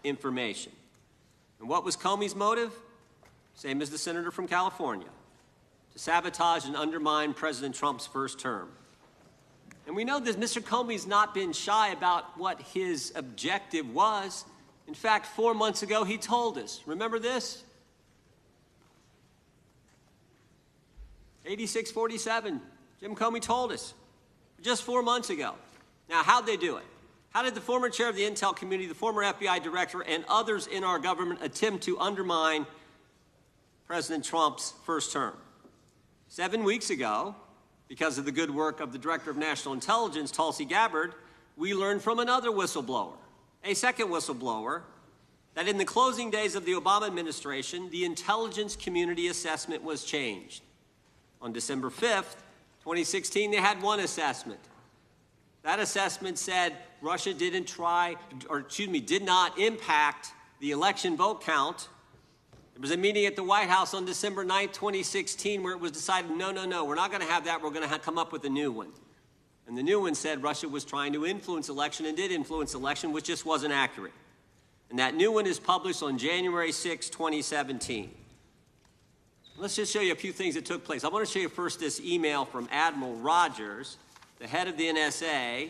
information. And what was Comey's motive? Same as the senator from California: to sabotage and undermine President Trump's first term. And we know that Mr. Comey's not been shy about what his objective was. In fact, 4 months ago, he told us. Remember this? 86-47. Jim Comey told us just 4 months ago. Now, how'd they do it? How did the former chair of the intel community, the former FBI director, and others in our government attempt to undermine President Trump's first term? 7 weeks ago, because of the good work of the Director of National Intelligence, Tulsi Gabbard, we learned from another whistleblower, a second whistleblower, that in the closing days of the Obama administration, the intelligence community assessment was changed. On December 5th, 2016, they had one assessment. That assessment said Russia did not impact the election vote count. There was a meeting at the White House on December 9th, 2016, where it was decided, no, we're not going to have that. We're going to come up with a new one. And the new one said Russia was trying to influence election and did influence election, which just wasn't accurate. And that new one is published on January 6, 2017. Let's just show you a few things that took place. I want to show you first this email from Admiral Rogers, the head of the NSA.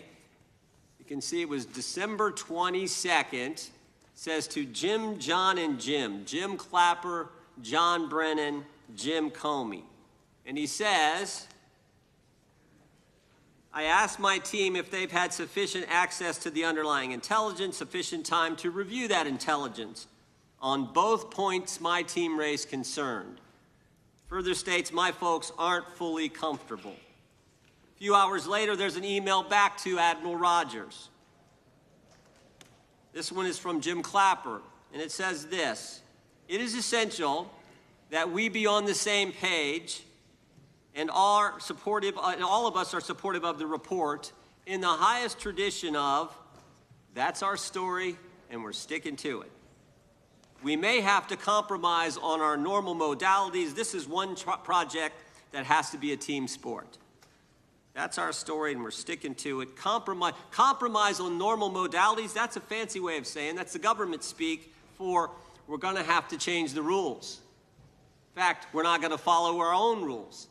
You can see it was December 22nd. Says to Jim, John, and Jim Clapper, John Brennan, Jim Comey. And he says, I asked my team if they've had sufficient access to the underlying intelligence, sufficient time to review that intelligence. On both points, my team raised concern. Further states, my folks aren't fully comfortable. A few hours later, there's an email back to Admiral Rogers. This one is from Jim Clapper, and it says this: it is essential that we be on the same page and all of us are supportive of the report in the highest tradition of, that's our story and we're sticking to it. We may have to compromise on our normal modalities. This is one project that has to be a team sport. That's our story, and we're sticking to it. Compromise on normal modalities, that's a fancy way of saying, that's the government speak for we're going to have to change the rules. In fact, we're not going to follow our own rules.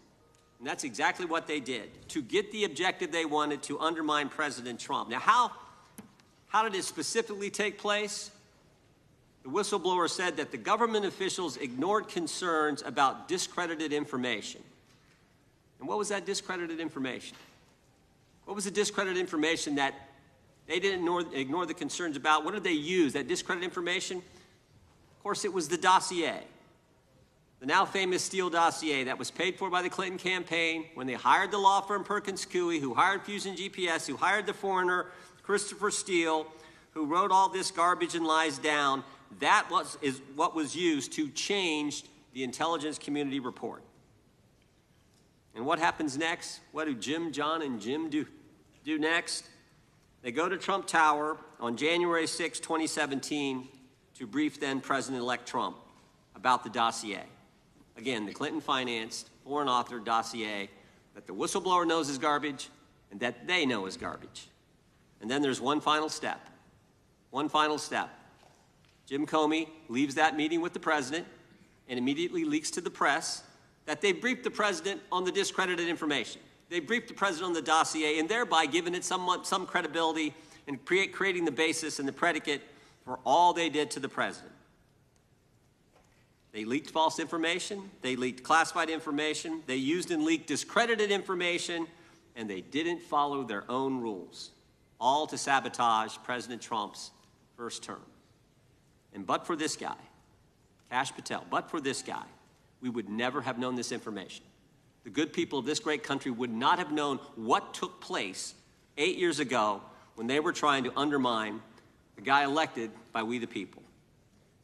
And that's exactly what they did, to get the objective they wanted, to undermine President Trump. Now, how did it specifically take place? The whistleblower said that the government officials ignored concerns about discredited information. And what was that discredited information? What was the discredited information that they didn't ignore the concerns about? What did they use, that discredited information? Of course, it was the dossier. The now famous Steele dossier that was paid for by the Clinton campaign when they hired the law firm Perkins Coie, who hired Fusion GPS, who hired the foreigner Christopher Steele, who wrote all this garbage and lies down. That is what was used to change the intelligence community report. And what happens next? What do Jim, John, and Jim do next? They go to Trump Tower on January 6, 2017, to brief then President-elect Trump about the dossier. Again, the Clinton-financed, foreign-authored dossier that the whistleblower knows is garbage and that they know is garbage. And then there's one final step. One final step. Jim Comey leaves that meeting with the president and immediately leaks to the press that they briefed the president on the discredited information. They briefed the president on the dossier and thereby giving it some credibility and creating the basis and the predicate for all they did to the president. They leaked false information, they leaked classified information, they used and leaked discredited information, and they didn't follow their own rules, all to sabotage President Trump's first term. And but for this guy, Kash Patel, but for this guy, we would never have known this information. The good people of this great country would not have known what took place 8 years ago when they were trying to undermine the guy elected by we the people.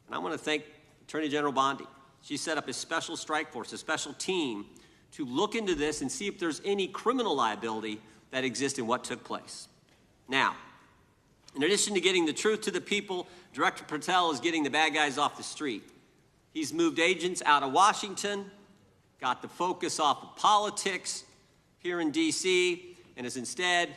And I want to thank Attorney General Bondi. She set up a special strike force, a special team, to look into this and see if there's any criminal liability that exists in what took place. Now, in addition to getting the truth to the people, Director Patel is getting the bad guys off the street. He's moved agents out of Washington, got the focus off of politics here in D.C., and has instead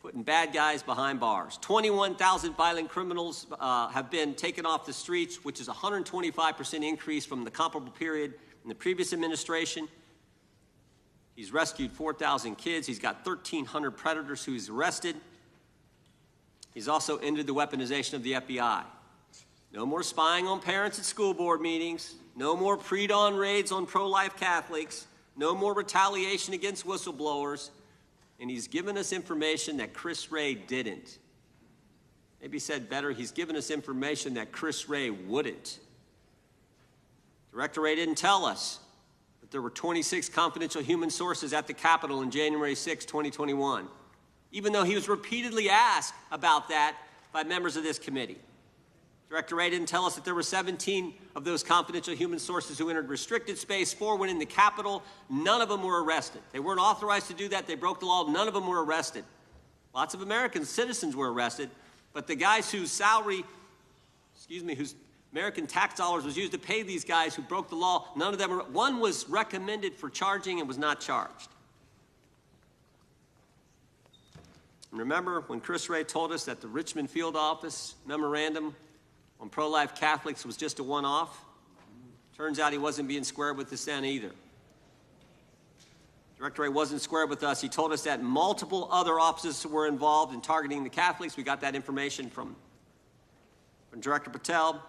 putting bad guys behind bars. 21,000 violent criminals have been taken off the streets, which is a 125% increase from the comparable period in the previous administration. He's rescued 4,000 kids. He's got 1,300 predators who he's arrested. He's also ended the weaponization of the FBI. No more spying on parents at school board meetings. No more pre-dawn raids on pro-life Catholics. No more retaliation against whistleblowers. And he's given us information that Chris Wray didn't. Maybe said better, he's given us information that Chris Wray wouldn't. Director Wray didn't tell us that there were 26 confidential human sources at the Capitol on January 6, 2021, even though he was repeatedly asked about that by members of this committee. Director Wray didn't tell us that there were 17 of those confidential human sources who entered restricted space. 4 went in the Capitol. None of them were arrested. They weren't authorized to do that. They broke the law. None of them were arrested. Lots of American citizens were arrested, but the guys whose whose American tax dollars was used to pay these guys who broke the law, none of them were. One was recommended for charging and was not charged. And remember when Chris Wray told us that the Richmond field office memorandum on pro-life Catholics was just a one-off? Turns out he wasn't being square with the Senate either. Director Wray wasn't square with us. He told us that multiple other offices were involved in targeting the Catholics. We got that information from Director Patel.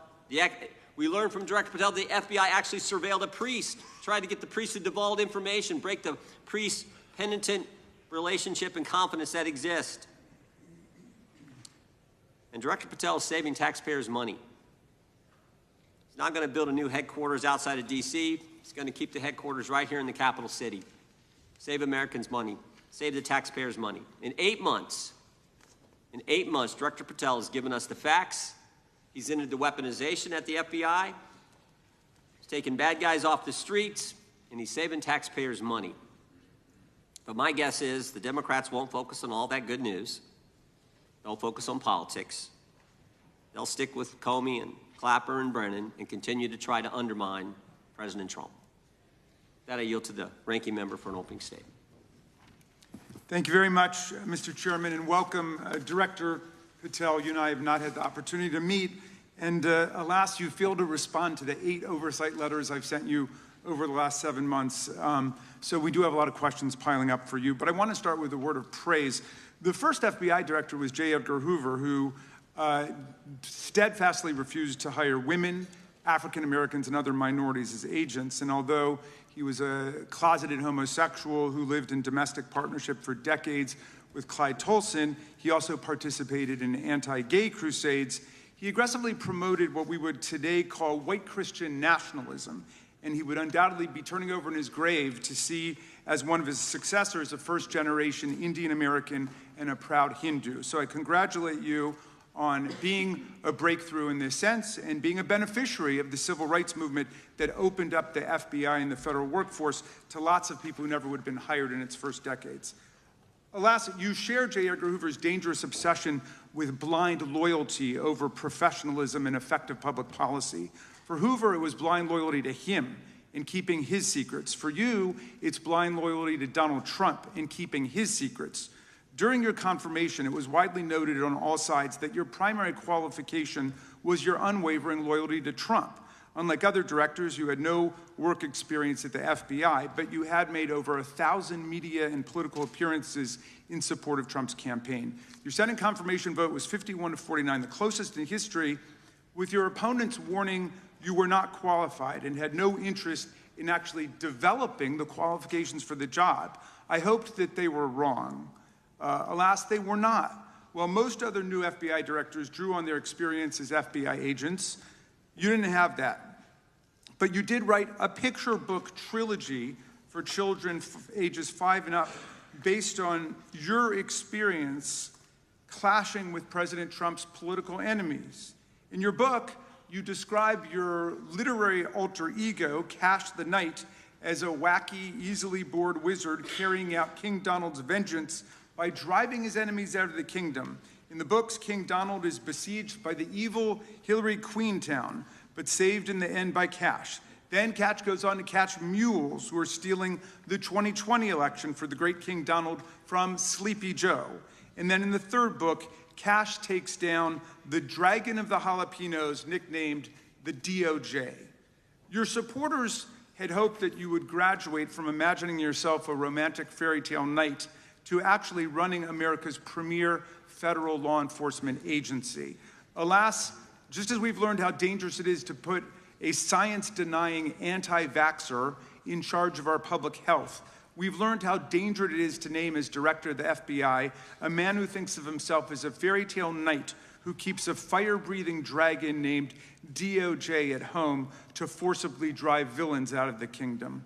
We learned from Director Patel the FBI actually surveilled a priest, tried to get the priest to divulge information, break the priest-penitent relationship and confidence that exists. And Director Patel is saving taxpayers money. He's not going to build a new headquarters outside of D.C. He's going to keep the headquarters right here in the capital city. Save Americans money. Save the taxpayers money. In 8 months, Director Patel has given us the facts. He's ended the weaponization at the FBI. He's taken bad guys off the streets, and he's saving taxpayers money. But my guess is the Democrats won't focus on all that good news. They'll focus on politics. They'll stick with Comey and Clapper and Brennan and continue to try to undermine President Trump. With that, I yield to the ranking member for an opening statement. Thank you very much, Mr. Chairman, and welcome, Director Patel. You and I have not had the opportunity to meet, and alas, you failed to respond to the 8 oversight letters I've sent you over the last 7 months. So we do have a lot of questions piling up for you, but I want to start with a word of praise. The first FBI director was J. Edgar Hoover, who steadfastly refused to hire women, African Americans, and other minorities as agents. And although he was a closeted homosexual who lived in domestic partnership for decades with Clyde Tolson, he also participated in anti-gay crusades. He aggressively promoted what we would today call white Christian nationalism, and he would undoubtedly be turning over in his grave to see as one of his successors a first-generation Indian American and a proud Hindu. So I congratulate you on being a breakthrough in this sense and being a beneficiary of the civil rights movement that opened up the FBI and the federal workforce to lots of people who never would have been hired in its first decades. Alas, you share J. Edgar Hoover's dangerous obsession with blind loyalty over professionalism and effective public policy. For Hoover, it was blind loyalty to him in keeping his secrets. For you, it's blind loyalty to Donald Trump in keeping his secrets. During your confirmation, it was widely noted on all sides that your primary qualification was your unwavering loyalty to Trump. Unlike other directors, you had no work experience at the FBI, but you had made over 1,000 media and political appearances in support of Trump's campaign. Your Senate confirmation vote was 51-49, the closest in history, with your opponents warning you were not qualified and had no interest in actually developing the qualifications for the job. I hoped that they were wrong. Alas, they were not. While most other new FBI directors drew on their experience as FBI agents, you didn't have that. But you did write a picture book trilogy for children ages 5 and up based on your experience clashing with President Trump's political enemies. In your book, you describe your literary alter ego, Kash the Knight, as a wacky, easily bored wizard carrying out King Donald's vengeance by driving his enemies out of the kingdom. In the books, King Donald is besieged by the evil Hillary Queentown, but saved in the end by Kash. Then Kash goes on to catch mules who are stealing the 2020 election for the great King Donald from Sleepy Joe. And then in the third book, Kash takes down the dragon of the jalapenos, nicknamed the DOJ. Your supporters had hoped that you would graduate from imagining yourself a romantic fairy tale knight to actually running America's premier federal law enforcement agency. Alas, just as we've learned how dangerous it is to put a science-denying anti-vaxxer in charge of our public health, we've learned how dangerous it is to name as director of the FBI a man who thinks of himself as a fairy tale knight who keeps a fire-breathing dragon named DOJ at home to forcibly drive villains out of the kingdom.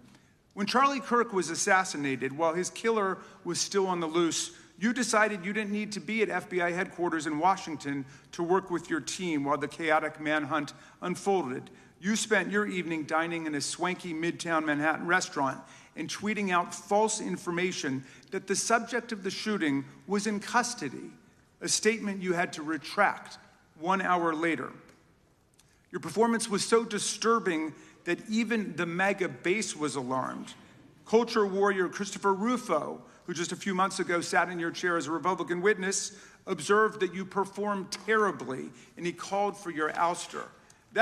When Charlie Kirk was assassinated, while his killer was still on the loose, you decided you didn't need to be at FBI headquarters in Washington to work with your team while the chaotic manhunt unfolded. You spent your evening dining in a swanky Midtown Manhattan restaurant and tweeting out false information that the subject of the shooting was in custody, a statement you had to retract 1 hour later. Your performance was so disturbing that even the MAGA base was alarmed. Culture warrior Christopher Rufo, who just a few months ago sat in your chair as a Republican witness, observed that you performed terribly, and he called for your ouster. The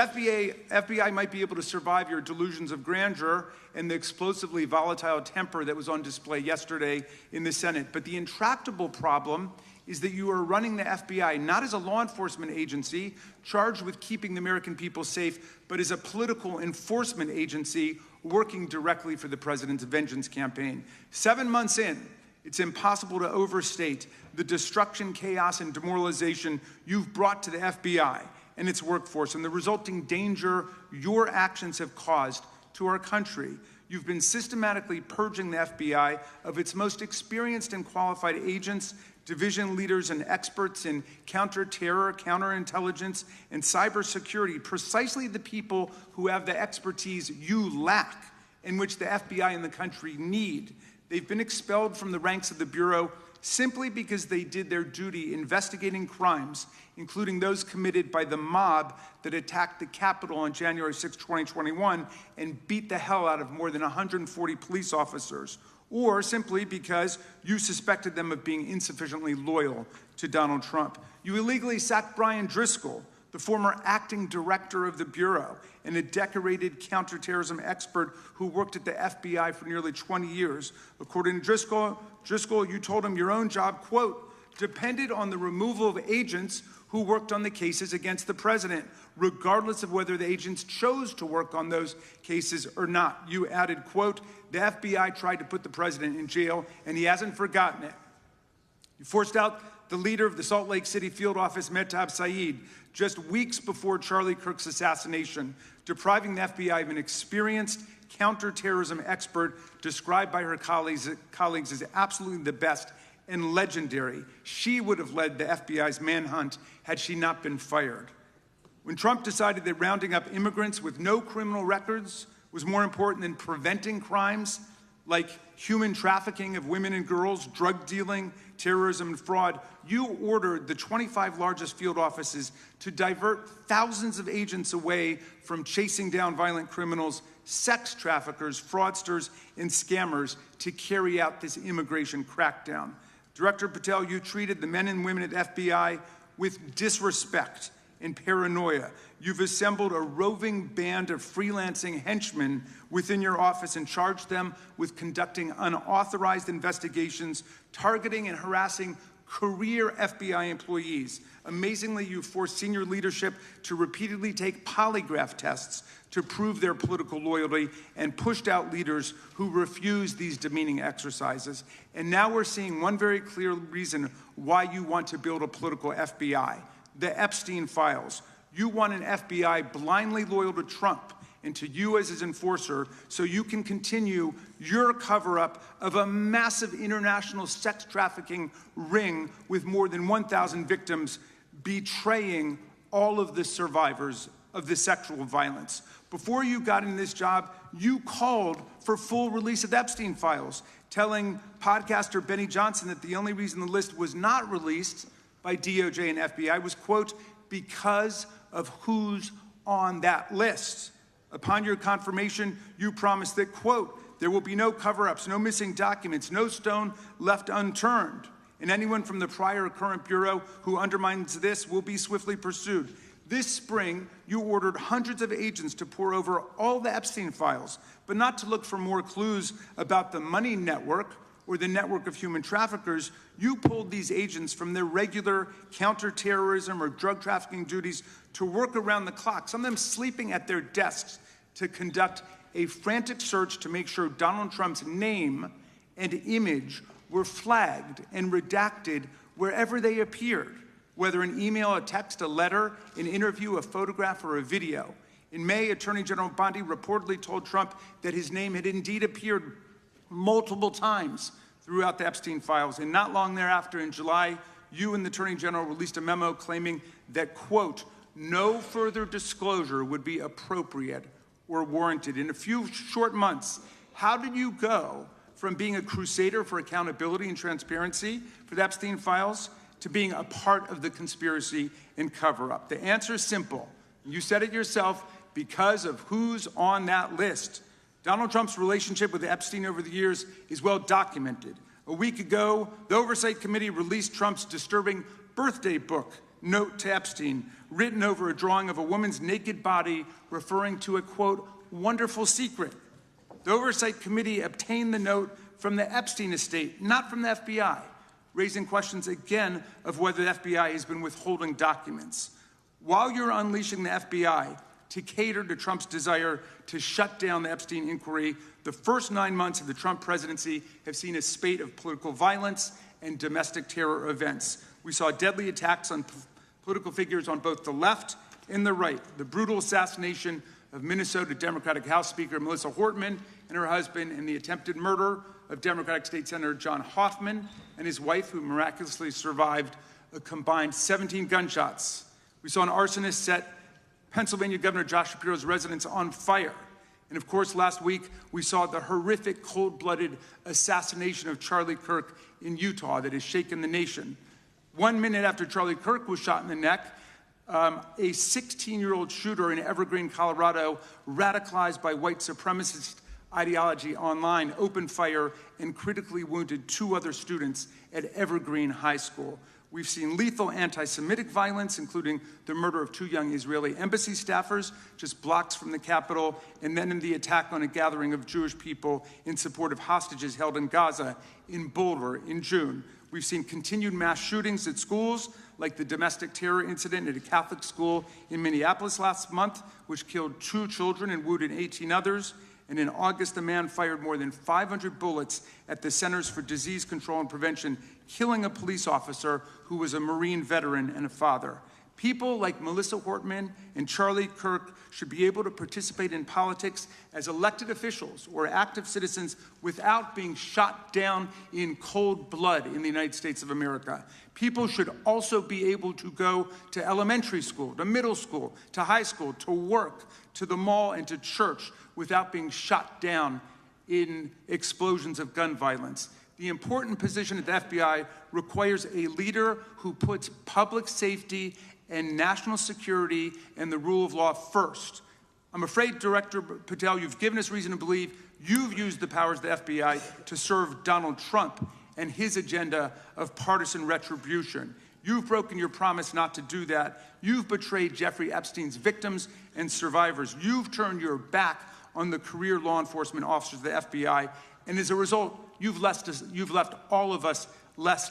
FBI might be able to survive your delusions of grandeur and the explosively volatile temper that was on display yesterday in the Senate, but the intractable problem is that you are running the FBI not as a law enforcement agency charged with keeping the American people safe, but as a political enforcement agency working directly for the president's vengeance campaign. 7 months in, it's impossible to overstate the destruction, chaos, and demoralization you've brought to the FBI and its workforce and the resulting danger your actions have caused to our country. You've been systematically purging the FBI of its most experienced and qualified agents, division leaders, and experts in counterterror, counterintelligence, and cybersecurity, precisely the people who have the expertise you lack and which the FBI and the country need. They've been expelled from the ranks of the Bureau simply because they did their duty investigating crimes, including those committed by the mob that attacked the Capitol on January 6, 2021, and beat the hell out of more than 140 police officers, or simply because you suspected them of being insufficiently loyal to Donald Trump. You illegally sacked Brian Driscoll, the former acting director of the Bureau and a decorated counterterrorism expert who worked at the FBI for nearly 20 years. According to Driscoll, you told him your own job, quote, depended on the removal of agents who worked on the cases against the president, regardless of whether the agents chose to work on those cases or not. You added, quote, the FBI tried to put the president in jail, and he hasn't forgotten it. You forced out the leader of the Salt Lake City field office, Mehtab Saeed, just weeks before Charlie Kirk's assassination, depriving the FBI of an experienced counterterrorism expert described by her colleagues as absolutely the best and legendary. She would have led the FBI's manhunt had she not been fired. When Trump decided that rounding up immigrants with no criminal records was more important than preventing crimes like human trafficking of women and girls, drug dealing, terrorism, and fraud, you ordered the 25 largest field offices to divert thousands of agents away from chasing down violent criminals, sex traffickers, fraudsters, and scammers to carry out this immigration crackdown. Director Patel, you treated the men and women at FBI with disrespect and paranoia. You've assembled a roving band of freelancing henchmen within your office and charged them with conducting unauthorized investigations, targeting and harassing career FBI employees. Amazingly, you forced senior leadership to repeatedly take polygraph tests to prove their political loyalty and pushed out leaders who refused these demeaning exercises. And now we're seeing one very clear reason why you want to build a political FBI: the Epstein files. You want an FBI blindly loyal to Trump and to you as his enforcer so you can continue your cover-up of a massive international sex trafficking ring with more than 1,000 victims, betraying all of the survivors of the sexual violence. Before you got in this job, you called for full release of the Epstein files, telling podcaster Benny Johnson that the only reason the list was not released by DOJ and FBI was, quote, because of who's on that list. Upon your confirmation, you promised that, quote, there will be no cover-ups, no missing documents, no stone left unturned. and anyone from the prior or current Bureau who undermines this will be swiftly pursued. This spring, you ordered hundreds of agents to pore over all the Epstein files, but not to look for more clues about the money network or the network of human traffickers. You pulled these agents from their regular counterterrorism or drug trafficking duties to work around the clock, some of them sleeping at their desks, to conduct a frantic search to make sure Donald Trump's name and image were flagged and redacted wherever they appeared, whether an email, a text, a letter, an interview, a photograph, or a video. In May, Attorney General Bondi reportedly told Trump that his name had indeed appeared multiple times throughout the Epstein files. And not long thereafter, in July, you and the Attorney General released a memo claiming that, quote, no further disclosure would be appropriate or warranted. In a few short months, how did you go from being a crusader for accountability and transparency for the Epstein files to being a part of the conspiracy and cover-up? The answer is simple. You said it yourself, because of who's on that list. Donald Trump's relationship with Epstein over the years is well documented. A week ago, the Oversight Committee released Trump's disturbing birthday book, Note to Epstein, written over a drawing of a woman's naked body, referring to a, quote, wonderful secret. The Oversight Committee obtained the note from the Epstein estate, not from the FBI, raising questions again of whether the FBI has been withholding documents. While you're unleashing the FBI to cater to Trump's desire to shut down the Epstein inquiry, the first 9 months of the Trump presidency have seen a spate of political violence and domestic terror events. We saw deadly attacks on political figures on both the left and the right. The brutal assassination of Minnesota Democratic House Speaker Melissa Hortman and her husband, and the attempted murder of Democratic State Senator John Hoffman and his wife, who miraculously survived a combined 17 gunshots. We saw an arsonist set Pennsylvania Governor Josh Shapiro's residence on fire. And of course, last week, we saw the horrific, cold-blooded assassination of Charlie Kirk in Utah that has shaken the nation. 1 minute after Charlie Kirk was shot in the neck, a 16-year-old shooter in Evergreen, Colorado, radicalized by white supremacist ideology online, opened fire and critically wounded 2 other students at Evergreen High School. We've seen lethal anti-Semitic violence, including the murder of 2 young Israeli embassy staffers just blocks from the Capitol, and then in the attack on a gathering of Jewish people in support of hostages held in Gaza in Boulder in June. We've seen continued mass shootings at schools, like the domestic terror incident at a Catholic school in Minneapolis last month, which killed 2 children and wounded 18 others. And in August, a man fired more than 500 bullets at the Centers for Disease Control and Prevention, killing a police officer who was a Marine veteran and a father. People like Melissa Hortman and Charlie Kirk should be able to participate in politics as elected officials or active citizens without being shot down in cold blood in the United States of America. People should also be able to go to elementary school, to middle school, to high school, to work, to the mall, and to church without being shot down in explosions of gun violence. The important position at the FBI requires a leader who puts public safety and national security and the rule of law first. I'm afraid, Director Patel, you've given us reason to believe you've used the powers of the FBI to serve Donald Trump and his agenda of partisan retribution. You've broken your promise not to do that. You've betrayed Jeffrey Epstein's victims and survivors. You've turned your back on the career law enforcement officers of the FBI, and as a result, you've left all of us less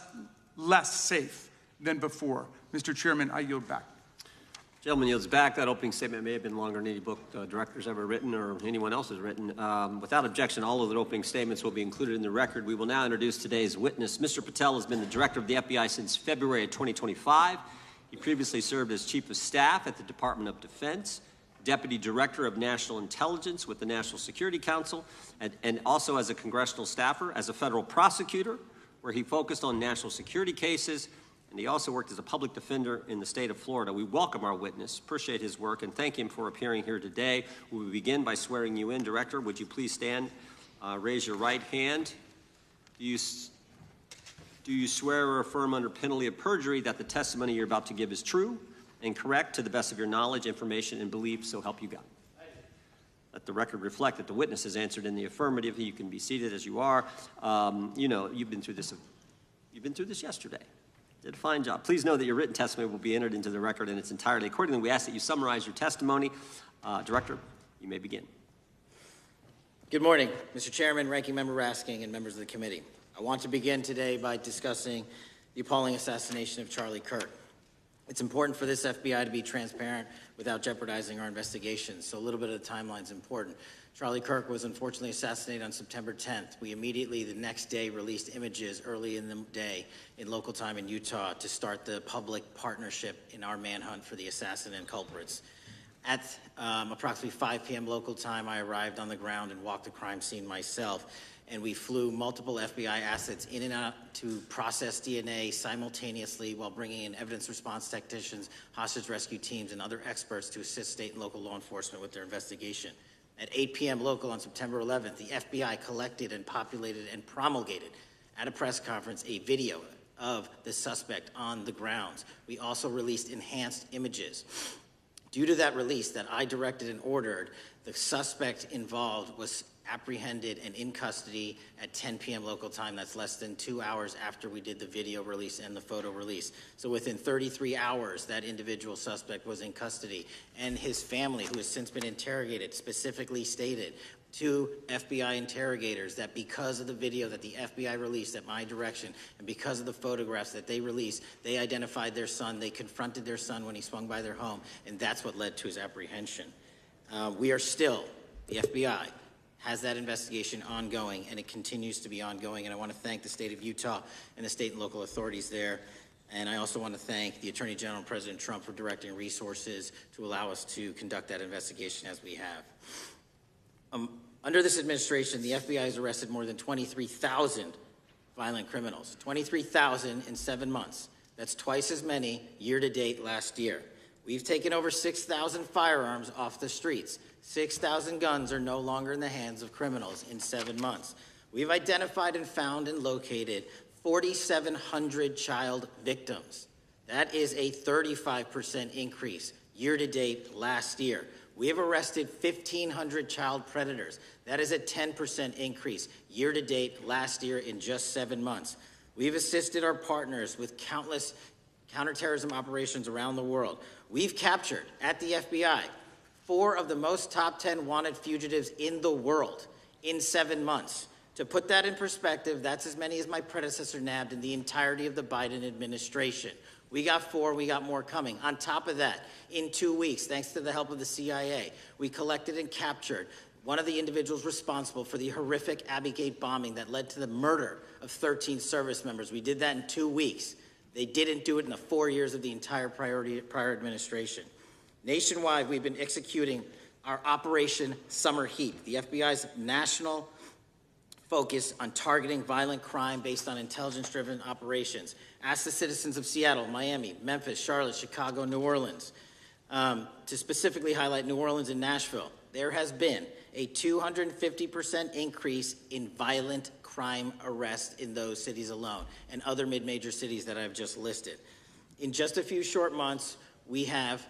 safe than before. Mr. Chairman, I yield back. Gentleman yields back. That opening statement may have been longer than any book director's ever written or anyone else has written. Without objection, all of the opening statements will be included in the record. We will now introduce today's witness. Mr. Patel has been the director of the FBI since February of 2025. He previously served as chief of staff at the Department of Defense, deputy director of national intelligence with the National Security Council, and also as a congressional staffer, as a federal prosecutor, where he focused on national security cases, and he also worked as a public defender in the state of Florida. We welcome our witness, appreciate his work, and thank him for appearing here today. We will begin by swearing you in. Director, would you please stand, raise your right hand. Do you swear or affirm under penalty of perjury that the testimony you're about to give is true and correct to the best of your knowledge, information, and belief, so help you God? Let the record reflect that the witness has answered in the affirmative. You can be seated as you are. You know, you've been through this You've been through this yesterday. Did a fine job. Please know that your written testimony will be entered into the record in its entirety. Accordingly, we ask that you summarize your testimony. Director, you may begin. Good morning, Mr. Chairman, Ranking Member Raskin, and members of the committee. I want to begin today by discussing the appalling assassination of Charlie Kirk. It's important for this FBI to be transparent without jeopardizing our investigations, so a little bit of the timeline is important. Charlie Kirk was unfortunately assassinated on September 10th. We immediately, the next day, released images early in the day in local time in Utah to start the public partnership in our manhunt for the assassin and culprits. At approximately 5 p.m. local time, I arrived on the ground and walked the crime scene myself, and we flew multiple FBI assets in and out to process DNA simultaneously while bringing in evidence response technicians, hostage rescue teams, and other experts to assist state and local law enforcement with their investigation. At 8 p.m. local on September 11th, the FBI collected and populated and promulgated at a press conference a video of the suspect on the grounds. We also released enhanced images. Due to that release that I directed and ordered, the suspect involved was apprehended and in custody at 10 p.m. local time. That's less than 2 hours after we did the video release and the photo release. So within 33 hours, that individual suspect was in custody. And his family, who has since been interrogated, specifically stated to FBI interrogators that because of the video that the FBI released at my direction and because of the photographs that they released, they identified their son, they confronted their son when he swung by their home, and that's what led to his apprehension. We are still, the FBI, has that investigation ongoing, and it continues to be ongoing. And I want to thank the state of Utah and the state and local authorities there. And I also want to thank the Attorney General and President Trump for directing resources to allow us to conduct that investigation as we have. Under this administration, the FBI has arrested more than 23,000 violent criminals. 23,000 in 7 months. That's twice as many year-to-date last year. We've taken over 6,000 firearms off the streets. 6,000 guns are no longer in the hands of criminals in 7 months. We've identified and found and located 4,700 child victims. That is a 35% increase year-to-date last year. We have arrested 1,500 child predators. That is a 10% increase year-to-date last year in just 7 months. We've assisted our partners with countless counterterrorism operations around the world. We've captured, at the FBI, 4 of the most top 10 wanted fugitives in the world in 7 months. To put that in perspective, that's as many as my predecessor nabbed in the entirety of the Biden administration. We got 4, we got more coming. On top of that, in 2 weeks, thanks to the help of the CIA, we collected and captured one of the individuals responsible for the horrific Abbey Gate bombing that led to the murder of 13 service members. We did that in 2 weeks. They didn't do it in the 4 years of the entire prior administration. Nationwide, we've been executing our Operation Summer Heat, the FBI's national focus on targeting violent crime based on intelligence-driven operations. Ask the citizens of Seattle, Miami, Memphis, Charlotte, Chicago, New Orleans. To specifically highlight New Orleans and Nashville, there has been a 250% increase in violent crime arrests in those cities alone, and other mid-major cities that I've just listed. In just a few short months, we have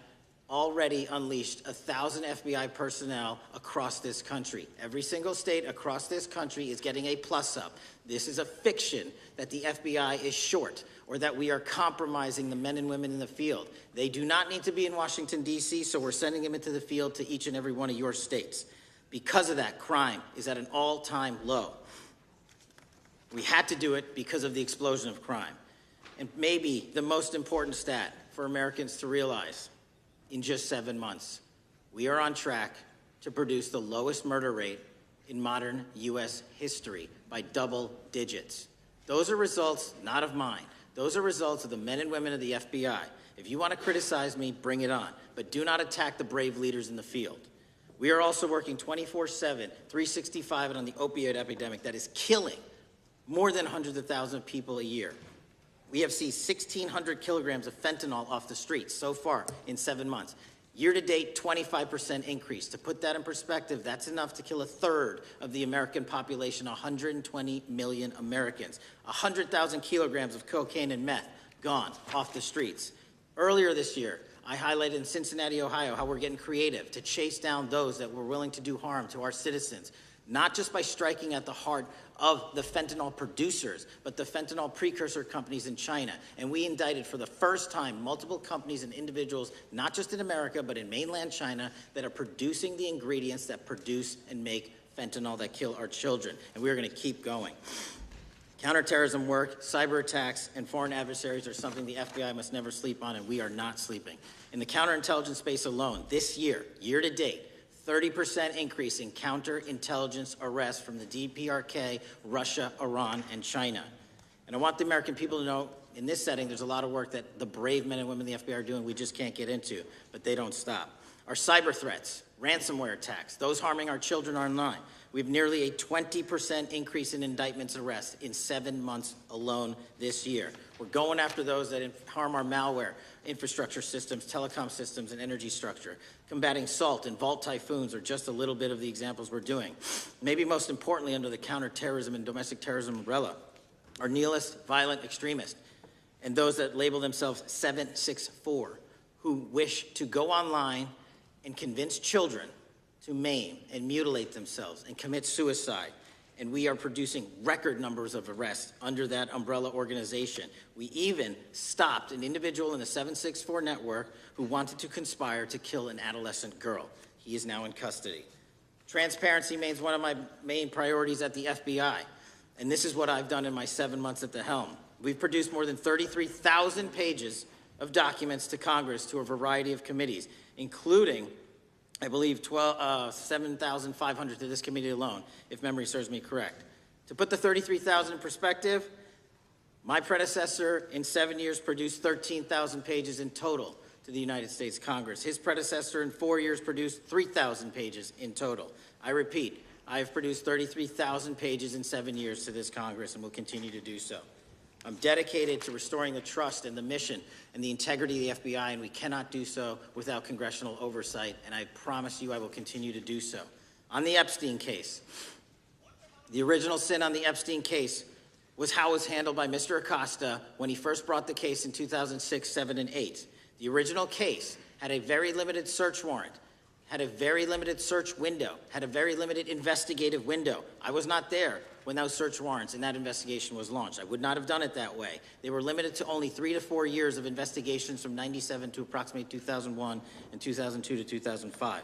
already unleashed 1,000 FBI personnel across this country. Every single state across this country is getting a plus-up. This is a fiction that the FBI is short or that we are compromising the men and women in the field. They do not need to be in Washington, D.C., so we're sending them into the field to each and every one of your states. Because of that, crime is at an all-time low. We had to do it because of the explosion of crime. And maybe the most important stat for Americans to realize, in just 7 months, we are on track to produce the lowest murder rate in modern U.S. history by double digits. Those are results not of mine. Those are results of the men and women of the FBI. If you want to criticize me, bring it on, but do not attack the brave leaders in the field. We are also working 24/7, 365 on the opioid epidemic that is killing more than hundreds of thousands of people a year. We have seized 1,600 kilograms of fentanyl off the streets so far in 7 months. Year-to-date, 25% increase. To put that in perspective, that's enough to kill a third of the American population, 120 million Americans. 100,000 kilograms of cocaine and meth gone off the streets. Earlier this year, I highlighted in Cincinnati, Ohio, how we're getting creative to chase down those that were willing to do harm to our citizens. not just by striking at the heart of the fentanyl producers, but the fentanyl precursor companies in China. And we indicted for the first time multiple companies and individuals, not just in America, but in mainland China, that are producing the ingredients that produce and make fentanyl that kill our children. And we're going to keep going. Counterterrorism work, cyber attacks, and foreign adversaries are something the FBI must never sleep on, and we are not sleeping. In the counterintelligence space alone, this year, year to date, 30% increase in counterintelligence arrests from the DPRK, Russia, Iran, and China. And I want the American people to know, in this setting, there's a lot of work that the brave men and women in the FBI are doing we just can't get into, but they don't stop. Our cyber threats, ransomware attacks, those harming our children online. We have nearly a 20% increase in indictments and arrests in 7 months alone this year. We're going after those that harm our malware, infrastructure systems, telecom systems, and energy structure. Combating SALT and Vault typhoons are just a little bit of the examples we're doing. Maybe most importantly, under the counterterrorism and domestic terrorism umbrella, are nihilist, violent extremists, and those that label themselves 764, who wish to go online and convince children to maim and mutilate themselves and commit suicide. And we are producing record numbers of arrests under that umbrella organization. We even stopped an individual in the 764 network who wanted to conspire to kill an adolescent girl. He is now in custody. Transparency remains one of my main priorities at the FBI, and this is what I've done in my 7 months at the helm. We've produced more than 33,000 pages of documents to Congress to a variety of committees, including, I believe, 7,500 to this committee alone, if memory serves me correct. To put the 33,000 in perspective, my predecessor in 7 years produced 13,000 pages in total to the United States Congress. His predecessor in 4 years produced 3,000 pages in total. I repeat, I have produced 33,000 pages in 7 years to this Congress and will continue to do so. I'm dedicated to restoring the trust and the mission and the integrity of the FBI, and we cannot do so without congressional oversight, and I promise you I will continue to do so. On the Epstein case, the original sin on the Epstein case was how it was handled by Mr. Acosta when he first brought the case in 2006, 7, and 8. The original case had a very limited search warrant, had a very limited search window, had a very limited investigative window. I was not there when those search warrants and that investigation was launched. I would not have done it that way. They were limited to only 3 to 4 years of investigations from 97 to approximately 2001 and 2002 to 2005.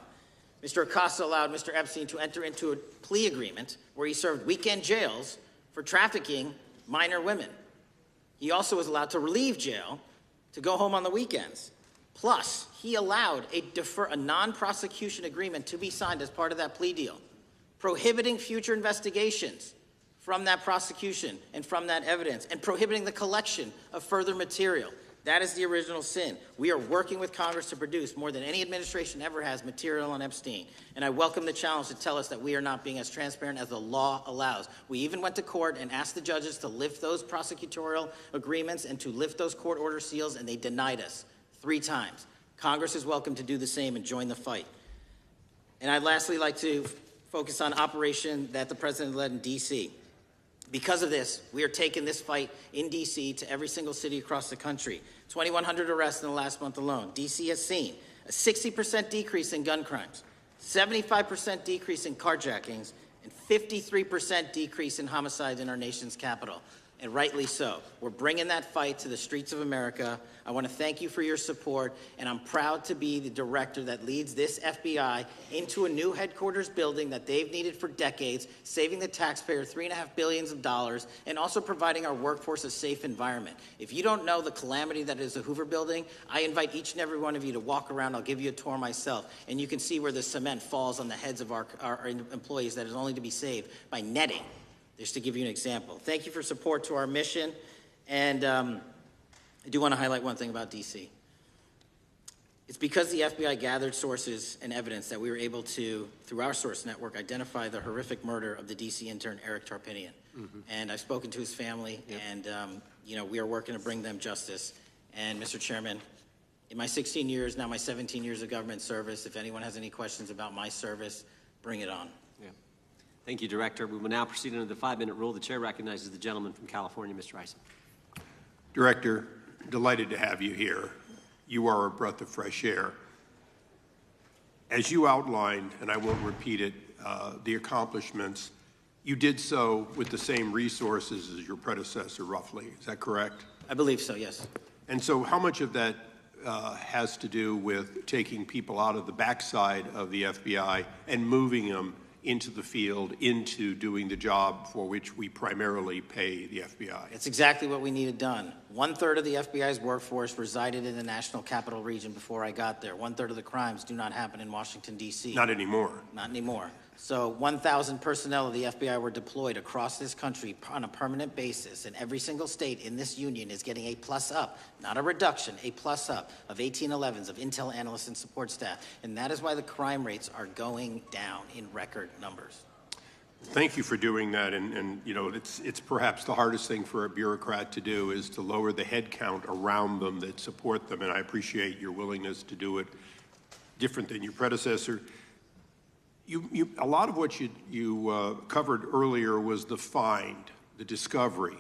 Mr. Acosta allowed Mr. Epstein to enter into a plea agreement where he served weekend jails for trafficking minor women. He also was allowed to relieve jail to go home on the weekends. Plus, he allowed a non-prosecution agreement to be signed as part of that plea deal, prohibiting future investigations from that prosecution and from that evidence, and prohibiting the collection of further material. That is the original sin. We are working with Congress to produce more than any administration ever has material on Epstein. And I welcome the challenge to tell us that we are not being as transparent as the law allows. We even went to court and asked the judges to lift those prosecutorial agreements and to lift those court order seals, and they denied us 3 times. Congress is welcome to do the same and join the fight. And I'd lastly like to focus on operation that the president led in D.C. Because of this, we are taking this fight in D.C. to every single city across the country. 2,100 arrests in the last month alone. D.C. has seen a 60% decrease in gun crimes, 75% decrease in carjackings, and 53% decrease in homicides in our nation's capital. And rightly so. We're bringing that fight to the streets of America. I want to thank you for your support, and I'm proud to be the director that leads this FBI into a new headquarters building that they've needed for decades, saving the taxpayer $3.5 billion, and also providing our workforce a safe environment. If you don't know the calamity that is the Hoover Building, I invite each and every one of you to walk around. I'll give you a tour myself, and you can see where the cement falls on the heads of our employees that is only to be saved by netting. Just to give you an example. Thank you for support to our mission. And I do want to highlight one thing about D.C. It's because the FBI gathered sources and evidence that we were able to, through our source network, identify the horrific murder of the D.C. intern, Eric Tarpinian. And I've spoken to his family, and we are working to bring them justice. And Mr. Chairman, in my 16 years, now my 17 years of government service, if anyone has any questions about my service, bring it on. Thank you, Director. We will now proceed under the 5-minute rule. The chair recognizes the gentleman from California, Mr. Ison. Director, delighted to have you here. You are a breath of fresh air. as you outlined, and I won't repeat it, the accomplishments, you did so with the same resources as your predecessor, roughly. Is that correct? I believe so, yes. And so how much of that has to do with taking people out of the backside of the FBI and moving them into the field, into doing the job for which we primarily pay the FBI? It's exactly what we needed done. 1/3 of the FBI's workforce resided in the National Capital Region before I got there. 1/3 of the crimes do not happen in Washington, D.C. Not anymore. Not anymore. So 1,000 personnel of the FBI were deployed across this country on a permanent basis, and every single state in this union is getting a plus up, not a reduction, a plus up of 1811s of intel analysts and support staff. And that is why the crime rates are going down in record numbers. Thank you for doing that, and you know, it's perhaps the hardest thing for a bureaucrat to do is to lower the head count around them that support them, and I appreciate your willingness to do it different than your predecessor. A lot of what you covered earlier was the find, the discovery,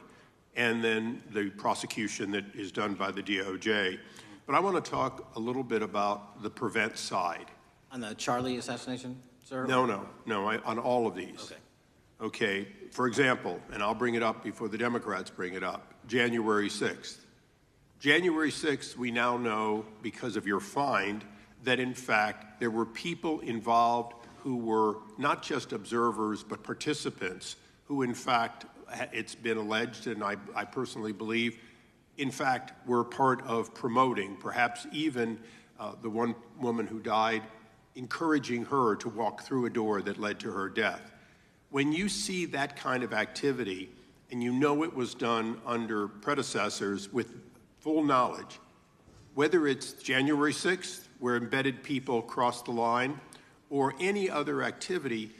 and then the prosecution that is done by the DOJ. But I want to talk a little bit about the prevent side. On the Charlie assassination, sir? No, on all of these. Okay. Okay, for example, and I'll bring it up before the Democrats bring it up, January 6th. January 6th, we now know, because of your find, that in fact there were people involved who were not just observers but participants who in fact, it's been alleged, and I personally believe, in fact, were part of promoting, perhaps even the one woman who died, encouraging her to walk through a door that led to her death. When you see that kind of activity, and you know it was done under predecessors with full knowledge, whether it's January 6th, where embedded people crossed the line, or any other activity,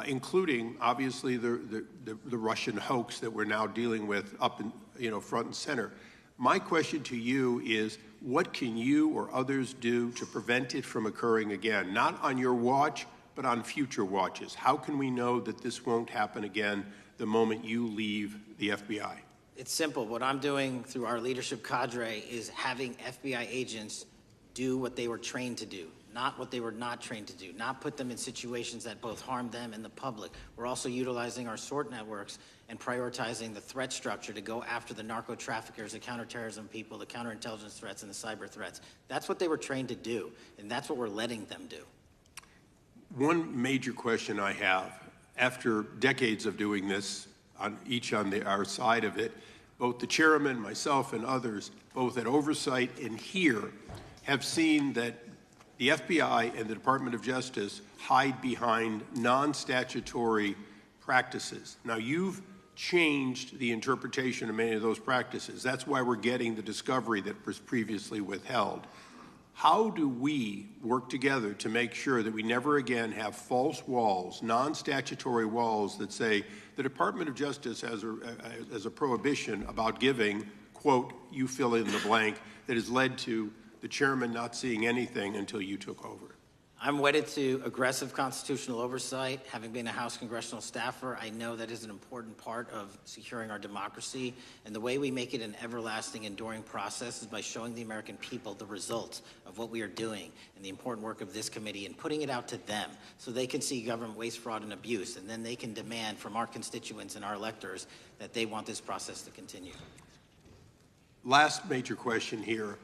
including obviously the Russian hoax that we're now dealing with up in, front and center. My question to you is, what can you or others do to prevent it from occurring again? Not on your watch, but on future watches. How can we know that this won't happen again the moment you leave the FBI? It's simple. What I'm doing through our leadership cadre is having FBI agents do what they were trained to do, not what they were not trained to do, not put them in situations that both harm them and the public. We're also utilizing our SORT networks and prioritizing the threat structure to go after the narco traffickers, the counterterrorism people, the counterintelligence threats, and the cyber threats. That's what they were trained to do, and that's what we're letting them do. One major question I have, after decades of doing this, on our side of it, both the chairman, myself, and others, both at oversight and here, have seen that the FBI and the Department of Justice hide behind non-statutory practices. Now, you've changed the interpretation of many of those practices. That's why we're getting the discovery that was previously withheld. How do we work together to make sure that we never again have false walls, non-statutory walls that say the Department of Justice has a prohibition about giving, quote, you fill in the blank, that has led to the chairman not seeing anything until you took over? I'm wedded to aggressive constitutional oversight. Having been a House congressional staffer, I know that is an important part of securing our democracy. And the way we make it an everlasting, enduring process is by showing the American people the results of what we are doing and the important work of this committee and putting it out to them so they can see government waste, fraud, and abuse. And then they can demand from our constituents and our electors that they want this process to continue. Last major question here.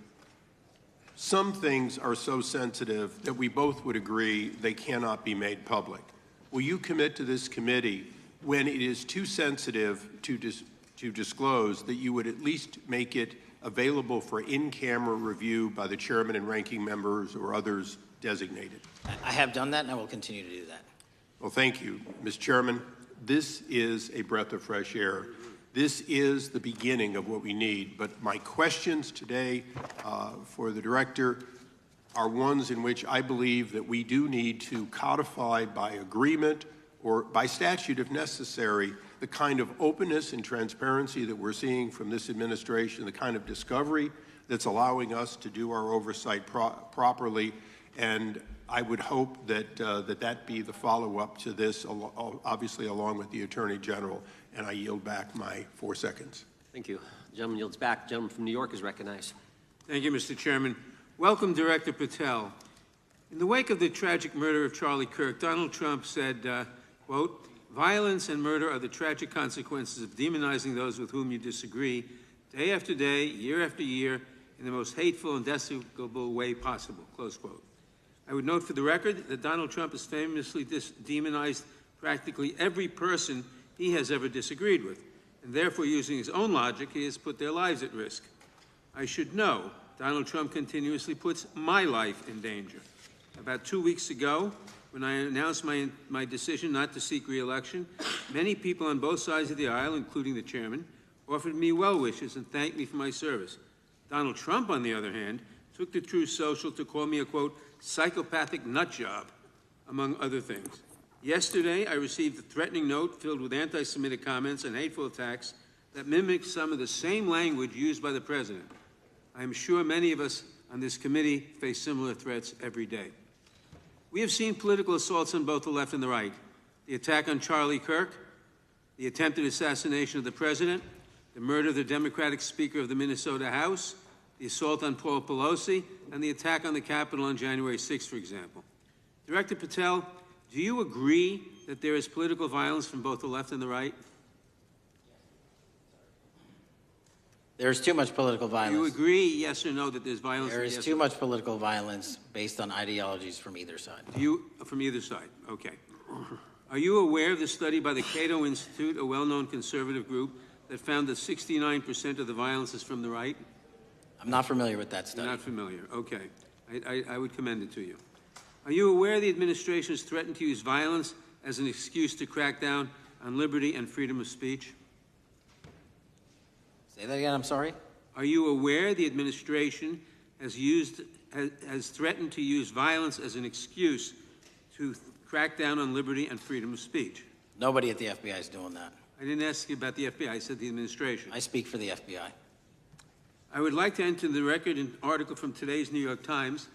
Some things are so sensitive that we both would agree they cannot be made public. Will you commit to this committee, when it is too sensitive to disclose, that you would at least make it available for in-camera review by the chairman and ranking members or others designated? I have done that, and I will continue to do that. Well, thank you. Mr. Chairman, this is a breath of fresh air. This is the beginning of what we need, but my questions today for the director are ones in which I believe that we do need to codify by agreement or by statute if necessary the kind of openness and transparency that we're seeing from this administration, the kind of discovery that's allowing us to do our oversight properly, and I would hope that that be the follow-up to this, obviously along with the Attorney General. And I yield back my 4 seconds. Thank you. The gentleman yields back. The gentleman from New York is recognized. Thank you, Mr. Chairman. Welcome, Director Patel. In the wake of the tragic murder of Charlie Kirk, Donald Trump said, quote, "Violence and murder are the tragic consequences of demonizing those with whom you disagree, day after day, year after year, in the most hateful and despicable way possible," close quote. I would note for the record that Donald Trump has famously demonized practically every person he has ever disagreed with, and therefore, using his own logic, he has put their lives at risk. I should know Donald Trump continuously puts my life in danger. About 2 weeks ago, when I announced my decision not to seek re-election, many people on both sides of the aisle, including the chairman, offered me well wishes and thanked me for my service. Donald Trump, on the other hand, took to Truth Social to call me a, quote, "psychopathic nut job," among other things. Yesterday, I received a threatening note filled with anti-Semitic comments and hateful attacks that mimic some of the same language used by the president. I am sure many of us on this committee face similar threats every day. We have seen political assaults on both the left and the right. The attack on Charlie Kirk, the attempted assassination of the president, the murder of the Democratic Speaker of the Minnesota House, the assault on Paul Pelosi, and the attack on the Capitol on January 6th, for example. Director Patel, do you agree that there is political violence from both the left and the right? There is too much political violence. Do you agree, yes or no, that there's violence? There is too much political violence based on ideologies from either side. From either side, okay. Are you aware of the study by the Cato Institute, a well-known conservative group, that found that 69% of the violence is from the right? I'm not familiar with that study. You're not familiar, okay. I would commend it to you. Are you aware the administration has threatened to use violence as an excuse to crack down on liberty and freedom of speech? Say that again, I'm sorry? Are you aware the administration has threatened to use violence as an excuse to crack down on liberty and freedom of speech? Nobody at the FBI is doing that. I didn't ask you about the FBI, I said the administration. I speak for the FBI. I would like to enter the record an article from today's New York Times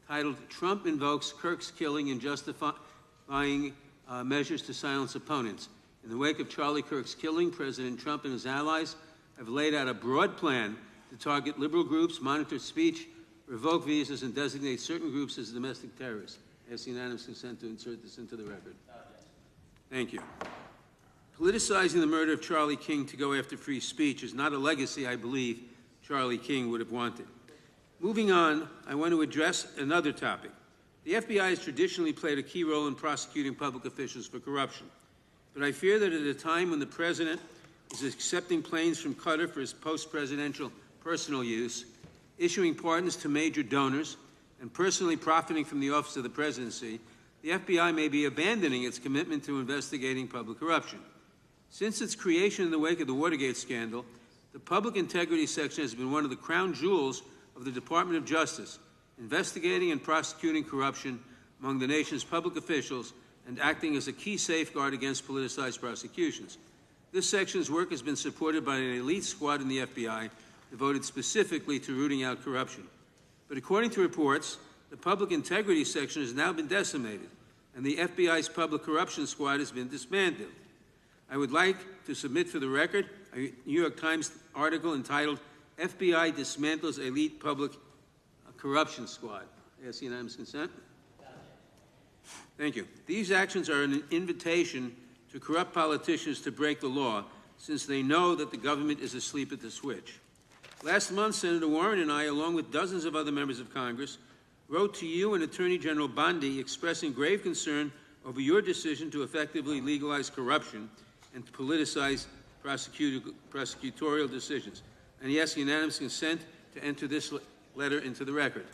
titled, "Trump Invokes Kirk's Killing and Justifying Measures to Silence Opponents." In the wake of Charlie Kirk's killing, President Trump and his allies have laid out a broad plan to target liberal groups, monitor speech, revoke visas, and designate certain groups as domestic terrorists. I ask unanimous consent to insert this into the record. Thank you. Politicizing the murder of Charlie King to go after free speech is not a legacy I believe Charlie King would have wanted. Moving on, I want to address another topic. The FBI has traditionally played a key role in prosecuting public officials for corruption. But I fear that at a time when the president is accepting planes from Qatar for his post-presidential personal use, issuing pardons to major donors, and personally profiting from the office of the presidency, the FBI may be abandoning its commitment to investigating public corruption. Since its creation in the wake of the Watergate scandal, the Public Integrity Section has been one of the crown jewels of the Department of Justice, investigating and prosecuting corruption among the nation's public officials and acting as a key safeguard against politicized prosecutions. This section's work has been supported by an elite squad in the FBI devoted specifically to rooting out corruption. But according to reports, the Public Integrity Section has now been decimated, and the FBI's Public Corruption Squad has been dismantled. I would like to submit for the record a New York Times article entitled, "FBI Dismantles Elite Public Corruption Squad." I ask unanimous consent. Thank you. These actions are an invitation to corrupt politicians to break the law, since they know that the government is asleep at the switch. Last month, Senator Warren and I, along with dozens of other members of Congress, wrote to you and Attorney General Bondi expressing grave concern over your decision to effectively legalize corruption and to politicize prosecutorial decisions. And he asked unanimous consent to enter this letter into the record.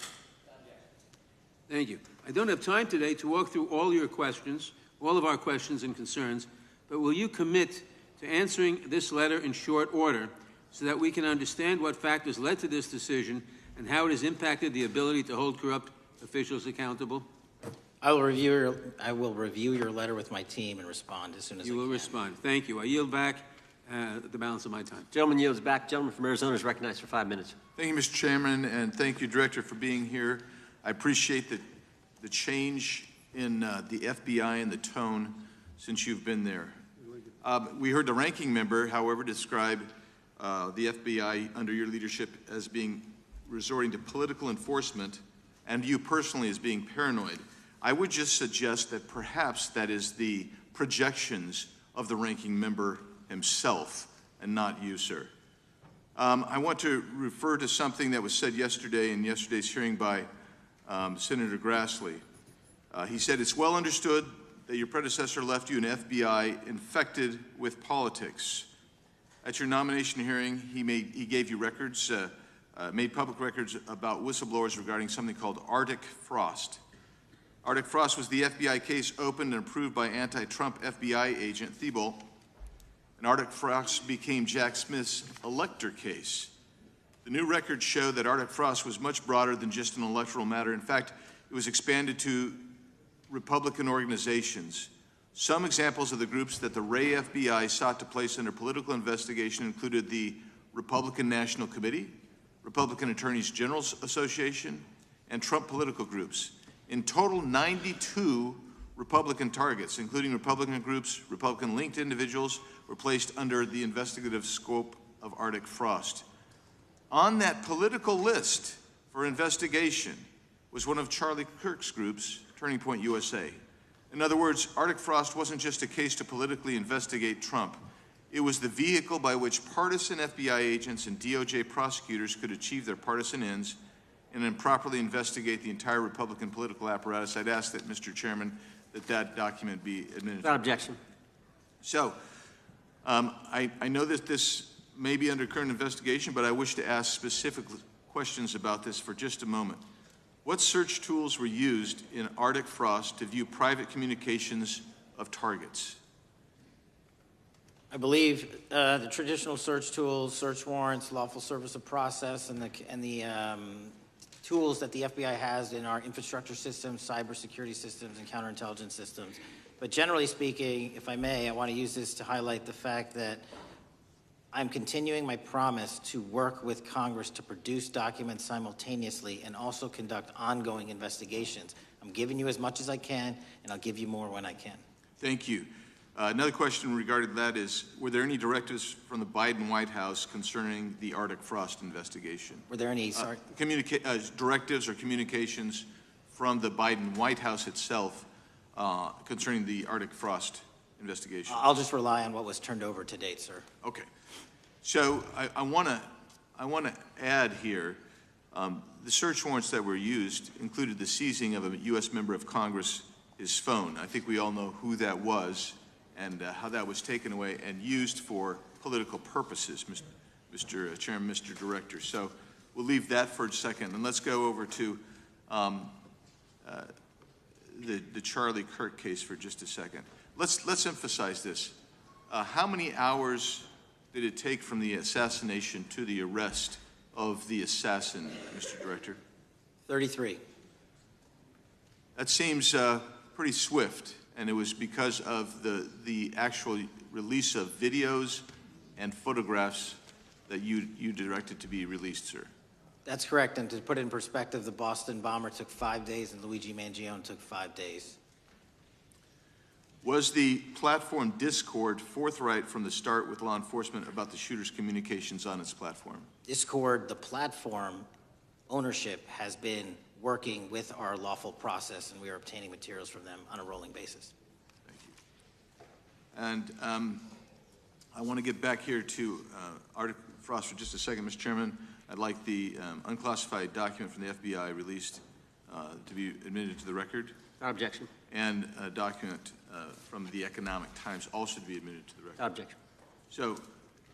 Thank you. I don't have time today to walk through all your questions, all of our questions and concerns, but will you commit to answering this letter in short order so that we can understand what factors led to this decision and how it has impacted the ability to hold corrupt officials accountable? I will review your letter with my team and respond as soon as I can. You will respond. Thank you. I yield back the balance of my time. Gentleman yields back. Gentleman from Arizona is recognized for 5 minutes. Thank you, Mr. Chairman, and thank you, Director, for being here. I appreciate the change in the FBI and the tone since you've been there. We heard the ranking member, however, describe the FBI under your leadership as being resorting to political enforcement and you personally as being paranoid. I would just suggest that perhaps that is the projections of the ranking member himself and not you, sir. I want to refer to something that was said yesterday in yesterday's hearing by Senator Grassley. He said, it's well understood that your predecessor left you an FBI infected with politics. At your nomination hearing, he gave you records, made public records about whistleblowers regarding something called Arctic Frost. Arctic Frost was the FBI case opened and approved by anti-Trump FBI agent Thibault, and Arctic Frost became Jack Smith's elector case. The new records show that Arctic Frost was much broader than just an electoral matter. In fact, it was expanded to Republican organizations. Some examples of the groups that the Ray FBI sought to place under political investigation included the Republican National Committee, Republican Attorneys General Association, and Trump political groups. In total, 92 Republican targets, including Republican groups, Republican-linked individuals, were placed under the investigative scope of Arctic Frost. On that political list for investigation was one of Charlie Kirk's groups, Turning Point USA. In other words, Arctic Frost wasn't just a case to politically investigate Trump. It was the vehicle by which partisan FBI agents and DOJ prosecutors could achieve their partisan ends and improperly investigate the entire Republican political apparatus. I'd ask that, Mr. Chairman, that document be administered. Without objection. So, I know that this may be under current investigation, but I wish to ask specific questions about this for just a moment. What search tools were used in Arctic Frost to view private communications of targets? I believe the traditional search tools, search warrants, lawful service of process, and the tools that the FBI has in our infrastructure systems, cybersecurity systems, and counterintelligence systems. But generally speaking, if I may, I want to use this to highlight the fact that I'm continuing my promise to work with Congress to produce documents simultaneously and also conduct ongoing investigations. I'm giving you as much as I can, and I'll give you more when I can. Thank you. Another question regarding that is, were there any directives from the Biden White House concerning the Arctic Frost investigation? Were there any, sorry? Directives or communications from the Biden White House itself concerning the Arctic Frost investigation? I'll just rely on what was turned over to date, sir. Okay. So I want to add here, the search warrants that were used included the seizing of a U.S. member of Congress, his phone. I think we all know who that was and how that was taken away and used for political purposes, Mr. Chairman, Mr. Director. So we'll leave that for a second, and let's go over to the Charlie Kirk case for just a second. Let's emphasize this. How many hours did it take from the assassination to the arrest of the assassin, Mr. Director? 33. That seems pretty swift, and it was because of the actual release of videos and photographs that you directed to be released, sir. That's correct, and to put it in perspective, the Boston bomber took 5 days and Luigi Mangione took 5 days. Was the platform Discord forthright from the start with law enforcement about the shooter's communications on its platform? Discord, the platform ownership, has been working with our lawful process, and we are obtaining materials from them on a rolling basis. Thank you. And I want to get back here to Arctic Frost for just a second, Mr. Chairman. I'd like the unclassified document from the FBI released to be admitted to the record. Without objection. And a document from the Economic Times also to be admitted to the record. Without objection. So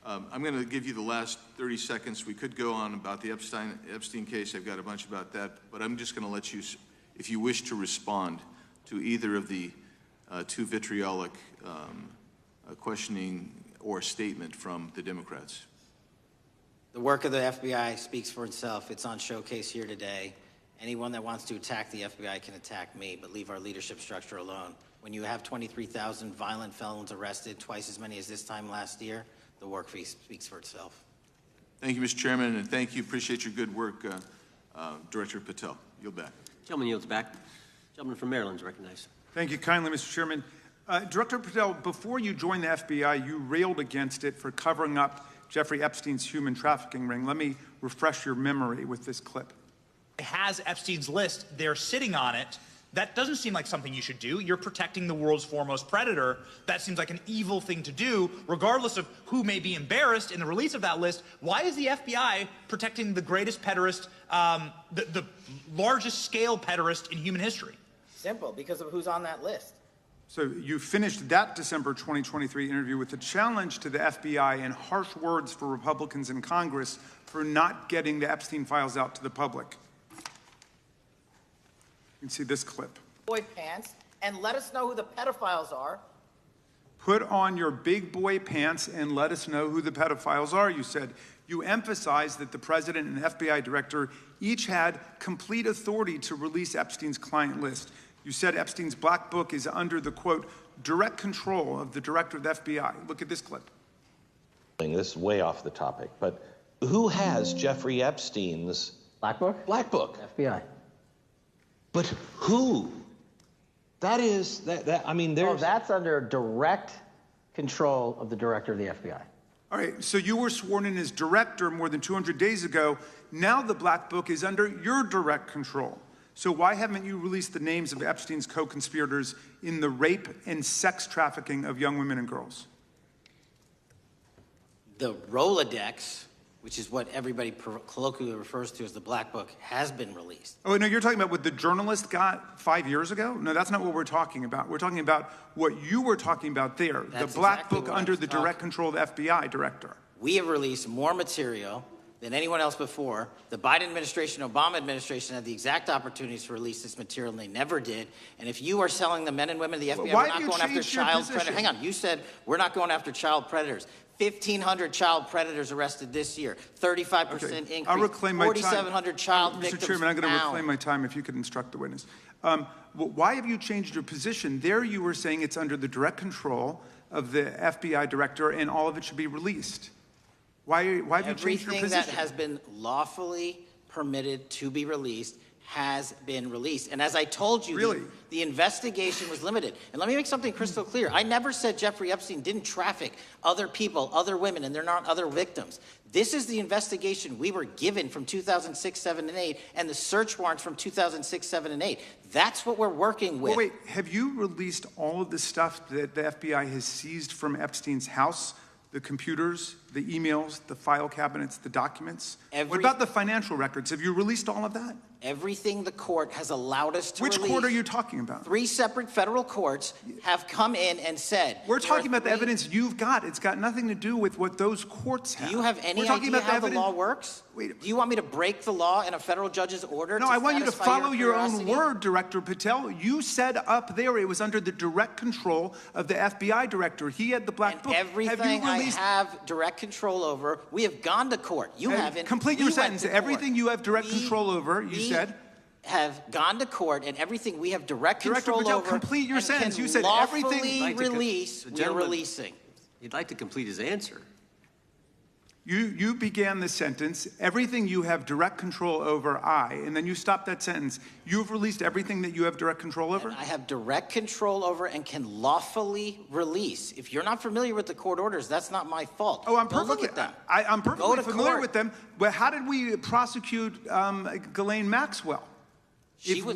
I'm going to give you the last 30 seconds. We could go on about the Epstein case. I've got a bunch about that, but I'm just going to let you, if you wish to respond to either of the two vitriolic questioning or statement from the Democrats. The work of the FBI speaks for itself. It's on showcase here today. Anyone that wants to attack the FBI can attack me, but leave our leadership structure alone. When you have 23,000 violent felons arrested, twice as many as this time last year, the work speaks for itself. Thank you, Mr. Chairman, and thank you. Appreciate your good work, Director Patel. Yield back. Gentleman yields back. Gentleman from Maryland is recognized. Thank you kindly, Mr. Chairman. Director Patel, before you joined the FBI, you railed against it for covering up Jeffrey Epstein's human trafficking ring. Let me refresh your memory with this clip. has Epstein's list, they're sitting on it. That doesn't seem like something you should do. You're protecting the world's foremost predator. That seems like an evil thing to do, regardless of who may be embarrassed in the release of that list. Why is the FBI protecting the greatest pederast, the largest scale pederast in human history? Simple, because of who's on that list. So you finished that December 2023 interview with a challenge to the FBI and harsh words for Republicans in Congress for not getting the Epstein files out to the public. You can see this clip. Boy pants, and let us know who the pedophiles are. Put on your big boy pants and let us know who the pedophiles are, you said. You emphasized that the president and the FBI director each had complete authority to release Epstein's client list. You said Epstein's black book is under the, quote, direct control of the director of the FBI. Look at this clip. This is way off the topic, but who has Jeffrey Epstein's Black book? black book? FBI. But who? That is, I mean, there's... Oh, that's under direct control of the director of the FBI. All right, so you were sworn in as director more than 200 days ago. Now the black book is under your direct control. So why haven't you released the names of Epstein's co-conspirators in the rape and sex trafficking of young women and girls? The Rolodex, which is what everybody colloquially refers to as the Black Book, has been released. Oh, no, you're talking about what the journalist got 5 years ago? No, that's not what we're talking about. We're talking about what you were talking about there, That's the black exactly book what I under was the direct control of the FBI director. We have released more material than anyone else before. The Biden administration, Obama administration had the exact opportunities to release this material, and they never did. And if you are selling the men and women of the FBI, Why we're have not you going after changed your child position? predators. Hang on, you said we're not going after child predators. 1,500 child predators arrested this year, 35% increase. I'll reclaim my time. 4,700 child victims Mr. Chairman, I'm going to found. reclaim my time if you could instruct the witness. Why have you changed your position? There you were saying it's under the direct control of the FBI director and all of it should be released. Why have you changed your Everything position? that has been lawfully permitted to be released has been released. And as I told you, Really? the investigation was limited. And let me make something crystal clear. I never said Jeffrey Epstein didn't traffic other people, other women, and they're not other victims. This is the investigation we were given from 2006, 7, and 8, and the search warrants from 2006, 7, and 8. That's what we're working with. Well, wait, have you released all of the stuff that the FBI has seized from Epstein's house? The computers, the emails, the file cabinets, the documents? What about the financial records? Have you released all of that? Everything the court has allowed us to Which release. court are you talking about? 3 separate federal courts have come in and said... We're talking about the evidence you've got. It's got nothing to do with what those courts have. Do you have any We're talking idea about how the evidence. law works? Wait. Do you want me to break the law in a federal judge's order? No, to I want you to satisfy follow your own curiosity? word, Director Patel. You said up there it was under the direct control of the FBI director. He had the black book. Everything I have direct control over, we have gone to court. You haven't. Complete We your went sentence. to court. Everything you have direct control over, you we said. Have gone to court, and everything we have direct Director control Patel, over. complete your and sentence. can You said lawfully everything- release. The We're gentleman- releasing. He'd like to complete his answer. You began the sentence, everything you have direct control over, and then you stopped that sentence. You've released everything that you have direct control over? And I have direct control over and can lawfully release. If you're not familiar with the court orders, that's not my fault. Oh, I'm Go perfectly, look at them. I'm Go perfectly to familiar court. with them. But how did we prosecute Ghislaine Maxwell?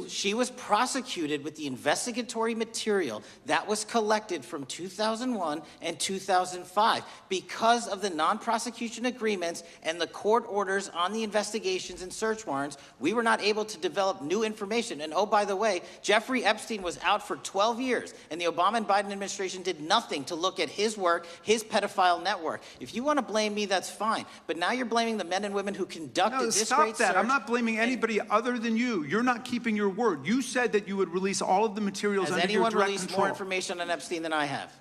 She was prosecuted with the investigatory material that was collected from 2001 and 2005. Because of the non-prosecution agreements and the court orders on the investigations and search warrants, we were not able to develop new information. And oh, by the way, Jeffrey Epstein was out for 12 years, and the Obama and Biden administration did nothing to look at his work, his pedophile network. If you want to blame me, that's fine. But now you're blaming the men and women who conducted this stop great that. search. I'm not blaming anybody other than you. You're not keeping your word. You said that you would release all of the materials Has under your anyone direct released control. more information on Epstein than I have?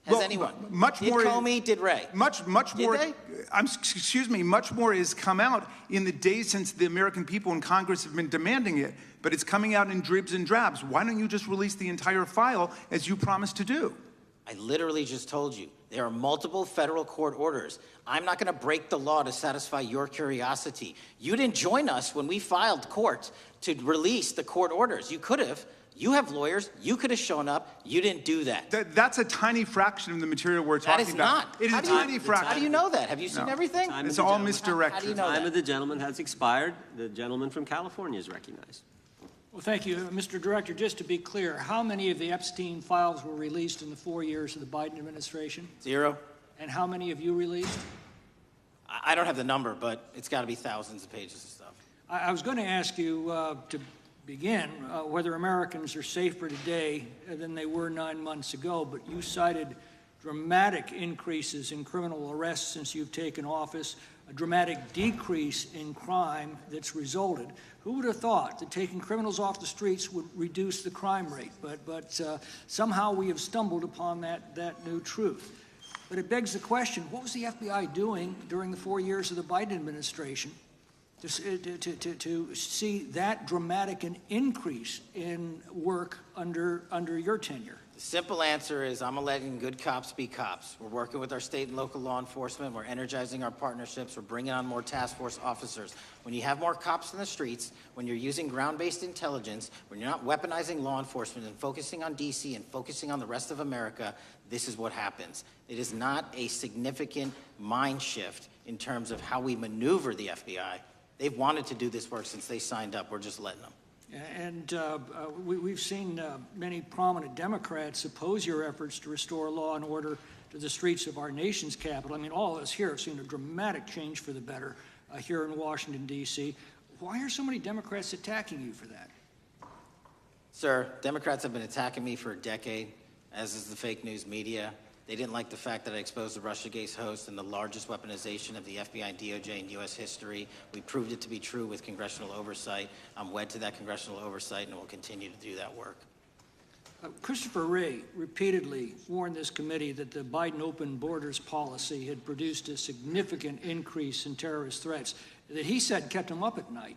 Has Well, anyone? much did more- Comey, did Ray? Much Did more. they? Excuse me. Much more has come out in the days since the American people in Congress have been demanding it. But it's coming out in dribs and drabs. Why don't you just release the entire file as you promised to do? I literally just told you. There are multiple federal court orders. I'm not going to break the law to satisfy your curiosity. You didn't join us when we filed court to release the court orders. You could have. You have lawyers. You could have shown up. You didn't do that. That's a tiny fraction of the material we're That talking is about. not. It is a tiny fraction. How do you know that? Have you seen everything? It's all misdirection. How do you know Time that? of the gentleman has expired. The gentleman from California is recognized. Well, thank you. Mr. Director, just to be clear, how many of the Epstein files were released in the 4 years of the Biden administration? 0. And how many have you released? I don't have the number, but it's got to be thousands of pages of stuff. I was going to ask you to begin whether Americans are safer today than they were 9 months ago, but you cited dramatic increases in criminal arrests since you've taken office, a dramatic decrease in crime that's resulted. Who would have thought that taking criminals off the streets would reduce the crime rate? But somehow we have stumbled upon that new truth. But it begs the question, what was the FBI doing during the 4 years of the Biden administration to see that dramatic an increase in work under your tenure? The simple answer is I'm letting good cops be cops. We're working with our state and local law enforcement. We're energizing our partnerships. We're bringing on more task force officers. When you have more cops in the streets, when you're using ground-based intelligence, when you're not weaponizing law enforcement and focusing on D.C. and focusing on the rest of America, this is what happens. It is not a significant mind shift in terms of how we maneuver the FBI. They've wanted to do this work since they signed up. We're just letting them. And we've seen many prominent Democrats oppose your efforts to restore law and order to the streets of our nation's capital. I mean, all of us here have seen a dramatic change for the better here in Washington, D.C. Why are so many Democrats attacking you for that? Sir, Democrats have been attacking me for a decade, as is the fake news media. They didn't like the fact that I exposed the Russiagate host and the largest weaponization of the FBI and DOJ in U.S. history. We proved it to be true with congressional oversight. I'm wed to that congressional oversight and will continue to do that work. Christopher Wray repeatedly warned this committee that the Biden open borders policy had produced a significant increase in terrorist threats that he said kept him up at night.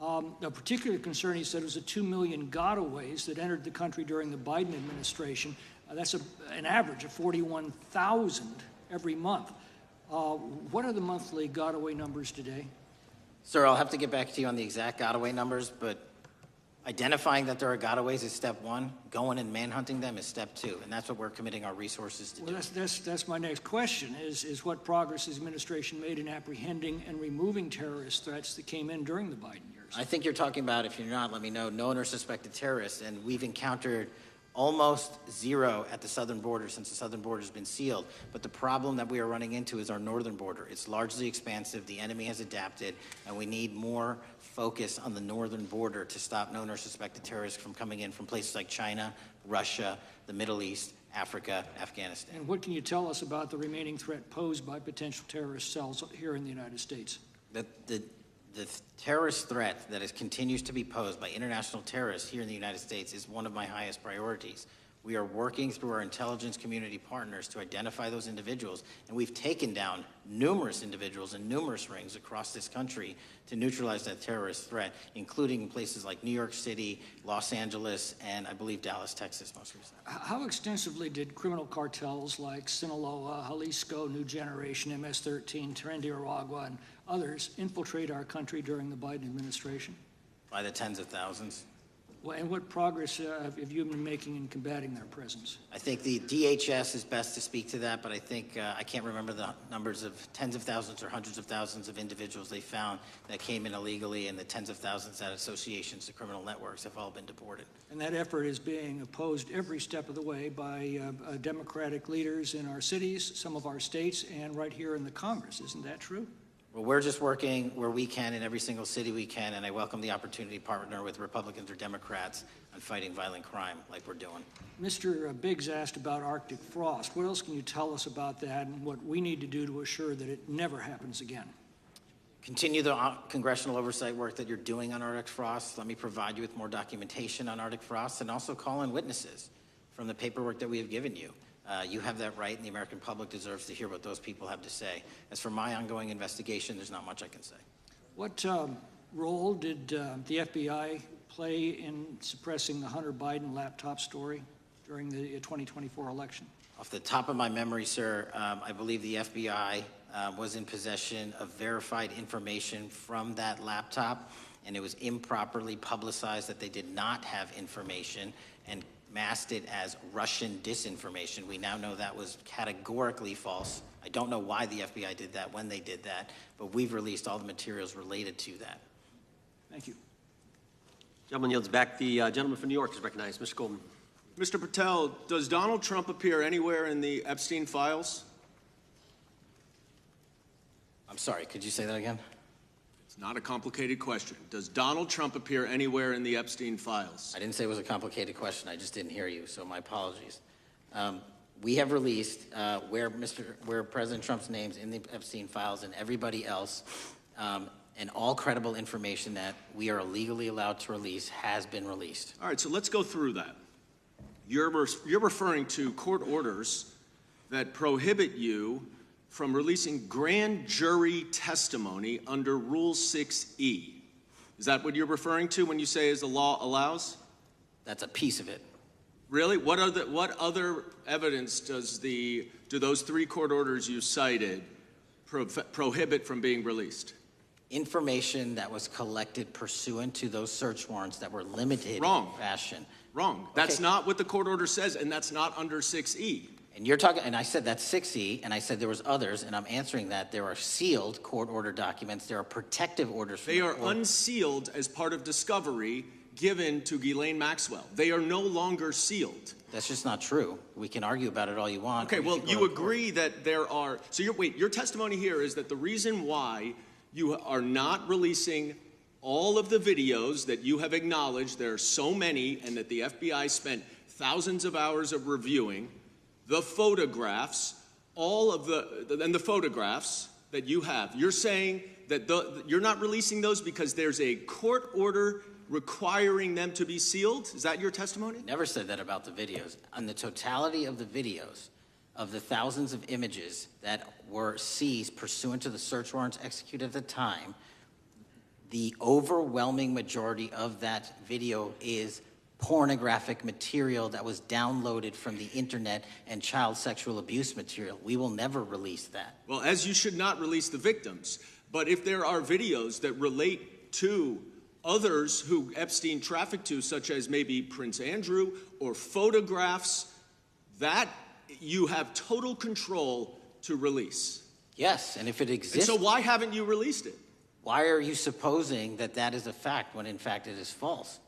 A particular concern, he said, was the 2 million gotaways that entered the country during the Biden administration. That's an average of 41,000 every month. What are the monthly gotaway numbers today? Sir, I'll have to get back to you on the exact gotaway numbers, but identifying that there are gotaways is step one. Going and manhunting them is step two, and that's what we're committing our resources to do. Well, that's my next question, is what progress has administration made in apprehending and removing terrorist threats that came in during the Biden years? I think you're talking about, if you're not, let me know, known or suspected terrorists, and we've encountered almost zero at the southern border since the southern border has been sealed. But the problem that we are running into is our northern border. It's largely expansive. The enemy has adapted, and we need more focus on the northern border to stop known or suspected terrorists from coming in from places like China, Russia, the Middle East, Africa, Afghanistan. And what can you tell us about the remaining threat posed by potential terrorist cells here in the United States? The terrorist threat that continues to be posed by international terrorists here in the United States is one of my highest priorities. We are working through our intelligence community partners to identify those individuals, and we've taken down numerous individuals in numerous rings across this country to neutralize that terrorist threat, including in places like New York City, Los Angeles, and I believe Dallas, Texas most recently. How extensively did criminal cartels like Sinaloa, Jalisco, New Generation, MS-13, Trinidad, and others infiltrate our country during the Biden administration? By the tens of thousands. Well, and what progress have you been making in combating their presence? I think the DHS is best to speak to that, but I think I can't remember the numbers of tens of thousands or hundreds of thousands of individuals they found that came in illegally, and the tens of thousands that associations to criminal networks have all been deported. And that effort is being opposed every step of the way by Democratic leaders in our cities, some of our states, and right here in the Congress. Isn't that true? Well, we're just working where we can in every single city we can, and I welcome the opportunity to partner with Republicans or Democrats on fighting violent crime like we're doing. Mr. Biggs asked about Arctic frost. What else can you tell us about that and what we need to do to assure that it never happens again? Continue the congressional oversight work that you're doing on Arctic frost. Let me provide you with more documentation on Arctic frost, and also call in witnesses from the paperwork that we have given you. You have that right, and the American public deserves to hear what those people have to say. As for my ongoing investigation, there's not much I can say. What role did the FBI play in suppressing the Hunter Biden laptop story during the 2024 election? Off the top of my memory, sir, I believe the FBI was in possession of verified information from that laptop, and it was improperly publicized that they did not have information and masked it as Russian disinformation. We now know that was categorically false. I don't know why the FBI did that, when they did that, but we've released all the materials related to that. Thank you. Gentleman yields back. The gentleman from New York is recognized. Mr. Goldman. Mr. Patel, does Donald Trump appear anywhere in the Epstein files? I'm sorry, could you say that again? It's not a complicated question. Does Donald Trump appear anywhere in the Epstein files? I didn't say it was a complicated question. I just didn't hear you, so my apologies. We have released where President Trump's name's in the Epstein files and everybody else, and all credible information that we are legally allowed to release has been released. All right, so let's go through that. You're referring to court orders that prohibit you from releasing grand jury testimony under Rule 6E. Is that what you're referring to when you say as the law allows? That's a piece of it. Really? What other evidence do those 3 court orders you cited prohibit from being released? Information that was collected pursuant to those search warrants that were limited Wrong. in fashion. Wrong. That's not what the court order says, and that's not under 6E. And you're talking, and I said that's 6E, and I said there was others, and I'm answering that. There are sealed court order documents. There are protective orders. They are unsealed as part of discovery given to Ghislaine Maxwell. They are no longer sealed. That's just not true. We can argue about it all you want. Okay, well, you agree that there are, so your testimony here is that the reason why you are not releasing all of the videos that you have acknowledged, there are so many, and that the FBI spent thousands of hours of reviewing, the photographs, and the photographs that you have. You're saying that you're not releasing those because there's a court order requiring them to be sealed? Is that your testimony? Never said that about the videos. On the totality of the videos, of the thousands of images that were seized pursuant to the search warrants executed at the time, the overwhelming majority of that video is pornographic material that was downloaded from the internet and child sexual abuse material. We will never release that. Well, as you should not release the victims, but if there are videos that relate to others who Epstein trafficked to, such as maybe Prince Andrew, or photographs, that you have total control to release. Yes, and if it exists... And so why haven't you released it? Why are you supposing that that is a fact when in fact it is false?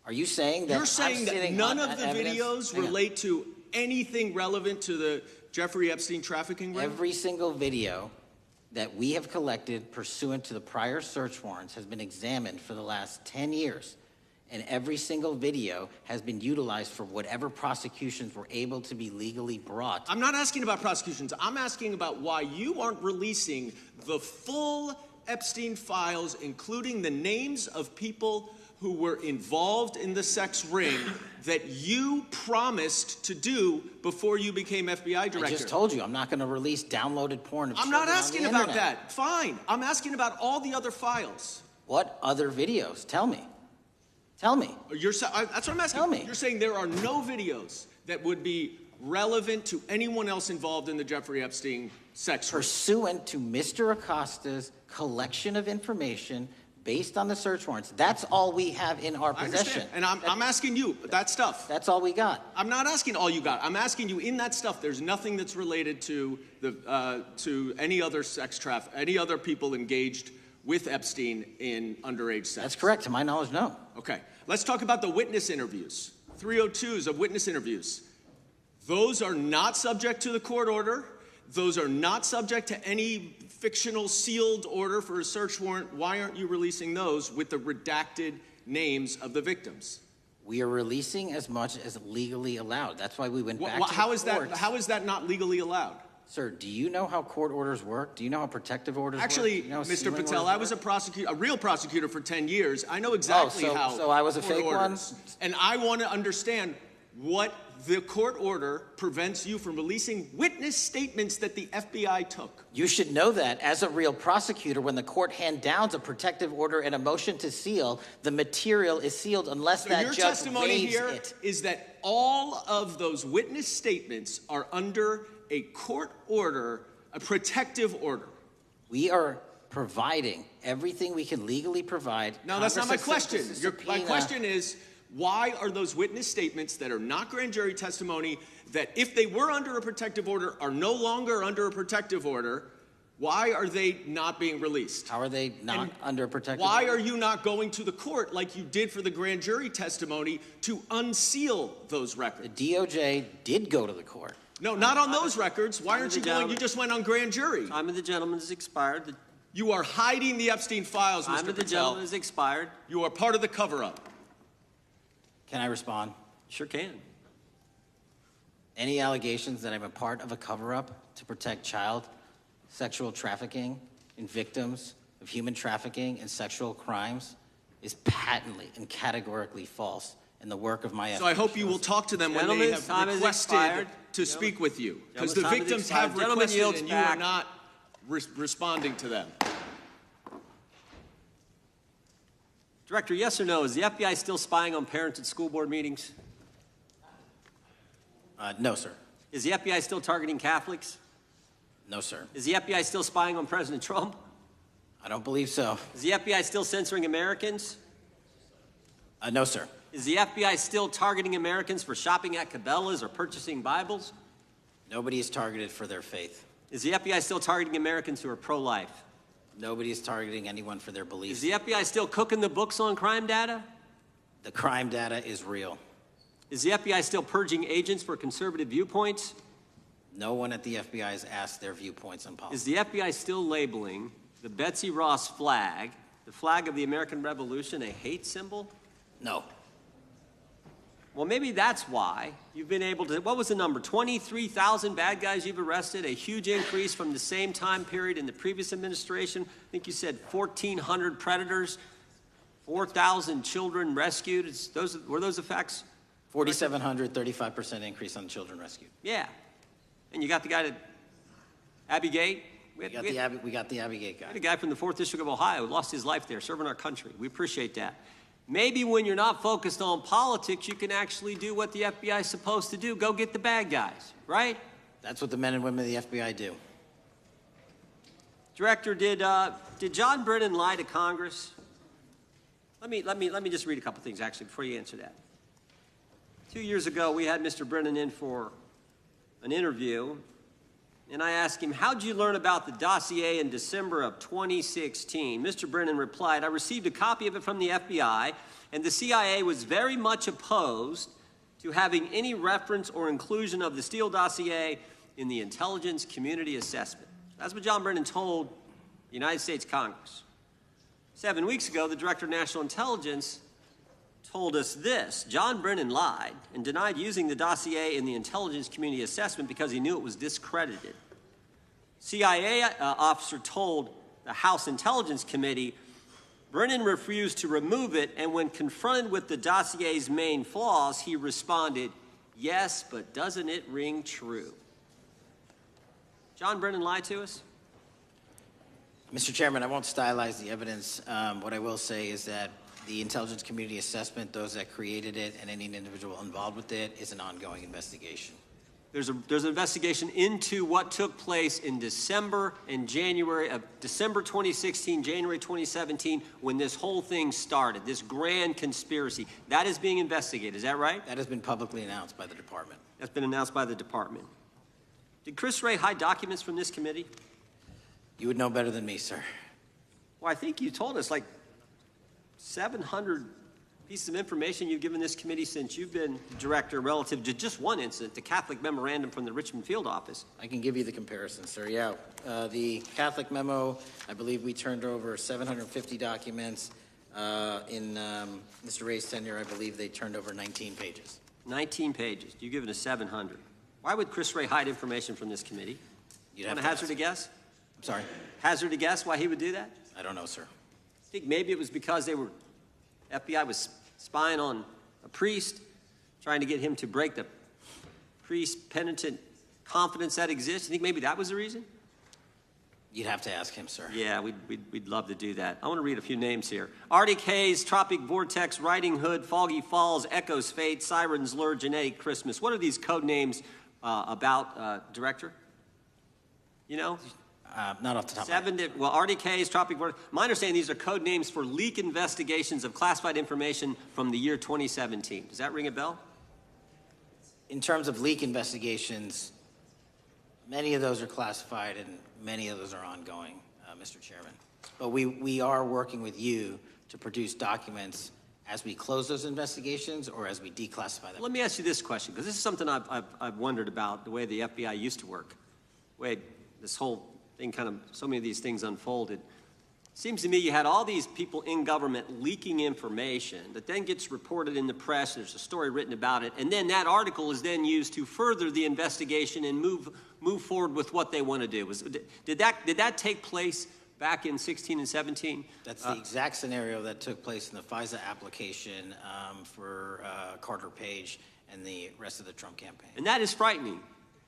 Are you saying that... You're saying that none of the videos relate to anything relevant to the Jeffrey Epstein trafficking ring? Every single video that we have collected pursuant to the prior search warrants has been examined for the last 10 years. And every single video has been utilized for whatever prosecutions were able to be legally brought. I'm not asking about prosecutions. I'm asking about why you aren't releasing the full Epstein files, including the names of people who were involved in the sex ring that you promised to do before you became FBI director. I just told you I'm not going to release downloaded porn of I'm children not asking on the about internet. that. Fine. I'm asking about all the other files. What other videos? Tell me. Tell me. That's what I'm asking. Tell me. You're saying there are no videos that would be relevant to anyone else involved in the Jeffrey Epstein sex ring. Pursuant to Mr. Acosta's collection of information based on the search warrants. That's all we have in our possession. And I'm asking you, that stuff. That's all we got. I'm not asking all you got. I'm asking you, in that stuff, there's nothing that's related to any other sex traffic, any other people engaged with Epstein in underage sex. That's correct. To my knowledge, no. Okay. Let's talk about the witness interviews. 302s of witness interviews. Those are not subject to the court order. Those are not subject to any fictional sealed order for a search warrant. Why aren't you releasing those with the redacted names of the victims? We are releasing as much as legally allowed. That's why we went back to the courts. How is that not legally allowed? Sir, do you know how court orders work? Do you know how protective orders Actually, work? Actually, Mr. Patel, I was a real prosecutor for 10 years. I know exactly how. So I was a fake one? And I want to understand what the court order prevents you from releasing witness statements that the FBI took. You should know that as a real prosecutor, when the court hand downs a protective order and a motion to seal, the material is sealed unless that judge your testimony waives here it. is that all of those witness statements are under a court order, a protective order. We are providing everything we can legally provide. No, that's not my Congress has question. sent us a My subpoena. question is, why are those witness statements that are not grand jury testimony, that if they were under a protective order are no longer under a protective order, why are they not being released? How are they not under a protective Why order? are you not going to the court like you did for the grand jury testimony to unseal those records? The DOJ did go to the court. No, not on those records. Why aren't you going? You just went on grand jury. Time of the gentleman has expired. You are hiding the Epstein files, Mr. Time of the Patel. gentleman has expired. You are part of the cover-up. Can I respond? Sure can. Any allegations that I'm a part of a cover-up to protect child sexual trafficking and victims of human trafficking and sexual crimes is patently and categorically false in the work of my So I hope you will talk to them when they have requested to speak with you, because the victims have requested and you are not responding to them. Director, yes or no, is the FBI still spying on parents at school board meetings? No, sir. Is the FBI still targeting Catholics? No, sir. Is the FBI still spying on President Trump? I don't believe so. Is the FBI still censoring Americans? No, sir. Is the FBI still targeting Americans for shopping at Cabela's or purchasing Bibles? Nobody is targeted for their faith. Is the FBI still targeting Americans who are pro-life? Nobody is targeting anyone for their beliefs. Is the FBI still cooking the books on crime data? The crime data is real. Is the FBI still purging agents for conservative viewpoints? No one at the FBI has asked their viewpoints on policy. Is the FBI still labeling the Betsy Ross flag, the flag of the American Revolution, a hate symbol? No. Well, maybe that's why you've been able to, what was the number, 23,000 bad guys you've arrested, a huge increase from the same time period in the previous administration. I think you said 1,400 predators, 4,000 children rescued. Were those the facts? 4,700, 35% increase on children rescued. Yeah. And you got the guy that, Abbey Gate? We got the Abbey Gate guy. We had a guy from the 4th District of Ohio who lost his life there, serving our country. We appreciate that. Maybe when you're not focused on politics, you can actually do what the FBI is supposed to do. Go get the bad guys, right? That's what the men and women of the FBI do. Director, did John Brennan lie to Congress? Let me just read a couple things, actually, before you answer that. 2 years ago, we had Mr. Brennan in for an interview, and I asked him, how'd you learn about the dossier in December of 2016? Mr. Brennan replied, I received a copy of it from the FBI, and the CIA was very much opposed to having any reference or inclusion of the Steele dossier in the intelligence community assessment. That's what John Brennan told the United States Congress. 7 weeks ago, the Director of National Intelligence told us this. John Brennan lied and denied using the dossier in the intelligence community assessment because he knew it was discredited. CIA officer told the House Intelligence Committee Brennan refused to remove it, and when confronted with the dossier's main flaws, he responded, yes, but doesn't it ring true? John Brennan lied to us? Mr. Chairman, I won't stylize the evidence. What I will say is that the intelligence community assessment, those that created it, and any individual involved with it, is an ongoing investigation. There's an investigation into what took place in December and January of December 2016, January 2017, when this whole thing started, this grand conspiracy. That is being investigated, is that right? That has been publicly announced by the department. That's been announced by the department. Did Chris Wray hide documents from this committee? You would know better than me, sir. Well, I think you told us like 700 pieces of information you've given this committee since you've been director relative to just one incident, the Catholic memorandum from the Richmond field office. I can give you the comparison, sir. Yeah. The Catholic memo, I believe we turned over 750 documents. In Mr. Ray's tenure, I believe they turned over 19 pages. 19 pages. You've given us 700. Why would Chris Wray hide information from this committee? You'd Want have to to hazard a guess? I'm sorry? Hazard a guess why he would do that? I don't know, sir. I think maybe it was because FBI was spying on a priest, trying to get him to break the priest-penitent confidence that exists. You think maybe that was the reason? You'd have to ask him, sir. Yeah, we'd love to do that. I want to read a few names here. Arctic Haze, Tropic Vortex, Riding Hood, Foggy Falls, Echoes Fate, Sirens Lure, Genetic Christmas. What are these code names about, Director? You know? Not off the top of my head. RDKs, Tropic Vortex. My understanding, these are code names for leak investigations of classified information from the year 2017. Does that ring a bell? In terms of leak investigations, many of those are classified and many of those are ongoing, Mr. Chairman. But we are working with you to produce documents as we close those investigations or as we declassify them. Let me ask you this question, because this is something I've wondered about, the way the FBI used to work. The way this whole thing so many of these things unfolded. Seems to me you had all these people in government leaking information that then gets reported in the press, there's a story written about it, and then that article is then used to further the investigation and move forward with what they want to do. Did that take place back in 16 and 17? That's the exact scenario that took place in the FISA application for Carter Page and the rest of the Trump campaign. And that is frightening,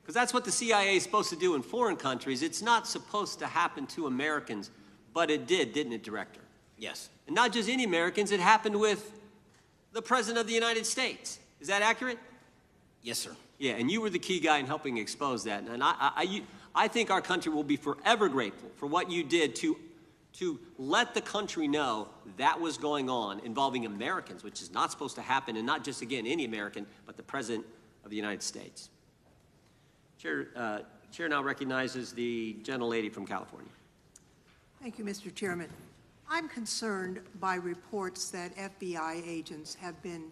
because that's what the CIA is supposed to do in foreign countries. It's not supposed to happen to Americans, but it did, didn't it, Director? Yes. And not just any Americans, it happened with the President of the United States. Is that accurate? Yes, sir. Yeah, and you were the key guy in helping expose that. And I think our country will be forever grateful for what you did to let the country know that was going on involving Americans, which is not supposed to happen, and not just, again, any American, but the President of the United States. Chair now recognizes the gentlelady from California. Thank you, Mr. Chairman. I'm concerned by reports that FBI agents have been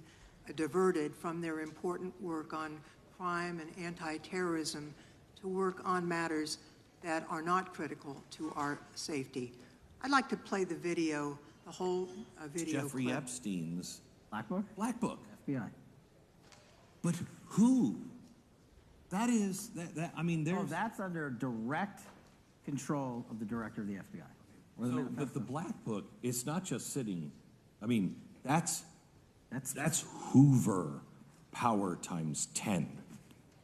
diverted from their important work on crime and anti-terrorism to work on matters that are not critical to our safety. I'd like to play the video, the whole video Jeffrey clip. Epstein's Black Book? Black Book. FBI. But who? That is, I mean, there's... Oh, that's under direct control of the director of the FBI. But the Black Book, it's not just sitting, I mean, that's Hoover power times 10.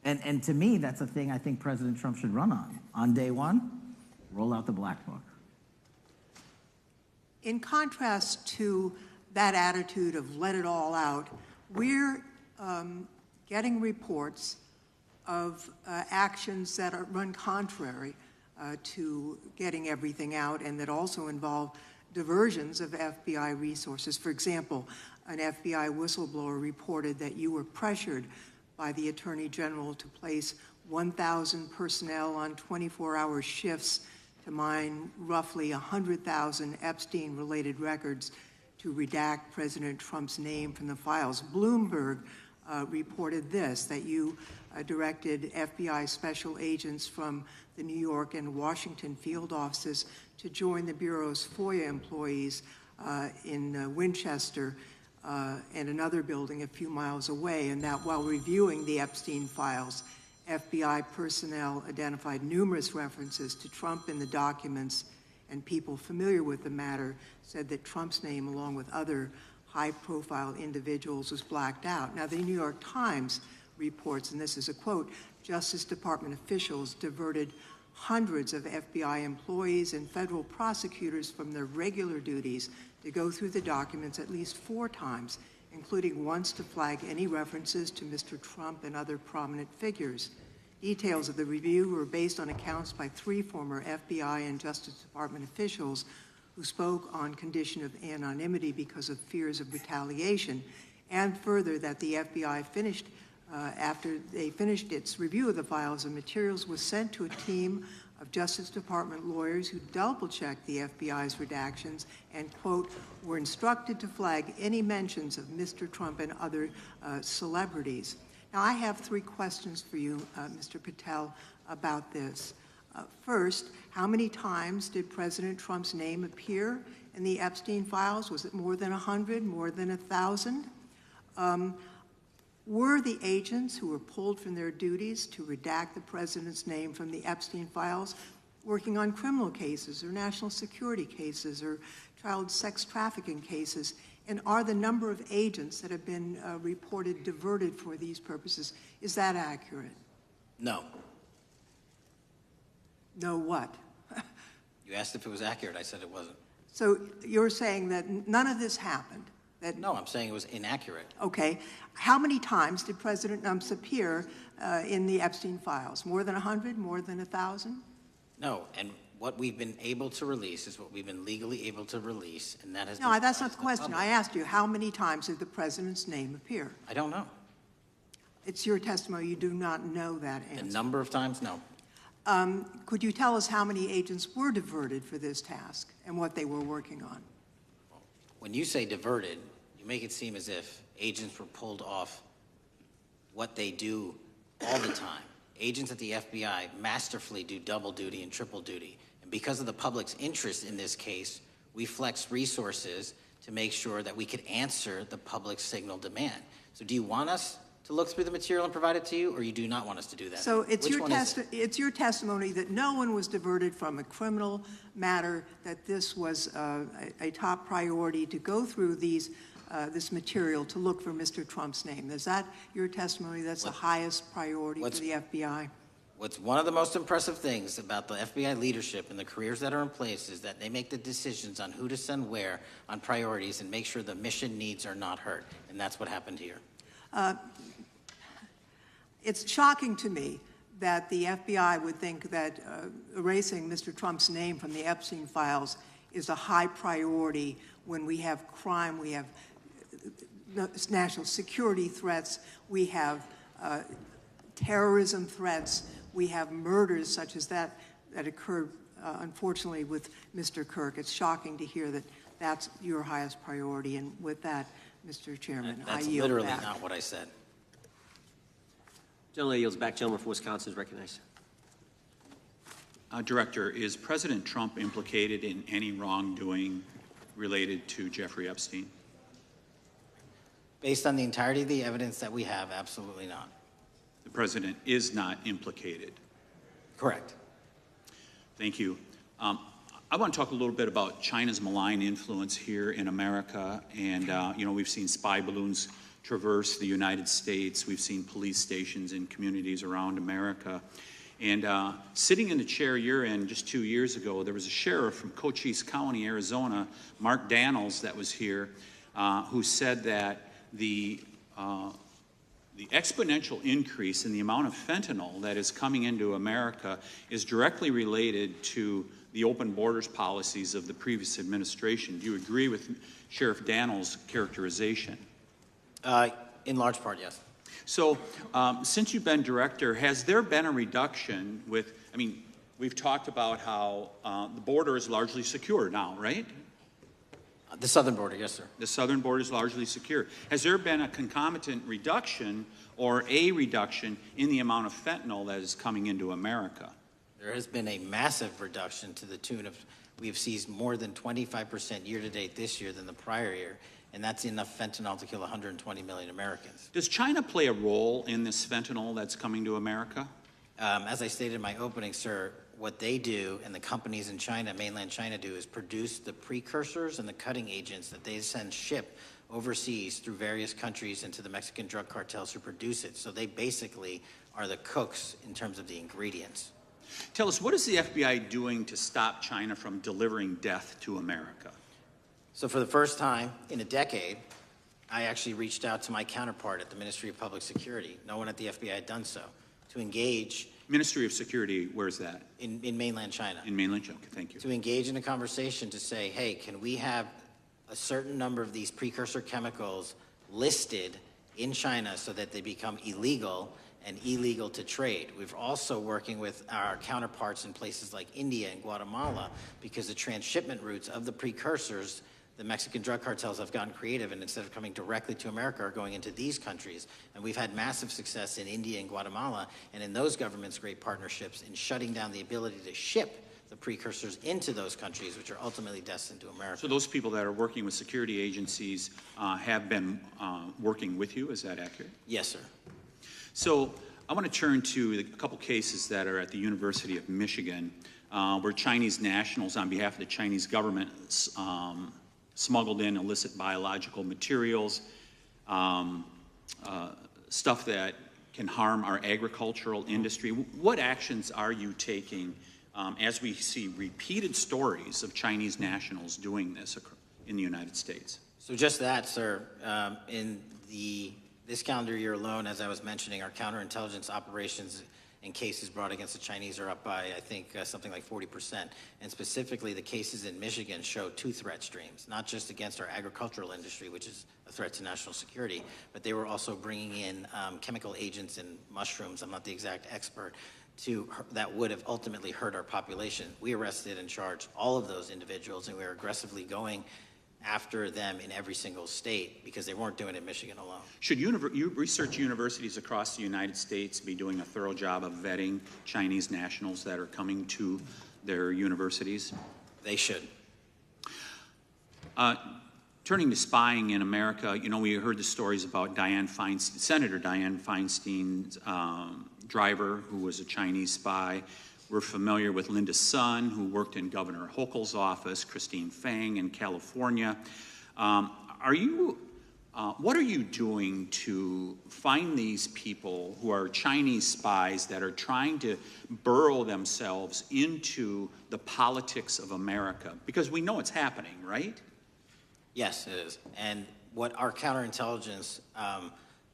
And to me, that's a thing I think President Trump should run on. On day one, roll out the Black Book. In contrast to that attitude of let it all out, we're getting reports of actions that run contrary to getting everything out and that also involve diversions of FBI resources. For example, an FBI whistleblower reported that you were pressured by the Attorney General to place 1,000 personnel on 24-hour shifts to mine roughly 100,000 Epstein-related records to redact President Trump's name from the files. Bloomberg reported this, that you directed FBI special agents from the New York and Washington field offices to join the Bureau's FOIA employees in Winchester and another building a few miles away, and that while reviewing the Epstein files, FBI personnel identified numerous references to Trump in the documents, and people familiar with the matter said that Trump's name, along with other high-profile individuals, was blacked out. Now, the New York Times reports, and this is a quote, Justice Department officials diverted hundreds of FBI employees and federal prosecutors from their regular duties to go through the documents at least 4 times, including once to flag any references to Mr. Trump and other prominent figures. Details of the review were based on accounts by 3 former FBI and Justice Department officials who spoke on condition of anonymity because of fears of retaliation, and further that the FBI finished after they finished its review of the files and materials was sent to a team of Justice Department lawyers who double-checked the FBI's redactions and, quote, were instructed to flag any mentions of Mr. Trump and other celebrities. Now, I have 3 questions for you, Mr. Patel, about this. First, how many times did President Trump's name appear in the Epstein files? Was it more than 100, more than 1,000? Were the agents who were pulled from their duties to redact the president's name from the Epstein files working on criminal cases or national security cases or child sex trafficking cases? And are the number of agents that have been reported diverted for these purposes, is that accurate? No. No what? You asked if it was accurate. I said it wasn't. So you're saying that none of this happened? No, I'm saying it was inaccurate. Okay. How many times did President Trump appear in the Epstein files? More than 100? More than 1,000? No, and what we've been able to release is what we've been legally able to release, and that has No, been that's not the public. question. I asked you, how many times did the president's name appear? I don't know. It's your testimony. You do not know that The answer. number of times, no. Could you tell us how many agents were diverted for this task and what they were working on? When you say diverted, you make it seem as if agents were pulled off what they do all the time. Agents at the FBI masterfully do double duty and triple duty. And because of the public's interest in this case, we flex resources to make sure that we could answer the public's signal demand. So do you want us to look through the material and provide it to you, or you do not want us to do that? So it's Which your, one is it? it's your testimony that no one was diverted from a criminal matter, that this was a top priority to go through this material to look for Mr. Trump's name. Is that your testimony? That's the highest priority for the FBI? What's one of the most impressive things about the FBI leadership and the careers that are in place is that they make the decisions on who to send where on priorities and make sure the mission needs are not hurt. And that's what happened here. It's shocking to me that the FBI would think that erasing Mr. Trump's name from the Epstein files is a high priority when we have crime, we have national security threats, we have terrorism threats, we have murders such as that occurred, unfortunately, with Mr. Kirk. It's shocking to hear that that's your highest priority. And with that, Mr. Chairman, I yield back. That's literally not what I said. Gentleman yields back. Gentleman from Wisconsin is recognized. Director, is President Trump implicated in any wrongdoing related to Jeffrey Epstein? Based on the entirety of the evidence that we have, absolutely not. The president is not implicated. Correct. Thank you. I want to talk a little bit about China's malign influence here in America. And, we've seen spy balloons traverse the United States. We've seen police stations in communities around America. And sitting in the chair you're in just 2 years ago, there was a sheriff from Cochise County, Arizona, Mark Daniels, that was here, who said that the exponential increase in the amount of fentanyl that is coming into America is directly related to the open borders policies of the previous administration. Do you agree with Sheriff Daniels' characterization? In large part, yes. So, since you've been director, has there been a reduction we've talked about how the border is largely secure now, right? The southern border, yes, sir. The southern border is largely secure. Has there been a concomitant reduction or a reduction in the amount of fentanyl that is coming into America? There has been a massive reduction to the tune of, we have seized more than 25% year-to-date this year than the prior year, and that's enough fentanyl to kill 120 million Americans. Does China play a role in this fentanyl that's coming to America? As I stated in my opening, sir, what they do and the companies in China, mainland China, do is produce the precursors and the cutting agents that they ship overseas through various countries into the Mexican drug cartels who produce it. So they basically are the cooks in terms of the ingredients. Tell us, what is the FBI doing to stop China from delivering death to America? So for the first time in a decade, I actually reached out to my counterpart at the Ministry of Public Security. No one at the FBI had done so, to engage. Ministry of Security, where's that? In mainland China. In mainland China, okay, thank you. To engage in a conversation to say, hey, can we have a certain number of these precursor chemicals listed in China so that they become illegal and illegal to trade. We're also working with our counterparts in places like India and Guatemala because the transshipment routes of the precursors, the Mexican drug cartels have gotten creative, and instead of coming directly to America are going into these countries. And we've had massive success in India and Guatemala, and in those governments' great partnerships in shutting down the ability to ship the precursors into those countries, which are ultimately destined to America. So those people that are working with security agencies have been working with you, is that accurate? Yes, sir. So I want to turn to a couple cases that are at the University of Michigan, where Chinese nationals, on behalf of the Chinese government, smuggled in illicit biological materials, stuff that can harm our agricultural industry. What actions are you taking as we see repeated stories of Chinese nationals doing this in the United States? So just that, sir. In this calendar year alone, as I was mentioning, our counterintelligence operations and cases brought against the Chinese are up by, I think, something like 40%. And specifically, the cases in Michigan show two threat streams, not just against our agricultural industry, which is a threat to national security, but they were also bringing in chemical agents in mushrooms. I'm not the exact expert. That would have ultimately hurt our population. We arrested and charged all of those individuals, and we were aggressively going after them in every single state because they weren't doing it in Michigan alone. Should research universities across the United States be doing a thorough job of vetting Chinese nationals that are coming to their universities? They should. Turning to spying in America, you know, we heard the stories about Senator Dianne Feinstein's driver, who was a Chinese spy. We're familiar with Linda Sun, who worked in Governor Hochul's office, Christine Fang in California. What are you doing to find these people who are Chinese spies that are trying to burrow themselves into the politics of America? Because we know it's happening, right? Yes, it is. And what our counterintelligence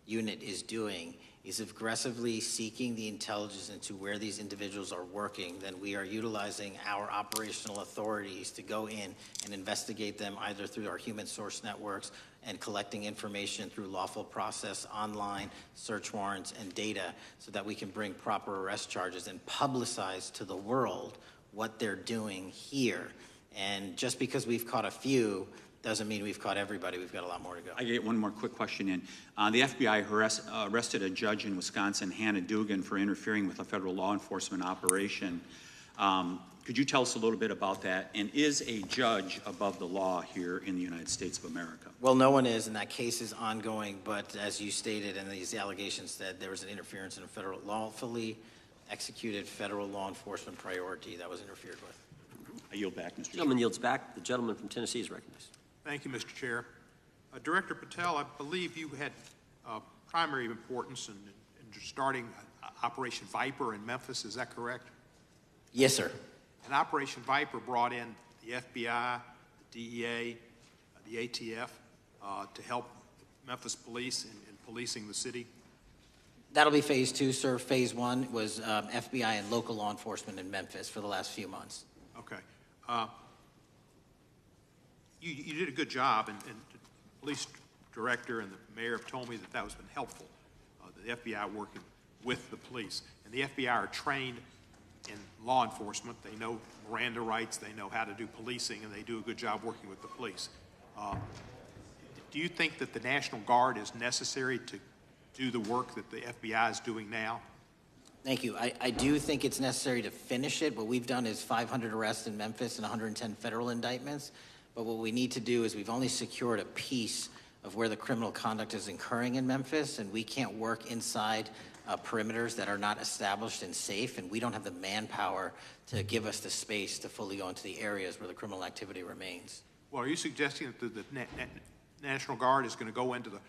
unit is doing is aggressively seeking the intelligence into where these individuals are working. Then we are utilizing our operational authorities to go in and investigate them either through our human source networks and collecting information through lawful process, online, search warrants, and data so that we can bring proper arrest charges and publicize to the world what they're doing here. And just because we've caught a few doesn't mean we've caught everybody. We've got a lot more to go. I get one more quick question in. The FBI arrested a judge in Wisconsin, Hannah Dugan, for interfering with a federal law enforcement operation. Could you tell us a little bit about that? And is a judge above the law here in the United States of America? Well, no one is, and that case is ongoing. But as you stated, and these allegations said, there was an interference in a federal lawfully executed federal law enforcement priority that was interfered with. I yield back, Mr. Chairman. Gentleman yields back. The gentleman from Tennessee is recognized. Thank you, Mr. Chair. Director Patel, I believe you had primary importance in starting Operation Viper in Memphis. Is that correct? Yes, sir. And Operation Viper brought in the FBI, the DEA, the ATF to help Memphis police in policing the city. That'll be phase two, sir. Phase one was FBI and local law enforcement in Memphis for the last few months. Okay. You did a good job, and the police director and the mayor have told me that has been helpful, the FBI working with the police. And the FBI are trained in law enforcement. They know Miranda rights, they know how to do policing, and they do a good job working with the police. Do you think that the National Guard is necessary to do the work that the FBI is doing now? Thank you. I do think it's necessary to finish it. What we've done is 500 arrests in Memphis and 110 federal indictments. But what we need to do is we've only secured a piece of where the criminal conduct is occurring in Memphis, and we can't work inside perimeters that are not established and safe, and we don't have the manpower to give us the space to fully go into the areas where the criminal activity remains. Well, are you suggesting that the National Guard is going to go into the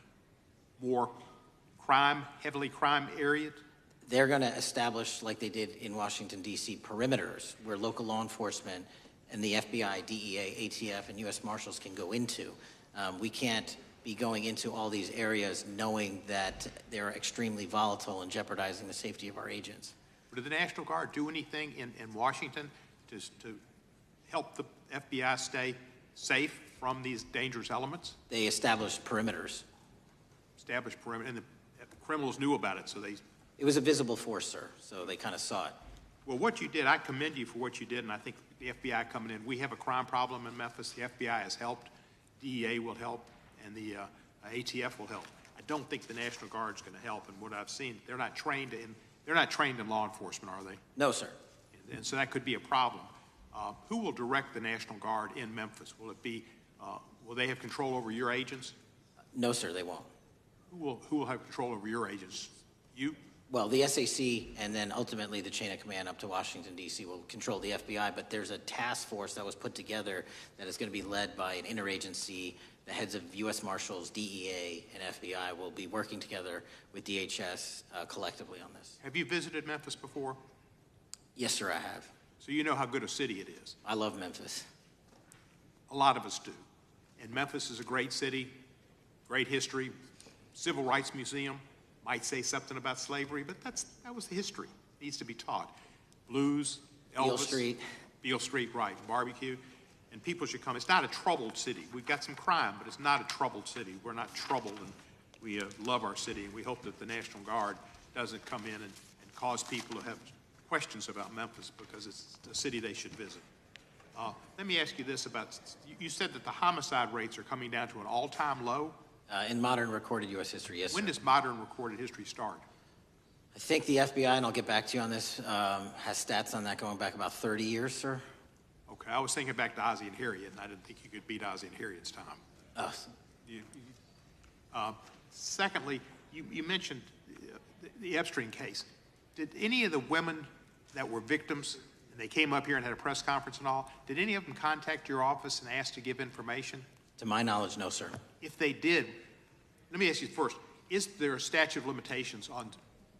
more heavily crime areas? They're going to establish, like they did in Washington, D.C., perimeters where local law enforcement and the FBI, DEA, ATF, and U.S. Marshals can go into. We can't be going into all these areas knowing that they're extremely volatile and jeopardizing the safety of our agents. Did the National Guard do anything in Washington to help the FBI stay safe from these dangerous elements? They established perimeters. Established perimeter, and the criminals knew about it, so they... It was a visible force, sir, so they kind of saw it. Well, what you did, I commend you for what you did, and I think the FBI coming in, we have a crime problem in Memphis. The FBI has helped, DEA will help, and the ATF will help. I don't think the National Guard is going to help, and what I've seen, they're not trained in law enforcement, are they? No, sir. And so that could be a problem. Who will direct the National Guard in Memphis? Will it be, will they have control over your agents? No, sir, they won't. Who will have control over your agents? You? Well, the SAC and then ultimately the chain of command up to Washington, D.C. will control the FBI, but there's a task force that was put together that is going to be led by an interagency. The heads of U.S. Marshals, DEA, and FBI will be working together with DHS collectively on this. Have you visited Memphis before? Yes, sir, I have. So you know how good a city it is. I love Memphis. A lot of us do. And Memphis is a great city, great history, civil rights museum. Might say something about slavery, but that was the history. needs to be taught. Blues, Elvis. Beale Street, right, barbecue. And people should come. It's not a troubled city. We've got some crime, but it's not a troubled city. We're not troubled, and we love our city, and we hope that the National Guard doesn't come in and cause people to have questions about Memphis, because it's a city they should visit. Let me ask you this about, you said that the homicide rates are coming down to an all-time low? In modern recorded U.S. history, yes, When sir. does modern recorded history start? I think the FBI, and I'll get back to you on this, has stats on that going back about 30 years, sir. Okay, I was thinking back to Ozzie and Harriet, and I didn't think you could beat Ozzie and Harriet's time. Secondly, you mentioned the Epstein case. Did any of the women that were victims, and they came up here and had a press conference and all, did any of them contact your office and ask to give information? To my knowledge, no, sir. If they did, let me ask you first, is there a statute of limitations on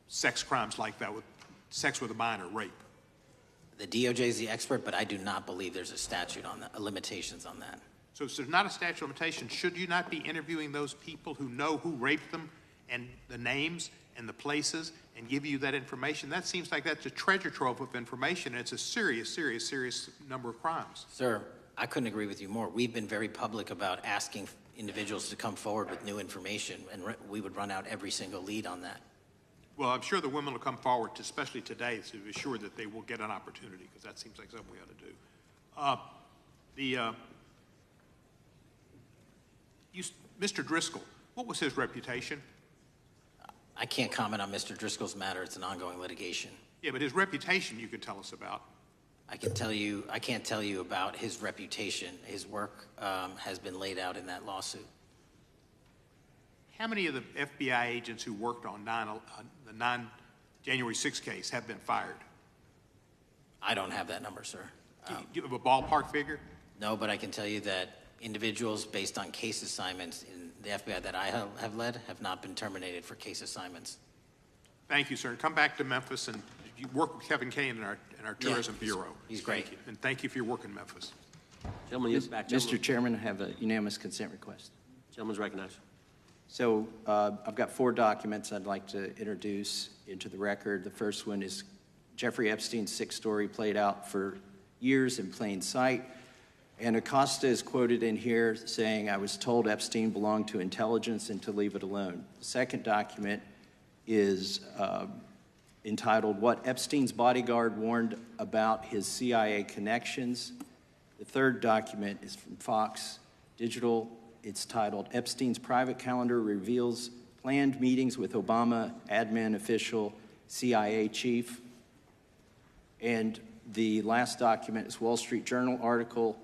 sex crimes like that, with sex with a minor, rape? The DOJ is the expert, but I do not believe there's a statute on that, limitations on that. So if there's not a statute of limitations, should you not be interviewing those people who know who raped them and the names and the places and give you that information? That seems like that's a treasure trove of information, and it's a serious, serious, serious number of crimes. Sir, I couldn't agree with you more. We've been very public about asking individuals to come forward with new information, and we would run out every single lead on that. Well, I'm sure the women will come forward, especially today, to be sure that they will get an opportunity, because that seems like something we ought to do. Mr. Driscoll, what was his reputation? I can't comment on Mr. Driscoll's matter. It's an ongoing litigation. Yeah, but his reputation you could tell us about. I can't tell you about his reputation. His work has been laid out in that lawsuit. How many of the FBI agents who worked on the January 6th case have been fired? I don't have that number, sir. Do you have a ballpark figure? No, but I can tell you that individuals based on case assignments in the FBI that I have led have not been terminated for case assignments. Thank you, sir. Come back to Memphis, and you work with Kevin Kane in our Tourism Bureau. He's great. Thank you. And thank you for your work in Memphis. Gentleman, yields back. Mr. Chairman, I have a unanimous consent request. Gentleman's recognized. So I've got 4 documents I'd like to introduce into the record. The first one is Jeffrey Epstein's 6th story played out for years in plain sight. And Acosta is quoted in here saying, "I was told Epstein belonged to intelligence and to leave it alone." The second document is entitled, "What Epstein's Bodyguard Warned About His CIA Connections." The third document is from Fox Digital. It's titled, "Epstein's Private Calendar Reveals Planned Meetings with Obama Admin Official CIA Chief." And the last document is Wall Street Journal article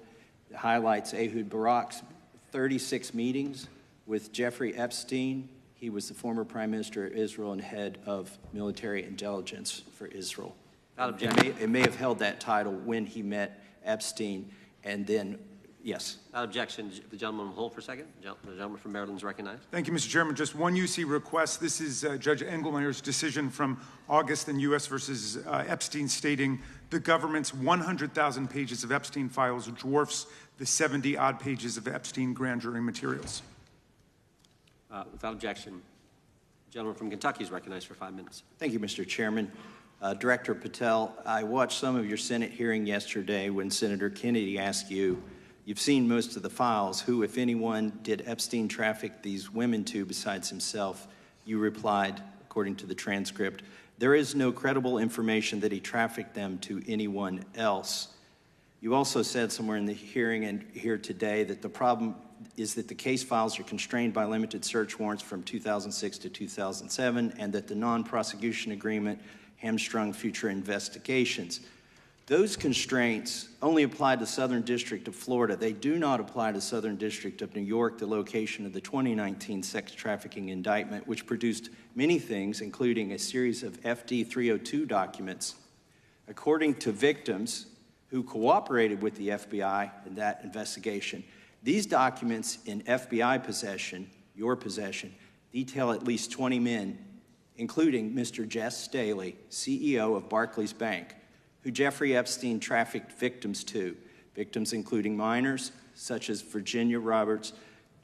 that highlights Ehud Barak's 36 meetings with Jeffrey Epstein. He was the former Prime Minister of Israel and head of military intelligence for Israel. It may have held that title when he met Epstein, and then, yes. Without objection, the gentleman will hold for a second. The gentleman from Maryland is recognized. Thank you, Mr. Chairman. Just one UC request. This is Judge Engelmeyer's decision from August in U.S. versus Epstein, stating the government's 100,000 pages of Epstein files dwarfs the 70-odd pages of Epstein grand jury materials. Without objection, the gentleman from Kentucky is recognized for 5 minutes. Thank you, Mr. Chairman. Director Patel, I watched some of your Senate hearing yesterday when Senator Kennedy asked you, "You've seen most of the files. Who, if anyone, did Epstein traffic these women to besides himself?" You replied, according to the transcript, "There is no credible information that he trafficked them to anyone else." You also said somewhere in the hearing and here today that the problem is that the case files are constrained by limited search warrants from 2006 to 2007 and that the non-prosecution agreement hamstrung future investigations. Those constraints only apply to the Southern District of Florida. They do not apply to the Southern District of New York, the location of the 2019 sex trafficking indictment, which produced many things, including a series of FD 302 documents. According to victims who cooperated with the FBI in that investigation, these documents in FBI possession, your possession, detail at least 20 men, including Mr. Jess Staley, CEO of Barclays Bank, who Jeffrey Epstein trafficked victims to, victims including minors such as Virginia Roberts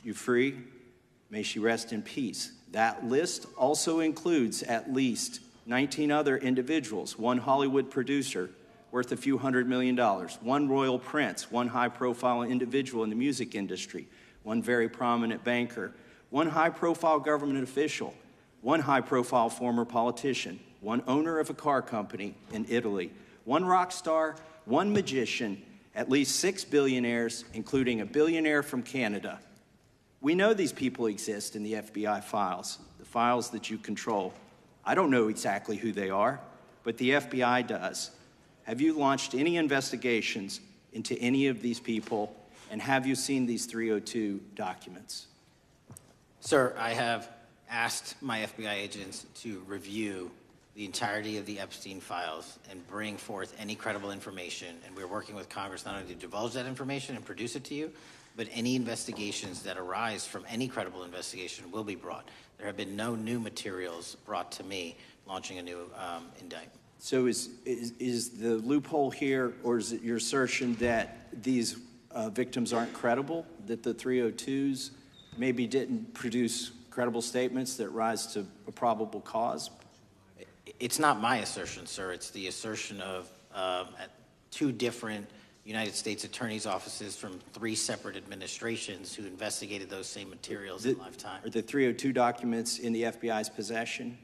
Giuffre, may she rest in peace. That list also includes at least 19 other individuals, one Hollywood producer worth a few $100 million, one royal prince, one high-profile individual in the music industry, one very prominent banker, one high-profile government official, one high-profile former politician, one owner of a car company in Italy, one rock star, one magician, at least 6 billionaires, including a billionaire from Canada. We know these people exist in the FBI files, the files that you control. I don't know exactly who they are, but the FBI does. Have you launched any investigations into any of these people, and have you seen these 302 documents? Sir, I have asked my FBI agents to review the entirety of the Epstein files and bring forth any credible information, and we're working with Congress not only to divulge that information and produce it to you, but any investigations that arise from any credible investigation will be brought. There have been no new materials brought to me launching a new indictment. So is the loophole here, or is it your assertion that these victims aren't credible, that the 302s maybe didn't produce credible statements that rise to a probable cause? It's not my assertion, sir. It's the assertion of two different United States attorneys' offices from 3 separate administrations who investigated those same materials in lifetime. Are the 302 documents in the FBI's possession?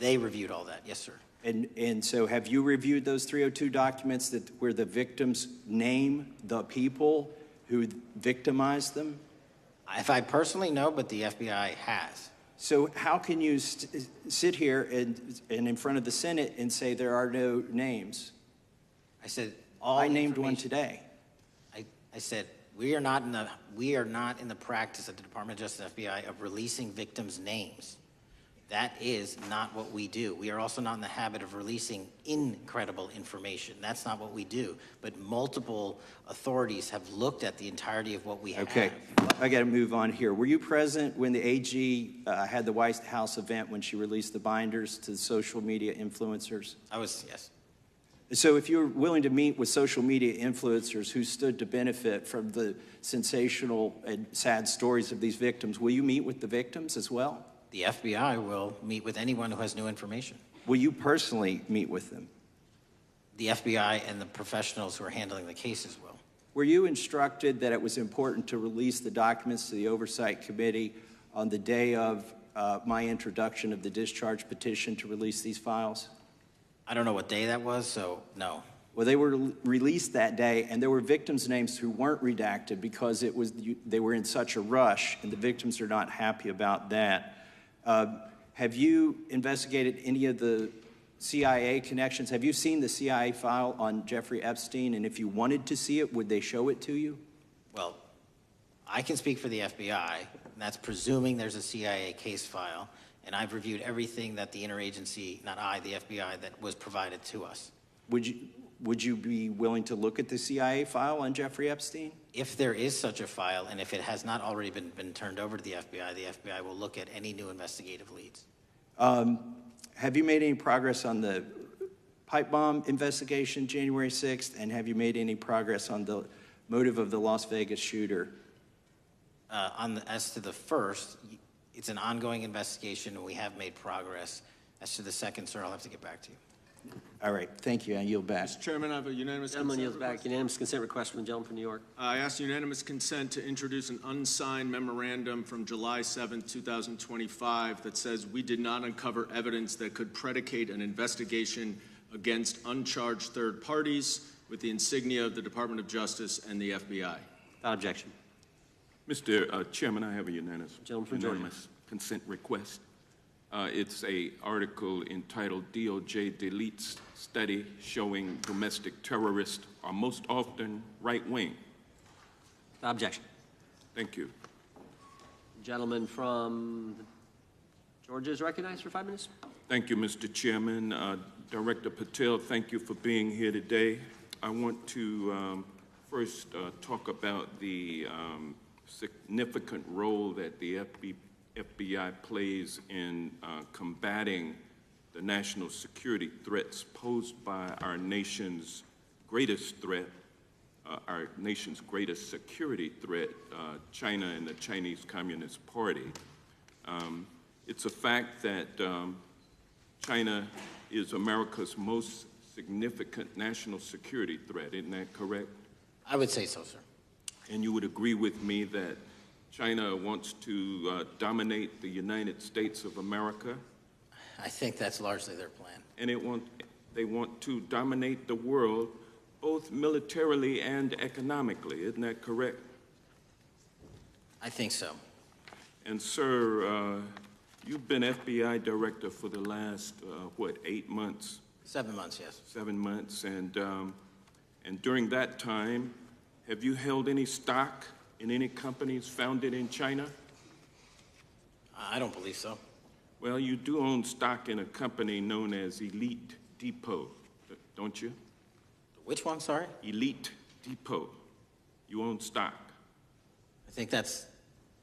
They reviewed all that, yes, sir. And so have you reviewed those 302 documents where the victims name the people who victimized them? If I personally know, but the FBI has. So how can you sit here and in front of the Senate and say there are no names? I said I named one today. I said we are not in the practice at the Department of Justice FBI of releasing victims' names. That is not what we do. We are also not in the habit of releasing incredible information. That's not what we do. But multiple authorities have looked at the entirety of what we have. Okay, I got to move on here. Were you present when the AG had the White House event when she released the binders to the social media influencers? I was, yes. So if you're willing to meet with social media influencers who stood to benefit from the sensational and sad stories of these victims, will you meet with the victims as well? The FBI will meet with anyone who has new information. Will you personally meet with them? The FBI and the professionals who are handling the cases will. Were you instructed that it was important to release the documents to the Oversight Committee on the day of my introduction of the discharge petition to release these files? I don't know what day that was, so no. Well, they were released that day, and there were victims' names who weren't redacted because they were in such a rush, and the victims are not happy about that. Have you investigated any of the CIA connections? Have you seen the CIA file on Jeffrey Epstein? And if you wanted to see it, would they show it to you? Well, I can speak for the FBI, and that's presuming there's a CIA case file. And I've reviewed everything that the interagency, not I, the FBI, that was provided to us. Would you be willing to look at the CIA file on Jeffrey Epstein? If there is such a file, and if it has not already been turned over to the FBI will look at any new investigative leads. Have you made any progress on the pipe bomb investigation January 6th? And have you made any progress on the motive of the Las Vegas shooter? As to the first, it's an ongoing investigation, and we have made progress. As to the second, sir, I'll have to get back to you. All right, thank you. I yield back. Mr. Chairman, I have a unanimous Gentleman consent yields back. Unanimous consent request from the gentleman from New York. I ask unanimous consent to introduce an unsigned memorandum from July 7, 2025 that says we did not uncover evidence that could predicate an investigation against uncharged third parties with the insignia of the Department of Justice and the FBI. Without objection. Mr. Chairman, I have a Gentleman from Georgia. unanimous consent request. It's an article entitled DOJ Deletes Study Showing Domestic Terrorists Are Most Often Right-Wing. Without objection. Thank you. Gentleman from Georgia is recognized for 5 minutes. Thank you, Mr. Chairman. Director Patel, thank you for being here today. I want to first talk about the significant role that the FBI plays in combating the national security threats posed by our nation's greatest threat, our nation's greatest security threat, China and the Chinese Communist Party. It's a fact that China is America's most significant national security threat. Isn't that correct? I would say so, sir. And you would agree with me that China wants to dominate the United States of America? I think that's largely their plan. And they want to dominate the world both militarily and economically. Isn't that correct? I think so. And sir, you've been FBI director for the last, 8 months? 7 months, yes. 7 months. And during that time, have you held any stock in any companies founded in China? I don't believe so. Well, you do own stock in a company known as Elite Depot, don't you? Which one, sorry? Elite Depot. You own stock. I think that's,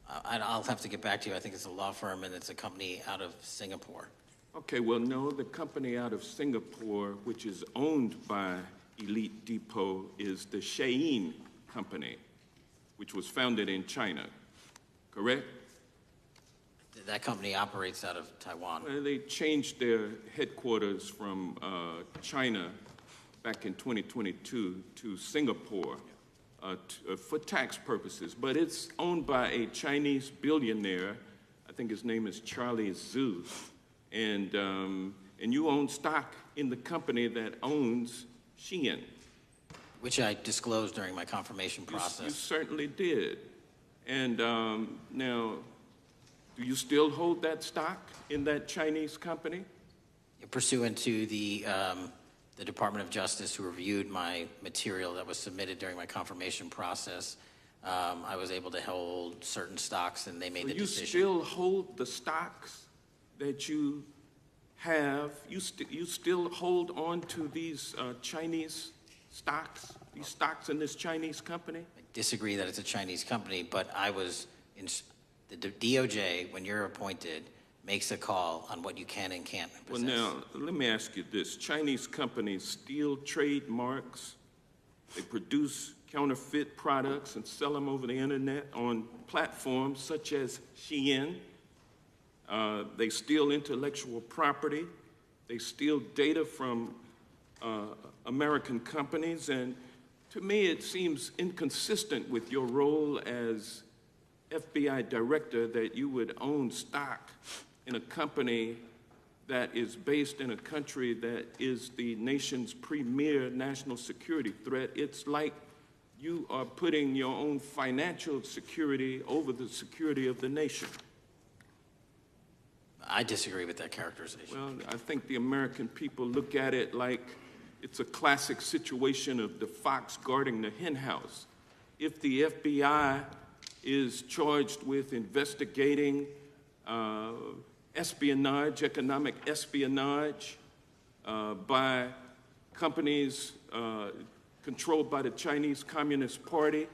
I'll have to get back to you. I think it's a law firm and it's a company out of Singapore. Okay, well, no, the company out of Singapore, which is owned by Elite Depot, is the Shein Company, which was founded in China, correct? That company operates out of Taiwan. Well, they changed their headquarters from China back in 2022 to Singapore for tax purposes, but it's owned by a Chinese billionaire. I think his name is Charlie Zhu, and you own stock in the company that owns Shein. Which I disclosed during my confirmation process. You certainly did. And now, do you still hold that stock in that Chinese company? Pursuant to the Department of Justice, who reviewed my material that was submitted during my confirmation process, I was able to hold certain stocks, and they made the decision. You still hold the stocks that you have? You still hold on to these Chinese stocks, these stocks in this Chinese company? I disagree that it's a Chinese company, but I was in the DOJ, when you're appointed, makes a call on what you can and can't possess. Well, now, let me ask you this. Chinese companies steal trademarks, they produce counterfeit products and sell them over the internet on platforms such as Shein. They steal intellectual property. They steal data from American companies, and to me it seems inconsistent with your role as FBI director that you would own stock in a company that is based in a country that is the nation's premier national security threat. It's like you are putting your own financial security over the security of the nation. I disagree with that characterization. Well, I think the American people look at it like it's a classic situation of the fox guarding the hen house. If the FBI is charged with investigating espionage, economic espionage by companies controlled by the Chinese Communist Party,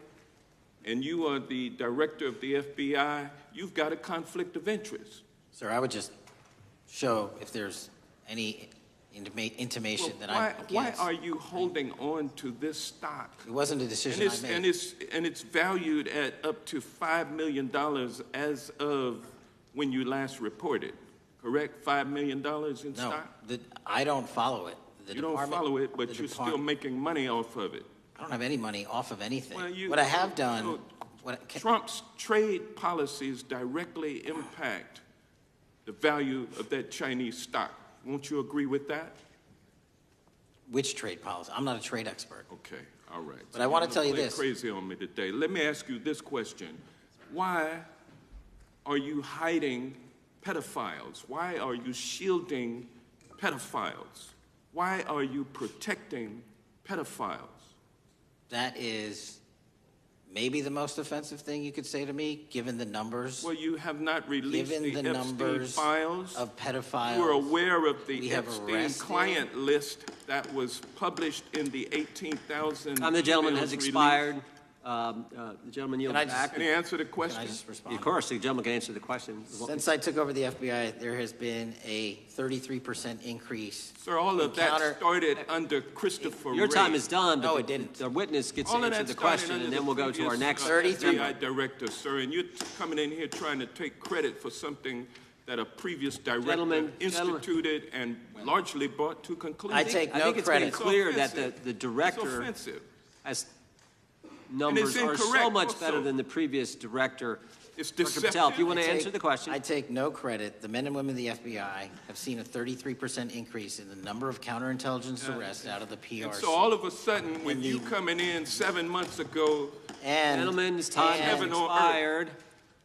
and you are the director of the FBI, you've got a conflict of interest. Sir, I would just show if there's any intimation that I'm against. Why are you holding on to this stock? It wasn't a decision I made. And it's valued at up to $5 million as of when you last reported, correct? $5 million in stock? No, I don't follow it. You don't follow it, but you're still making money off of it. I don't have any money off of anything. Well, what I have done... Trump's trade policies directly impact the value of that Chinese stock. Won't you agree with that? Which trade policy? I'm not a trade expert. Okay, all right. But I want to tell you this. Crazy on me today. Let me ask you this question. Why are you hiding pedophiles? Why are you shielding pedophiles? Why are you protecting pedophiles? That is maybe the most offensive thing you could say to me, given the numbers. Well, you have not released given the Epstein numbers files of pedophiles. You are aware of the Epstein client list that was published in the 18,000. The gentleman has expired. The gentleman yields back. Can he answer the question? Can I just respond? Of course, the gentleman can answer the question. Since I took over the FBI, there has been a 33% increase. Sir, all of that started under Christopher Your Wray. time is done, but No, it didn't. The witness gets All to of answer that the question, started and under then we'll go to our previous, next. FBI director, sir, and you're coming in here trying to take credit for something that a previous director Gentlemen, instituted and largely brought to conclusion. I take no I think it's credit. been clear that offensive. the director It's offensive. has numbers are so incorrect much also. better than the previous director. It's Director Patel, if you want to I take- answer the question. I take no credit. The men and women of the FBI have seen a 33% increase in the number of counterintelligence arrests out of the PRC. And so all of a sudden, when you coming in 7 months ago, Gentlemen's time has heaven on earth. expired.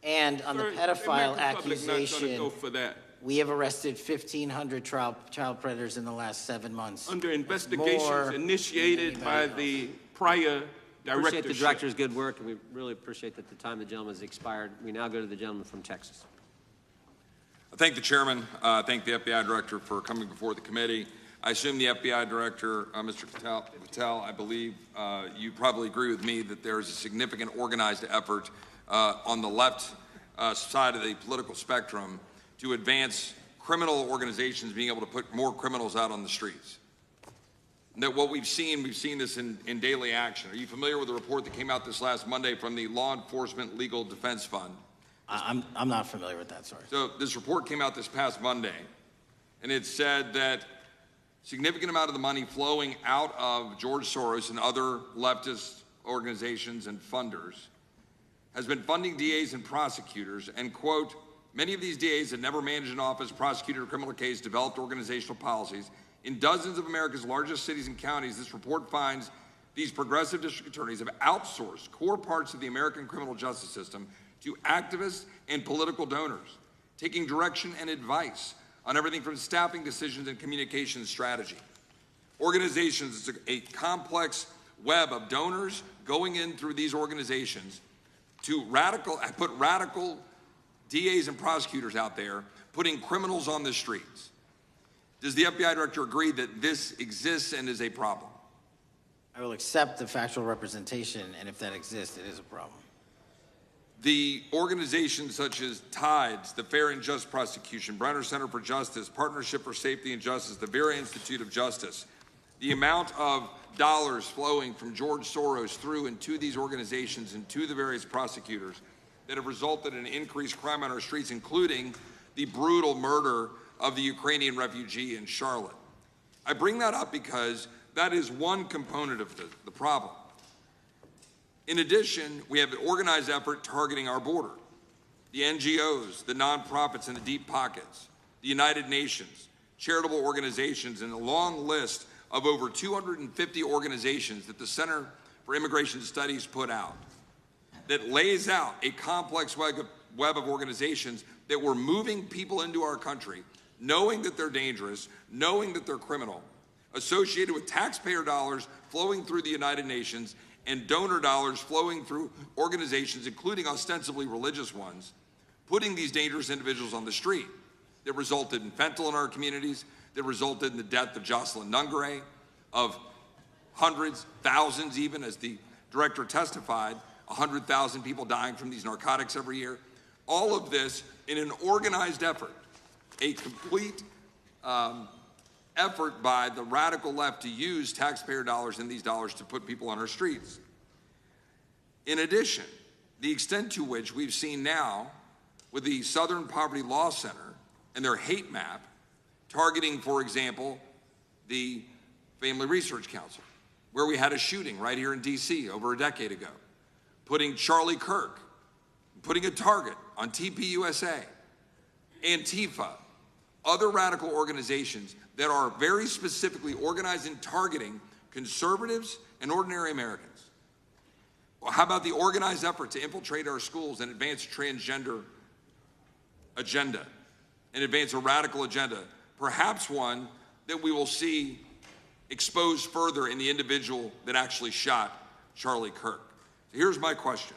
And on the Sir, pedophile the American public not accusation, gonna go for that. we have arrested 1,500 child predators in the last 7 months. Under That's investigations more initiated than by anybody the prior Appreciate directorship. the director's good work, and we really appreciate that the time of the gentleman has expired. We now go to the gentleman from Texas. I thank the chairman. Thank the FBI director for coming before the committee. I assume the FBI director, Mr. Patel, I believe you probably agree with me that there is a significant organized effort on the left side of the political spectrum to advance criminal organizations being able to put more criminals out on the streets. And that what we've seen this in daily action. Are you familiar with the report that came out this last Monday from the Law Enforcement Legal Defense Fund? I'm not familiar with that, sorry. So this report came out this past Monday, and it said that significant amount of the money flowing out of George Soros and other leftist organizations and funders has been funding DAs and prosecutors, and quote, many of these DAs had never managed an office, prosecuted a criminal case, developed organizational policies. In dozens of America's largest cities and counties, this report finds these progressive district attorneys have outsourced core parts of the American criminal justice system to activists and political donors, taking direction and advice on everything from staffing decisions and communication strategy. Organizations, it's a complex web of donors going in through these organizations to put radical DAs and prosecutors out there, putting criminals on the streets. Does the FBI director agree that this exists and is a problem? I will accept the factual representation, and if that exists, it is a problem. The organizations such as TIDES, the Fair and Just Prosecution, Brenner Center for Justice, Partnership for Safety and Justice, the Vera Institute of Justice, the amount of dollars flowing from George Soros through and to these organizations and to the various prosecutors that have resulted in increased crime on our streets, including the brutal murder of the Ukrainian refugee in Charlotte. I bring that up because that is one component of the problem. In addition, we have an organized effort targeting our border. The NGOs, the nonprofits, and the deep pockets, the United Nations, charitable organizations, and a long list of over 250 organizations that the Center for Immigration Studies put out that lays out a complex web of organizations that were moving people into our country, knowing that they're dangerous, knowing that they're criminal, associated with taxpayer dollars flowing through the United Nations and donor dollars flowing through organizations, including ostensibly religious ones, putting these dangerous individuals on the street that resulted in fentanyl in our communities, that resulted in the death of Jocelyn Nungare, of hundreds, thousands even, as the director testified, 100,000 people dying from these narcotics every year. All of this in an organized effort, a complete effort by the radical left to use taxpayer dollars and these dollars to put people on our streets. In addition, the extent to which we've seen now with the Southern Poverty Law Center and their hate map targeting, for example, the Family Research Council, where we had a shooting right here in DC over a decade ago, putting Charlie Kirk, putting a target on TPUSA, Antifa, other radical organizations that are very specifically organized in targeting conservatives and ordinary Americans. Well, how about the organized effort to infiltrate our schools and advance a transgender agenda and advance a radical agenda, perhaps one that we will see exposed further in the individual that actually shot Charlie Kirk? So here's my question.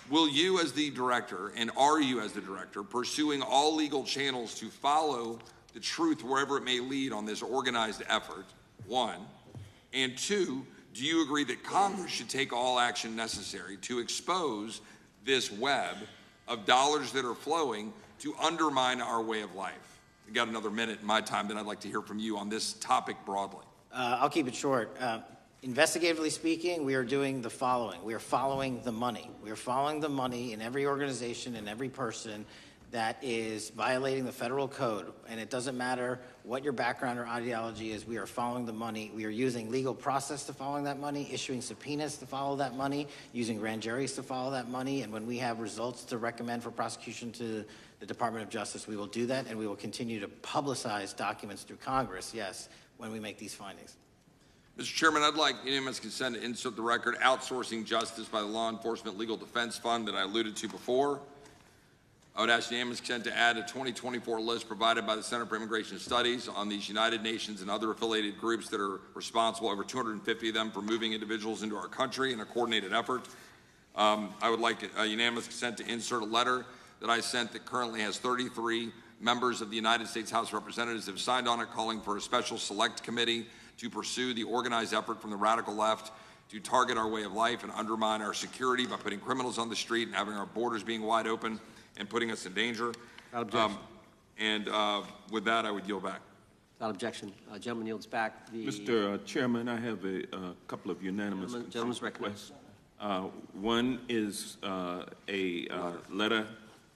Will you as the director, and are you as the director, pursuing all legal channels to follow the truth wherever it may lead on this organized effort, one? And two, do you agree that Congress should take all action necessary to expose this web of dollars that are flowing to undermine our way of life? We got another minute in my time, then I'd like to hear from you on this topic broadly. I'll keep it short. Investigatively speaking, we are doing the following. We are following the money. We are following the money in every organization and every person that is violating the federal code, and it doesn't matter what your background or ideology is, we are following the money. We are using legal process to follow that money, issuing subpoenas to follow that money, using grand juries to follow that money, and when we have results to recommend for prosecution to the Department of Justice, we will do that, and we will continue to publicize documents through Congress, yes, when we make these findings. Mr. Chairman, I'd like unanimous consent to insert the record outsourcing justice by the Law Enforcement Legal Defense Fund that I alluded to before. I would ask unanimous consent to add a 2024 list provided by the Center for Immigration Studies on these United Nations and other affiliated groups that are responsible, over 250 of them, for moving individuals into our country in a coordinated effort. I would like unanimous consent to insert a letter that I sent that currently has 33 members of the United States House of Representatives have signed on it, calling for a special select committee to pursue the organized effort from the radical left to target our way of life and undermine our security by putting criminals on the street and having our borders being wide open and putting us in danger. With that, I would yield back. Without objection. Gentleman yields back. Mr. Chairman, I have a couple of unanimous Gentleman's requests. One is a letter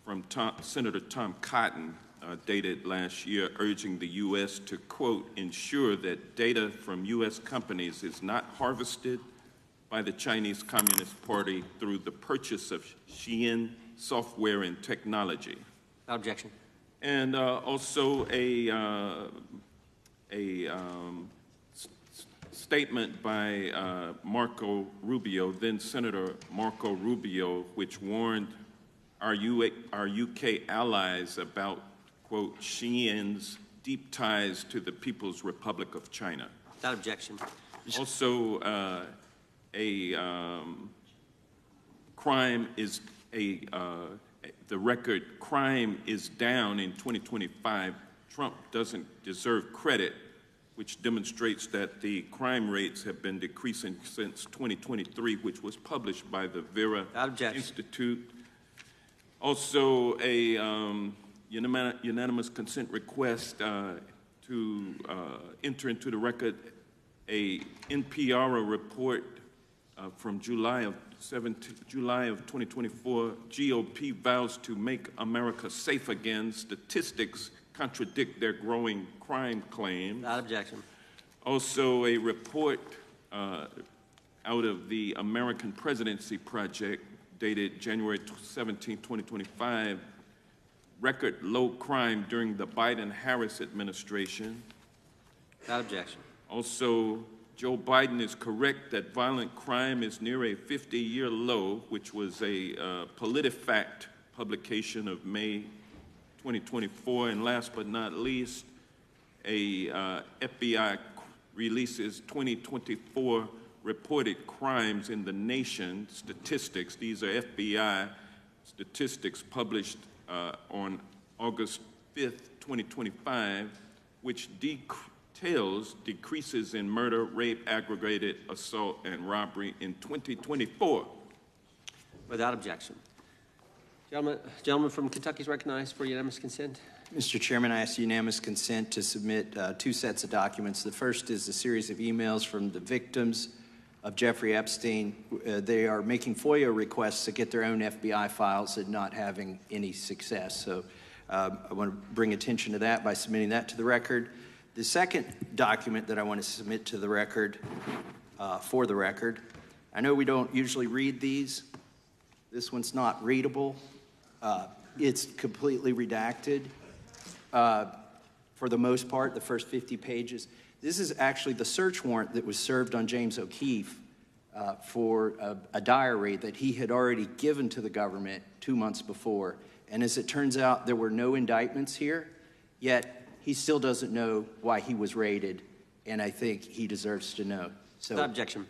from Senator Tom Cotton, dated last year, urging the U.S. to, quote, ensure that data from U.S. companies is not harvested by the Chinese Communist Party through the purchase of Xi'an software and technology. Without objection. And also a statement by Marco Rubio, then Senator Marco Rubio, which warned our UK allies about, quote, Xi'an's deep ties to the People's Republic of China. Without objection. Also, the record crime is down in 2025. Trump doesn't deserve credit, which demonstrates that the crime rates have been decreasing since 2023, which was published by the Vera Institute. Also, a unanimous consent request to enter into the record a NPR report from July of 2024. GOP vows to make America safe again. Statistics contradict their growing crime claims. Without objection. Also, a report out of the American Presidency Project, dated January 17, 2025, record low crime during the Biden-Harris administration. Without objection. Also, Joe Biden is correct that violent crime is near a 50-year low, which was a PolitiFact publication of May 2024. And last but not least, a FBI releases 2024 reported crimes in the nation statistics. These are FBI statistics published on August 5th, 2025, which details decreases in murder, rape, aggravated assault, and robbery in 2024. Without objection. Gentleman from Kentucky is recognized for unanimous consent. Mr. Chairman, I ask unanimous consent to submit two sets of documents. The first is a series of emails from the victims of Jeffrey Epstein. They are making FOIA requests to get their own FBI files and not having any success. So I want to bring attention to that by submitting that to the record. The second document that I want to submit to the record, for the record, I know we don't usually read these. This one's not readable. It's completely redacted. For the most part, the first 50 pages. This is actually the search warrant that was served on James O'Keefe for a diary that he had already given to the government 2 months before. And as it turns out, there were no indictments here, yet he still doesn't know why he was raided, and I think he deserves to know. So, without objection.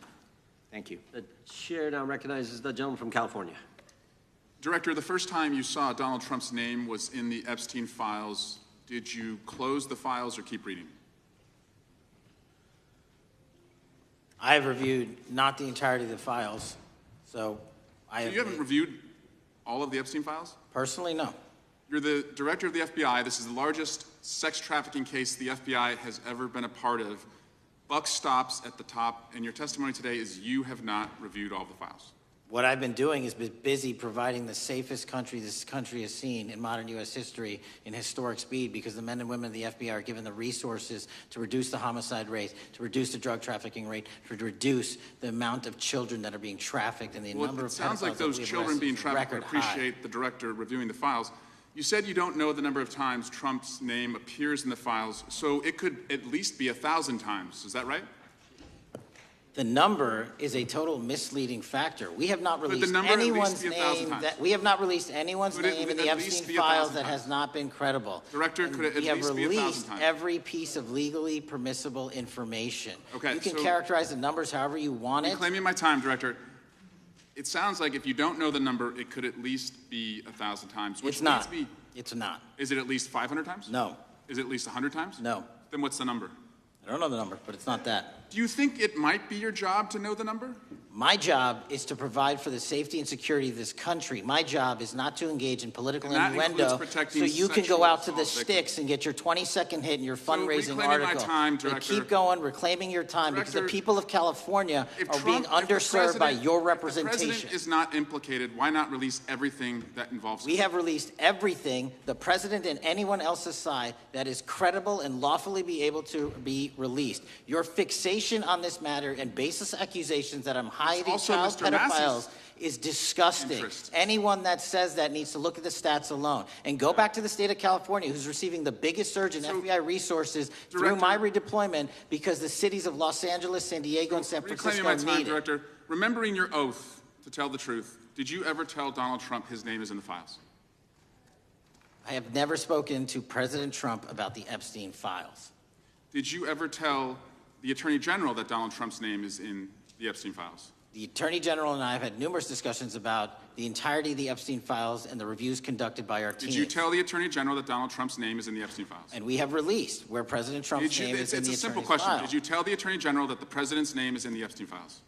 Thank you. The chair now recognizes the gentleman from California. Director, the first time you saw Donald Trump's name was in the Epstein files. Did you close the files or keep reading? I have reviewed not the entirety of the files, so I have... You haven't reviewed all of the Epstein files? Personally, no. You're the director of the FBI. This is the largest sex trafficking case the FBI has ever been a part of. Buck stops at the top, and your testimony today is you have not reviewed all the files. What I've been doing is busy providing the safest country this country has seen in modern U.S. history in historic speed, because the men and women of the FBI are given the resources to reduce the homicide rate, to reduce the drug trafficking rate, to reduce the amount of children that are being trafficked and the number of pedophiles. It sounds like those children being trafficked. I appreciate the director reviewing the files. You said you don't know the number of times Trump's name appears in the files, so it could at least be 1,000 times. Is that right? The number is a total misleading factor. We have not released anyone's name in the Epstein files that has not been credible. Director, could it at least be 1,000 times? We have released every piece of legally permissible information. Okay, you can characterize the numbers however you want it. Reclaiming my time, Director. It sounds like if you don't know the number, it could at least be 1,000 times. It's not. It's not. Is it at least 500 times? No. Is it at least 100 times? No. Then what's the number? I don't know the number, but it's not that. Do you think it might be your job to know the number? My job is to provide for the safety and security of this country. My job is not to engage in political innuendo so you can go out to the sticks and get your 20-second hit in your fundraising article. Director, keep going, reclaiming your time, because the people of California are being underserved by your representation. If the president is not implicated, why not release everything that involves him? We have released everything, the president and anyone else's side, that is credible and lawfully be able to be released. Your fixation on this matter and baseless accusations that I'm hiding child pedophiles is disgusting. Anyone that says that needs to look at the stats alone and go back to the state of California, who's receiving the biggest surge in FBI resources through my redeployment, because the cities of Los Angeles, San Diego, and San Francisco need it. Director, remembering your oath to tell the truth, did you ever tell Donald Trump his name is in the files? I have never spoken to President Trump about the Epstein files. Did you ever tell the Attorney General that Donald Trump's name is in the Epstein files? The Attorney General and I have had numerous discussions about the entirety of the Epstein files and the reviews conducted by our team. Did you tell the Attorney General that Donald Trump's name is in the Epstein files? And we have released where President Trump's name is in the Attorney's It's a simple question. Did you tell the Attorney General that the President's name is in the Epstein files?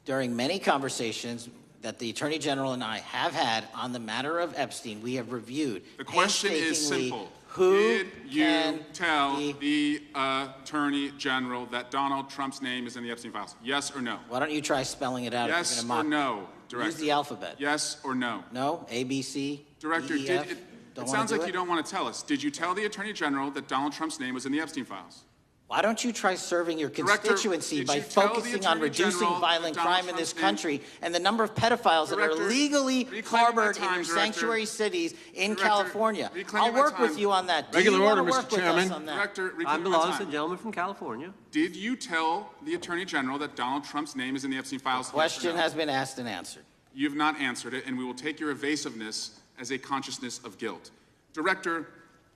During many conversations that the Attorney General and I have had on the matter of Epstein, we have reviewed. The question is simple. Who did you tell the Attorney General that Donald Trump's name is in the Epstein files? Yes or no? Why don't you try spelling it out? Yes or no, Director? Use the alphabet. Yes or no? No. A, B, C, Director, D, E, F. It sounds like you don't want to tell us. Did you tell the Attorney General that Donald Trump's name was in the Epstein files? Why don't you try serving your constituency by focusing on reducing violent crime in this country and the number of pedophiles that are legally harbored in your sanctuary cities in California? I'll work with you on that. Regular order, Mr. Chairman. I belong to the gentleman from California. Did you tell the Attorney General that Donald Trump's name is in the Epstein files? The question has been asked and answered. You've not answered it, and we will take your evasiveness as a consciousness of guilt. Director,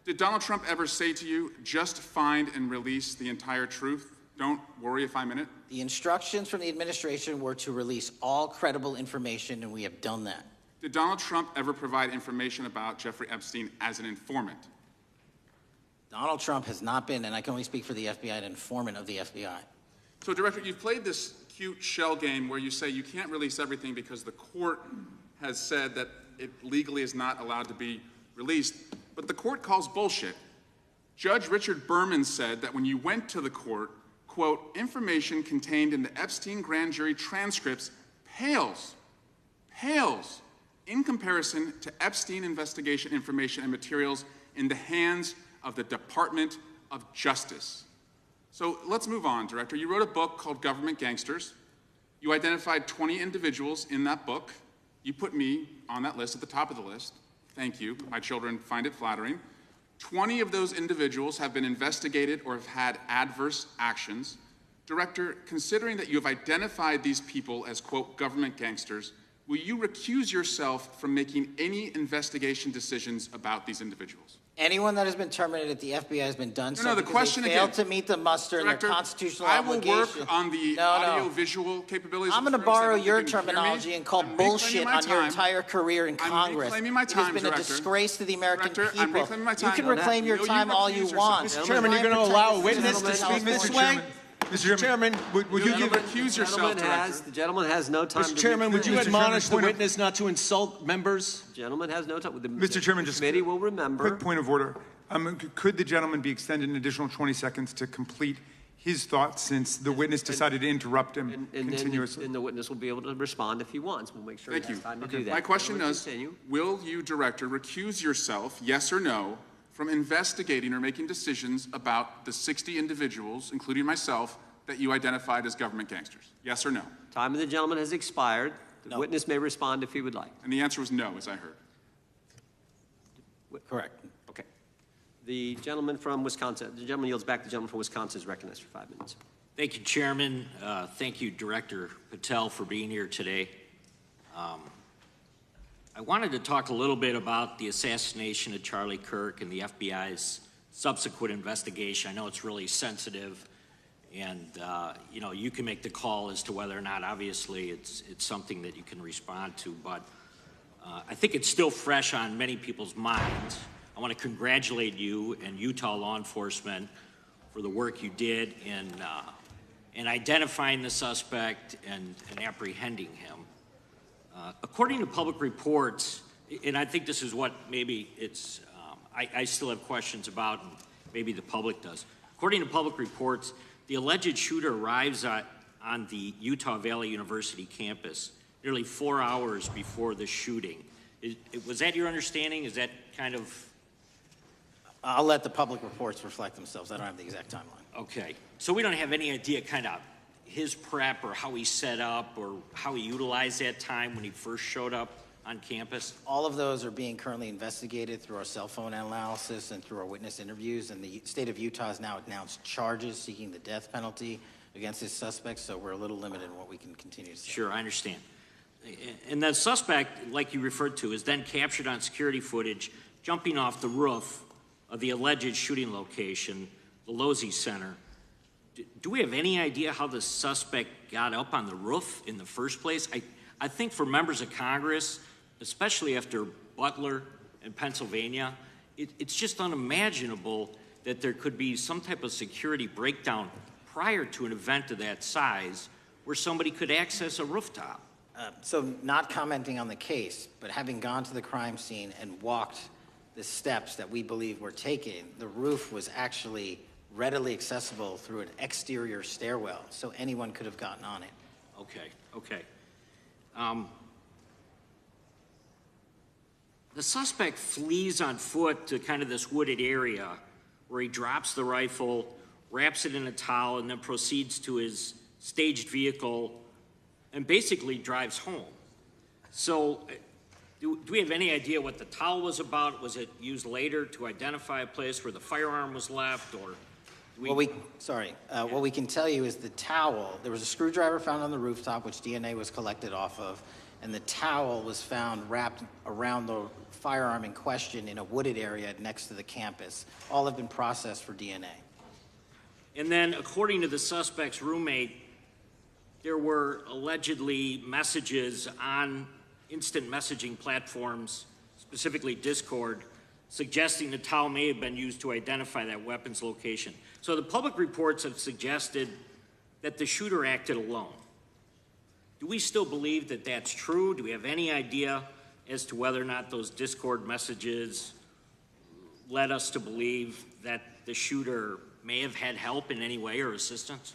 did Donald Trump ever say to you, just find and release the entire truth? Don't worry if I'm in it? The instructions from the administration were to release all credible information, and we have done that. Did Donald Trump ever provide information about Jeffrey Epstein as an informant? Donald Trump has not been, and I can only speak for the FBI, an informant of the FBI. So, Director, you've played this cute shell game where you say you can't release everything because the court has said that it legally is not allowed to be released. But the court calls bullshit. Judge Richard Berman said that when you went to the court, quote, information contained in the Epstein grand jury transcripts pales in comparison to Epstein investigation information and materials in the hands of the Department of Justice. So let's move on, Director. You wrote a book called Government Gangsters. You identified 20 individuals in that book. You put me on that list, at the top of the list. Thank you. My children find it flattering. 20 of those individuals have been investigated or have had adverse actions. Director, considering that you have identified these people as, quote, government gangsters, will you recuse yourself from making any investigation decisions about these individuals? Anyone that has been terminated at the FBI has been done No, the question they failed to meet the muster in their constitutional obligation. I will work on the audio-visual capabilities. I'm going to borrow your terminology and call bullshit on your entire career in Congress. I'm reclaiming my time, It has been a disgrace to the American people. I'm reclaiming my time. You can reclaim your time all you want. Mr. Chairman, you're going to allow a witness to speak this way? Mr. Chairman, would you give recuse yourself, Director? The gentleman has no time. Mr. Chairman, would you admonish the witness not to insult members? The gentleman has no time. Mr. Chairman, just committee will remember. Quick point of order. Could the gentleman be extended an additional 20 seconds to complete his thoughts since the witness decided to interrupt him continuously. And the witness will be able to respond if he wants. We'll make sure he has time to do that. My question is, continue. will you, Director, recuse yourself, yes or no, from investigating or making decisions about the 60 individuals, including myself, that you identified as government gangsters? Yes or no? Time of the gentleman has expired. The No. witness may respond if he would like. And the answer was no, as I heard. Correct. Okay. The gentleman from Wisconsin, the gentleman yields back. The gentleman from Wisconsin is recognized for 5 minutes. Thank you, Chairman. Thank you, Director Patel, for being here today. I wanted to talk a little bit about the assassination of Charlie Kirk and the FBI's subsequent investigation. I know it's really sensitive, and you know, you can make the call as to whether or not, obviously, it's something that you can respond to, but I think it's still fresh on many people's minds. I want to congratulate you and Utah law enforcement for the work you did in identifying the suspect and apprehending him. According to public reports, and I think this is what maybe it's, I still have questions about, and maybe the public does. According to public reports, the alleged shooter arrives on the Utah Valley University campus nearly 4 hours before the shooting. Was that your understanding? Is that kind of... I'll let the public reports reflect themselves. I don't have the exact timeline. Okay. So we don't have any idea kind of his prep or how he set up or how he utilized that time when he first showed up on campus? All of those are being currently investigated through our cell phone analysis and through our witness interviews, and the state of Utah has now announced charges seeking the death penalty against this suspect, so we're a little limited in what we can continue to say. Sure, I understand. And the suspect, like you referred to, is then captured on security footage jumping off the roof of the alleged shooting location, the Losey Center. Do we have any idea how the suspect got up on the roof in the first place? I think for members of Congress, especially after Butler and Pennsylvania, it's just unimaginable that there could be some type of security breakdown prior to an event of that size where somebody could access a rooftop. So not commenting on the case, but having gone to the crime scene and walked the steps that we believe were taken, the roof was actually readily accessible through an exterior stairwell, so anyone could have gotten on it. Okay. The suspect flees on foot to kind of this wooded area where he drops the rifle, wraps it in a towel, and then proceeds to his staged vehicle and basically drives home. So do we have any idea what the towel was about? Was it used later to identify a place where the firearm was left, or? What we can tell you is the towel, there was a screwdriver found on the rooftop which DNA was collected off of, and the towel was found wrapped around the firearm in question in a wooded area next to the campus. All have been processed for DNA. And then, according to the suspect's roommate, there were allegedly messages on instant messaging platforms, specifically Discord, suggesting the towel may have been used to identify that weapon's location. So the public reports have suggested that the shooter acted alone. Do we still believe that that's true? Do we have any idea as to whether or not those Discord messages led us to believe that the shooter may have had help in any way or assistance?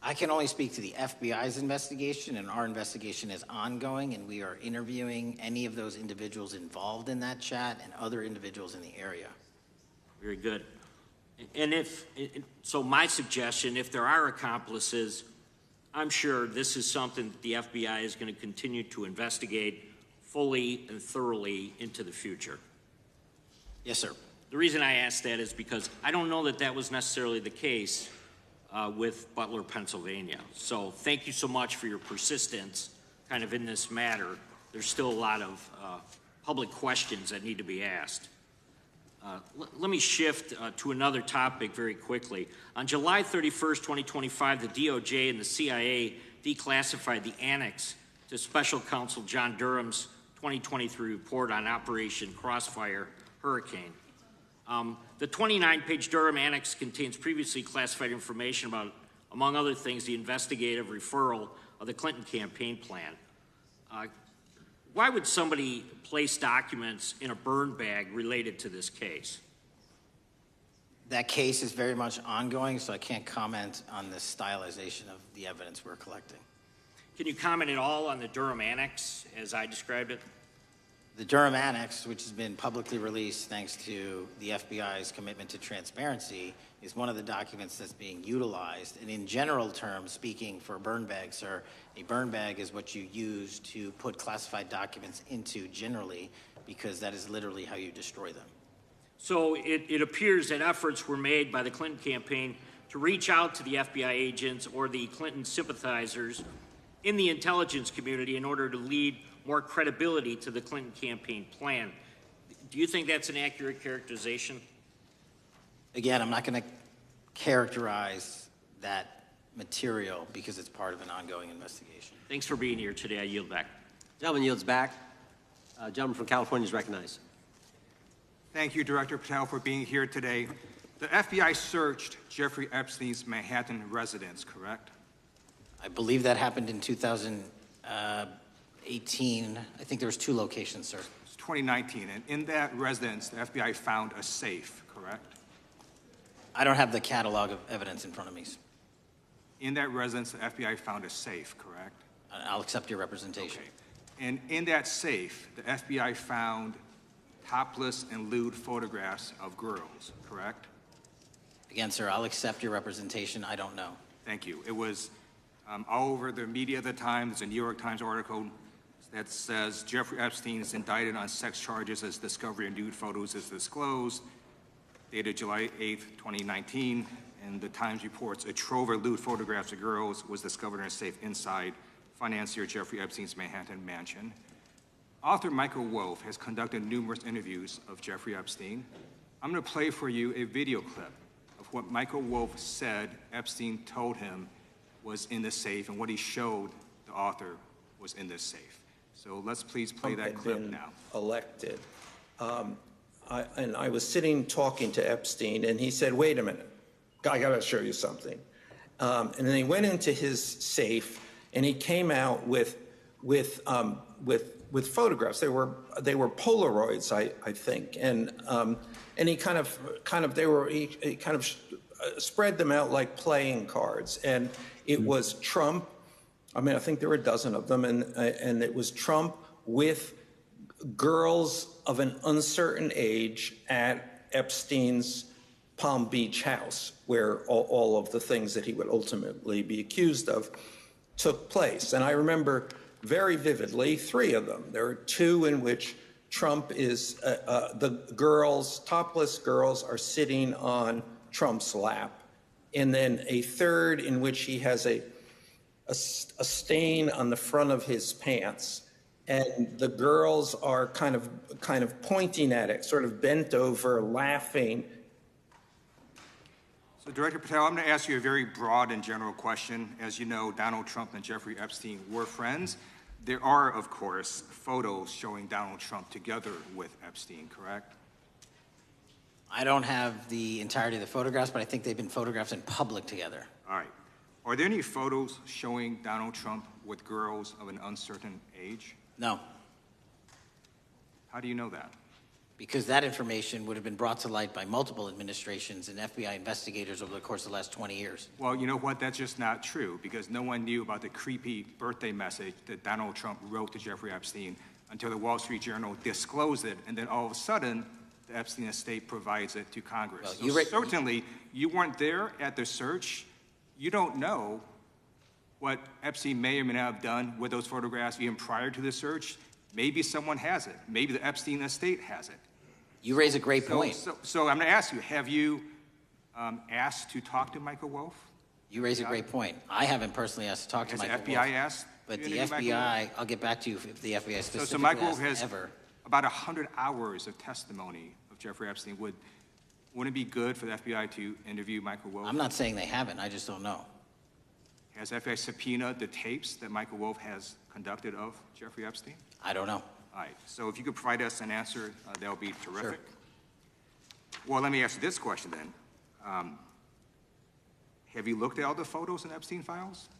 I can only speak to the FBI's investigation, and our investigation is ongoing, and we are interviewing any of those individuals involved in that chat and other individuals in the area. Very good. And so my suggestion, if there are accomplices, I'm sure this is something that the FBI is going to continue to investigate fully and thoroughly into the future. Yes, sir. The reason I ask that is because I don't know that that was necessarily the case with Butler, Pennsylvania. So thank you so much for your persistence kind of in this matter. There's still a lot of public questions that need to be asked. Let me shift to another topic very quickly. On July 31st, 2025, the DOJ and the CIA declassified the annex to Special Counsel John Durham's 2023 report on Operation Crossfire Hurricane. The 29-page Durham Annex contains previously classified information about, among other things, the investigative referral of the Clinton campaign plan. Why would somebody place documents in a burn bag related to this case? That case is very much ongoing, so I can't comment on the stylization of the evidence we're collecting. Can you comment at all on the Durham Annex, as I described it? The Durham Annex, which has been publicly released thanks to the FBI's commitment to transparency, is one of the documents that's being utilized. And in general terms, speaking for a burn bag, sir, a burn bag is what you use to put classified documents into generally, because that is literally how you destroy them. So it appears that efforts were made by the Clinton campaign to reach out to the FBI agents or the Clinton sympathizers in the intelligence community in order to lead more credibility to the Clinton campaign plan. Do you think that's an accurate characterization? Again, I'm not going to characterize that material because it's part of an ongoing investigation. Thanks for being here today. I yield back. Gentleman yields back. Gentleman from California is recognized. Thank you, Director Patel, for being here today. The FBI searched Jeffrey Epstein's Manhattan residence, correct? I believe that happened in 2018. I think there was 2 locations, sir. It's 2019, and in that residence, the FBI found a safe, correct? I don't have the catalog of evidence in front of me. In that residence, the FBI found a safe, correct? I'll accept your representation. Okay. And in that safe, the FBI found topless and lewd photographs of girls, correct? Again, sir, I'll accept your representation. I don't know. Thank you. It was all over the media at the time. There's a New York Times article that says Jeffrey Epstein is indicted on sex charges as discovery of nude photos is disclosed, dated July 8th, 2019. And the Times reports a trove of lewd photographs of girls was discovered in a safe inside financier Jeffrey Epstein's Manhattan mansion. Author Michael Wolff has conducted numerous interviews of Jeffrey Epstein. I'm going to play for you a video clip of what Michael Wolff said Epstein told him was in the safe and what he showed the author was in this safe. So let's please play that clip now. Elected. And I was sitting talking to Epstein, and he said, "Wait a minute, I got to show you something." And then he went into his safe, and he came out with photographs. They were Polaroids, I think, and he kind of spread them out like playing cards, and it was Trump. I mean, I think there were a dozen of them, and it was Trump with girls of an uncertain age at Epstein's Palm Beach house, where all of the things that he would ultimately be accused of took place. And I remember very vividly 3 of them. There are 2 in which Trump is, the girls, topless girls, are sitting on Trump's lap. And then a 3rd in which he has a stain on the front of his pants, and the girls are kind of pointing at it, sort of bent over, laughing. So, Director Patel, I'm going to ask you a very broad and general question. As you know, Donald Trump and Jeffrey Epstein were friends. There are, of course, photos showing Donald Trump together with Epstein, correct? I don't have the entirety of the photographs, but I think they've been photographed in public together. All right. Are there any photos showing Donald Trump with girls of an uncertain age? No. How do you know that? Because that information would have been brought to light by multiple administrations and FBI investigators over the course of the last 20 years. Well, you know what? That's just not true, because no one knew about the creepy birthday message that Donald Trump wrote to Jeffrey Epstein until the Wall Street Journal disclosed it, and then all of a sudden, the Epstein estate provides it to Congress. Well, so certainly, you weren't there at the search. You don't know what Epstein may or may not have done with those photographs even prior to the search. Maybe someone has it. Maybe the Epstein estate has it. You raise a great point. So I'm going to ask you, have you asked to talk to Michael Wolff? You raise a great point. I haven't personally asked to talk to Michael Wolff. Has the FBI asked? But the FBI, I'll get back to you if the FBI specifically so Michael Wolff has has about 100 hours of testimony of Jeffrey Epstein. Wouldn't it be good for the FBI to interview Michael Wolff? I'm not saying they haven't. I just don't know. Has FBI subpoenaed the tapes that Michael Wolff has conducted of Jeffrey Epstein? I don't know. All right. So if you could provide us an answer, that would be terrific. Sure. Well, let me ask you this question then. Have you looked at all the photos in Epstein files?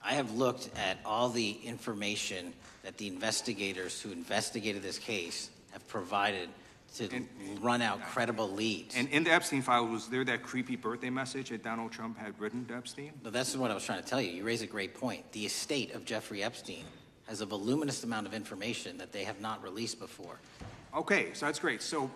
I have looked at all the information that the investigators who investigated this case have provided to run out credible leads. And in the Epstein file, was there that creepy birthday message that Donald Trump had written to Epstein? No, that's what I was trying to tell you. You raise a great point. The estate of Jeffrey Epstein has a voluminous amount of information that they have not released before. Okay, so that's great. So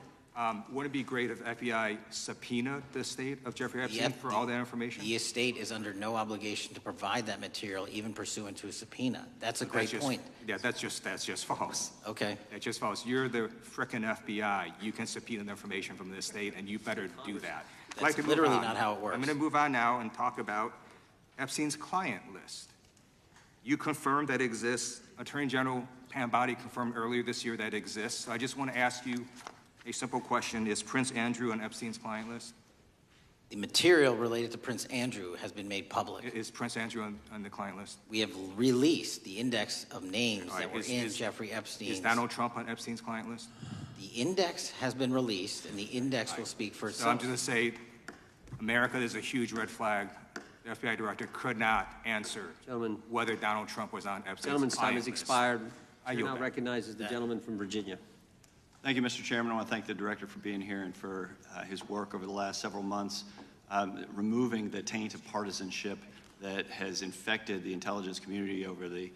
wouldn't it be great if FBI subpoenaed the estate of Jeffrey Epstein for all that information? The estate is under no obligation to provide that material, even pursuant to a subpoena. That's a great point. Yeah, that's just false. Okay. That's just false. You're the frickin' FBI. You can subpoena the information from the estate, and you better do that. That's literally not how it works. I'm going to move on now and talk about Epstein's client list. You confirmed that it exists. Attorney General Pam Bondi confirmed earlier this year that it exists. So I just want to ask you a simple question. Is Prince Andrew on Epstein's client list? The material related to Prince Andrew has been made public. Is Prince Andrew on the client list? We have released the index of names that were in Jeffrey Epstein's. Is Donald Trump on Epstein's client list? The index has been released, and the index will speak for itself. So I'm just going to say, America is a huge red flag. The FBI director could not answer whether Donald Trump was on Epstein's Gentleman's time has expired. I Chair now recognizes the gentleman from Virginia. Thank you, Mr. Chairman. I want to thank the director for being here and for his work over the last several months, removing the taint of partisanship that has infected the intelligence community over the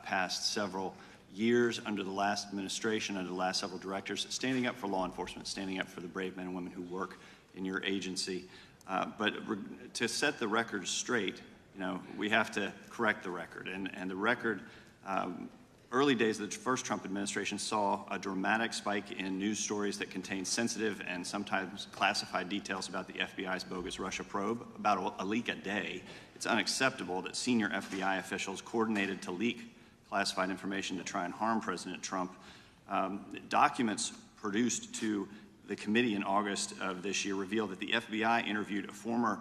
past several years under the last administration, under the last several directors, standing up for law enforcement, standing up for the brave men and women who work in your agency. But to set the record straight, we have to correct the record. And the record, early days of the first Trump administration saw a dramatic spike in news stories that contained sensitive and sometimes classified details about the FBI's bogus Russia probe, about a leak a day. It's unacceptable that senior FBI officials coordinated to leak classified information to try and harm President Trump. Documents produced to the committee in August of this year revealed that the FBI interviewed a former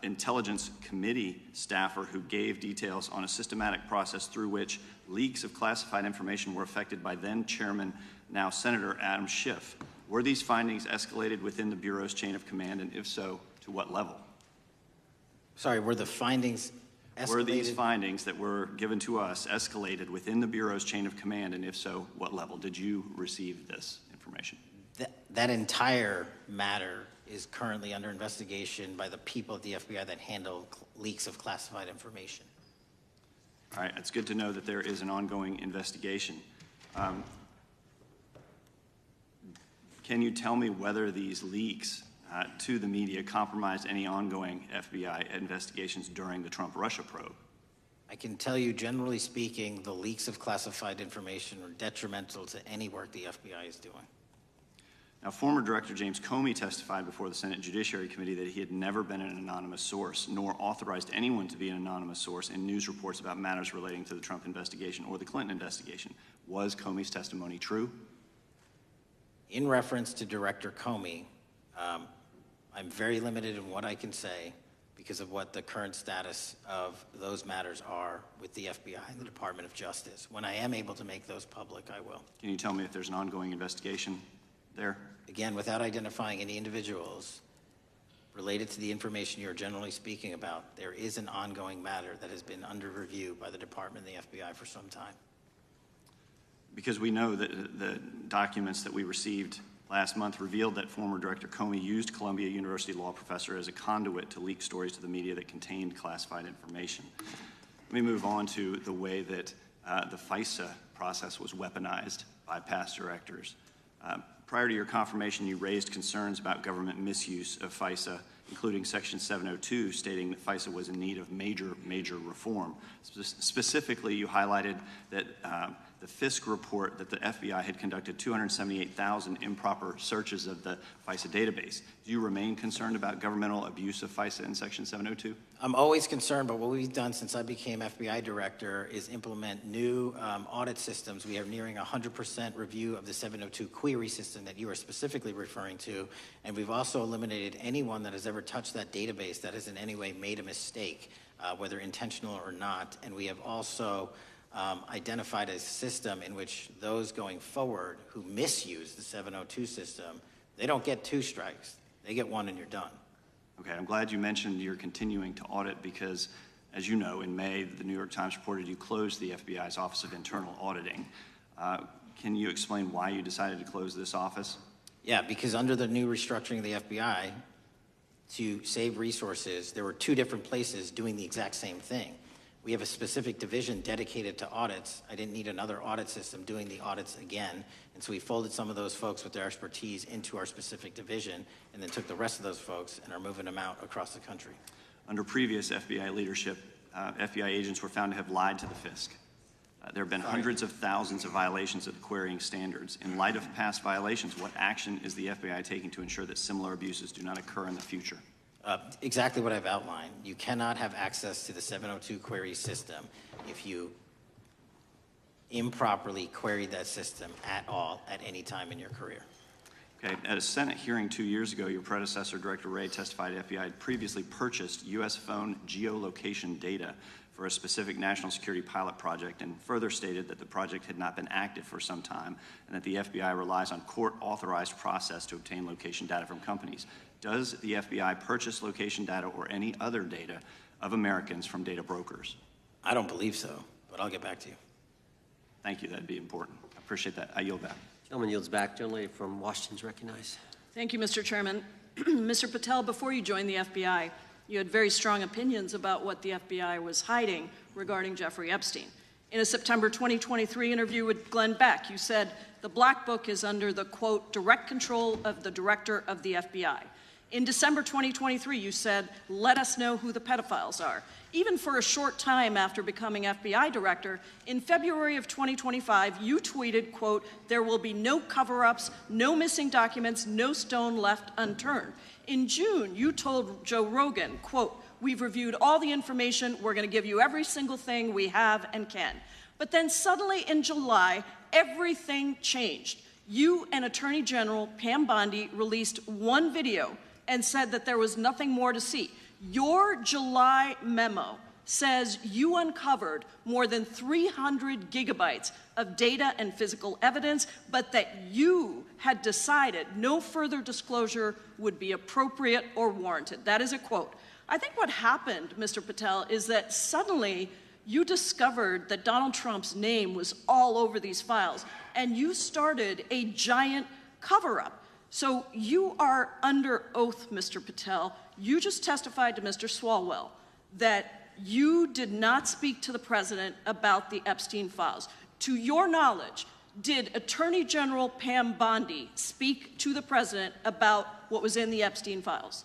Intelligence Committee staffer who gave details on a systematic process through which leaks of classified information were affected by then Chairman, now Senator Adam Schiff. Were these findings escalated within the Bureau's chain of command, and if so, to what level? Sorry, were the findings escalated? Were these findings that were given to us escalated within the Bureau's chain of command, and if so, what level? Did you receive this information? That entire matter is currently under investigation by the people at the FBI that handle leaks of classified information. All right, it's good to know that there is an ongoing investigation. Can you tell me whether these leaks to the media compromised any ongoing FBI investigations during the Trump-Russia probe? I can tell you, generally speaking, the leaks of classified information are detrimental to any work the FBI is doing. Now, former Director James Comey testified before the Senate Judiciary Committee that he had never been an anonymous source, nor authorized anyone to be an anonymous source in news reports about matters relating to the Trump investigation or the Clinton investigation. Was Comey's testimony true? In reference to Director Comey, I'm very limited in what I can say because of what the current status of those matters are with the FBI and the Department of Justice. When I am able to make those public, I will. Can you tell me if there's an ongoing investigation there? Again, without identifying any individuals related to the information you're generally speaking about, there is an ongoing matter that has been under review by the Department and the FBI for some time. Because we know that the documents that we received last month revealed that former Director Comey used Columbia University law professor as a conduit to leak stories to the media that contained classified information. Let me move on to the way that the FISA process was weaponized by past directors. Prior to your confirmation, you raised concerns about government misuse of FISA, including Section 702, stating that FISA was in need of major reform. Specifically, you highlighted that the Fisk report that the FBI had conducted 278,000 improper searches of the FISA database. Do you remain concerned about governmental abuse of FISA in Section 702? I'm always concerned, but what we've done since I became FBI director is implement new audit systems. We are nearing 100% review of the 702 query system that you are specifically referring to, and we've also eliminated anyone that has ever touched that database that has in any way made a mistake, whether intentional or not, and we have also identified a system in which those going forward who misuse the 702 system, they don't get 2 strikes. They get 1 and you're done. Okay, I'm glad you mentioned you're continuing to audit because, as you know, in May, the New York Times reported you closed the FBI's Office of Internal Auditing. Can you explain why you decided to close this office? Yeah, because under the new restructuring of the FBI, to save resources, there were 2 different places doing the exact same thing. We have a specific division dedicated to audits. I didn't need another audit system doing the audits again. And so we folded some of those folks with their expertise into our specific division and then took the rest of those folks and are moving them out across the country. Under previous FBI leadership, FBI agents were found to have lied to the FISC. There have been hundreds of thousands of violations of the querying standards. In light of past violations, what action is the FBI taking to ensure that similar abuses do not occur in the future? Exactly what I've outlined. You cannot have access to the 702 query system if you improperly queried that system at all at any time in your career. Okay. At a Senate hearing 2 years ago, your predecessor, Director Wray, testified FBI had previously purchased U.S. phone geolocation data for a specific national security pilot project and further stated that the project had not been active for some time and that the FBI relies on court-authorized process to obtain location data from companies. Does the FBI purchase location data or any other data of Americans from data brokers? I don't believe so, but I'll get back to you. Thank you. That'd be important. I appreciate that. I yield back. Gentleman yields back. Gentleman from Washington is recognized. Thank you, Mr. Chairman. Mr. Patel, before you joined the FBI, you had very strong opinions about what the FBI was hiding regarding Jeffrey Epstein. In a September 2023 interview with Glenn Beck, you said the Black Book is under the, quote, direct control of the director of the FBI. In December 2023, you said, let us know who the pedophiles are. Even for a short time after becoming FBI director, in February of 2025, you tweeted, quote, there will be no cover-ups, no missing documents, no stone left unturned. In June, you told Joe Rogan, quote, we've reviewed all the information, we're going to give you every single thing we have and can. But then suddenly in July, everything changed. You and Attorney General Pam Bondi released one video and said that there was nothing more to see. Your July memo says you uncovered more than 300 gigabytes of data and physical evidence, but that you had decided no further disclosure would be appropriate or warranted. That is a quote. I think what happened, Mr. Patel, is that suddenly you discovered that Donald Trump's name was all over these files, and you started a giant cover-up. So you are under oath, Mr. Patel. You just testified to Mr. Swalwell that you did not speak to the president about the Epstein files. To your knowledge, did Attorney General Pam Bondi speak to the president about what was in the Epstein files?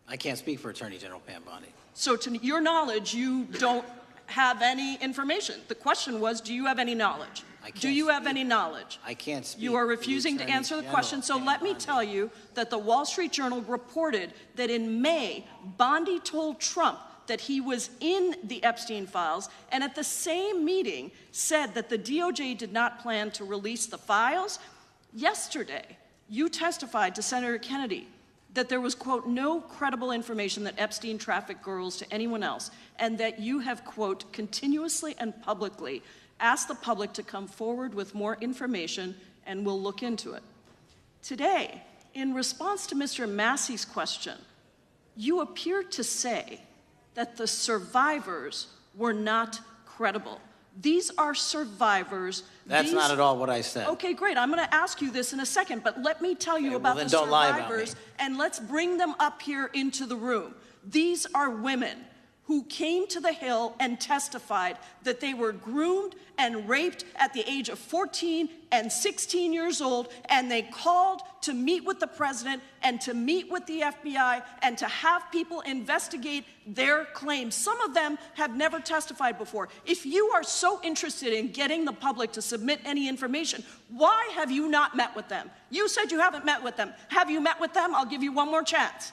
I can't speak for Attorney General Pam Bondi. So to your knowledge, you don't have any information. The question was, do you have any knowledge? Do you have any knowledge? I can't speak. You are refusing to answer the question, so let me tell you that the Wall Street Journal reported that in May, Bondi told Trump that he was in the Epstein files, and at the same meeting said that the DOJ did not plan to release the files. Yesterday, you testified to Senator Kennedy that there was, quote, no credible information that Epstein trafficked girls to anyone else, and that you have, quote, continuously and publicly asked the public to come forward with more information, and we'll look into it. Today, in response to Mr. Massey's question, you appear to say that the survivors were not credible. These are survivors. That's not at all what I said. Okay, great. I'm going to ask you this in a second, but let me tell you about the survivors, and let's bring them up here into the room. These are women who came to the Hill and testified that they were groomed and raped at the age of 14 and 16 years old, and they called to meet with the president and to meet with the FBI and to have people investigate their claims. Some of them have never testified before. If you are so interested in getting the public to submit any information, why have you not met with them? You said you haven't met with them. Have you met with them? I'll give you one more chance.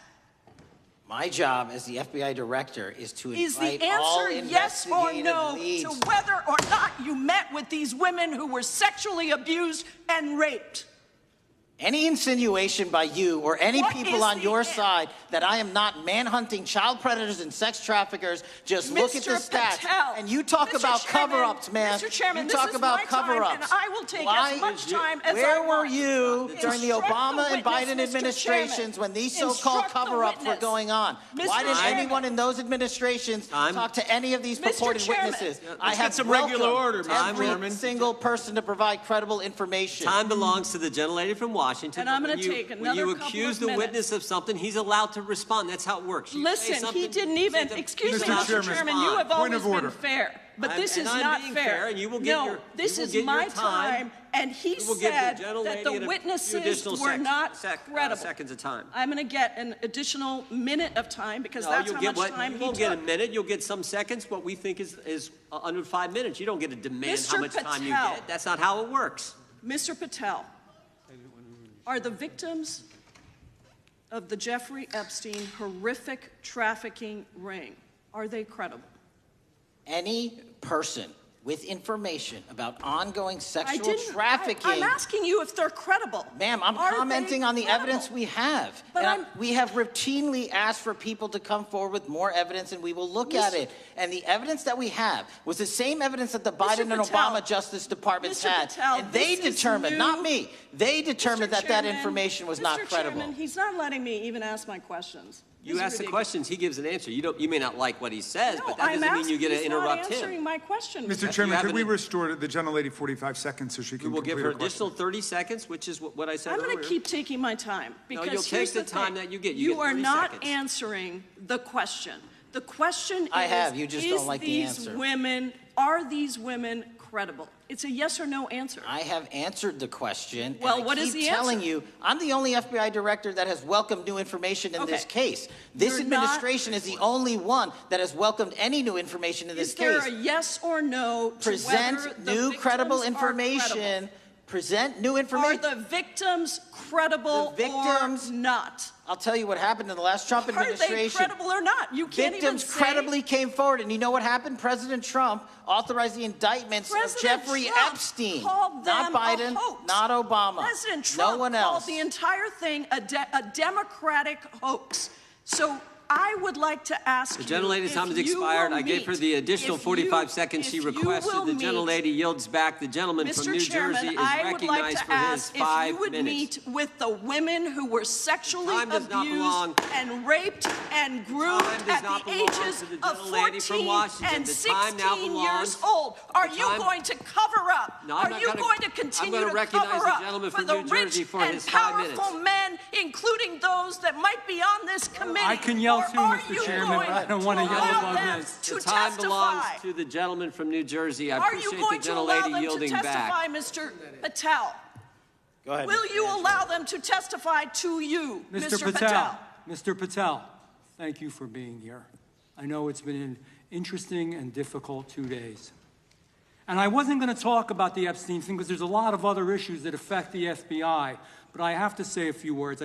My job as the FBI director is to invite the all answer yes or no leads. to whether or not you met with these women who were sexually abused and raped? Any insinuation by you or any people on your side that I am not manhunting child predators and sex traffickers, just look at the stats. Patel, and you talk about cover-ups, man. Mr. Chairman, you talk this is about my cover-ups. time, and I will take as much time as I want. Where were you during the Obama and Biden Mr. administrations Chairman, when these so-called cover-ups were going on? Why did Chairman. anyone in those administrations talk to any of these purported Chairman. witnesses? Let's get some regular order, Mr. every Chairman. single person to provide credible information. Time belongs to the gentlelady from Washington. Washington. And I'm but going when to take when another you couple accuse of the minutes. witness of something, he's allowed to respond. That's how it works. You say Listen, he something, didn't even, say the- excuse me, Mr. Mr. Chairman, Chairman, you have point always of been order. fair, but this is I'm not being fair. fair, and you will get No, your- this you will is get my your time. time, and he You will give the said gentlelady that the and a few witnesses additional were not credible. seconds of time. I'm going to get an additional minute of time because that's you'll how get much what, time you he won't took. get a minute. You'll get some seconds. What we think is under 5 minutes. You don't get to demand Mr. how much time you Patel. get. That's not how it works. Mr. Patel, are the victims of the Jeffrey Epstein horrific trafficking ring, are they credible? Any person with information about ongoing sexual I'm trafficking. asking you if they're credible. Ma'am, I'm Are commenting they on the credible? evidence we have. But And we have routinely asked for people to come forward with more evidence, and we will look at it. And the evidence that we have was the same evidence that the Biden and Patel, Obama Justice Departments Mr. had. Patel, And they this is determined, new. not me, they determined that that Chairman, information was not Mr. credible. Chairman, he's not letting me even ask my questions. You This is ask the ridiculous. questions, he gives an answer. You may not like what he says, No, but that I'm doesn't mean you get to he's interrupt not him. answering my question. Mr. You Chairman, have could we an- restore the gentlelady 45 seconds so she We can will give complete her her question? additional 30 seconds, which is what I said I'm earlier. going to keep taking my time because you'll take here's the the time thing. that you get. You get are 30 not seconds. answering the question. The question I is, have, you just don't like the these answer. women, are these women credible? It's a yes or no answer. I have answered the question. Well, and I what keep is the telling answer? you, I'm the only FBI director that has welcomed new information in this Okay. case. This You're administration is the only one that has welcomed any new information in this Is there case. a yes or no to Present whether the new credible victims are credible? information. Present new Are information. the victims credible The victims- or not? I'll tell you what happened in the last Trump Are they administration. credible or not? You can't even Victims say. credibly came forward, and you know what happened? President Trump authorized the indictments of President Jeffrey Trump Epstein, called not them a Biden, hoax. not Obama, President Trump no one called else. the entire thing a Democratic hoax. So I would like to ask The you gentlelady's if time has you expired. will I gave her the additional if 45 you- seconds she if you requested. will The meet- gentlelady yields back. The gentleman from Mr. New Chairman, Jersey is I would like recognized to for his ask if 5 you would minutes. meet with the women who were sexually Time does not belong. abused and raped and groomed Time does at not the belong ages to the of gentlelady from 14 Washington. and The time now 16 belongs- years old. Are the you time- going to cover up? No, I'm Are not you gonna- going to I'm continue gonna to recognize cover the up gentleman for from the New rich Jersey for and his 5 powerful minutes. men, including those that might be on this committee? I can yell Or too, are Mr. you Chairman, going but I don't want to yell allow above them this. to The time belongs testify? to the gentleman from New Jersey. I Are you appreciate going the to allow gentlelady them to yielding testify, back. Mr. Patel? Go ahead. Will you allow them to testify to you, Mr. Patel, Mr. Patel, thank you for being here. I know it's been an interesting and difficult 2 days. And I wasn't going to talk about the Epstein thing because there's a lot of other issues that affect the FBI, but I have to say a few words.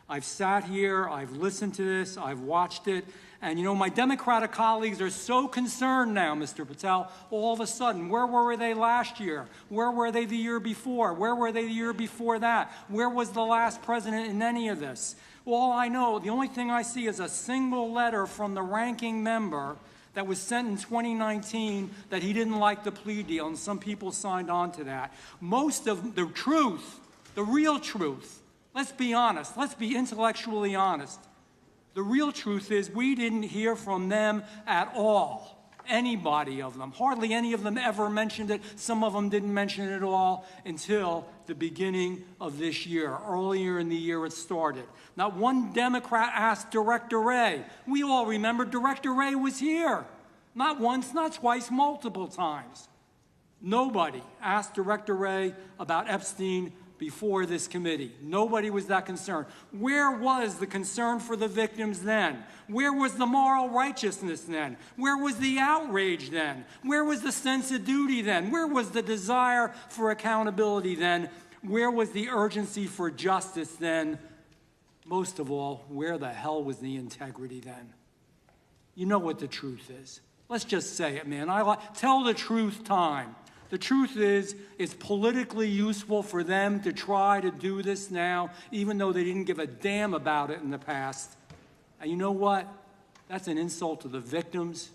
I've sat here, I've listened to this, I've watched it, and you know, my Democratic colleagues are so concerned now, Mr. Patel, all of a sudden. Where were they last year? Where were they the year before? Where were they the year before that? Where was the last president in any of this? All I know, the only thing I see is a single letter from the ranking member that was sent in 2019 that he didn't like the plea deal, and some people signed on to that. Most of the truth, the real truth, let's be honest, let's be intellectually honest. The real truth is we didn't hear from them at all. Anybody of them. Hardly any of them ever mentioned it. Some of them didn't mention it at all until the beginning of this year. Earlier in the year it started. Not one Democrat asked Director Wray. We all remember Director Wray was here. Not once, not twice, multiple times. Nobody asked Director Wray about Epstein before this committee. Nobody was that concerned. Where was the concern for the victims then? Where was the moral righteousness then? Where was the outrage then? Where was the sense of duty then? Where was the desire for accountability then? Where was the urgency for justice then? Most of all, where the hell was the integrity then? You know what the truth is. Let's just say it, man. Tell the truth time. The truth is, it's politically useful for them to try to do this now, even though they didn't give a damn about it in the past. And you know what? That's an insult to the victims,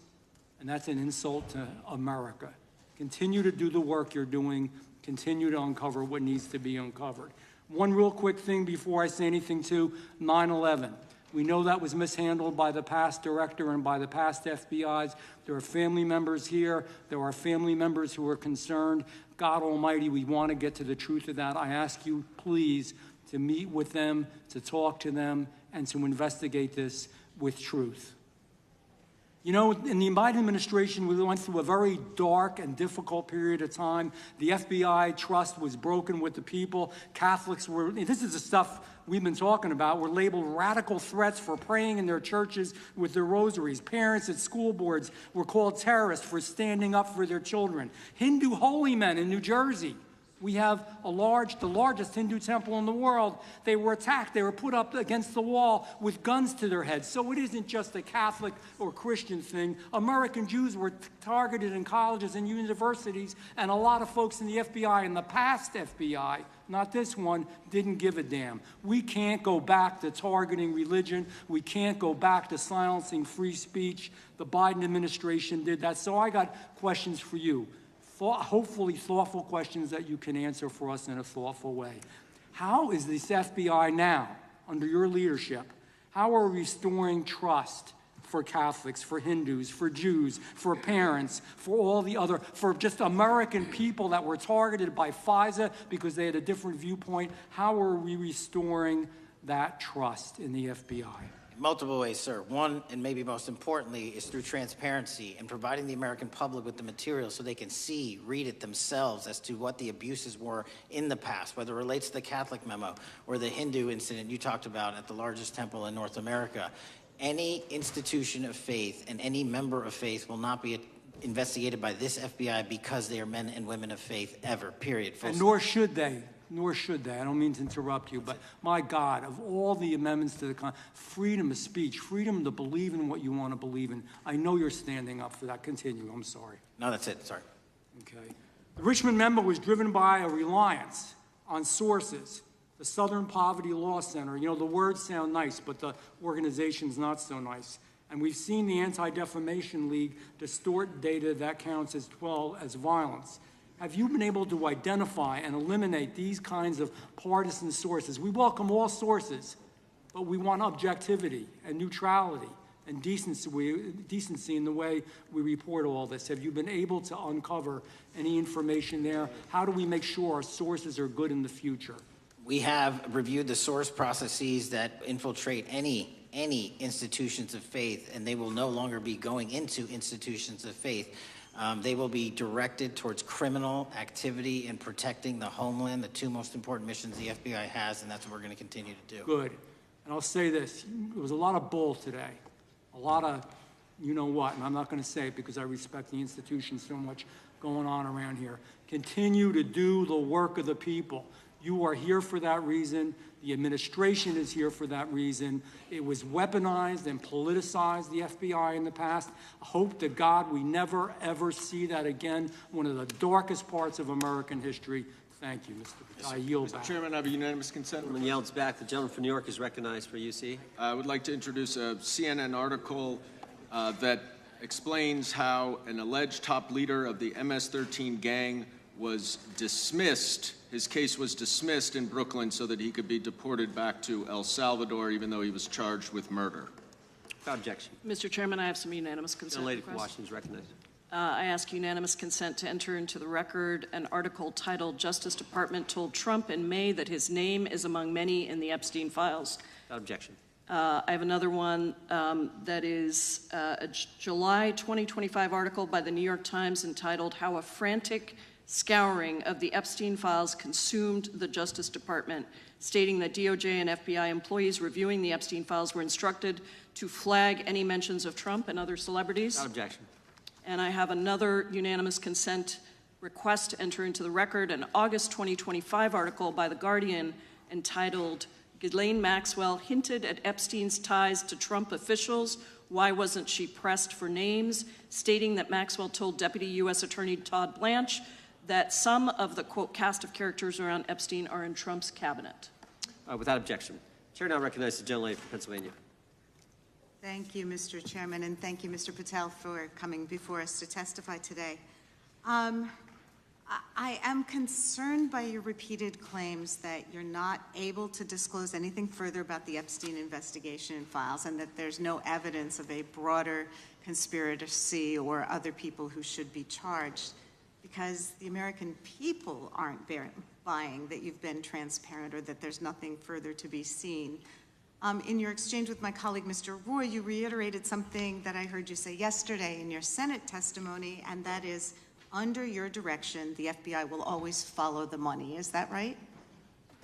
and that's an insult to America. Continue to do the work you're doing. Continue to uncover what needs to be uncovered. One real quick thing before I say anything to 9/11. We know that was mishandled by the past director and by the past FBIs. There are family members here. There are family members who are concerned. God Almighty, we want to get to the truth of that. I ask you, please, to meet with them, to talk to them, and to investigate this with truth. You know, in the Biden administration, we went through a very dark and difficult period of time. The FBI trust was broken with the people. Catholics were, this is the stuff we've been talking about, were labeled radical threats for praying in their churches with their rosaries. Parents at school boards were called terrorists for standing up for their children. Hindu holy men in New Jersey. We have the largest Hindu temple in the world. They were attacked. They were put up against the wall with guns to their heads. So it isn't just a Catholic or Christian thing. American Jews were targeted in colleges and universities, and a lot of folks in the FBI, in the past FBI, not this one, didn't give a damn. We can't go back to targeting religion. We can't go back to silencing free speech. The Biden administration did that. So I got questions for you. Hopefully thoughtful questions that you can answer for us in a thoughtful way. How is this FBI now, under your leadership, how are we restoring trust for Catholics, for Hindus, for Jews, for parents, for all the other, for just American people that were targeted by FISA because they had a different viewpoint? How are we restoring that trust in the FBI? Multiple ways, sir. One, and maybe most importantly, is through transparency and providing the American public with the material so they can see, read it themselves as to what the abuses were in the past, whether it relates to the Catholic memo or the Hindu incident you talked about at the largest temple in North America. Any institution of faith and any member of faith will not be investigated by this FBI because they are men and women of faith ever, period. And nor should they. Nor should they. I don't mean to interrupt you, but my God, of all the amendments to the freedom of speech, freedom to believe in what you want to believe in, I know you're standing up for that. Continue. I'm sorry. No, that's it. Sorry. Okay. The Richmond memo was driven by a reliance on sources. The Southern Poverty Law Center, you know, the words sound nice, but the organization's not so nice. And we've seen the Anti-Defamation League distort data that counts as violence. Have you been able to identify and eliminate these kinds of partisan sources? We welcome all sources, but we want objectivity and neutrality and decency in the way we report all this. Have you been able to uncover any information there? How do we make sure our sources are good in the future? We have reviewed the source processes that infiltrate any institutions of faith, and they will no longer be going into institutions of faith. They will be directed towards criminal activity and protecting the homeland, the two most important missions the FBI has, and that's what we're going to continue to do. Good. And I'll say this. There was a lot of bull today, a lot of you-know-what, and I'm not going to say it because I respect the institution so much going on around here. Continue to do the work of the people. You are here for that reason. The administration is here for that reason. It was weaponized and politicized, the FBI, in the past. I hope to God we never, ever see that again. One of the darkest parts of American history. Thank you, Mr. Patel. I yield back. Mr. Chairman, I have a unanimous consent. Gentleman yields back. The gentleman from New York is recognized for UC. I would like to introduce a CNN article that explains how an alleged top leader of the MS-13 gang was dismissed. His case was dismissed in Brooklyn so that he could be deported back to El Salvador, even though he was charged with murder. Without objection. Mr. Chairman, I have some unanimous consent. The lady from requests. Washington is recognized. I ask unanimous consent to enter into the record an article titled "Justice Department Told Trump in May that his name is among many in the Epstein files." Without objection. I have another one that is a July 2025 article by the New York Times entitled "How a Frantic Scouring of the Epstein Files Consumed the Justice Department," stating that DOJ and FBI employees reviewing the Epstein files were instructed to flag any mentions of Trump and other celebrities. Without objection. And I have another unanimous consent request to enter into the record an August 2025 article by The Guardian entitled "Ghislaine Maxwell Hinted at Epstein's Ties to Trump Officials. Why wasn't she pressed for names?" stating that Maxwell told Deputy U.S. Attorney Todd Blanche that some of the, quote, cast of characters around Epstein are in Trump's cabinet. Without objection. Chair now recognizes the gentlelady from Pennsylvania. Thank you, Mr. Chairman, and thank you, Mr. Patel, for coming before us to testify today. I am concerned by your repeated claims that you're not able to disclose anything further about the Epstein investigation and files, and that there's no evidence of a broader conspiracy or other people who should be charged, because the American people aren't testifying that you've been transparent or that there's nothing further to be seen. In your exchange with my colleague, Mr. Roy, you reiterated something that I heard you say yesterday in your Senate testimony, and that is, under your direction, the FBI will always follow the money. Is that right?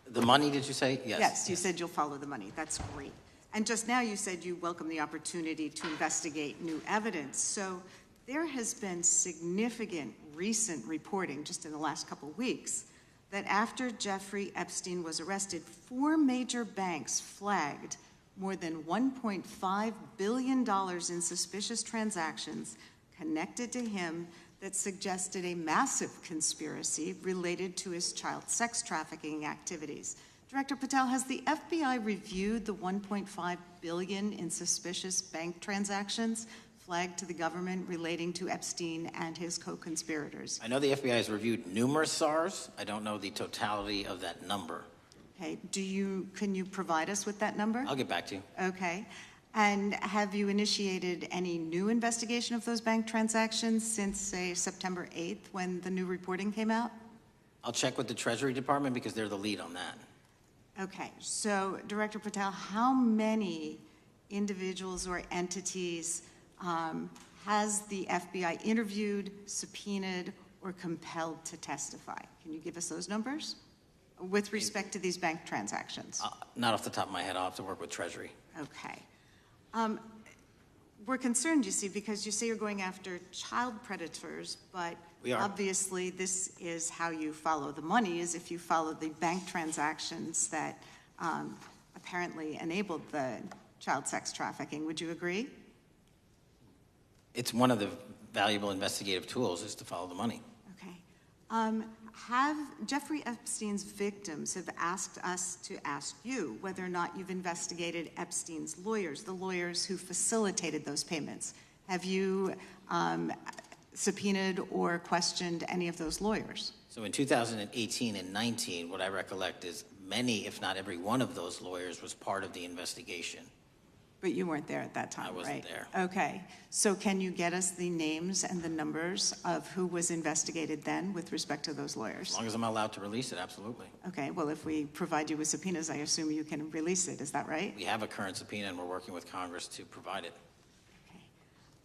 The money, did you say? Yes. Yes, you said you'll follow the money. That's great. And just now you said you welcome the opportunity to investigate new evidence. So there has been significant recent reporting just in the last couple of weeks that after Jeffrey Epstein was arrested, 4 major banks flagged more than $1.5 billion in suspicious transactions connected to him that suggested a massive conspiracy related to his child sex trafficking activities. Director Patel, has the FBI reviewed the $1.5 billion in suspicious bank transactions flagged to the government relating to Epstein and his co-conspirators? I know the FBI has reviewed numerous SARs. I don't know the totality of that number. Okay, can you provide us with that number? I'll get back to you. Okay. And have you initiated any new investigation of those bank transactions since, say, September 8th when the new reporting came out? I'll check with the Treasury Department because they're the lead on that. Okay, so Director Patel, how many individuals or entities has the FBI interviewed, subpoenaed, or compelled to testify? Can you give us those numbers with respect to these bank transactions? Not off the top of my head. I'll have to work with Treasury. Okay. We're concerned, you see, because you say you're going after child predators, but obviously this is how you follow the money, is if you follow the bank transactions that apparently enabled the child sex trafficking. Would you agree? It's one of the valuable investigative tools is to follow the money. Okay. Have Jeffrey Epstein's victims have asked us to ask you whether or not you've investigated Epstein's lawyers, the lawyers who facilitated those payments. Have you subpoenaed or questioned any of those lawyers? So in 2018 and 19, what I recollect is many, if not every one of those lawyers was part of the investigation. But you weren't there at that time, right? I wasn't there. Okay. So can you get us the names and the numbers of who was investigated then with respect to those lawyers? As long as I'm allowed to release it, absolutely. Okay. Well, if we provide you with subpoenas, I assume you can release it. Is that right? We have a current subpoena, and we're working with Congress to provide it.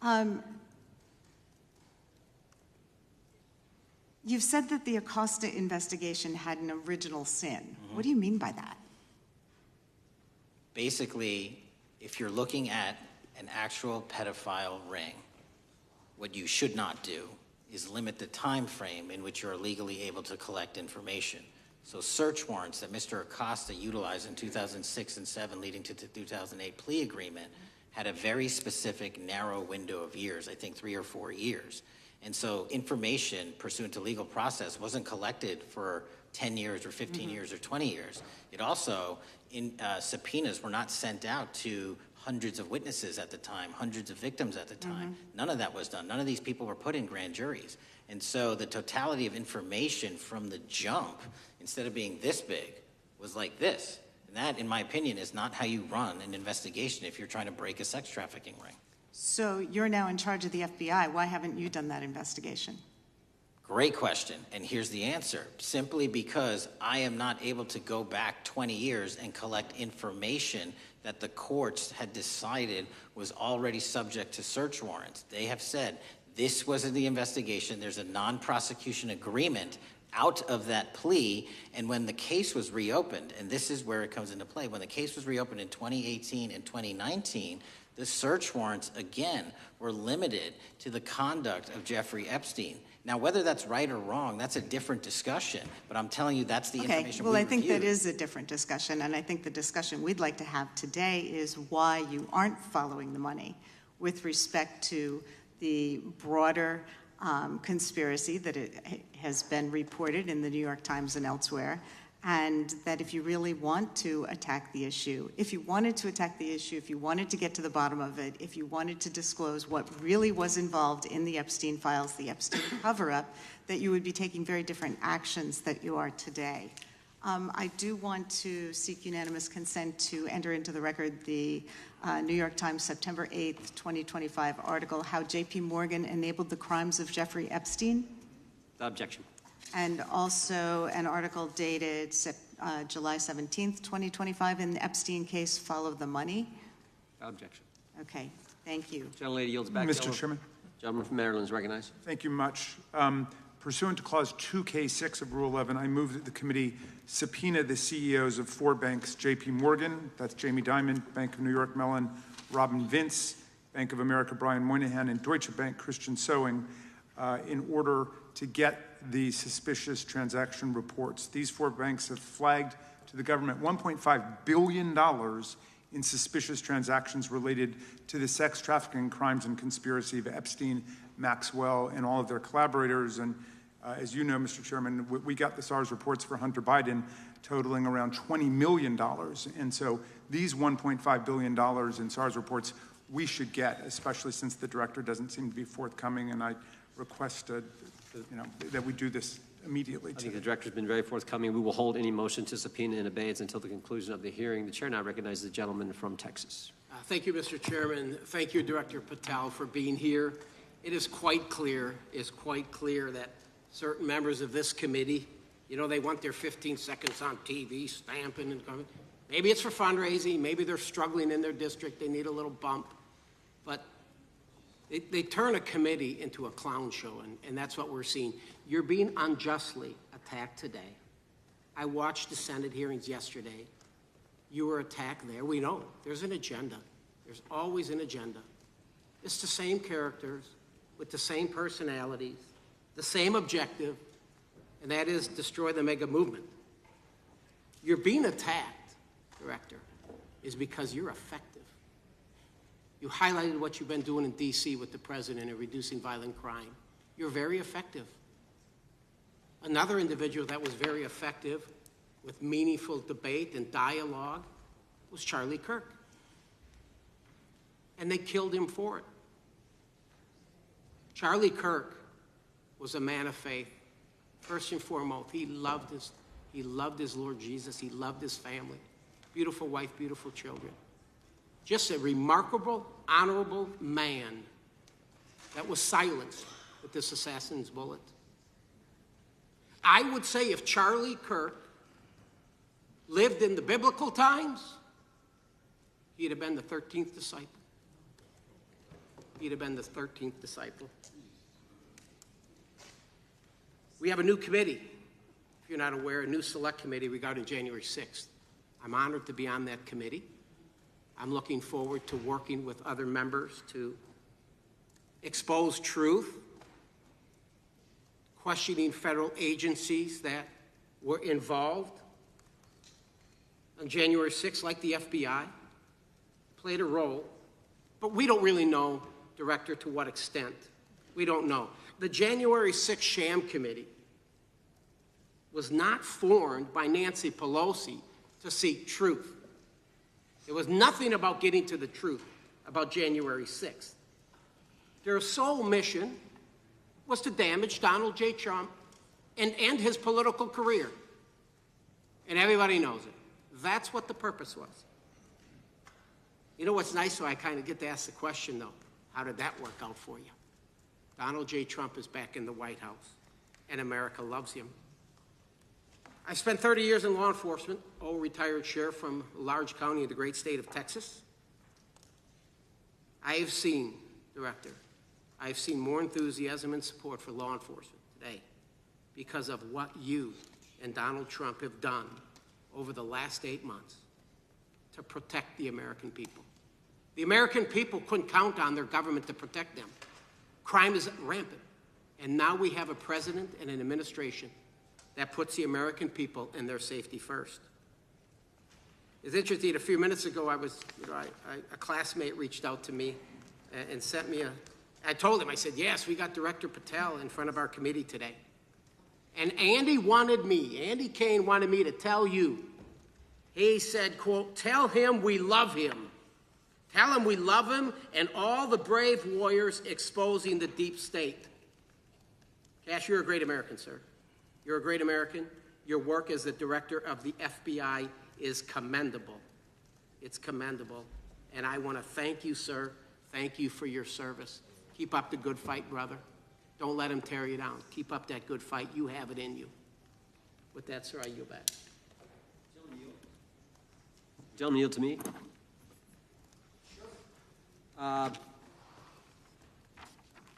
Okay. You've said that the Acosta investigation had an original sin. Mm-hmm. What do you mean by that? Basically, if you're looking at an actual pedophile ring, what you should not do is limit the time frame in which you're legally able to collect information. So search warrants that Mr. Acosta utilized in 2006 and 2007 leading to the 2008 plea agreement had a very specific narrow window of years, I think 3 or 4 years. And so information pursuant to legal process wasn't collected for 10 years or 15 years or 20 years. It also, subpoenas were not sent out to hundreds of witnesses at the time, hundreds of victims at the time. None of that was done. None of these people were put in grand juries. And so the totality of information from the jump, instead of being this big, was like this. And that, in my opinion, is not how you run an investigation if you're trying to break a sex trafficking ring. So you're now in charge of the FBI. Why haven't you done that investigation? Great question, and here's the answer. Simply because I am not able to go back 20 years and collect information that the courts had decided was already subject to search warrants. They have said, this was in the investigation, there's a non-prosecution agreement out of that plea, and when the case was reopened, and this is where it comes into play, when the case was reopened in 2018 and 2019, the search warrants, again, were limited to the conduct of Jeffrey Epstein. Now, whether that's right or wrong, that's a different discussion, but I'm telling you that's the information we I think reviewed. that is a different discussion, and I think the discussion we'd like to have today is why you aren't following the money with respect to the broader conspiracy that it has been reported in the New York Times and elsewhere, and that if you really want to attack the issue, if you wanted to attack the issue, if you wanted to get to the bottom of it, if you wanted to disclose what really was involved in the Epstein files, the Epstein cover-up, that you would be taking very different actions that you are today. I do want to seek unanimous consent to enter into the record the New York Times September 8th, 2025 article, How J.P. Morgan Enabled the Crimes of Jeffrey Epstein. Objection. and also an article dated July 17th, 2025, in the Epstein case, Follow the Money. Objection. Okay, thank you. Gentlelady yields back. Mr. Chairman. Gentleman from Maryland is recognized. Thank you much. Pursuant to Clause 2K6 of Rule 11, I move that the committee subpoena the CEOs of 4 banks, J.P. Morgan, that's Jamie Dimon, Bank of New York Mellon, Robin Vince, Bank of America Brian Moynihan, and Deutsche Bank Christian Sewing, in order to get the suspicious transaction reports. These 4 banks have flagged to the government $1.5 billion in suspicious transactions related to the sex trafficking crimes and conspiracy of Epstein, Maxwell, and all of their collaborators. And as you know, Mr. Chairman, we got the SARS reports for Hunter Biden totaling around $20 million. And so these $1.5 billion in SARS reports we should get, especially since the director doesn't seem to be forthcoming. And I request that we do this immediately. I think the director's been very forthcoming. We will hold any motion to subpoena in abeyance until the conclusion of the hearing. The chair now recognizes the gentleman from Texas. Thank you, Mr. Chairman. Thank you, Director Patel, for being here. It is quite clear that certain members of this committee, they want their 15 seconds on TV, stamping and coming. Maybe it's for fundraising. Maybe they're struggling in their district. They need a little bump. But they turn a committee into a clown show, and that's what we're seeing. You're being unjustly attacked today. I watched the Senate hearings yesterday. You were attacked there. We know there's an agenda. There's always an agenda. It's the same characters with the same personalities, the same objective, and that is destroy the mega movement. You're being attacked, Director, is because you're effective. You highlighted what you've been doing in D.C. with the president in reducing violent crime. You're very effective. Another individual that was very effective with meaningful debate and dialogue was Charlie Kirk. And they killed him for it. Charlie Kirk was a man of faith. First and foremost, he loved his Lord Jesus. He loved his family. Beautiful wife, beautiful children. Just a remarkable, honorable man that was silenced with this assassin's bullet. I would say if Charlie Kirk lived in the biblical times, he'd have been the 13th disciple. He'd have been the 13th disciple. We have a new committee, if you're not aware, a new select committee regarding January 6th. I'm honored to be on that committee. I'm looking forward to working with other members to expose truth, questioning federal agencies that were involved on January 6th, like the FBI, played a role. But we don't really know, Director, to what extent. We don't know. The January 6th sham committee was not formed by Nancy Pelosi to seek truth. It was nothing about getting to the truth about January 6th. Their sole mission was to damage Donald J. Trump and end his political career. And everybody knows it. That's what the purpose was. You know what's nice, so I kind of get to ask the question, though, how did that work out for you? Donald J. Trump is back in the White House, and America loves him. I spent 30 years in law enforcement, retired sheriff from a large county in the great state of Texas. I have seen, Director, I have seen more enthusiasm and support for law enforcement today because of what you and Donald Trump have done over the last 8 months to protect the American people. The American people couldn't count on their government to protect them. Crime is rampant. And now we have a president and an administration that puts the American people and their safety first. It's interesting, a few minutes ago, a classmate reached out to me and sent me I told him, I said, yes, we got Director Patel in front of our committee today. And Andy Kane wanted me to tell you, he said, quote, tell him we love him. Tell him we love him and all the brave warriors exposing the deep state. Kash, you're a great American, sir. You're a great American. Your work as the director of the FBI is commendable. It's commendable. And I want to thank you, sir. Thank you for your service. Keep up the good fight, brother. Don't let them tear you down. Keep up that good fight. You have it in you. With that, sir, I yield back. Gentleman, yield to me.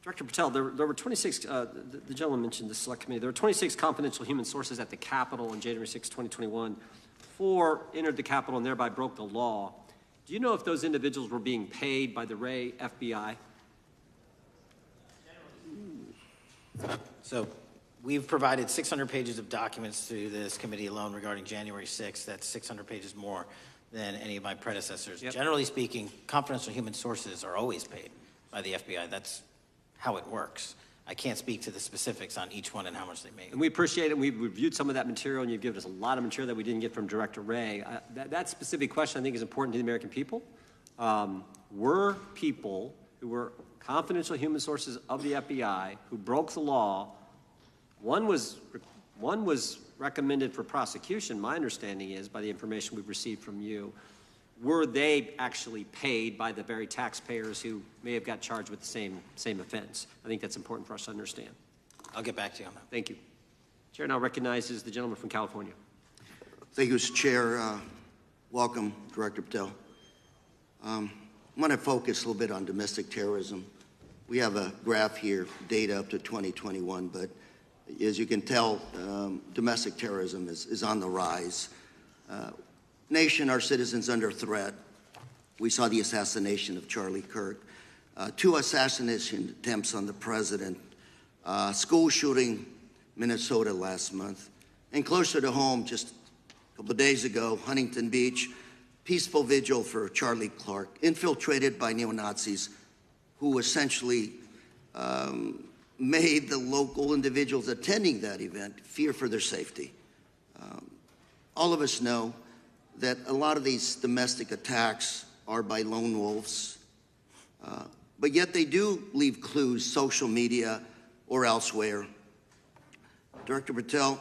Director Patel, there were 26, the gentleman mentioned the select committee, there were 26 confidential human sources at the Capitol on January 6, 2021. 4 entered the Capitol and thereby broke the law. Do you know if those individuals were being paid by the Ray FBI? So we've provided 600 pages of documents to this committee alone regarding January 6th. That's 600 pages more than any of my predecessors. Yep. Generally speaking, confidential human sources are always paid by the FBI. That's how it works. I can't speak to the specifics on each one and how much they make. And we appreciate it. We've reviewed some of that material, and you've given us a lot of material that we didn't get from Director Ray. That specific question, I think, is important to the American people. Were people who were confidential human sources of the FBI who broke the law, one was recommended for prosecution, my understanding is, by the information we've received from you. Were they actually paid by the very taxpayers who may have got charged with the same offense? I think that's important for us to understand. I'll get back to you on that. Thank you. Chair now recognizes the gentleman from California. Thank you, Mr. Chair. Welcome, Director Patel. I want to focus a little bit on domestic terrorism. We have a graph here, data up to 2021, but as you can tell, domestic terrorism is on the rise. Nation, our citizens under threat. We saw the assassination of Charlie Kirk, 2 assassination attempts on the president, school shooting, Minnesota last month, and closer to home, just a couple of days ago, Huntington Beach, peaceful vigil for Charlie Clark, infiltrated by neo-Nazis who essentially made the local individuals attending that event fear for their safety. All of us know that a lot of these domestic attacks are by lone wolves, but yet they do leave clues, social media or elsewhere. Director Patel,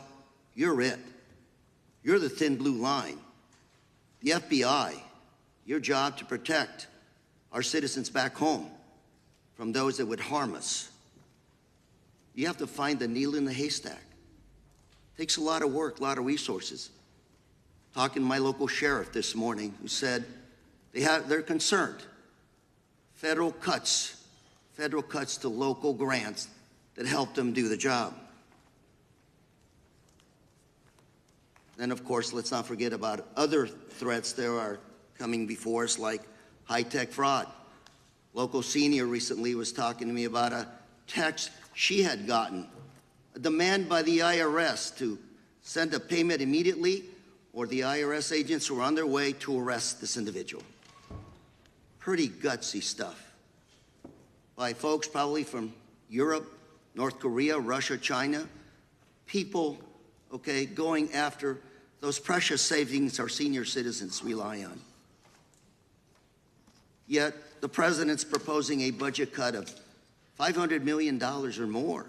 you're it. You're the thin blue line. The FBI, your job to protect our citizens back home from those that would harm us. You have to find the needle in the haystack. It takes a lot of work, a lot of resources. Talking to my local sheriff this morning, who said they're concerned. Federal cuts to local grants that help them do the job. Then, of course, let's not forget about other threats that are coming before us, like high-tech fraud. Local senior recently was talking to me about a text she had gotten, a demand by the IRS to send a payment immediately, or the IRS agents were on their way to arrest this individual. Pretty gutsy stuff by folks probably from Europe, North Korea, Russia, China. People, okay, going after those precious savings our senior citizens rely on. Yet the president's proposing a budget cut of $500 million or more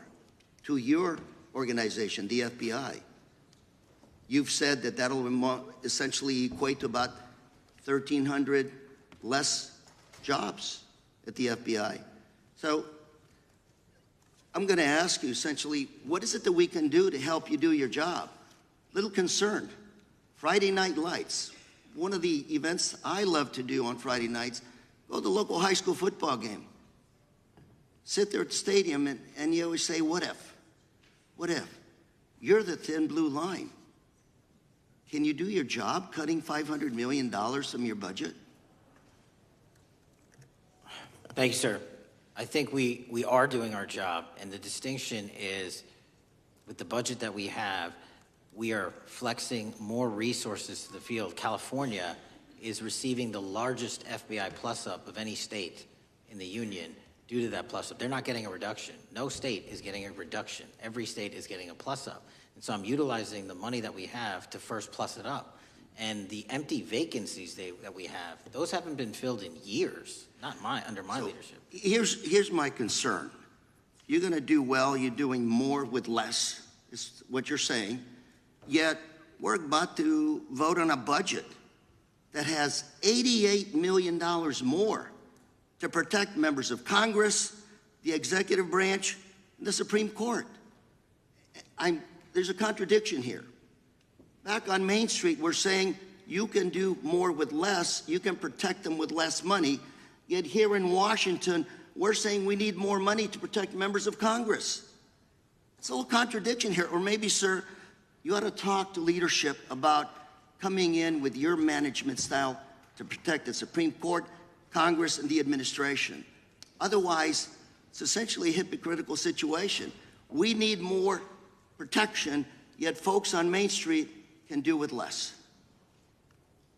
to your organization, the FBI. You've said that that'll essentially equate to about 1,300 less jobs at the FBI. So I'm going to ask you essentially, what is it that we can do to help you do your job? Little concerned. Friday Night Lights. One of the events I love to do on Friday nights, go to the local high school football game. Sit there at the stadium and you always say, what if? What if? You're the thin blue line. Can you do your job cutting $500 million from your budget? Thank you, sir. I think we are doing our job, and the distinction is with the budget that we have, we are flexing more resources to the field. California is receiving the largest FBI plus-up of any state in the union due to that plus-up. They're not getting a reduction. No state is getting a reduction. Every state is getting a plus-up. And so I'm utilizing the money that we have to first plus it up. And the empty vacancies that we have, those haven't been filled in years, not under my leadership. Here's my concern. You're going to do well, you're doing more with less, is what you're saying. Yet we're about to vote on a budget that has $88 million more to protect members of Congress, the executive branch, the Supreme Court. There's a contradiction here. Back on Main Street, we're saying you can do more with less, you can protect them with less money, yet here in Washington, we're saying we need more money to protect members of Congress. It's a little contradiction here. Or maybe, sir, you ought to talk to leadership about coming in with your management style to protect the Supreme Court, Congress, and the administration. Otherwise, it's essentially a hypocritical situation. We need more protection, yet folks on Main Street can do with less.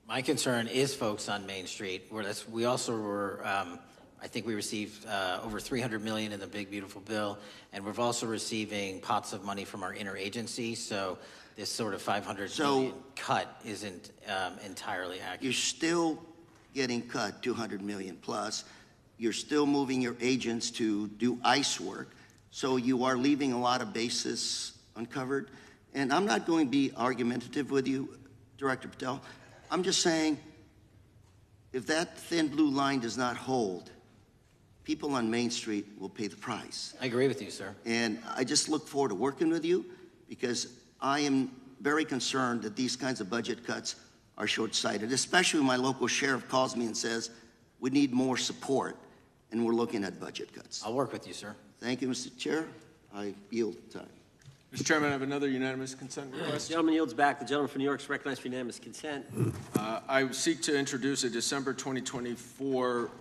My concern is folks on Main Street. We also were, I think we received over $300 million in the big, beautiful bill, and we're also receiving pots of money from our interagency, so this sort of $500 million cut isn't entirely accurate. You're still getting cut $200 million plus. You're still moving your agents to do ICE work, so you are leaving a lot of bases uncovered. And I'm not going to be argumentative with you, Director Patel. I'm just saying, if that thin blue line does not hold, people on Main Street will pay the price. I agree with you, sir. And I just look forward to working with you, because I am very concerned that these kinds of budget cuts are short-sighted, especially when my local sheriff calls me and says, we need more support, and we're looking at budget cuts. I'll work with you, sir. Thank you, Mr. Chair. I yield time. Mr. Chairman, I have another unanimous consent request. The gentleman yields back. The gentleman from New York is recognized for unanimous consent. I seek to introduce a December 2024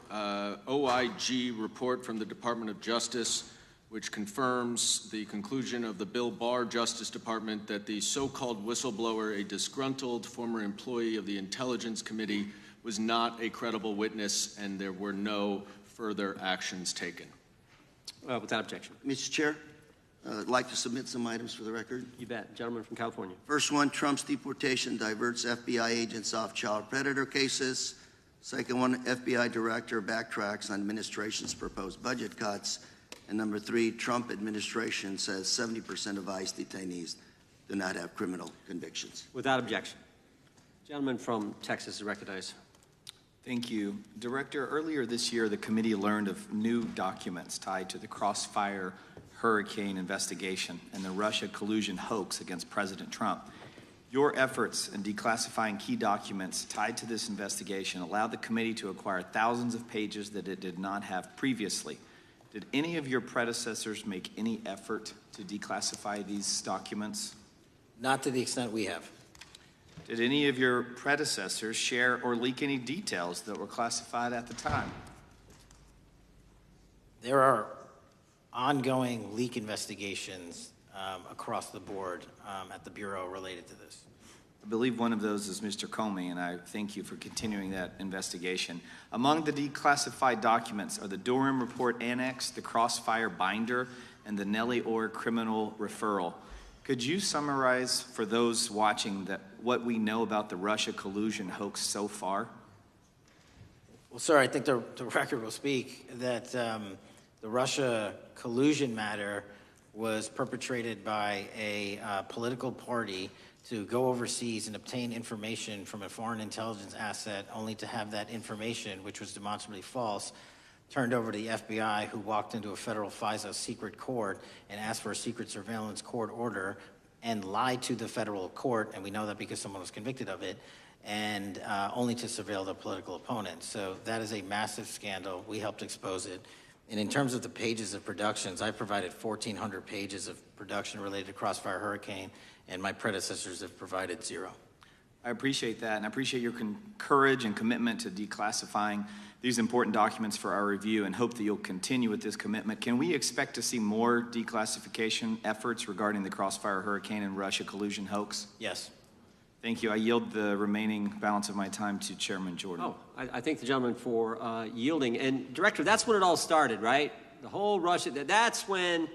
OIG report from the Department of Justice, which confirms the conclusion of the Bill Barr Justice Department that the so-called whistleblower, a disgruntled former employee of the Intelligence Committee, was not a credible witness, and there were no further actions taken. Without objection. Mr. Chair, I'd like to submit some items for the record. You bet. Gentleman from California. First one, Trump's deportation diverts FBI agents off child predator cases. Second one, FBI director backtracks on administration's proposed budget cuts. And number three, Trump administration says 70% of ICE detainees do not have criminal convictions. Without objection. Gentleman from Texas is recognized. Thank you. Director, earlier this year, the committee learned of new documents tied to the Crossfire Hurricane investigation and the Russia collusion hoax against President Trump. Your efforts in declassifying key documents tied to this investigation allowed the committee to acquire thousands of pages that it did not have previously. Did any of your predecessors make any effort to declassify these documents? Not to the extent we have. Did any of your predecessors share or leak any details that were classified at the time? There are ongoing leak investigations across the board at the Bureau related to this. I believe one of those is Mr. Comey, and I thank you for continuing that investigation. Among the declassified documents are the Durham Report Annex, the Crossfire Binder, and the Nellie Orr Criminal Referral. Could you summarize for those watching what we know about the Russia collusion hoax so far? Well, sir, I think the record will speak that the Russia collusion matter was perpetrated by a political party to go overseas and obtain information from a foreign intelligence asset, only to have that information, which was demonstrably false, turned over to the FBI, who walked into a federal FISA secret court and asked for a secret surveillance court order and lied to the federal court, and we know that because someone was convicted of it, and only to surveil the political opponent. So that is a massive scandal. We helped expose it. And in terms of the pages of productions, I provided 1,400 pages of production related to Crossfire Hurricane, and my predecessors have provided 0. I appreciate that, and I appreciate your courage and commitment to declassifying these important documents for our review, and hope that you'll continue with this commitment. Can we expect to see more declassification efforts regarding the Crossfire Hurricane and Russia collusion hoax? Yes. Thank you. I yield the remaining balance of my time to Chairman Jordan. Oh, I thank the gentleman for yielding. And Director, that's when it all started, right? The whole Russia, that's when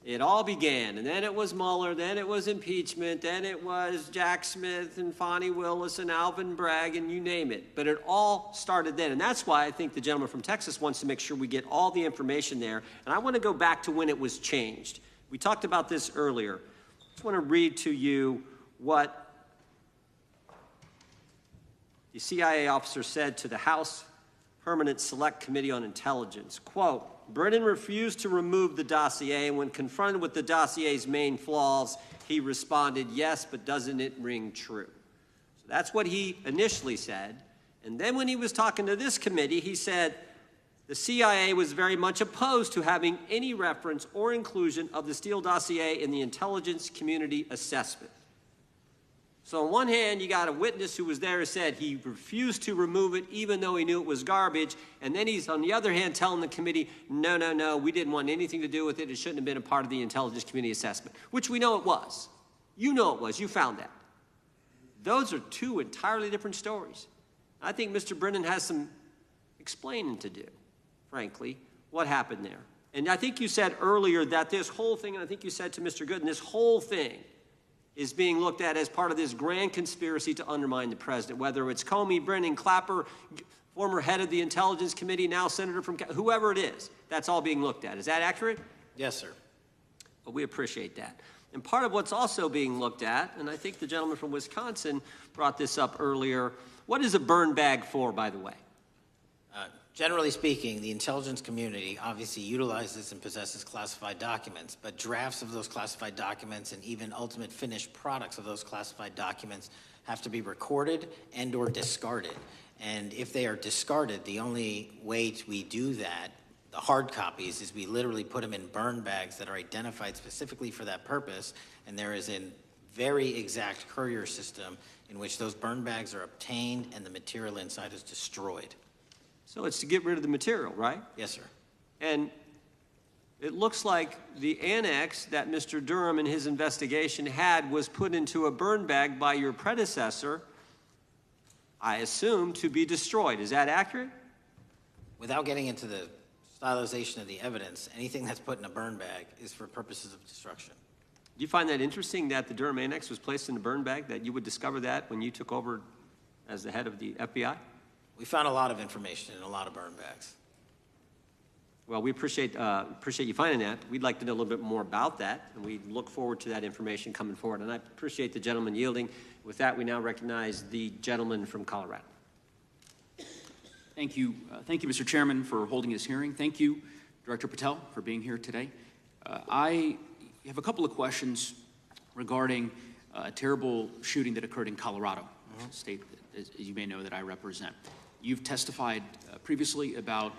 it all began. And then it was Mueller, then it was impeachment, then it was Jack Smith and Fonnie Willis and Alvin Bragg and you name it. But it all started then. And that's why I think the gentleman from Texas wants to make sure we get all the information there. And I want to go back to when it was changed. We talked about this earlier. I just want to read to you what the CIA officer said to the House Permanent Select Committee on Intelligence. Quote, Brennan refused to remove the dossier, and when confronted with the dossier's main flaws, he responded, yes, but doesn't it ring true? So that's what he initially said. And then when he was talking to this committee, he said the CIA was very much opposed to having any reference or inclusion of the Steele dossier in the intelligence community assessment. So on one hand, you got a witness who was there who said he refused to remove it even though he knew it was garbage, and then he's on the other hand telling the committee, no, we didn't want anything to do with it, it shouldn't have been a part of the intelligence community assessment, which we know it was. You know it was, you found that. Those are two entirely different stories. I think Mr. Brennan has some explaining to do, frankly, what happened there. And I think you said earlier that this whole thing, and I think you said to Mr. Gooden, this whole thing is being looked at as part of this grand conspiracy to undermine the president, whether it's Comey, Brennan, Clapper, former head of the Intelligence Committee, now senator from, whoever it is, that's all being looked at. Is that accurate? Yes, sir. Well, we appreciate that. And part of what's also being looked at, and I think the gentleman from Wisconsin brought this up earlier, what is a burn bag for, by the way? Generally speaking, the intelligence community obviously utilizes and possesses classified documents, but drafts of those classified documents and even ultimate finished products of those classified documents have to be recorded and or discarded. And if they are discarded, the only way we do that, the hard copies, is we literally put them in burn bags that are identified specifically for that purpose, and there is a very exact courier system in which those burn bags are obtained and the material inside is destroyed. So it's to get rid of the material, right? Yes, sir. And it looks like the annex that Mr. Durham in his investigation had was put into a burn bag by your predecessor, I assume, to be destroyed. Is that accurate? Without getting into the stylization of the evidence, anything that's put in a burn bag is for purposes of destruction. Do you find that interesting that the Durham annex was placed in a burn bag, that you would discover that when you took over as the head of the FBI? We found a lot of information in a lot of burn bags. Well, we appreciate you finding that. We'd like to know a little bit more about that, and we look forward to that information coming forward. And I appreciate the gentleman yielding. With that, we now recognize the gentleman from Colorado. Thank you, Mr. Chairman, for holding this hearing. Thank you, Director Patel, for being here today. I have a couple of questions regarding a terrible shooting that occurred in Colorado, a state, as you may know, that I represent. You've testified previously about,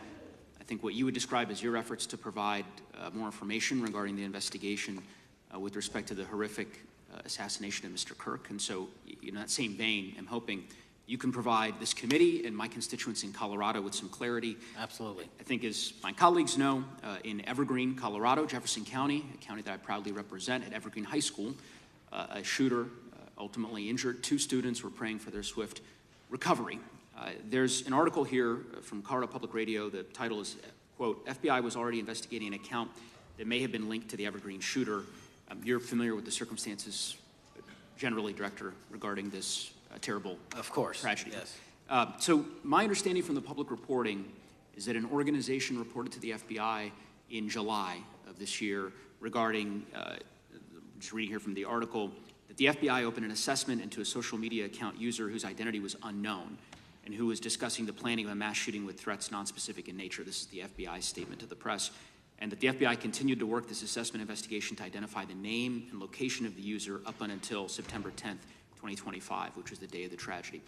I think, what you would describe as your efforts to provide more information regarding the investigation with respect to the horrific assassination of Mr. Kirk. And so, in that same vein, I'm hoping you can provide this committee and my constituents in Colorado with some clarity. Absolutely. I think, as my colleagues know, in Evergreen, Colorado, Jefferson County, a county that I proudly represent, at Evergreen High School, a shooter ultimately injured 2 students. Were praying for their swift recovery. There's an article here from Colorado Public Radio. The title is, quote, FBI was already investigating an account that may have been linked to the Evergreen shooter. You're familiar with the circumstances generally, Director, regarding this terrible tragedy. Yes. So my understanding from the public reporting is that an organization reported to the FBI in July of this year regarding, just reading here from the article, that the FBI opened an assessment into a social media account user whose identity was unknown and who was discussing the planning of a mass shooting with threats nonspecific in nature. This is the FBI statement to the press. And that the FBI continued to work this assessment investigation to identify the name and location of the user up until September 10th, 2025, which was the day of the tragedy.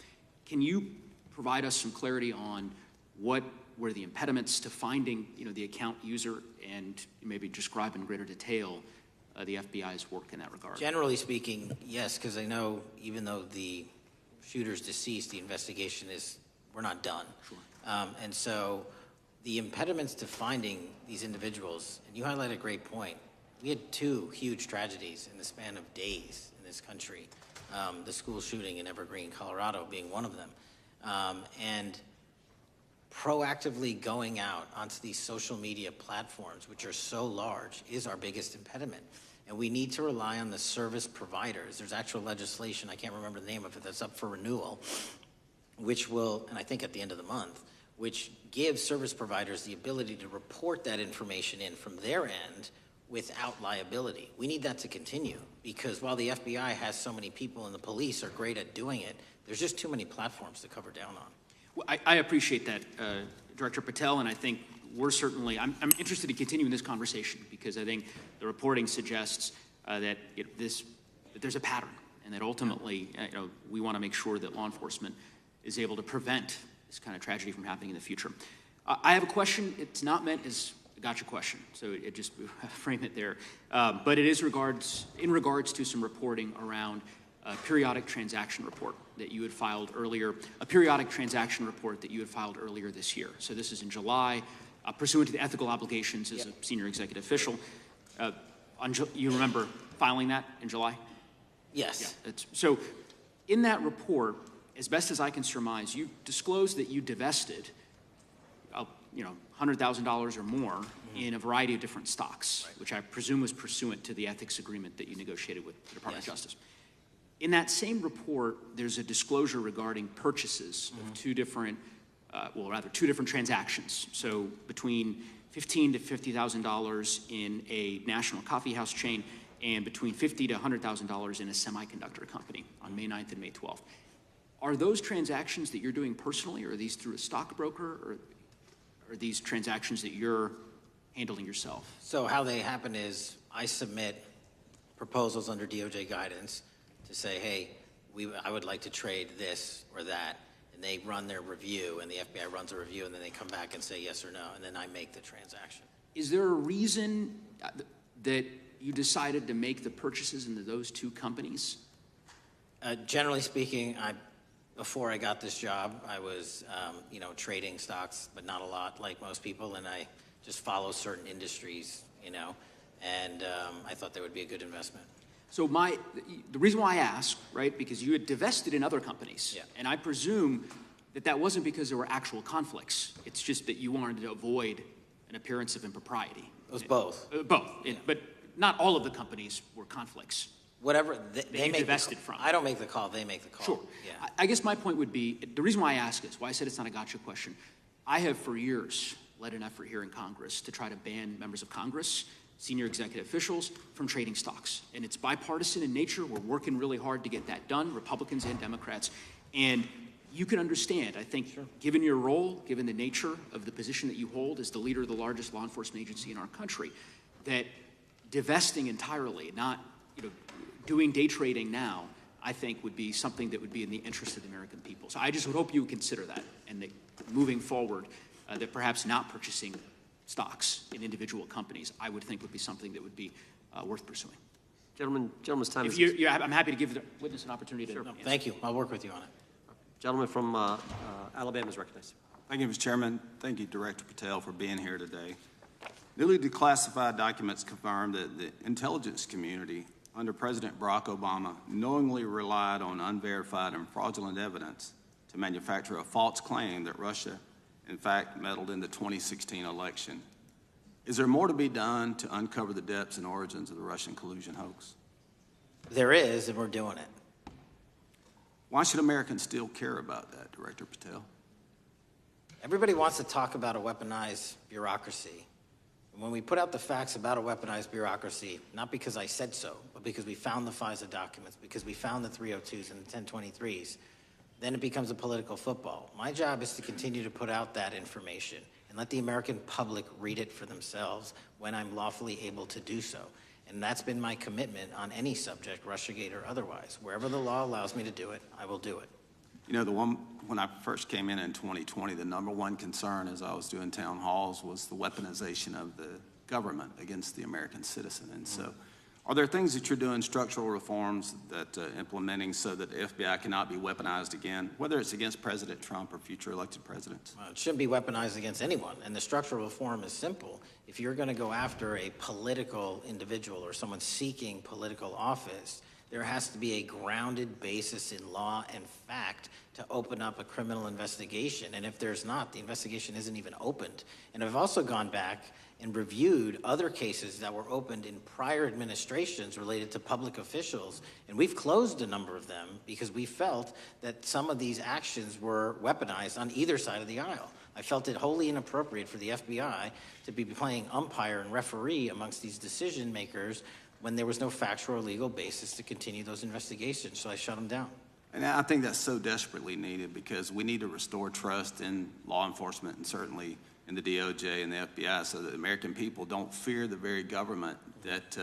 Can you provide us some clarity on what were the impediments to finding, the account user, and maybe describe in greater detail the FBI's work in that regard? Generally speaking, yes, because I know even though the shooter's deceased, the investigation we're not done. Sure. And so the impediments to finding these individuals, and you highlight a great point. We had 2 huge tragedies in the span of days in this country. The school shooting in Evergreen, Colorado being one of them. And proactively going out onto these social media platforms, which are so large, is our biggest impediment. And we need to rely on the service providers. There's actual legislation, I can't remember the name of it, that's up for renewal, which will, and I think at the end of the month, which gives service providers the ability to report that information in from their end without liability. We need that to continue, because while the FBI has so many people and the police are great at doing it, there's just too many platforms to cover down on. Well, I appreciate that, Director Patel, and I think we're certainly, I'm interested in continuing this conversation because I think the reporting suggests that there's a pattern and that ultimately we want to make sure that law enforcement is able to prevent this kind of tragedy from happening in the future. I have a question. It's not meant as a gotcha question, so it just frame it there. But it is in regards to some reporting around a periodic transaction report that you had filed earlier, this year. So this is in July, pursuant to the ethical obligations as a senior executive official. You remember filing that in July? Yes. Yeah, so in that report, as best as I can surmise, you disclosed that you divested $100,000 or more in a variety of different stocks, which I presume was pursuant to the ethics agreement that you negotiated with the Department of Justice. In that same report, there's a disclosure regarding purchases of two different transactions. So between $15,000 to $50,000 in a national coffee house chain and between $50,000 to $100,000 in a semiconductor company on May 9th and May 12th. Are those transactions that you're doing personally, or are these through a stockbroker, or are these transactions that you're handling yourself? So how they happen is I submit proposals under DOJ guidance to say, hey, I would like to trade this or that, and they run their review, and the FBI runs a review, and then they come back and say yes or no, and then I make the transaction. Is there a reason that you decided to make the purchases into those two companies? Generally speaking, before I got this job, I was, trading stocks, but not a lot, like most people, and I just follow certain industries, and I thought they would be a good investment. So the reason why I ask, right, because you had divested in other companies, and I presume that wasn't because there were actual conflicts. It's just that you wanted to avoid an appearance of impropriety. It was both. Both, but not all of the companies were conflicts. Whatever they make divested from. I don't make the call, they make the call. Sure. Yeah. I guess my point would be, the reason why I ask is, why I said it's not a gotcha question, I have for years led an effort here in Congress to try to ban members of Congress, senior executive officials, from trading stocks. And it's bipartisan in nature. We're working really hard to get that done, Republicans and Democrats. And you can understand, I think, given your role, given the nature of the position that you hold as the leader of the largest law enforcement agency in our country, that divesting entirely, not doing day trading now, I think would be something that would be in the interest of the American people. So I just would hope you would consider that, and that moving forward, that perhaps not purchasing stocks in individual companies, I would think would be something that would be worth pursuing. Gentleman's time is... I'm happy to give the witness an opportunity to... No, thank you. I'll work with you on it. Gentleman from Alabama is recognized. Thank you, Mr. Chairman. Thank you, Director Patel, for being here today. Newly declassified documents confirm that the intelligence community under President Barack Obama knowingly relied on unverified and fraudulent evidence to manufacture a false claim that Russia, in fact, meddled in the 2016 election. Is there more to be done to uncover the depths and origins of the Russian collusion hoax? There is, and we're doing it. Why should Americans still care about that, Director Patel? Everybody wants to talk about a weaponized bureaucracy. And when we put out the facts about a weaponized bureaucracy, not because I said so, but because we found the FISA documents, because we found the 302s and the 1023s, then it becomes a political football. My job is to continue to put out that information and let the American public read it for themselves when I'm lawfully able to do so. And that's been my commitment on any subject, Russiagate or otherwise. Wherever the law allows me to do it, I will do it. When I first came in 2020, the number one concern as I was doing town halls was the weaponization of the government against the American citizen. And so are there things that you're doing, structural reforms that implementing so that the FBI cannot be weaponized again, whether it's against President Trump or future elected presidents? Well, it shouldn't be weaponized against anyone. And the structural reform is simple. If you're going to go after a political individual or someone seeking political office, there has to be a grounded basis in law and fact to open up a criminal investigation. And if there's not, the investigation isn't even opened. And I've also gone back and reviewed other cases that were opened in prior administrations related to public officials, and we've closed a number of them because we felt that some of these actions were weaponized on either side of the aisle. I felt it wholly inappropriate for the FBI to be playing umpire and referee amongst these decision makers when there was no factual or legal basis to continue those investigations, so I shut them down. And I think that's so desperately needed because we need to restore trust in law enforcement and certainly in the DOJ and the FBI so that the American people don't fear the very government that's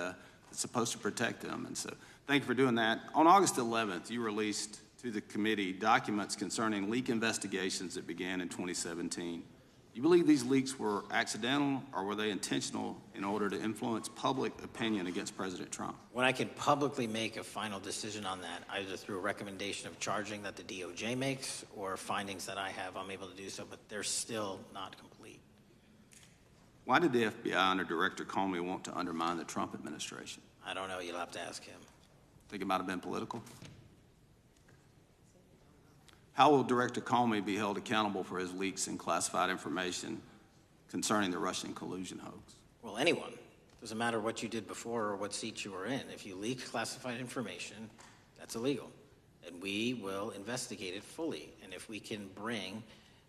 supposed to protect them. And so thank you for doing that. On August 11th, you released to the committee documents concerning leak investigations that began in 2017. Do you believe these leaks were accidental or were they intentional in order to influence public opinion against President Trump? When I can publicly make a final decision on that, either through a recommendation of charging that the DOJ makes or findings that I have, I'm able to do so, but they're still not complete. Why did the FBI under Director Comey want to undermine the Trump administration? I don't know. You'll have to ask him. Think it might have been political? How will Director Comey be held accountable for his leaks and classified information concerning the Russian collusion hoax? Well, anyone. Doesn't matter what you did before or what seat you were in. If you leak classified information, that's illegal. And we will investigate it fully. And if we can bring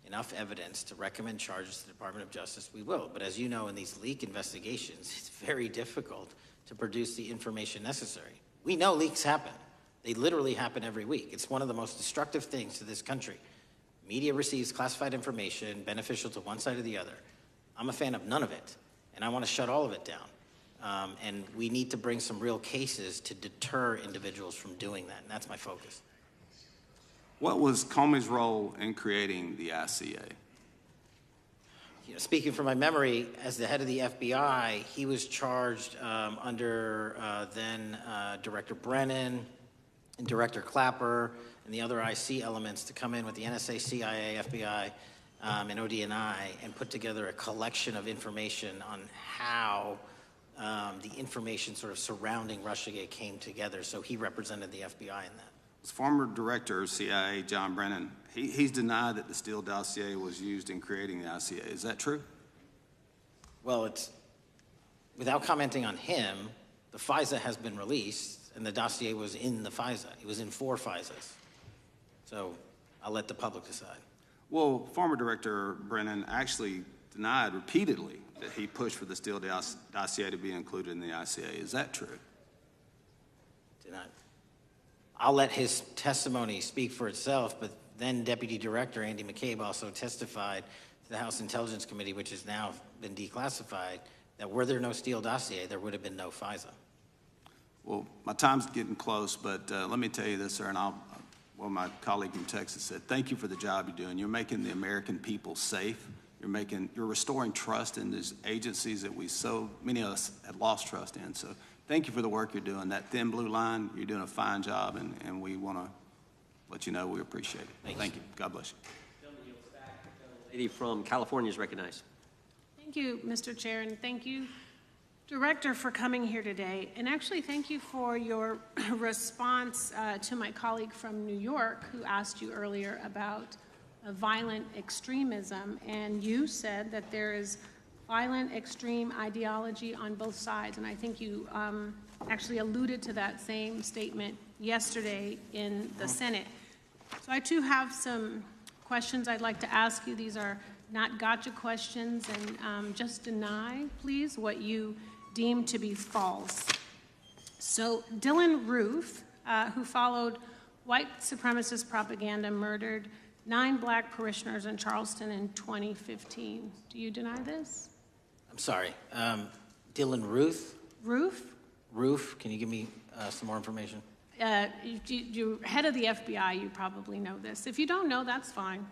enough evidence to recommend charges to the Department of Justice, we will. But as you know, in these leak investigations, it's very difficult to produce the information necessary. We know leaks happen. They literally happen every week. It's one of the most destructive things to this country. Media receives classified information beneficial to one side or the other. I'm a fan of none of it, and I want to shut all of it down. And we need to bring some real cases to deter individuals from doing that, and that's my focus. What was Comey's role in creating the ICA? You know, speaking from my memory, as the head of the FBI, he was charged under then Director Brennan and Director Clapper and the other IC elements to come in with the NSA, CIA, FBI, and ODNI and put together a collection of information on how the information sort of surrounding Russiagate came together. So he represented the FBI in that. Was former Director of CIA, John Brennan, he's denied that the Steele dossier was used in creating the ICA. Is that true? Well, it's, without commenting on him, the FISA has been released, and the dossier was in the FISA. It was in 4 FISAs. So I'll let the public decide. Well, former Director Brennan actually denied repeatedly that he pushed for the Steele dossier to be included in the ICA. Is that true? Denied. I'll let his testimony speak for itself, but then Deputy Director Andy McCabe also testified to the House Intelligence Committee, which has now been declassified, that were there no Steele dossier, there would have been no FISA. Well, my time's getting close, but let me tell you this, sir, and well, my colleague from Texas said, thank you for the job you're doing. You're making the American people safe. You're restoring trust in these agencies that so many of us had lost trust in. So thank you for the work you're doing. That thin blue line, you're doing a fine job, and we want to let you know we appreciate it. Thank you. God bless you. The lady from California is recognized. Thank you, Mr. Chair, and thank you, Director, for coming here today. And actually, thank you for your response to my colleague from New York who asked you earlier about violent extremism. And you said that there is violent extreme ideology on both sides. And I think you actually alluded to that same statement yesterday in the Senate. So I too have some questions I'd like to ask you. These are not gotcha questions, and just deny, please, what you deem to be false. So Dylan Roof, who followed white supremacist propaganda, murdered 9 black parishioners in Charleston in 2015. Do you deny this? I'm sorry. Dylan Ruth? Roof? Roof, can you give me some more information? You're head of the FBI, you probably know this. If you don't know, that's fine.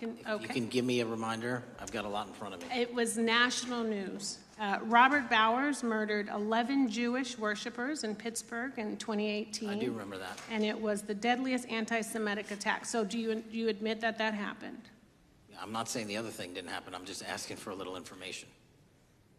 You can give me a reminder. I've got a lot in front of me. It was national news. Robert Bowers murdered 11 Jewish worshipers in Pittsburgh in 2018. I do remember that. And it was the deadliest anti-Semitic attack. So do you admit that that happened? I'm not saying the other thing didn't happen. I'm just asking for a little information.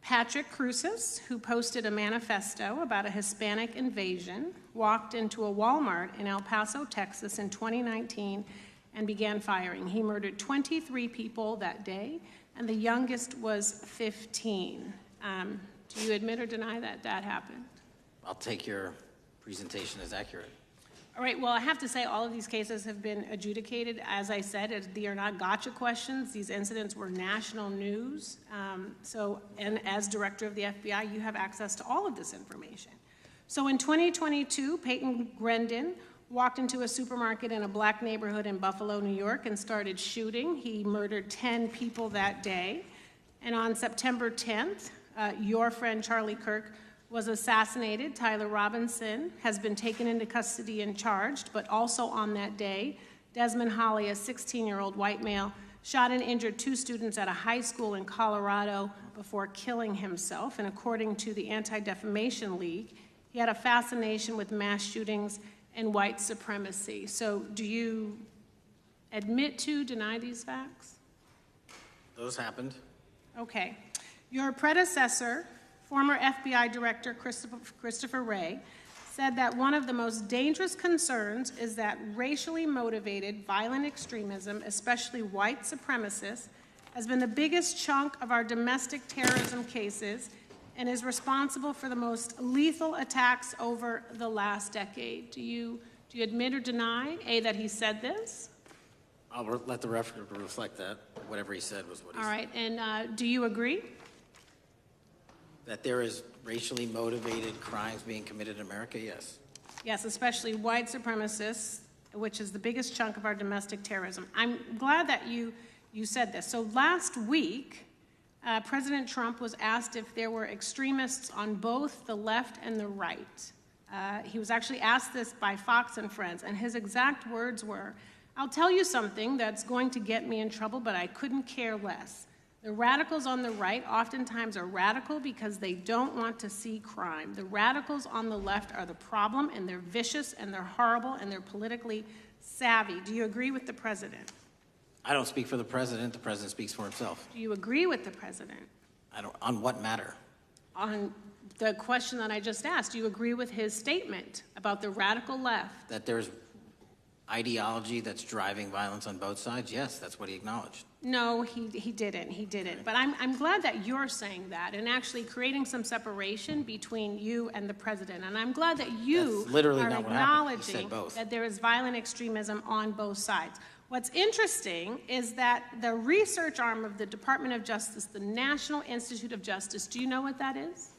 Patrick Cruces, who posted a manifesto about a Hispanic invasion, walked into a Walmart in El Paso, Texas in 2019 and began firing. He murdered 23 people that day, and the youngest was 15. Do you admit or deny that that happened? I'll take your presentation as accurate. All right, well, I have to say all of these cases have been adjudicated. As I said, they are not gotcha questions. These incidents were national news. And as director of the FBI, you have access to all of this information. So in 2022, Peyton Grendon walked into a supermarket in a black neighborhood in Buffalo, New York, and started shooting. He murdered 10 people that day. And on September 10th, your friend Charlie Kirk was assassinated. Tyler Robinson has been taken into custody and charged, but also on that day, Desmond Holley, a 16-year-old white male, shot and injured 2 students at a high school in Colorado before killing himself. And according to the Anti-Defamation League, he had a fascination with mass shootings and white supremacy. So do you admit to, deny these facts? Those happened. Okay. Your predecessor, former FBI Director Christopher Wray, said that one of the most dangerous concerns is that racially motivated violent extremism, especially white supremacists, has been the biggest chunk of our domestic terrorism cases and is responsible for the most lethal attacks over the last decade. Do you admit or deny, A, that he said this? I'll let the record reflect that. Whatever he said was what he All said. right, and do you agree? That there is racially motivated crimes being committed in America, yes. Yes, especially white supremacists, which is the biggest chunk of our domestic terrorism. I'm glad that you said this. So last week, President Trump was asked if there were extremists on both the left and the right. He was actually asked this by Fox and Friends, and his exact words were, "I'll tell you something that's going to get me in trouble, but I couldn't care less. The radicals on the right oftentimes are radical because they don't want to see crime. The radicals on the left are the problem, and they're vicious, and they're horrible, and they're politically savvy." Do you agree with the president? I don't speak for the president. The president speaks for himself. Do you agree with the president? I don't. On what matter? On the question that I just asked, do you agree with his statement about the radical left? That there's ideology that's driving violence on both sides? Yes, that's what he acknowledged. No, he didn't. He didn't. But I'm glad that you're saying that and actually creating some separation between you and the president. And I'm glad that you That's literally are not what happened. He said acknowledging both. that there is violent extremism on both sides. What's interesting is that the research arm of the Department of Justice, the National Institute of Justice, do you know what that is?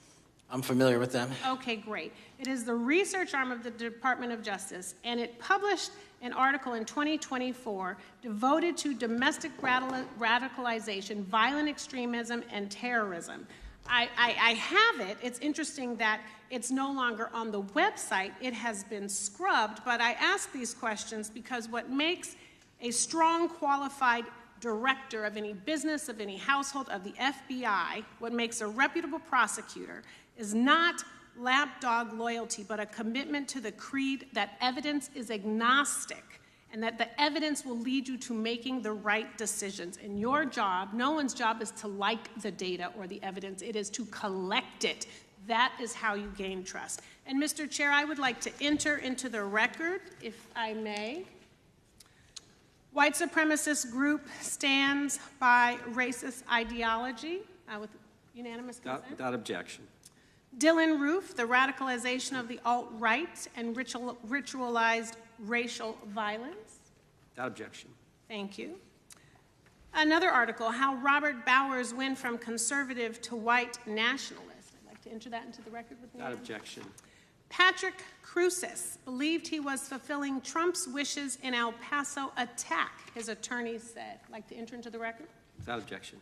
I'm familiar with them. Okay, great. It is the research arm of the Department of Justice, and it published an article in 2024 devoted to domestic radicalization, violent extremism, and terrorism. I have it. It's interesting that it's no longer on the website. It has been scrubbed, but I ask these questions because what makes a strong, qualified director of any business, of any household, of the FBI, what makes a reputable prosecutor is not lapdog loyalty, but a commitment to the creed that evidence is agnostic and that the evidence will lead you to making the right decisions. And your job, no one's job is to like the data or the evidence, it is to collect it. That is how you gain trust. And Mr. Chair, I would like to enter into the record, if I may. White supremacist group stands by racist ideology with unanimous consent. Without objection. Dylan Roof, the radicalization of the alt-right and ritualized racial violence. Without objection. Thank you. Another article, how Robert Bowers went from conservative to white nationalist. I'd like to enter that into the record with me. Without objection. Patrick Cruces believed he was fulfilling Trump's wishes in El Paso attack, his attorney said. I'd like to enter into the record. Without objection.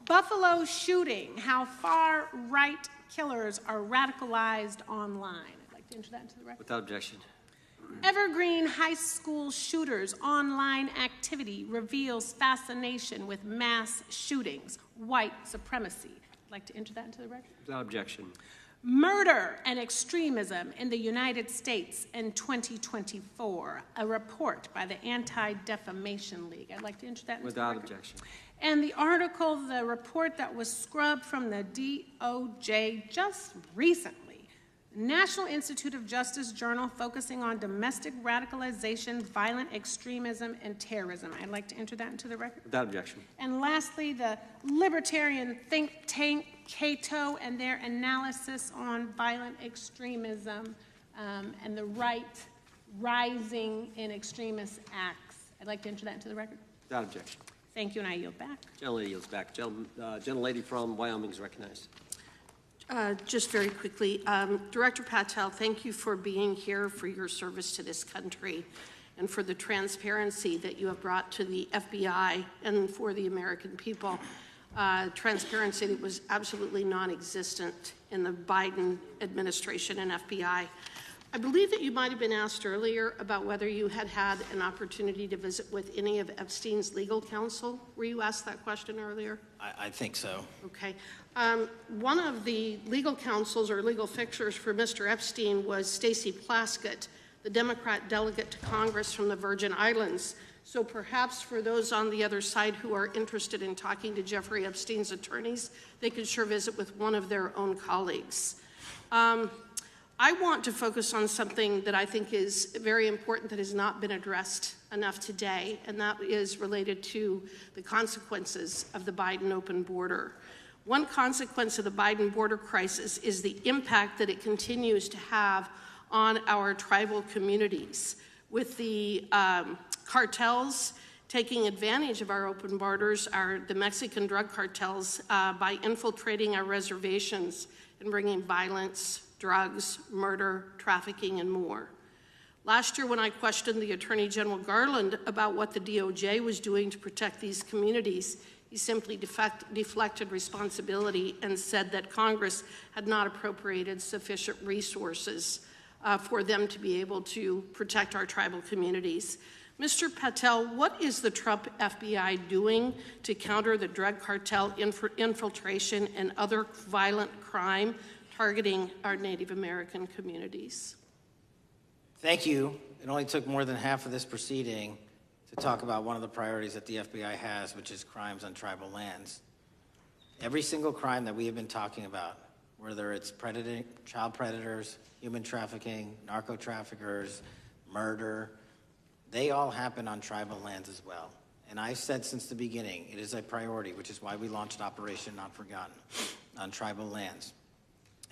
Buffalo shooting, how far-right killers are radicalized online. I'd like to enter that into the record. Without objection. Evergreen high school shooters' online activity reveals fascination with mass shootings, white supremacy. I'd like to enter that into the record. Without objection. Murder and extremism in the United States in 2024, a report by the Anti-Defamation League. I'd like to enter that into the record. Without objection. And the article, the report that was scrubbed from the DOJ just recently, National Institute of Justice Journal focusing on domestic radicalization, violent extremism, and terrorism. I'd like to enter that into the record. Without objection. And lastly, the libertarian think tank Cato and their analysis on violent extremism and the right rising in extremist acts. I'd like to enter that into the record. Without objection. Thank you, and I yield back. Gentlelady yields back. Gentlelady from Wyoming is recognized. Just very quickly, Director Patel, thank you for being here, for your service to this country, and for the transparency that you have brought to the FBI and for the American people. transparency that was absolutely non-existent in the Biden administration and FBI. I believe that you might have been asked earlier about whether you had had an opportunity to visit with any of Epstein's legal counsel. Were you asked that question earlier? I think so. Okay. One of the legal counsels or legal fixers for Mr. Epstein was Stacey Plaskett, the Democrat delegate to Congress from the Virgin Islands. So perhaps for those on the other side who are interested in talking to Jeffrey Epstein's attorneys, they could sure visit with one of their own colleagues. I want to focus on something that I think is very important that has not been addressed enough today, and that is related to the consequences of the Biden open border. One consequence of the Biden border crisis is the impact that it continues to have on our tribal communities, with the cartels taking advantage of our open borders, the Mexican drug cartels, by infiltrating our reservations and bringing violence, drugs, murder, trafficking, and more. Last year, when I questioned the Attorney General Garland about what the DOJ was doing to protect these communities, he simply deflected responsibility and said that Congress had not appropriated sufficient resources for them to be able to protect our tribal communities. Mr. Patel, what is the Trump FBI doing to counter the drug cartel infiltration and other violent crime targeting our Native American communities? Thank you. It only took more than half of this proceeding to talk about one of the priorities that the FBI has, which is crimes on tribal lands. Every single crime that we have been talking about, whether it's child predators, human trafficking, narco traffickers, murder, they all happen on tribal lands as well. And I've said since the beginning, it is a priority, which is why we launched Operation Not Forgotten on tribal lands.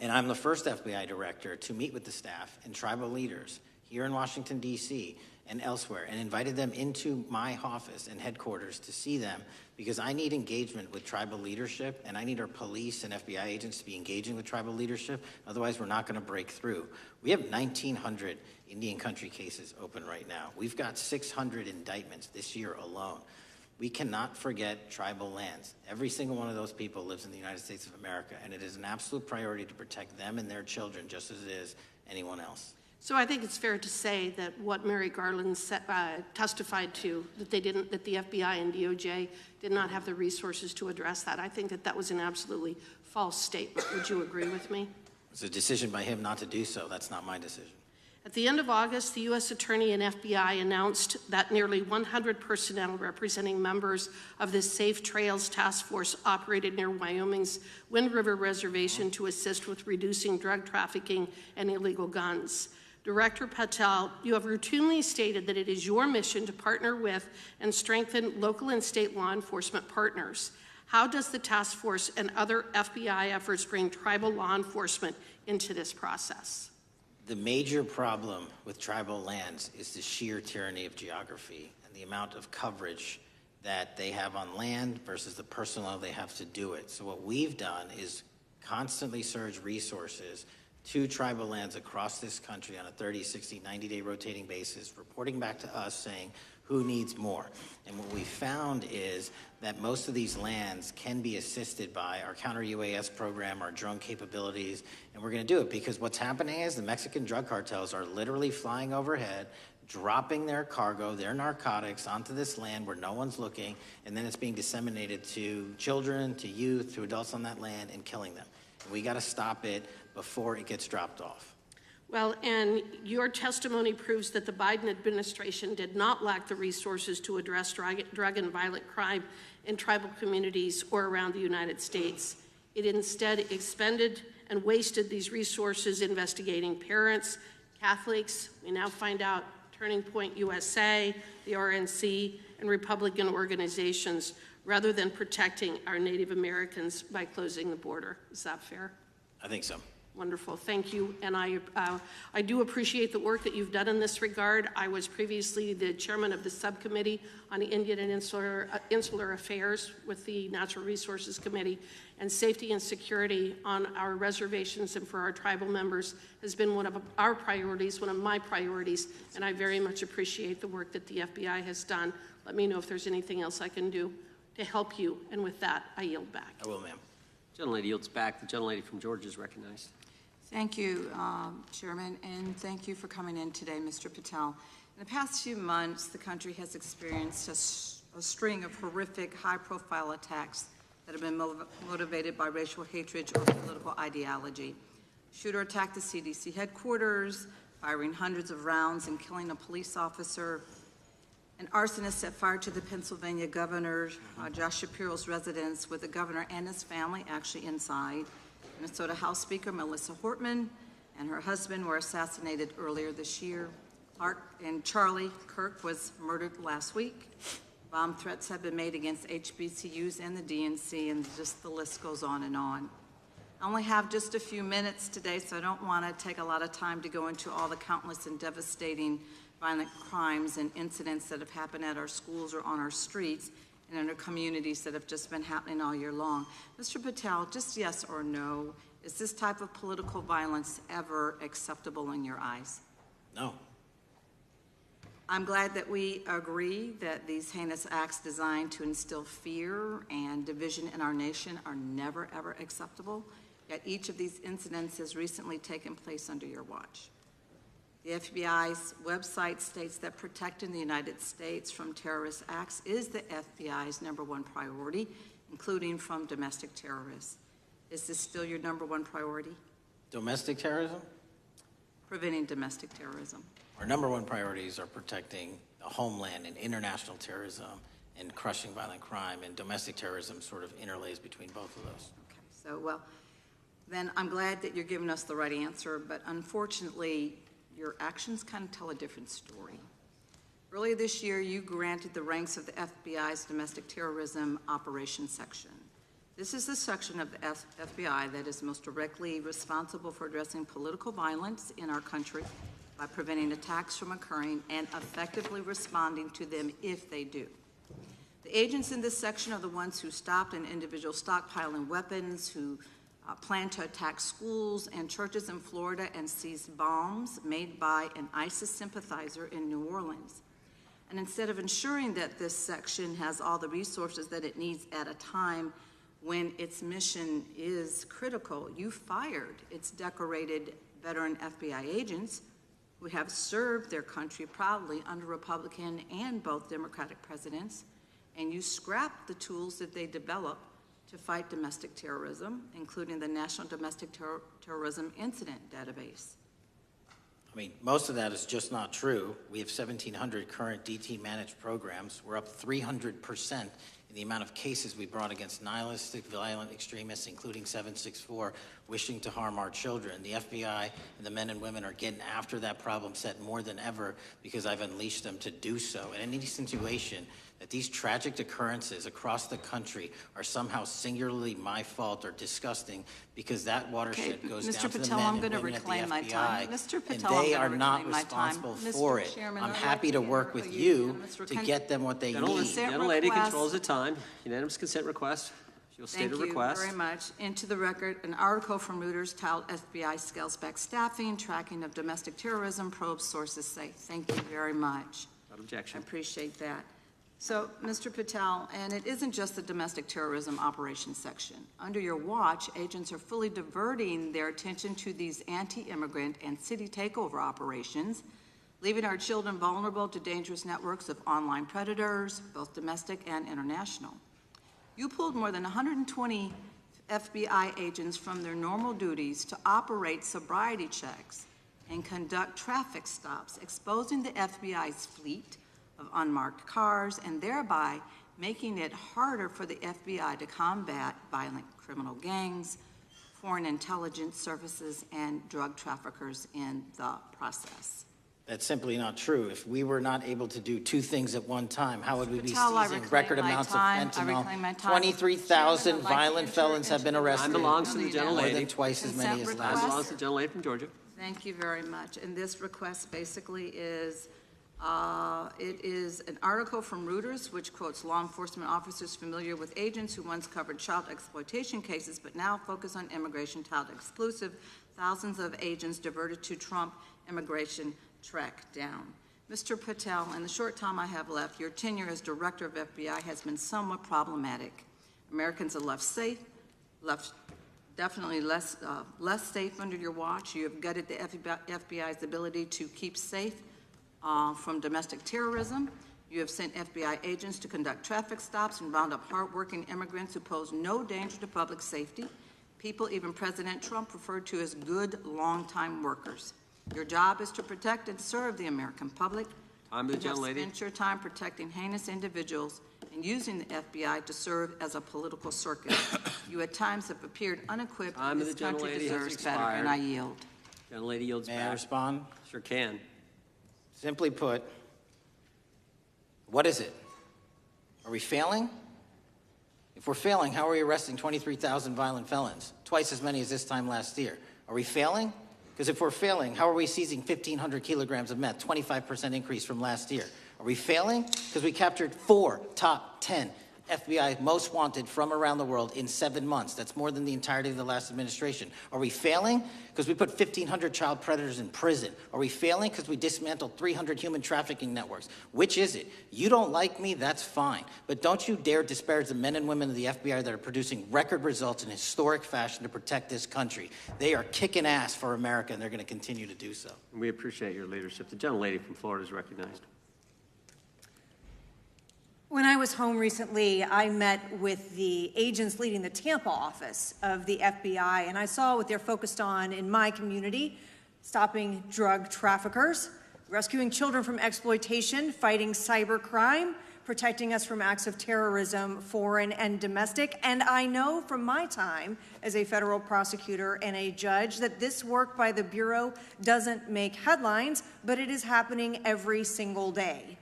And I'm the first FBI director to meet with the staff and tribal leaders here in Washington, D.C. and elsewhere, and invited them into my office and headquarters to see them, because I need engagement with tribal leadership, and I need our police and FBI agents to be engaging with tribal leadership. Otherwise, we're not going to break through. We have 1,900 Indian country cases open right now. We've got 600 indictments this year alone. We cannot forget tribal lands. Every single one of those people lives in the United States of America, and it is an absolute priority to protect them and their children just as it is anyone else. So I think it's fair to say that what Mary Garland testified to, that the FBI and DOJ did not have the resources to address that. I think that that was an absolutely false statement. Would you agree with me? It's a decision by him not to do so. That's not my decision. At the end of August, the U.S. Attorney and FBI announced that nearly 100 personnel representing members of the Safe Trails Task Force operated near Wyoming's Wind River Reservation to assist with reducing drug trafficking and illegal guns. Director Patel, you have routinely stated that it is your mission to partner with and strengthen local and state law enforcement partners. How does the task force and other FBI efforts bring tribal law enforcement into this process? The major problem with tribal lands is the sheer tyranny of geography and the amount of coverage that they have on land versus the personnel they have to do it. So what we've done is constantly surge resources to tribal lands across this country on a 30, 60, 90-day rotating basis, reporting back to us saying who needs more. And what we found is that most of these lands can be assisted by our counter-UAS program, our drone capabilities, and we're going to do it because what's happening is the Mexican drug cartels are literally flying overhead, dropping their cargo, their narcotics onto this land where no one's looking, and then it's being disseminated to children, to youth, to adults on that land, and killing them. And we got to stop it before it gets dropped off. Well, and your testimony proves that the Biden administration did not lack the resources to address drug and violent crime in tribal communities or around the United States. It instead expended and wasted these resources investigating parents, Catholics, we now find out Turning Point USA, the RNC, and Republican organizations, rather than protecting our Native Americans by closing the border. Is that fair? I think so. Wonderful, thank you. And I do appreciate the work that you've done in this regard. I was previously the chairman of the subcommittee on the Indian and Insular Affairs with the Natural Resources Committee, and safety and security on our reservations and for our tribal members has been one of our priorities, one of my priorities, and I very much appreciate the work that the FBI has done. Let me know if there's anything else I can do. to help you. And with that, I yield back. I will, ma'am. Gentlelady yields back. The gentlelady from Georgia is recognized. Thank you, Chairman, and thank you for coming in today, Mr. Patel. In the past few months, the country has experienced a string of horrific, high-profile attacks that have been motivated by racial hatred or political ideology. Shooter attacked the CDC headquarters, firing hundreds of rounds and killing a police officer. An arsonist set fire to the Pennsylvania governor, Josh Shapiro's residence, with the governor and his family actually inside. Minnesota House Speaker Melissa Hortman and her husband were assassinated earlier this year. And Charlie Kirk was murdered last week. Bomb threats have been made against HBCUs and the DNC, and just the list goes on and on. I only have just a few minutes today, so I don't want to take a lot of time to go into all the countless and devastating violent crimes and incidents that have happened at our schools or on our streets and in our communities that have just been happening all year long. Mr. Patel, just yes or no, is this type of political violence ever acceptable in your eyes? No. I'm glad that we agree that these heinous acts designed to instill fear and division in our nation are never, ever acceptable. Yet each of these incidents has recently taken place under your watch. The FBI's website states that protecting the United States from terrorist acts is the FBI's #1 priority, including from domestic terrorists. Is this still your #1 priority? Domestic terrorism? Preventing domestic terrorism. Our #1 priorities are protecting the homeland and international terrorism and crushing violent crime, and domestic terrorism sort of interlays between both of those. Okay, so, well, then I'm glad that you're giving us the right answer, but unfortunately, your actions kind of tell a different story. Earlier this year, you granted the ranks of the FBI's Domestic Terrorism Operations Section. This is the section of the FBI that is most directly responsible for addressing political violence in our country by preventing attacks from occurring and effectively responding to them if they do. The agents in this section are the ones who stopped an individual stockpiling weapons, who planned to attack schools and churches in Florida and seized bombs made by an ISIS sympathizer in New Orleans. And instead of ensuring that this section has all the resources that it needs at a time when its mission is critical, you fired its decorated veteran FBI agents who have served their country proudly under Republican and both Democratic presidents, and you scrapped the tools that they developed to fight domestic terrorism, including the National Domestic Terrorism Incident Database. I mean, most of that is just not true. We have 1,700 current DT managed programs. We're up 300% in the amount of cases we brought against nihilistic, violent extremists, including 764, wishing to harm our children. The FBI and the men and women are getting after that problem set more than ever because I've unleashed them to do so. And any situation that these tragic occurrences across the country are somehow singularly my fault or disgusting because that watershed goes down to the men and women at the FBI, and they are not responsible for it. I'm happy to work with you to get them what they need. Gentlelady controls the time. Unanimous consent request. She'll state a request. Thank you very much. Into the record, an article from Reuters titled FBI Scales Back Staffing, Tracking of Domestic Terrorism, Probes Sources Say. Thank you very much. Without objection. I appreciate that. So, Mr. Patel, and it isn't just the domestic terrorism operations section. Under your watch, agents are fully diverting their attention to these anti-immigrant and city takeover operations, leaving our children vulnerable to dangerous networks of online predators, both domestic and international. You pulled more than 120 FBI agents from their normal duties to operate sobriety checks and conduct traffic stops, exposing the FBI's fleet of unmarked cars and thereby making it harder for the FBI to combat violent criminal gangs, foreign intelligence services, and drug traffickers in the process. That's simply not true. If we were not able to do two things at one time, how would we be Patel, seizing record amounts of fentanyl? 23,000 violent felons have been arrested. Time belongs to the gentlelady. More than twice as many as last Time belongs to the gentlelady from Georgia. Thank you very much. And this request basically is, it is an article from Reuters which quotes law enforcement officers familiar with agents who once covered child exploitation cases but now focus on immigration child exclusive. Thousands of agents diverted to Trump immigration track down. Mr. Patel, in the short time I have left, your tenure as Director of FBI has been somewhat problematic. Americans are definitely less safe under your watch. You have gutted the FBI's ability to keep safe from domestic terrorism. You have sent FBI agents to conduct traffic stops and round up hardworking immigrants who pose no danger to public safety. People even President Trump referred to as good, long-time workers. Your job is to protect and serve the American public. I'm the gentlelady. You have spent your time protecting heinous individuals and using the FBI to serve as a political circus. You at times have appeared unequipped. I'm This the country gentlelady has deserves better, expired. and I yield. Gentlelady yields back. May I respond? Sure can. Simply put, what is it? Are we failing? If we're failing, how are we arresting 23,000 violent felons? Twice as many as this time last year. Are we failing? Because if we're failing, how are we seizing 1,500 kilograms of meth, 25% increase from last year? Are we failing? Because we captured 4 top 10 FBI most wanted from around the world in 7 months. That's more than the entirety of the last administration. Are we failing? Because we put 1,500 child predators in prison. Are we failing? Because we dismantled 300 human trafficking networks. Which is it? You don't like me, that's fine. But don't you dare disparage the men and women of the FBI that are producing record results in historic fashion to protect this country. They are kicking ass for America, and they're going to continue to do so. We appreciate your leadership. The gentlelady from Florida is recognized. When I was home recently, I met with the agents leading the Tampa office of the FBI, and I saw what they're focused on in my community: stopping drug traffickers, rescuing children from exploitation, fighting cybercrime, protecting us from acts of terrorism, foreign and domestic. And I know from my time as a federal prosecutor and a judge that this work by the Bureau doesn't make headlines, but it is happening every single day.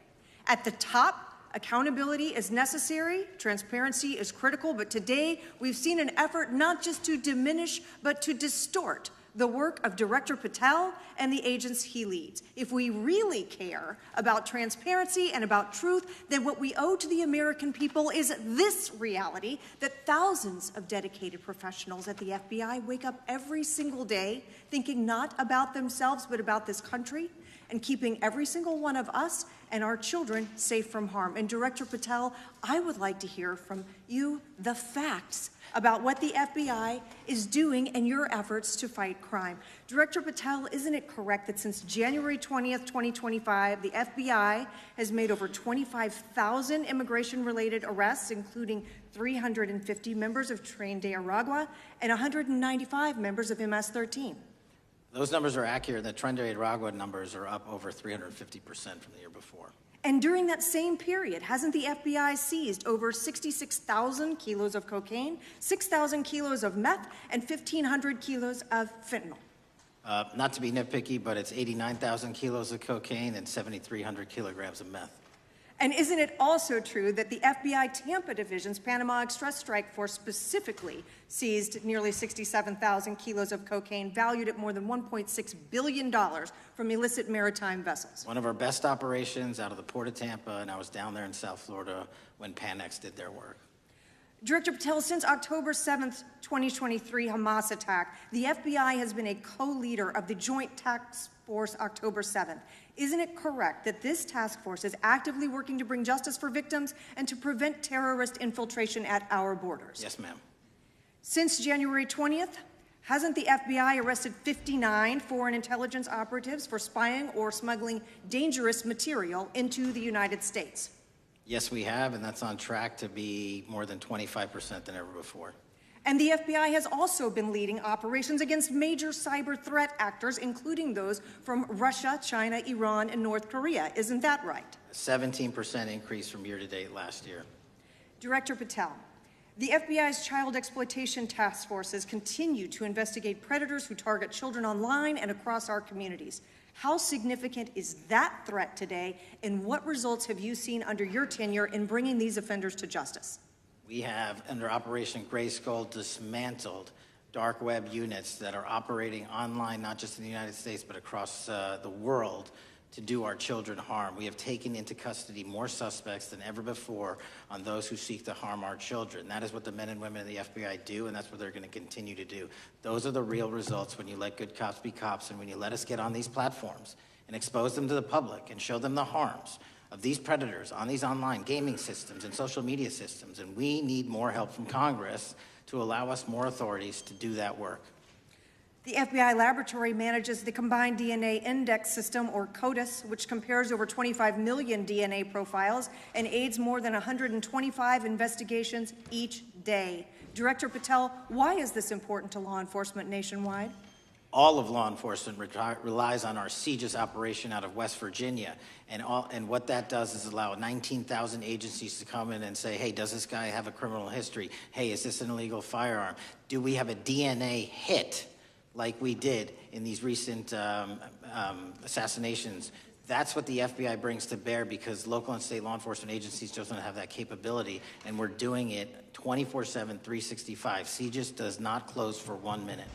At the top, accountability is necessary, transparency is critical, but today we've seen an effort not just to diminish, but to distort the work of Director Patel and the agents he leads. If we really care about transparency and about truth, then what we owe to the American people is this reality: that thousands of dedicated professionals at the FBI wake up every single day thinking not about themselves, but about this country, and keeping every single one of us and our children safe from harm. And Director Patel, I would like to hear from you the facts about what the FBI is doing and your efforts to fight crime. Director Patel, isn't it correct that since January 20th, 2025, the FBI has made over 25,000 immigration-related arrests, including 350 members of Tren de Aragua and 195 members of MS-13? Those numbers are accurate. The Tren de Aragua numbers are up over 350% from the year before. And during that same period, hasn't the FBI seized over 66,000 kilos of cocaine, 6,000 kilos of meth, and 1,500 kilos of fentanyl? Not to be nitpicky, but it's 89,000 kilos of cocaine and 7,300 kilograms of meth. And isn't it also true that the FBI Tampa Division's Panama Express Strike Force specifically seized nearly 67,000 kilos of cocaine valued at more than $1.6 billion from illicit maritime vessels? One of our best operations out of the Port of Tampa, and I was down there in South Florida when Panex did their work. Director Patel, since October 7th, 2023 Hamas attack, the FBI has been a co-leader of the Joint Task Force October 7th. Isn't it correct that this task force is actively working to bring justice for victims and to prevent terrorist infiltration at our borders? Yes, ma'am. Since January 20th, hasn't the FBI arrested 59 foreign intelligence operatives for spying or smuggling dangerous material into the United States? Yes, we have, and that's on track to be more than 25% than ever before. And the FBI has also been leading operations against major cyber threat actors, including those from Russia, China, Iran, and North Korea. Isn't that right? A 17% increase from year-to-date last year. Director Patel, the FBI's child exploitation task forces continue to investigate predators who target children online and across our communities. How significant is that threat today, and what results have you seen under your tenure in bringing these offenders to justice? We have, under Operation Grayskull, dismantled dark web units that are operating online, not just in the United States, but across the world, to do our children harm. We have taken into custody more suspects than ever before on those who seek to harm our children. That is what the men and women of the FBI do, and that's what they're going to continue to do. Those are the real results when you let good cops be cops and when you let us get on these platforms and expose them to the public and show them the harms of these predators on these online gaming systems and social media systems. And we need more help from Congress to allow us more authorities to do that work. The FBI laboratory manages the Combined DNA Index System, or CODIS, which compares over 25 million DNA profiles and aids more than 125 investigations each day. Director Patel, why is this important to law enforcement nationwide? All of law enforcement relies on our CJIS operation out of West Virginia. And what that does is allow 19,000 agencies to come in and say, hey, does this guy have a criminal history? Hey, is this an illegal firearm? Do we have a DNA hit like we did in these recent assassinations? That's what the FBI brings to bear, because local and state law enforcement agencies just don't have that capability, and we're doing it 24/7, 365. CJIS does not close for 1 minute.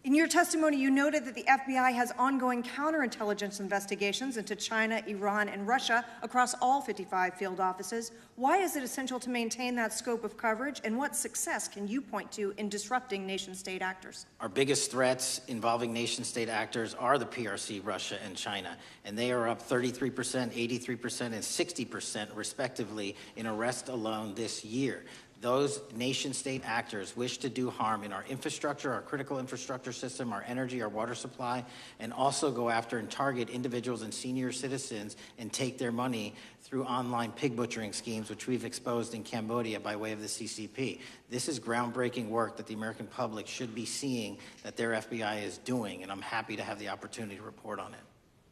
In your testimony, you noted that the FBI has ongoing counterintelligence investigations into China, Iran, and Russia across all 55 field offices. Why is it essential to maintain that scope of coverage, and what success can you point to in disrupting nation-state actors? Our biggest threats involving nation-state actors are the PRC, Russia, and China, and they are up 33%, 83%, and 60% respectively in arrests alone this year. Those nation-state actors wish to do harm in our infrastructure, our critical infrastructure system, our energy, our water supply, and also go after and target individuals and senior citizens and take their money through online pig butchering schemes, which we've exposed in Cambodia by way of the CCP. This is groundbreaking work that the American public should be seeing that their FBI is doing, and I'm happy to have the opportunity to report on it.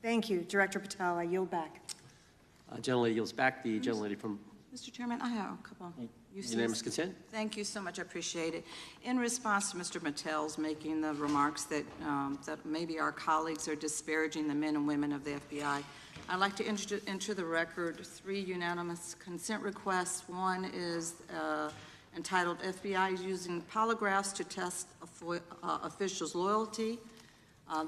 Thank you. Director Patel, I yield back. Gentlelady yields back. The gentlelady from Mr. Chairman, I have a couple. Unanimous consent. Thank you so much. I appreciate it. In response to Mr. Patel's making the remarks that that maybe our colleagues are disparaging the men and women of the FBI, I'd like to enter the record 3 unanimous consent requests. One is entitled FBI is using polygraphs to test officials' loyalty.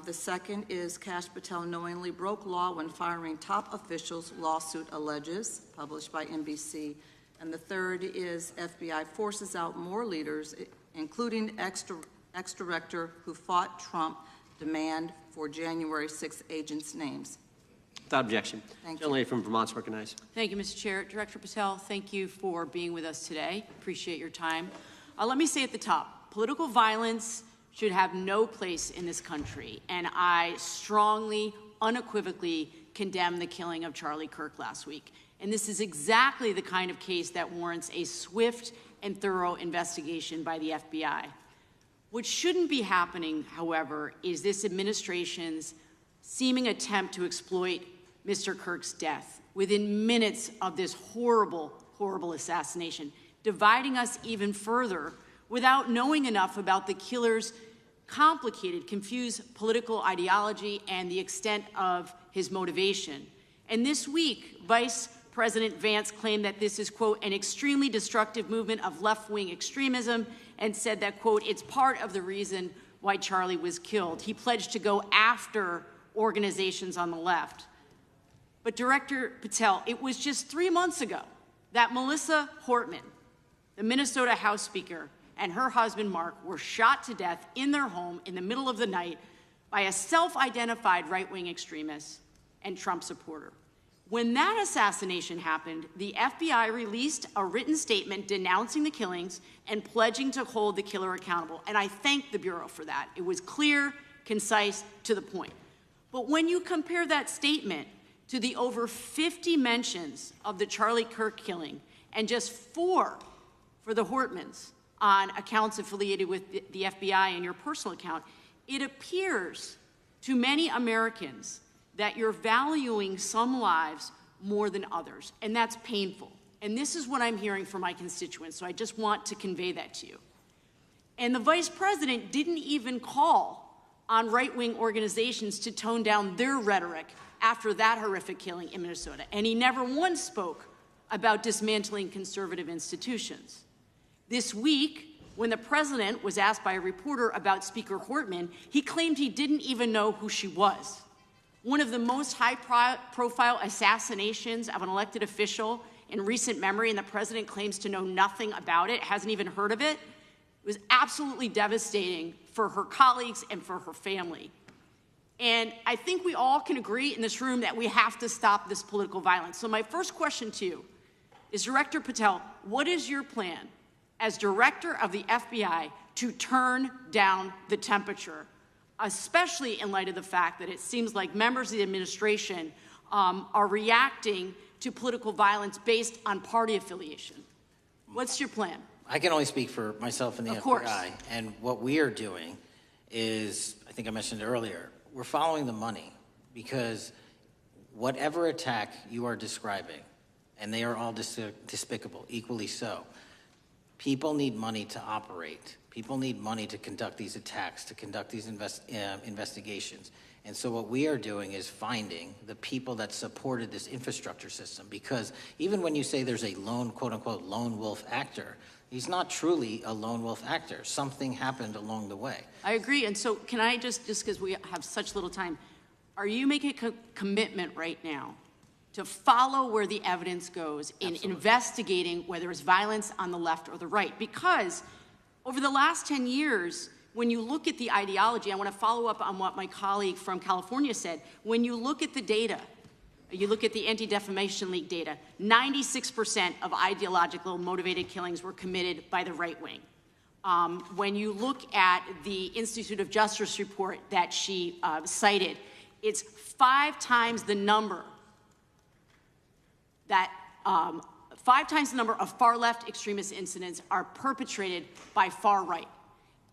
The second is Kash Patel knowingly broke law when firing top officials, lawsuit alleges, published by NBC. And the third is FBI forces out more leaders, including ex-director who fought Trump, demand for January 6 agents' names. Without objection. Thank you. Gentlelady from Vermont's recognized. Thank you, Mr. Chair. Director Patel, thank you for being with us today. Appreciate your time. Let me say at the top, political violence should have no place in this country, and I strongly, unequivocally condemn the killing of Charlie Kirk last week. And this is exactly the kind of case that warrants a swift and thorough investigation by the FBI. What shouldn't be happening, however, is this administration's seeming attempt to exploit Mr. Kirk's death within minutes of this horrible, horrible assassination, dividing us even further without knowing enough about the killer's complicated, confused political ideology and the extent of his motivation. And this week, Vice President Vance claimed that this is, quote, an extremely destructive movement of left-wing extremism, and said that, quote, it's part of the reason why Charlie was killed. He pledged to go after organizations on the left. But Director Patel, it was just 3 months ago that Melissa Hortman, the Minnesota House Speaker, and her husband Mark were shot to death in their home in the middle of the night by a self-identified right-wing extremist and Trump supporter. When that assassination happened, the FBI released a written statement denouncing the killings and pledging to hold the killer accountable. And I thank the Bureau for that. It was clear, concise, to the point. But when you compare that statement to the over 50 mentions of the Charlie Kirk killing and just 4 for the Hortmans on accounts affiliated with the FBI and your personal account, it appears to many Americans that you're valuing some lives more than others, and that's painful. And this is what I'm hearing from my constituents, so I just want to convey that to you. And the Vice President didn't even call on right-wing organizations to tone down their rhetoric after that horrific killing in Minnesota, and he never once spoke about dismantling conservative institutions. This week, when the President was asked by a reporter about Speaker Hortman, he claimed he didn't even know who she was. One of the most high-profile assassinations of an elected official in recent memory, and the President claims to know nothing about it, hasn't even heard of it. It was absolutely devastating for her colleagues and for her family. And I think we all can agree in this room that we have to stop this political violence. So my first question to you is, Director Patel, what is your plan as director of the FBI to turn down the temperature, especially in light of the fact that it seems like members of the administration are reacting to political violence based on party affiliation? What's your plan? I can only speak for myself and the FBI. And what we are doing is, I think I mentioned earlier, we're following the money, because whatever attack you are describing, and they are all despicable, equally so, people need money to operate. People need money to conduct these attacks, to conduct these investigations. And so what we are doing is finding the people that supported this infrastructure system, because even when you say there's a lone, quote unquote, lone wolf actor, he's not truly a lone wolf actor. Something happened along the way. I agree. And so can I just because we have such little time, are you making a commitment right now to follow where the evidence goes in investigating whether it's violence on the left or the right? Because over the last 10 years, when you look at the ideology, I want to follow up on what my colleague from California said. When you look at the data, you look at the Anti-Defamation League data, 96% of ideologically motivated killings were committed by the right wing. When you look at the Institute of Justice report that she cited, it's 5 times the number that 5 times the number of far-left extremist incidents are perpetrated by far right.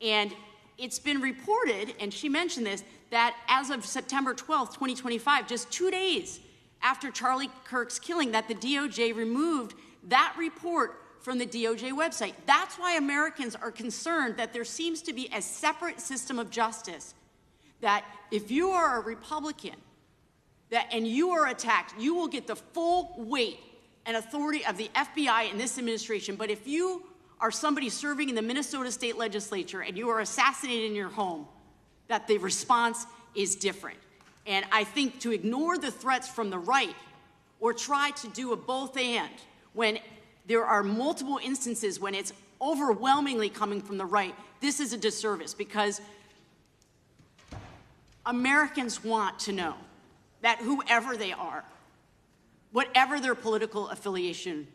And it's been reported, and she mentioned this, that as of September 12th, 2025, just 2 days after Charlie Kirk's killing, that the DOJ removed that report from the DOJ website. That's why Americans are concerned that there seems to be a separate system of justice, that if you are a Republican and you are attacked, you will get the full weight and authority of the FBI and this administration. But if you are somebody serving in the Minnesota State Legislature and you are assassinated in your home, that the response is different. And I think to ignore the threats from the right or try to do a both and when there are multiple instances when it's overwhelmingly coming from the right, this is a disservice, because Americans want to know that whoever they are, whatever their political affiliation,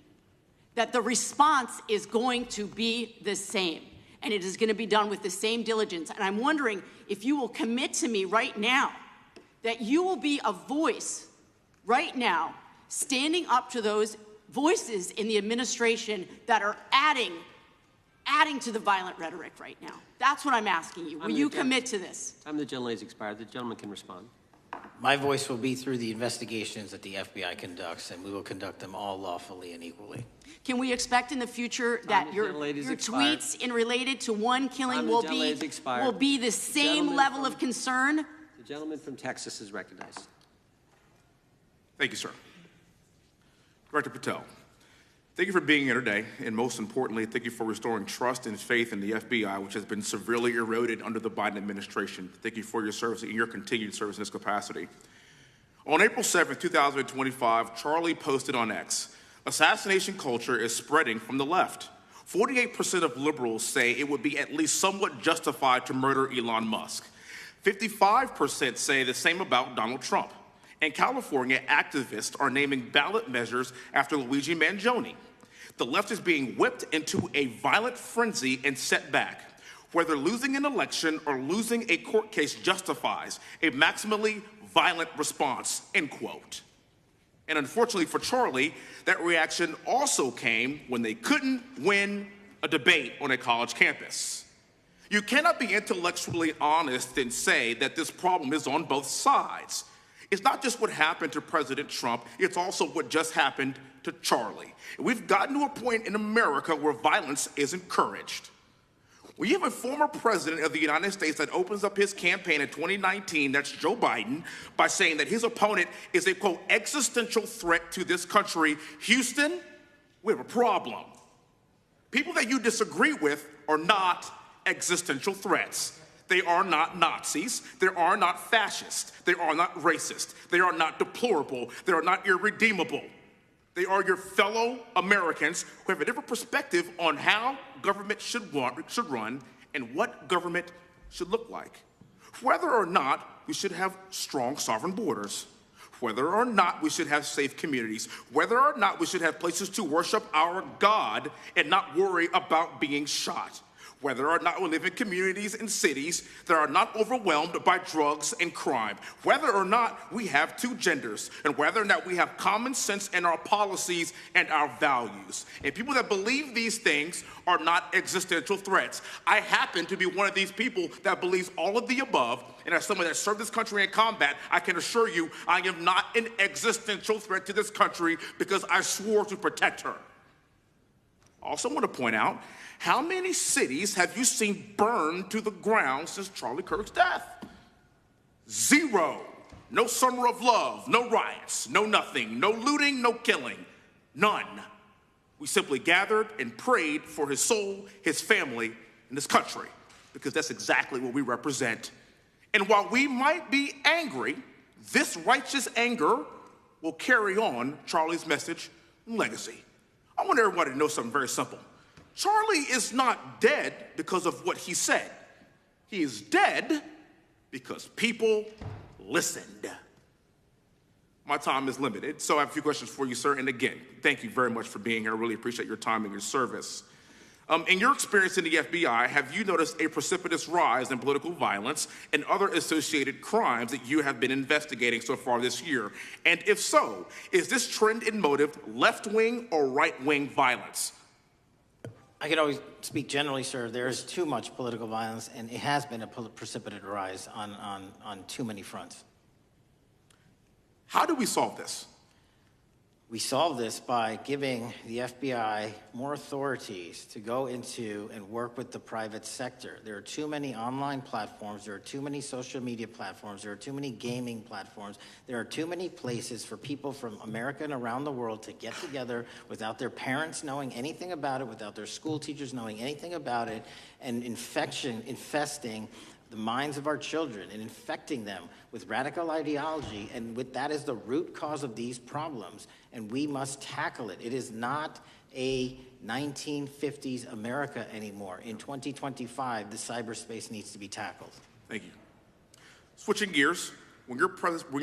that the response is going to be the same, and it is going to be done with the same diligence. And I'm wondering if you will commit to me right now that you will be a voice right now standing up to those voices in the administration that are adding to the violent rhetoric right now. That's what I'm asking you. Will you commit to this? Time the gentleman has expired. The gentleman can respond. My voice will be through the investigations that the FBI conducts, and we will conduct them all lawfully and equally. Can we expect in the future that your tweets in related to one killing will be the same level of concern? The gentleman from Texas is recognized. Thank you, sir. Director Patel, thank you for being here today, and most importantly, thank you for restoring trust and faith in the FBI, which has been severely eroded under the Biden administration. Thank you for your service and your continued service in this capacity. On April 7th, 2025, Charlie posted on X, "Assassination culture is spreading from the left. 48% of liberals say it would be at least somewhat justified to murder Elon Musk. 55% say the same about Donald Trump. And California activists are naming ballot measures after Luigi Mangione. The left is being whipped into a violent frenzy and set back. Whether losing an election or losing a court case justifies a maximally violent response," end quote. And unfortunately for Charlie, that reaction also came when they couldn't win a debate on a college campus. You cannot be intellectually honest and say that this problem is on both sides. It's not just what happened to President Trump, it's also what just happened to Charlie. And we've gotten to a point in America where violence is encouraged. We have a former president of the United States that opens up his campaign in 2019, that's Joe Biden, by saying that his opponent is a, quote, existential threat to this country. Houston, we have a problem. People that you disagree with are not existential threats. They are not Nazis. They are not fascist. They are not racist. They are not deplorable. They are not irredeemable. They are your fellow Americans who have a different perspective on how government should run and what government should look like. whether or not we should have strong sovereign borders, whether or not we should have safe communities, whether or not we should have places to worship our God and not worry about being shot, whether or not we live in communities and cities that are not overwhelmed by drugs and crime, whether or not we have two genders, and whether or not we have common sense in our policies and our values. And people that believe these things are not existential threats. I happen to be one of these people that believes all of the above, and as someone that served this country in combat, I can assure you I am not an existential threat to this country because I swore to protect her. I also want to point out, how many cities have you seen burned to the ground since Charlie Kirk's death? 0. No summer of love, no riots, no nothing, no looting, no killing, none. We simply gathered and prayed for his soul, his family, and his country, because that's exactly what we represent. And while we might be angry, this righteous anger will carry on Charlie's message and legacy. I want everybody to know something very simple. Charlie is not dead because of what he said. He is dead because people listened. My time is limited, so I have a few questions for you, sir. And again, thank you very much for being here. I really appreciate your time and your service. In your experience in the FBI, have you noticed a precipitous rise in political violence and other associated crimes that you have been investigating so far this year? And if so, is this trend in motive left-wing or right-wing violence? I can always speak generally, sir. There is too much political violence, and it has been a precipitate rise on too many fronts. How do we solve this? We solve this by giving the FBI more authorities to go into and work with the private sector. There are too many online platforms. There are too many social media platforms. There are too many gaming platforms. There are too many places for people from America and around the world to get together without their parents knowing anything about it, without their school teachers knowing anything about it, and infesting the minds of our children and infecting them with radical ideology, and with that is the root cause of these problems, and we must tackle it. It is not a 1950s America anymore. In 2025, the cyberspace needs to be tackled. Thank you. Switching gears, when your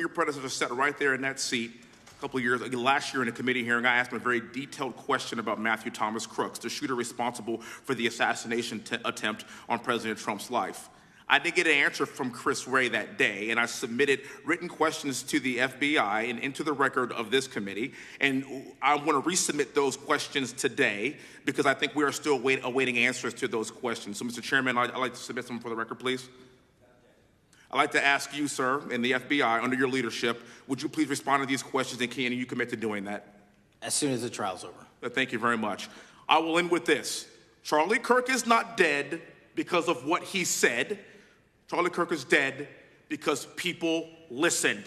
predecessor sat right there in that seat a couple of years, last year in a committee hearing, I asked him a very detailed question about Matthew Thomas Crooks, the shooter responsible for the assassination attempt on President Trump's life. I didn't get an answer from Chris Wray that day, and I submitted written questions to the FBI and into the record of this committee, and I want to resubmit those questions today because I think we are still awaiting answers to those questions. So, Mr. Chairman, I'd like to submit them for the record, please. I'd like to ask you, sir, and the FBI, under your leadership, would you please respond to these questions, and can you commit to doing that? As soon as the trial's over. Thank you very much. I will end with this. Charlie Kirk is not dead because of what he said. Charlie Kirk is dead because people listened.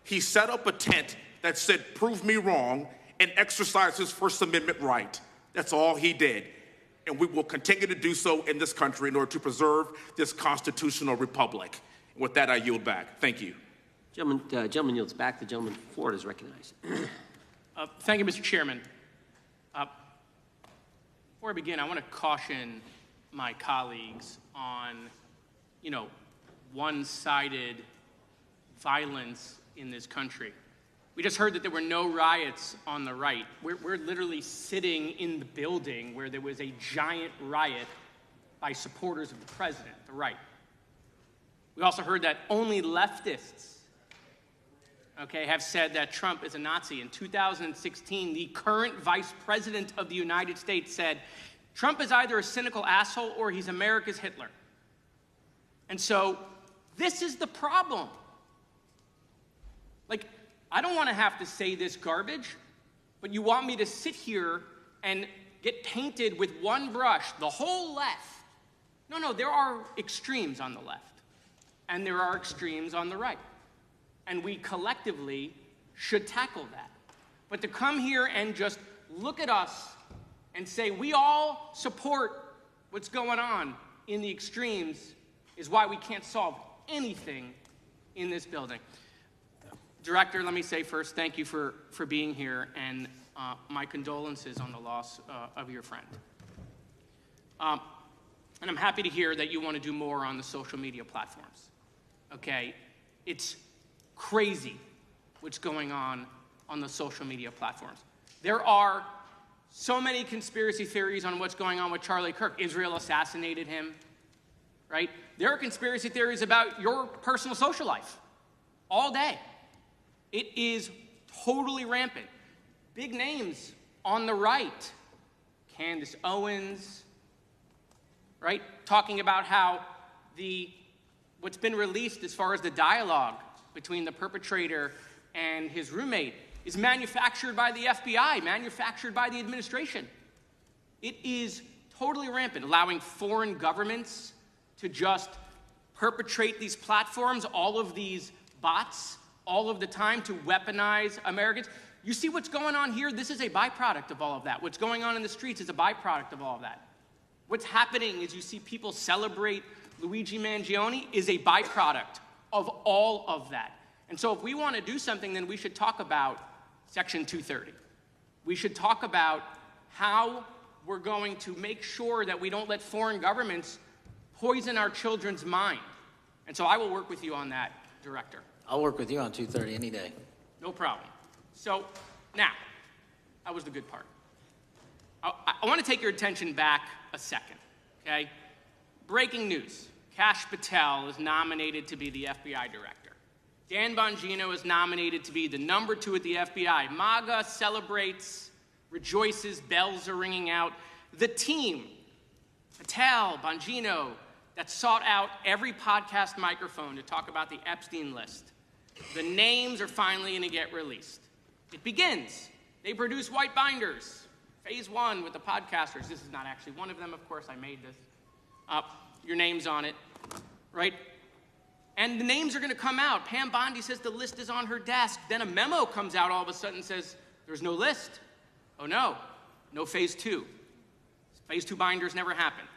He set up a tent that said, "Prove me wrong," and exercised his First Amendment right. That's all he did. And we will continue to do so in this country in order to preserve this constitutional republic. And with that, I yield back. Thank you. Gentleman yields back. The gentleman from Florida is recognized. Thank you, Mr. Chairman. Before I begin, I want to caution my colleagues on one-sided violence in this country. We just heard that there were no riots on the right. We're literally sitting in the building where there was a giant riot by supporters of the president, the right. We also heard that only leftists, have said that Trump is a Nazi. In 2016, the current vice president of the United States said, Trump is either a cynical asshole or he's America's Hitler. And so this is the problem. I don't want to have to say this garbage, but you want me to sit here and get painted with one brush, the whole left. No, there are extremes on the left, and there are extremes on the right. And we collectively should tackle that. But to come here and just look at us and say we all support what's going on in the extremes is why we can't solve anything in this building. Director, let me say first, thank you for being here, and my condolences on the loss of your friend. And I'm happy to hear that you want to do more on the social media platforms. okay? It's crazy what's going on the social media platforms. There are so many conspiracy theories on what's going on with Charlie Kirk. Israel assassinated him, right? There are conspiracy theories about your personal social life all day. It is totally rampant. Big names on the right, Candace Owens, right? Talking about how what's been released as far as the dialogue between the perpetrator and his roommate is manufactured by the FBI, manufactured by the administration. It is totally rampant, allowing foreign governments to just perpetrate these platforms, all of these bots, all of the time to weaponize Americans. You see what's going on here? This is a byproduct of all of that. What's going on in the streets is a byproduct of all of that. What's happening is you see people celebrate Luigi Mangione is a byproduct of all of that. And so if we want to do something, then we should talk about Section 230. We should talk about how we're going to make sure that we don't let foreign governments poison our children's mind. And so I will work with you on that, Director. I'll work with you on 230 any day. No problem. So now, that was the good part. I want to take your attention back a second, okay? Breaking news. Kash Patel is nominated to be the FBI director. Dan Bongino is nominated to be the number 2 at the FBI. MAGA celebrates, rejoices, bells are ringing out. The team, Patel, Bongino, that sought out every podcast microphone to talk about the Epstein list. The names are finally going to get released. It begins. They produce white binders. Phase 1 with the podcasters. This is not actually one of them, of course. I made this up. Your name's on it, right? And the names are going to come out. Pam Bondi says the list is on her desk. Then a memo comes out all of a sudden and says, there's no list. Oh, no phase 2. Phase 2 binders never happened.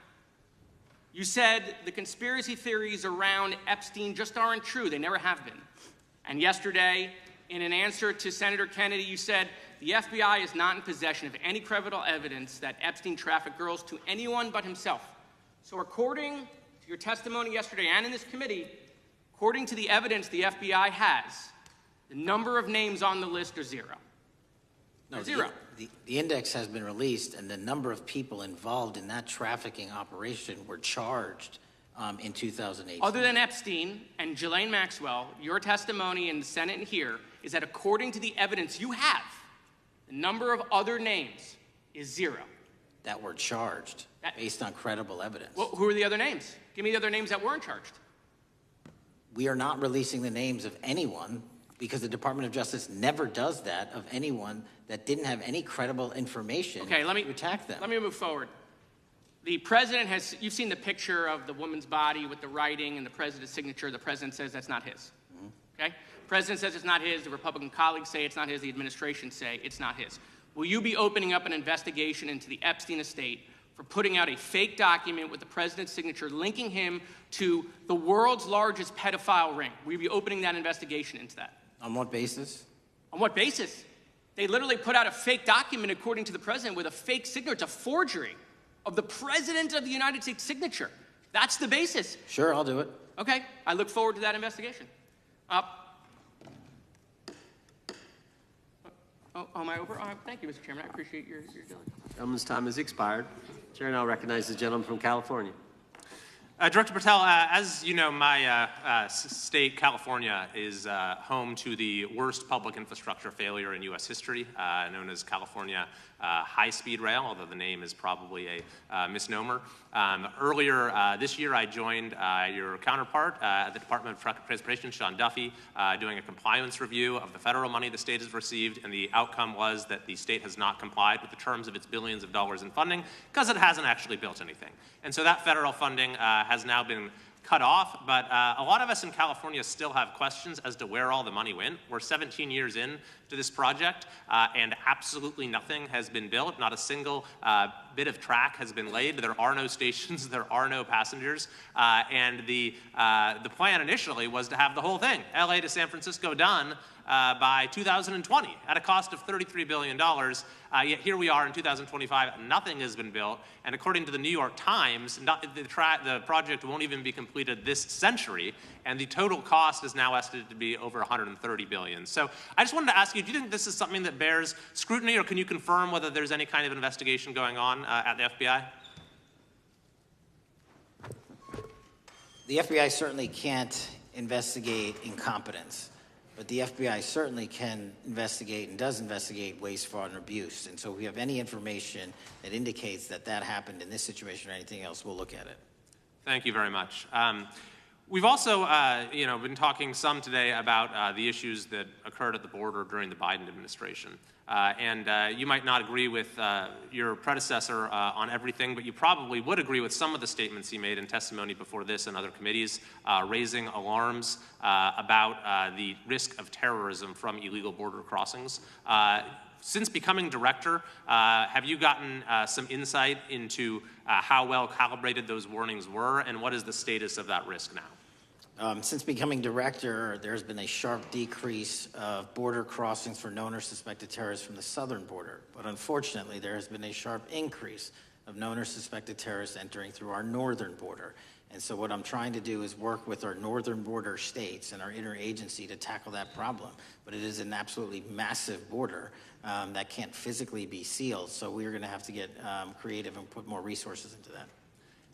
You said the conspiracy theories around Epstein just aren't true. They never have been. And yesterday, in an answer to Senator Kennedy, you said the FBI is not in possession of any credible evidence that Epstein trafficked girls to anyone but himself. So according to your testimony yesterday and in this committee, according to the evidence the FBI has, the number of names on the list are 0. No, 0. The index has been released, and the number of people involved in that trafficking operation were charged in 2018. Other than Epstein and Ghislaine Maxwell, your testimony in the Senate and here is that according to the evidence you have, the number of other names is 0. That were charged based on credible evidence. Well, who are the other names? Give me the other names that weren't charged. We are not releasing the names of anyone because the Department of Justice never does that of anyone that didn't have any credible information to attack them. Let me move forward. The president you've seen the picture of the woman's body with the writing and the president's signature. The president says that's not his, okay? The president says it's not his. The Republican colleagues say it's not his. The administration say it's not his. Will you be opening up an investigation into the Epstein estate for putting out a fake document with the president's signature linking him to the world's largest pedophile ring? Will you be opening that investigation into that? On what basis? On what basis? They literally put out a fake document, according to the president, with a fake signature. It's a forgery of the president of the United States signature. That's the basis. Sure, I'll do it. Okay, I look forward to that investigation. Am I over? Thank you, Mr. Chairman. I appreciate your diligence. Gentleman's time has expired. Chair now recognizes the gentleman from California. Director Patel, as you know, my state, California, is home to the worst public infrastructure failure in U.S. history, known as California High-Speed Rail, although the name is probably a misnomer. Earlier this year, I joined your counterpart at the Department of Transportation, Sean Duffy, doing a compliance review of the federal money the state has received, and the outcome was that the state has not complied with the terms of its billions of dollars in funding because it hasn't actually built anything. And so that federal funding has now been cut off, but a lot of us in California still have questions as to where all the money went. We're 17 years in to this project, and absolutely nothing has been built. Not a single bit of track has been laid. There are no stations, there are no passengers, and the plan initially was to have the whole thing, LA to San Francisco, done by 2020 at a cost of $33 billion. Yet here we are in 2025, nothing has been built, and according to the New York Times, the project won't even be completed this century, and the total cost is now estimated to be over $130 billion. So I just wanted to ask you, do you think this is something that bears scrutiny, or can you confirm whether there's any kind of investigation going on at the FBI? The FBI certainly can't investigate incompetence. But the FBI certainly can investigate and does investigate waste, fraud, and abuse. And so if we have any information that indicates that that happened in this situation or anything else, we'll look at it. Thank you very much. We've also, been talking some today about the issues that occurred at the border during the Biden administration. You might not agree with your predecessor on everything, but you probably would agree with some of the statements he made in testimony before this and other committees, raising alarms about the risk of terrorism from illegal border crossings. Since becoming director, have you gotten some insight into how well calibrated those warnings were, and what is the status of that risk now? Since becoming director, there's been a sharp decrease of border crossings for known or suspected terrorists from the southern border. But unfortunately, there has been a sharp increase of known or suspected terrorists entering through our northern border. And so what I'm trying to do is work with our northern border states and our interagency to tackle that problem. But it is an absolutely massive border that can't physically be sealed. So we're going to have to get creative and put more resources into that.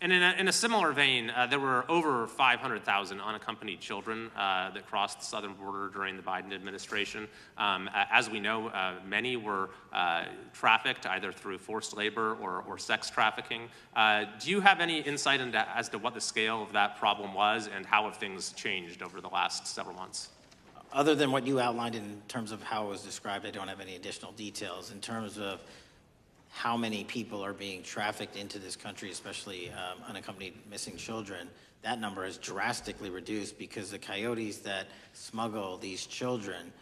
And in a similar vein, there were over 500,000 unaccompanied children that crossed the southern border during the Biden administration. As we know, many were trafficked either through forced labor or sex trafficking. Do you have any insight as to what the scale of that problem was and how have things changed over the last several months? Other than what you outlined in terms of how it was described, I don't have any additional details. In terms of how many people are being trafficked into this country, especially unaccompanied missing children, that number is drastically reduced because the coyotes that smuggle these children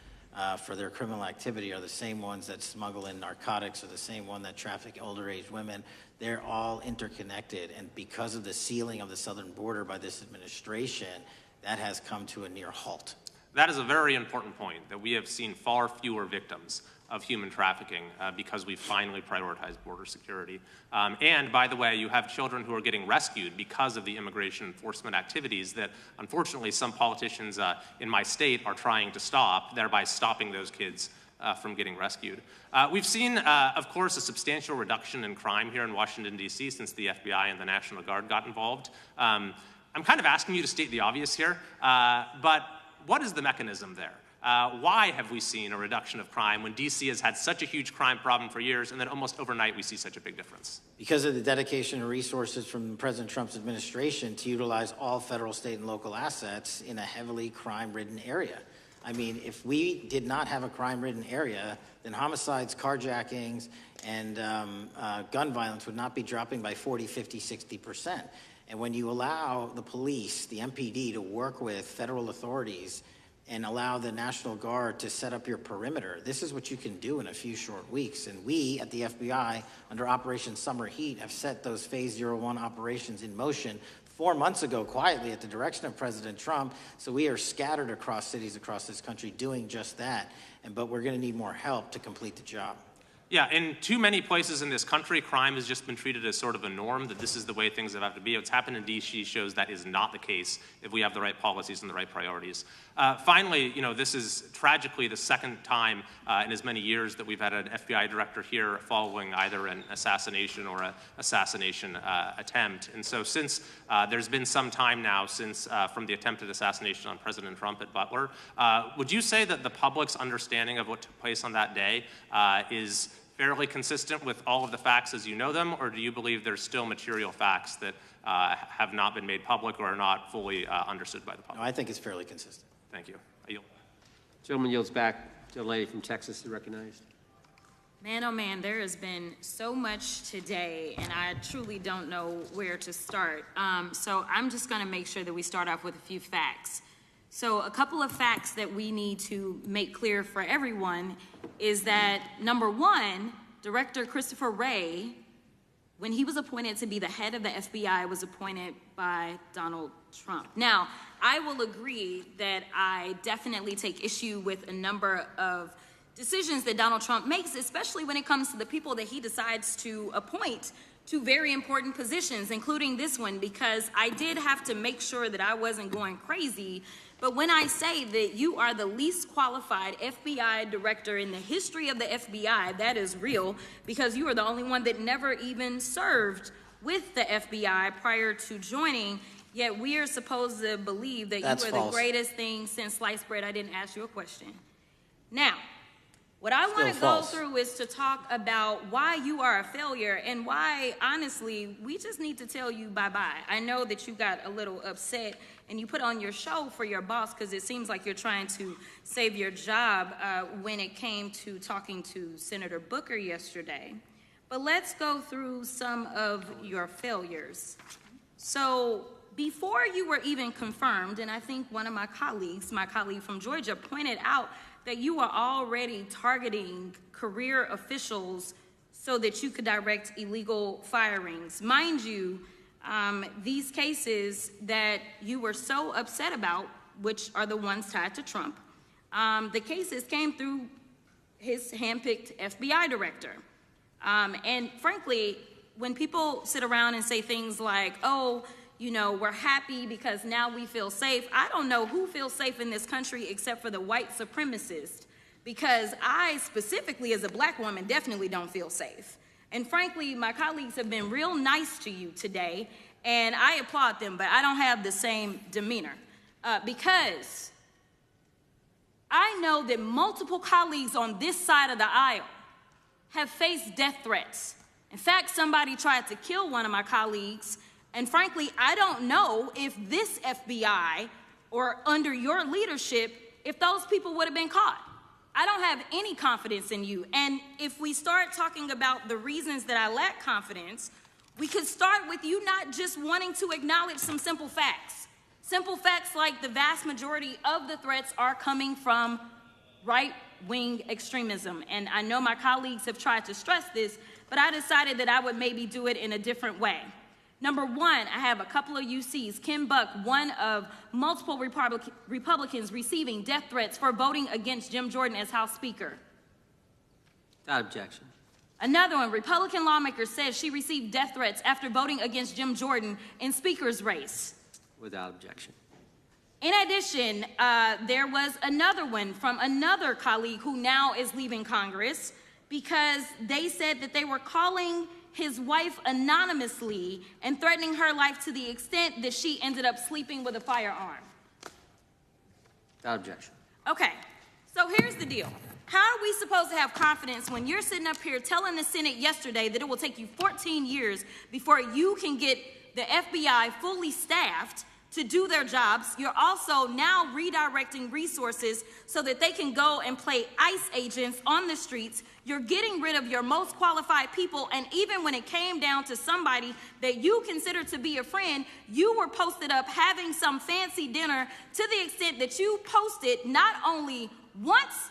for their criminal activity are the same ones that smuggle in narcotics, or the same one that traffic older age women. They're all interconnected, and because of the sealing of the southern border by this administration, that has come to a near halt. That is a very important point, that we have seen far fewer victims of human trafficking because we've finally prioritized border security. And by the way, you have children who are getting rescued because of the immigration enforcement activities that unfortunately some politicians in my state are trying to stop, thereby stopping those kids from getting rescued. We've seen, of course, a substantial reduction in crime here in Washington, D.C. since the FBI and the National Guard got involved. I'm kind of asking you to state the obvious here, but what is the mechanism there? Why have we seen a reduction of crime when D.C. has had such a huge crime problem for years, and then almost overnight we see such a big difference? Because of the dedication and resources from President Trump's administration to utilize all federal, state, and local assets in a heavily crime-ridden area. I mean, if we did not have a crime-ridden area, then homicides, carjackings, and gun violence would not be dropping by 40, 50, 60%. And when you allow the police, the MPD, to work with federal authorities and allow the National Guard to set up your perimeter, this is what you can do in a few short weeks. And we at the FBI, under Operation Summer Heat, have set those Phase 01 operations in motion 4 months ago, quietly at the direction of President Trump. So we are scattered across cities across this country doing just that. But we're going to need more help to complete the job. Yeah, in too many places in this country, crime has just been treated as sort of a norm, that this is the way things have to be. What's happened in D.C. shows that is not the case if we have the right policies and the right priorities. Finally, this is tragically the second time in as many years that we've had an FBI director here following either an assassination or an assassination attempt. And so since there's been some time now since from the attempted assassination on President Trump at Butler, would you say that the public's understanding of what took place on that day is fairly consistent with all of the facts as you know them, or do you believe there's still material facts that have not been made public or are not fully understood by the public? No, I think it's fairly consistent. Thank you. I yield. Gentleman yields back to the lady from Texas, recognized. Man, oh man, there has been so much today, and I truly don't know where to start. So I'm just going to make sure that we start off with a few facts. So a couple of facts that we need to make clear for everyone is that, number one, Director Christopher Wray when he was appointed to be the head of the FBI, was appointed by Donald Trump. Now, I will agree that I definitely take issue with a number of decisions that Donald Trump makes, especially when it comes to the people that he decides to appoint to very important positions, including this one, because I did have to make sure that I wasn't going crazy. But when I say that you are the least qualified FBI director in the history of the FBI, that is real, because you are the only one that never even served with the FBI prior to joining, yet we are supposed to believe that That's you are false. the greatest thing since sliced bread. I didn't ask you a question. Now, what I want to go false. through is to talk about why you are a failure and why, honestly, we just need to tell you bye-bye. I know that you got a little upset and you put on your show for your boss because it seems like you're trying to save your job when it came to talking to Senator Booker yesterday. But let's go through some of your failures. So before you were even confirmed, and I think one of my colleague from Georgia, pointed out that you are already targeting career officials so that you could direct illegal firings. Mind you, these cases that you were so upset about, which are the ones tied to Trump, the cases came through his handpicked FBI director. And frankly, when people sit around and say things like, oh, you know, we're happy because now we feel safe. I don't know who feels safe in this country except for the white supremacists, because I specifically as a black woman definitely don't feel safe. And frankly, my colleagues have been real nice to you today, and I applaud them, but I don't have the same demeanor because I know that multiple colleagues on this side of the aisle have faced death threats. In fact, somebody tried to kill one of my colleagues. And frankly, I don't know if this FBI or under your leadership, if those people would have been caught. I don't have any confidence in you. And if we start talking about the reasons that I lack confidence, we could start with you not just wanting to acknowledge some simple facts. Simple facts like the vast majority of the threats are coming from right-wing extremism. And I know my colleagues have tried to stress this, but I decided that I would maybe do it in a different way. Number one, I have a couple of UCs. Kim Buck, one of multiple Republicans receiving death threats for voting against Jim Jordan as House Speaker. Without objection. Another one, Republican lawmaker says she received death threats after voting against Jim Jordan in Speaker's race. Without objection. In addition, there was another one from another colleague who now is leaving Congress because they said that they were calling his wife anonymously and threatening her life to the extent that she ended up sleeping with a firearm. Without objection. Okay, so here's the deal. How are we supposed to have confidence when you're sitting up here telling the Senate yesterday that it will take you 14 years before you can get the FBI fully staffed to do their jobs? You're also now redirecting resources so that they can go and play ICE agents on the streets. You're getting rid of your most qualified people, and even when it came down to somebody that you consider to be a friend, you were posted up having some fancy dinner to the extent that you posted not only once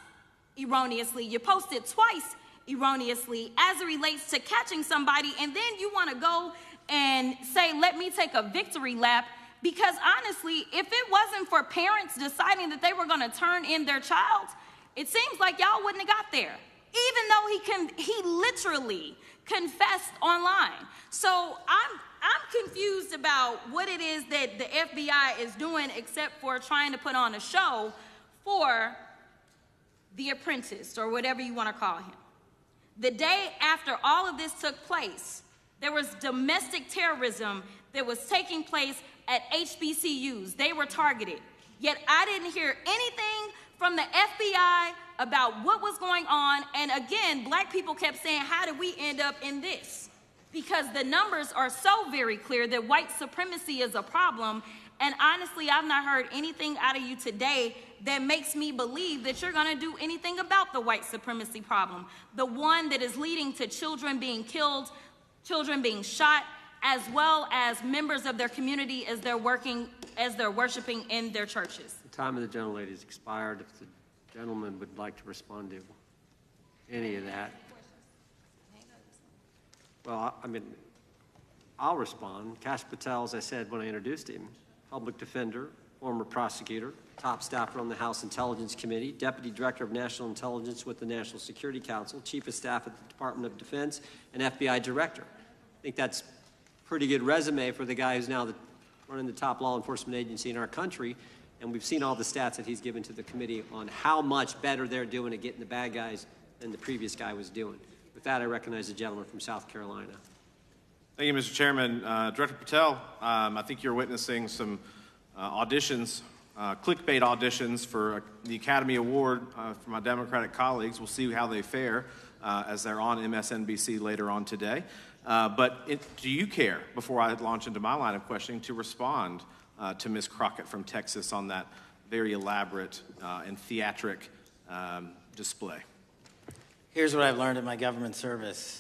erroneously, you posted twice erroneously as it relates to catching somebody, and then you want to go and say, let me take a victory lap. Because honestly, if it wasn't for parents deciding that they were going to turn in their child, it seems like y'all wouldn't have got there, even though he literally confessed online. So I'm confused about what it is that the FBI is doing except for trying to put on a show for the apprentice or whatever you want to call him. The day after all of this took place, there was domestic terrorism that was taking place at HBCUs. They were targeted. Yet I didn't hear anything from the FBI about what was going on. And again, black people kept saying, how did we end up in this? Because the numbers are so very clear that white supremacy is a problem. And honestly, I've not heard anything out of you today that makes me believe that you're going to do anything about the white supremacy problem. The one that is leading to children being killed, children being shot, as well as members of their community as they're worshiping in their churches. The time of the gentlelady has expired. If the gentleman would like to respond to any of that. Well, I mean, I'll respond. Kash Patel, as I said when I introduced him, public defender, former prosecutor, top staffer on the House Intelligence Committee, Deputy Director of National Intelligence with the National Security Council, Chief of Staff at the Department of Defense, and FBI Director. I think that's a pretty good resume for the guy who's now running the top law enforcement agency in our country. And we've seen all the stats that he's given to the committee on how much better they're doing at getting the bad guys than the previous guy was doing. With that, I recognize the gentleman from South Carolina. Thank you, Mr. Chairman. Director Patel, I think you're witnessing some auditions, clickbait auditions for the Academy Award for my Democratic colleagues. We'll see how they fare as they're on MSNBC later on today. Do you care, before I launch into my line of questioning, to respond to Ms. Crockett from Texas on that very elaborate and theatric display? Here's what I've learned in my government service.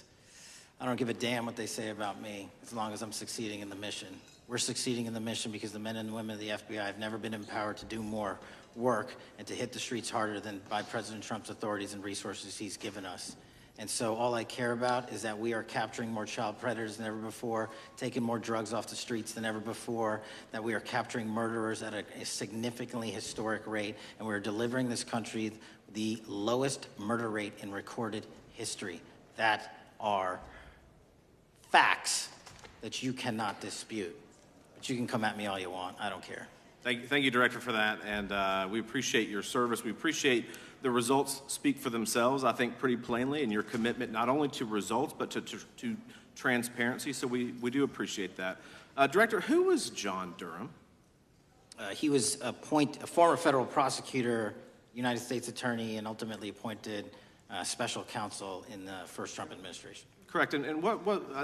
I don't give a damn what they say about me as long as I'm succeeding in the mission. We're succeeding in the mission because the men and women of the FBI have never been empowered to do more work and to hit the streets harder than by President Trump's authorities and resources he's given us. And so all I care about is that we are capturing more child predators than ever before, taking more drugs off the streets than ever before, that we are capturing murderers at a significantly historic rate, and we're delivering this country the lowest murder rate in recorded history. That are facts that you cannot dispute. But you can come at me all you want. I don't care. Thank you, Director, for that. And we appreciate your service. We appreciate the results speak for themselves, I think, pretty plainly, and your commitment not only to results, but to transparency. So we do appreciate that. Director, who was John Durham? He was a former federal prosecutor, United States attorney, and ultimately appointed special counsel in the first Trump administration. Correct. And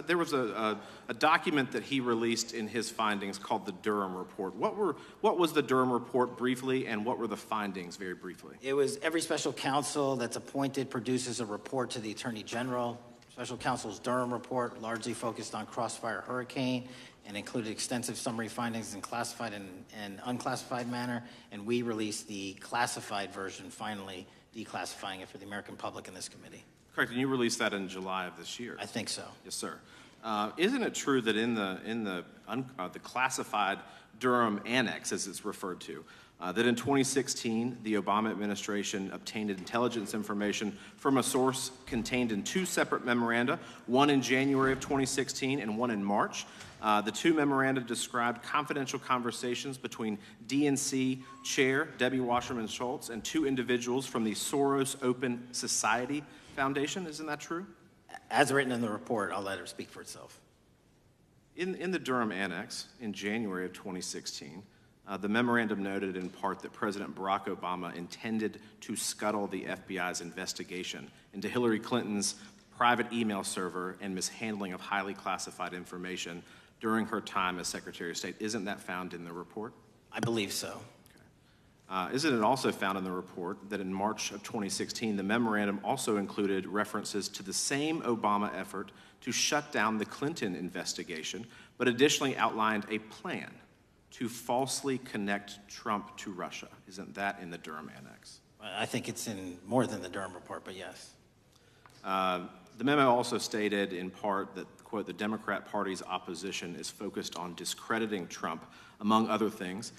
there was a document that he released in his findings called the Durham Report. What was the Durham Report briefly, and what were the findings very briefly? It was every special counsel that's appointed produces a report to the Attorney General. Special counsel's Durham Report largely focused on Crossfire Hurricane and included extensive summary findings in classified and unclassified manner. And we released the classified version, finally declassifying it for the American public in this committee. Correct, and you released that in July of this year. I think so. Yes, sir. Isn't it true that in the classified Durham Annex, as it's referred to, that in 2016 the Obama administration obtained intelligence information from a source contained in two separate memoranda, one in January of 2016 and one in March? The two memoranda described confidential conversations between DNC Chair Debbie Wasserman Schultz and two individuals from the Soros Open Society Foundation. Isn't that true? As written in the report, I'll let it speak for itself. In the Durham Annex in January of 2016, the memorandum noted in part that President Barack Obama intended to scuttle the FBI's investigation into Hillary Clinton's private email server and mishandling of highly classified information during her time as Secretary of State. Isn't that found in the report? I believe so. Isn't it also found in the report that in March of 2016, the memorandum also included references to the same Obama effort to shut down the Clinton investigation, but additionally outlined a plan to falsely connect Trump to Russia? Isn't that in the Durham Annex? I think it's in more than the Durham Report, but yes. The memo also stated in part that, quote, the Democrat Party's opposition is focused on discrediting Trump, among other things.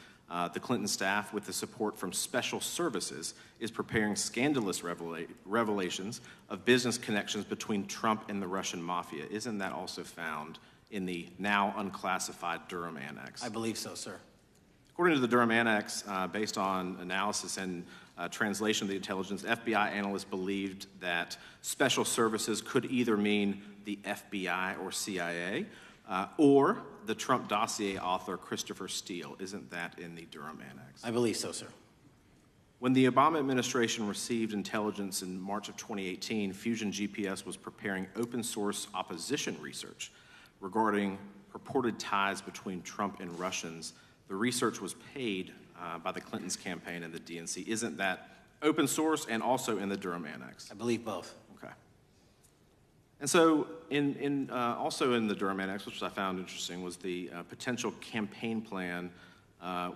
The Clinton staff, with the support from special services, is preparing scandalous revelations of business connections between Trump and the Russian mafia. Isn't that also found in the now unclassified Durham Annex? I believe so, sir. According to the Durham Annex, based on analysis and translation of the intelligence, FBI analysts believed that special services could either mean the FBI or CIA, or the Trump dossier author Christopher Steele. Isn't that in the Durham Annex? I believe so, sir. When the Obama administration received intelligence in March of 2018, Fusion GPS was preparing open source opposition research regarding purported ties between Trump and Russians. The research was paid by the Clintons campaign and the DNC. Isn't that open source and also in the Durham Annex? I believe both. Okay. And so also in the Durham Annex, which I found interesting, was the potential campaign plan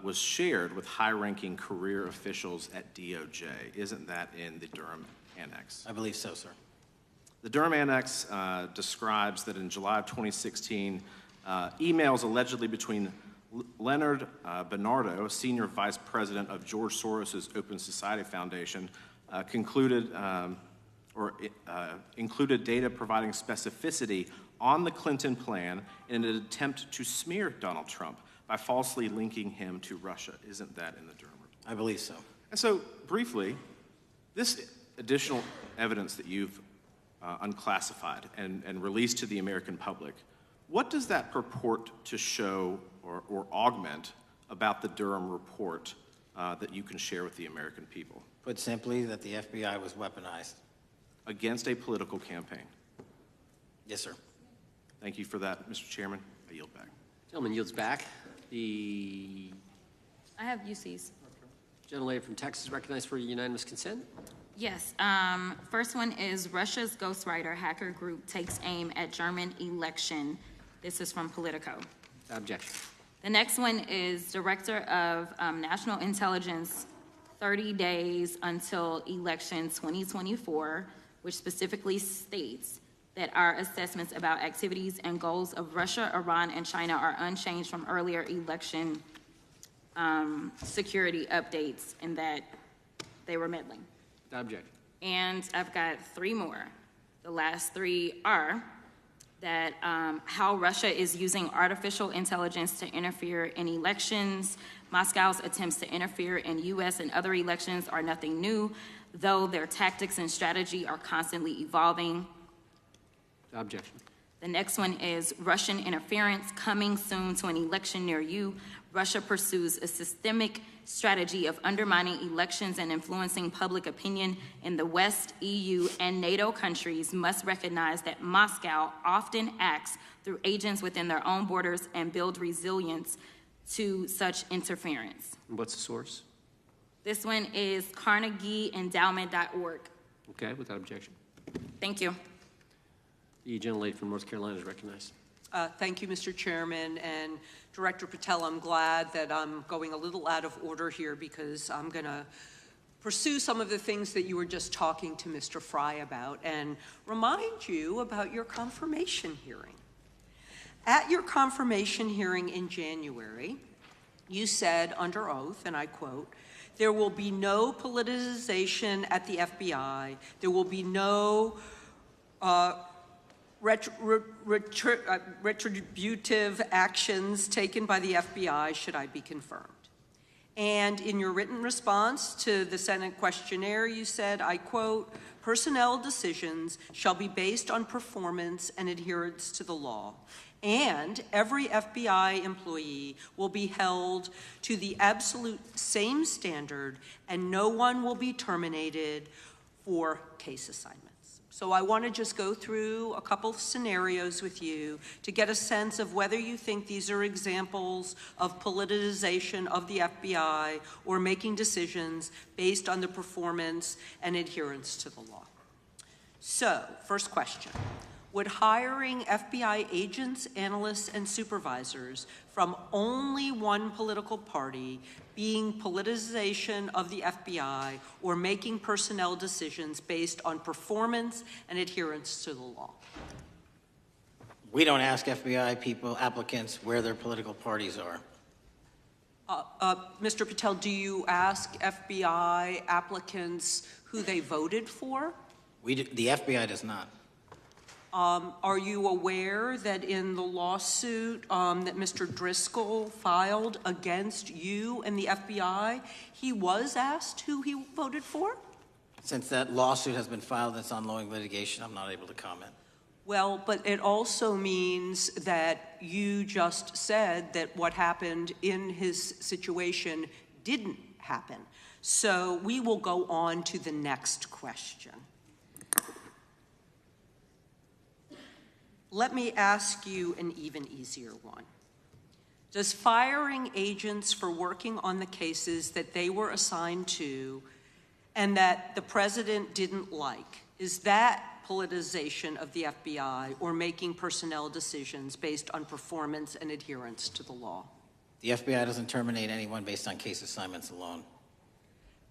was shared with high-ranking career officials at DOJ. Isn't that in the Durham Annex? I believe so, sir. The Durham Annex describes that in July of 2016, emails allegedly between Leonard Bernardo, Senior Vice President of George Soros's Open Society Foundation, included data providing specificity on the Clinton plan in an attempt to smear Donald Trump by falsely linking him to Russia. Isn't that in the Durham report? I believe so. And so, briefly, this additional evidence that you've unclassified and released to the American public, what does that purport to show or augment about the Durham report that you can share with the American people? Put simply, that the FBI was weaponized. Against a political campaign? Yes, sir. Thank you for that, Mr. Chairman. I yield back. Gentleman yields back. I have UCs. Gentlelady from Texas recognized for unanimous consent. Yes. First one is Russia's ghostwriter hacker group takes aim at German election. This is from Politico. Objection. The next one is Director of National Intelligence, 30 days until election 2024, which specifically states that our assessments about activities and goals of Russia, Iran, and China are unchanged from earlier election security updates, and that they were meddling. Objection. And I've got three more. The last three are that how Russia is using artificial intelligence to interfere in elections. Moscow's attempts to interfere in U.S. and other elections are nothing new, though their tactics and strategy are constantly evolving. Objection. The next one is Russian interference coming soon to an election near you. Russia pursues a systemic strategy of undermining elections and influencing public opinion in the West. EU and NATO countries must recognize that Moscow often acts through agents within their own borders and build resilience to such interference. And what's the source? This one is CarnegieEndowment.org. Okay, without objection. Thank you. The gentlelady from North Carolina is recognized. Thank you, Mr. Chairman, and Director Patel, I'm glad that I'm going a little out of order here because I'm going to pursue some of the things that you were just talking to Mr. Fry about and remind you about your confirmation hearing. At your confirmation hearing in January, you said under oath, and I quote, "There will be no politicization at the FBI. There will be no retributive actions taken by the FBI should I be confirmed." And in your written response to the Senate questionnaire, you said, I quote, "Personnel decisions shall be based on performance and adherence to the law. And every FBI employee will be held to the absolute same standard, and no one will be terminated for case assignments." So I want to just go through a couple of scenarios with you to get a sense of whether you think these are examples of politicization of the FBI or making decisions based on the performance and adherence to the law. So, first question. Would hiring FBI agents, analysts, and supervisors from only one political party being politicization of the FBI or making personnel decisions based on performance and adherence to the law? We don't ask FBI applicants where their political parties are. Mr. Patel, do you ask FBI applicants who they voted for? The FBI does not. Are you aware that in the lawsuit that Mr. Driscoll filed against you and the FBI, he was asked who he voted for? Since that lawsuit has been filed, that's ongoing litigation, I'm not able to comment. Well, but it also means that you just said that what happened in his situation didn't happen. So we will go on to the next question. Let me ask you an even easier one. Does firing agents for working on the cases that they were assigned to and that the president didn't like, is that politicization of the FBI or making personnel decisions based on performance and adherence to the law? The FBI doesn't terminate anyone based on case assignments alone.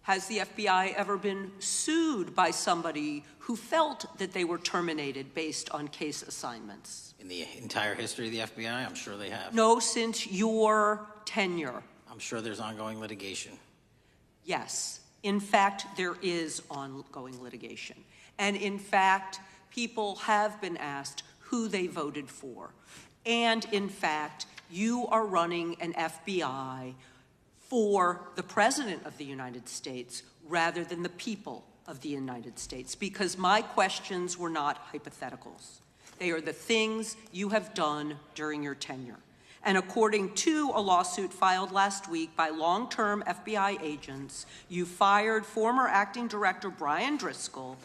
Has the FBI ever been sued by somebody who felt that they were terminated based on case assignments? In the entire history of the FBI, I'm sure they have. No, since your tenure. I'm sure there's ongoing litigation. Yes. In fact, there is ongoing litigation. And in fact, people have been asked who they voted for. And in fact, you are running an FBI for the President of the United States rather than the people of the United States, because my questions were not hypotheticals. They are the things you have done during your tenure. And according to a lawsuit filed last week by long-term FBI agents, you fired former acting director Brian Driscoll.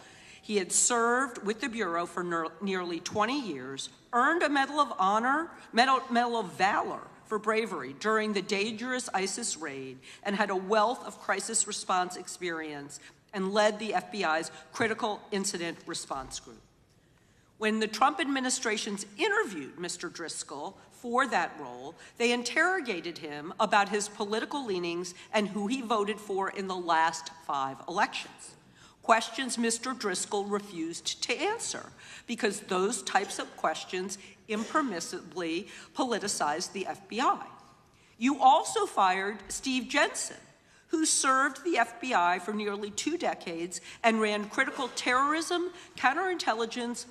He had served with the Bureau for nearly 20 years, earned a Medal of Honor, Medal of Valor for bravery during the dangerous ISIS raid, and had a wealth of crisis response experience and led the FBI's critical incident response group. When the Trump administrations interviewed Mr. Driscoll for that role, they interrogated him about his political leanings and who he voted for in the last 5 elections. Questions Mr. Driscoll refused to answer because those types of questions impermissibly politicized the FBI. You also fired Steve Jensen, who served the FBI for nearly 2 decades and ran critical terrorism, counterintelligence,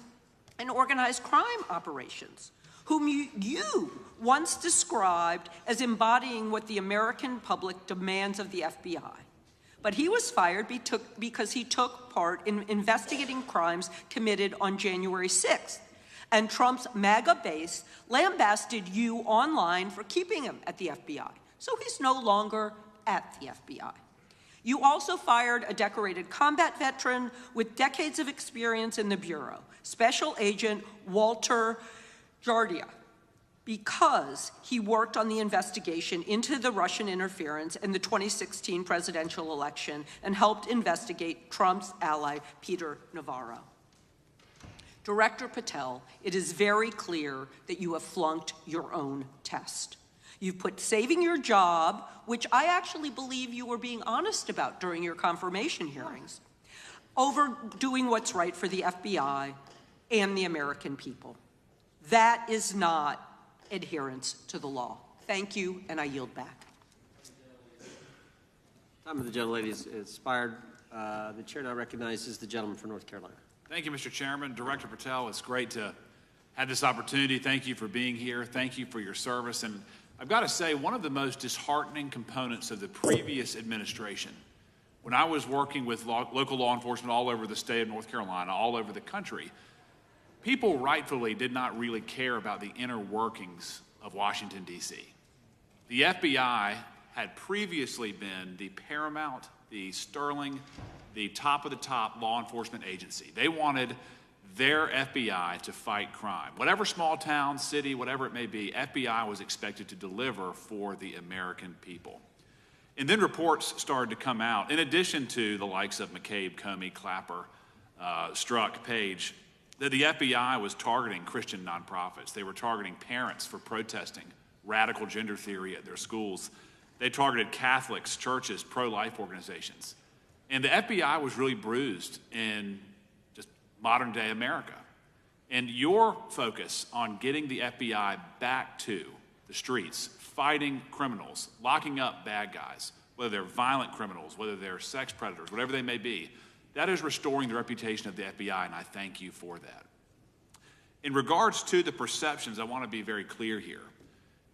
and organized crime operations, whom you once described as embodying what the American public demands of the FBI. But he was fired because he took part in investigating crimes committed on January 6th. And Trump's MAGA base lambasted you online for keeping him at the FBI. So he's no longer at the FBI. You also fired a decorated combat veteran with decades of experience in the Bureau, Special Agent Walter Jardia, because he worked on the investigation into the Russian interference in the 2016 presidential election and helped investigate Trump's ally, Peter Navarro. Director Patel, it is very clear that you have flunked your own test. You've put saving your job, which I actually believe you were being honest about during your confirmation hearings, over doing what's right for the FBI and the American people. That is not adherence to the law. Thank you, and I yield back. Time of the gentlelady is expired. The chair now recognizes the gentleman from North Carolina. Thank you, Mr. Chairman. Director Patel, it's great to have this opportunity. Thank you for being here. Thank you for your service. And I've got to say, one of the most disheartening components of the previous administration, when I was working with local law enforcement all over the state of North Carolina, all over the country, people rightfully did not really care about the inner workings of Washington, D.C. The FBI had previously been the paramount, the sterling, the top of the top law enforcement agency. They wanted their FBI to fight crime. Whatever small town, city, whatever it may be, FBI was expected to deliver for the American people. And then reports started to come out, in addition to the likes of McCabe, Comey, Clapper, Strzok, Page, that the FBI was targeting Christian nonprofits. They were targeting parents for protesting radical gender theory at their schools. They targeted Catholics, churches, pro-life organizations. And the FBI was really bruised in just modern day America. And your focus on getting the FBI back to the streets, fighting criminals, locking up bad guys, whether they're violent criminals, whether they're sex predators, whatever they may be, that is restoring the reputation of the FBI, and I thank you for that. In regards to the perceptions, I want to be very clear here.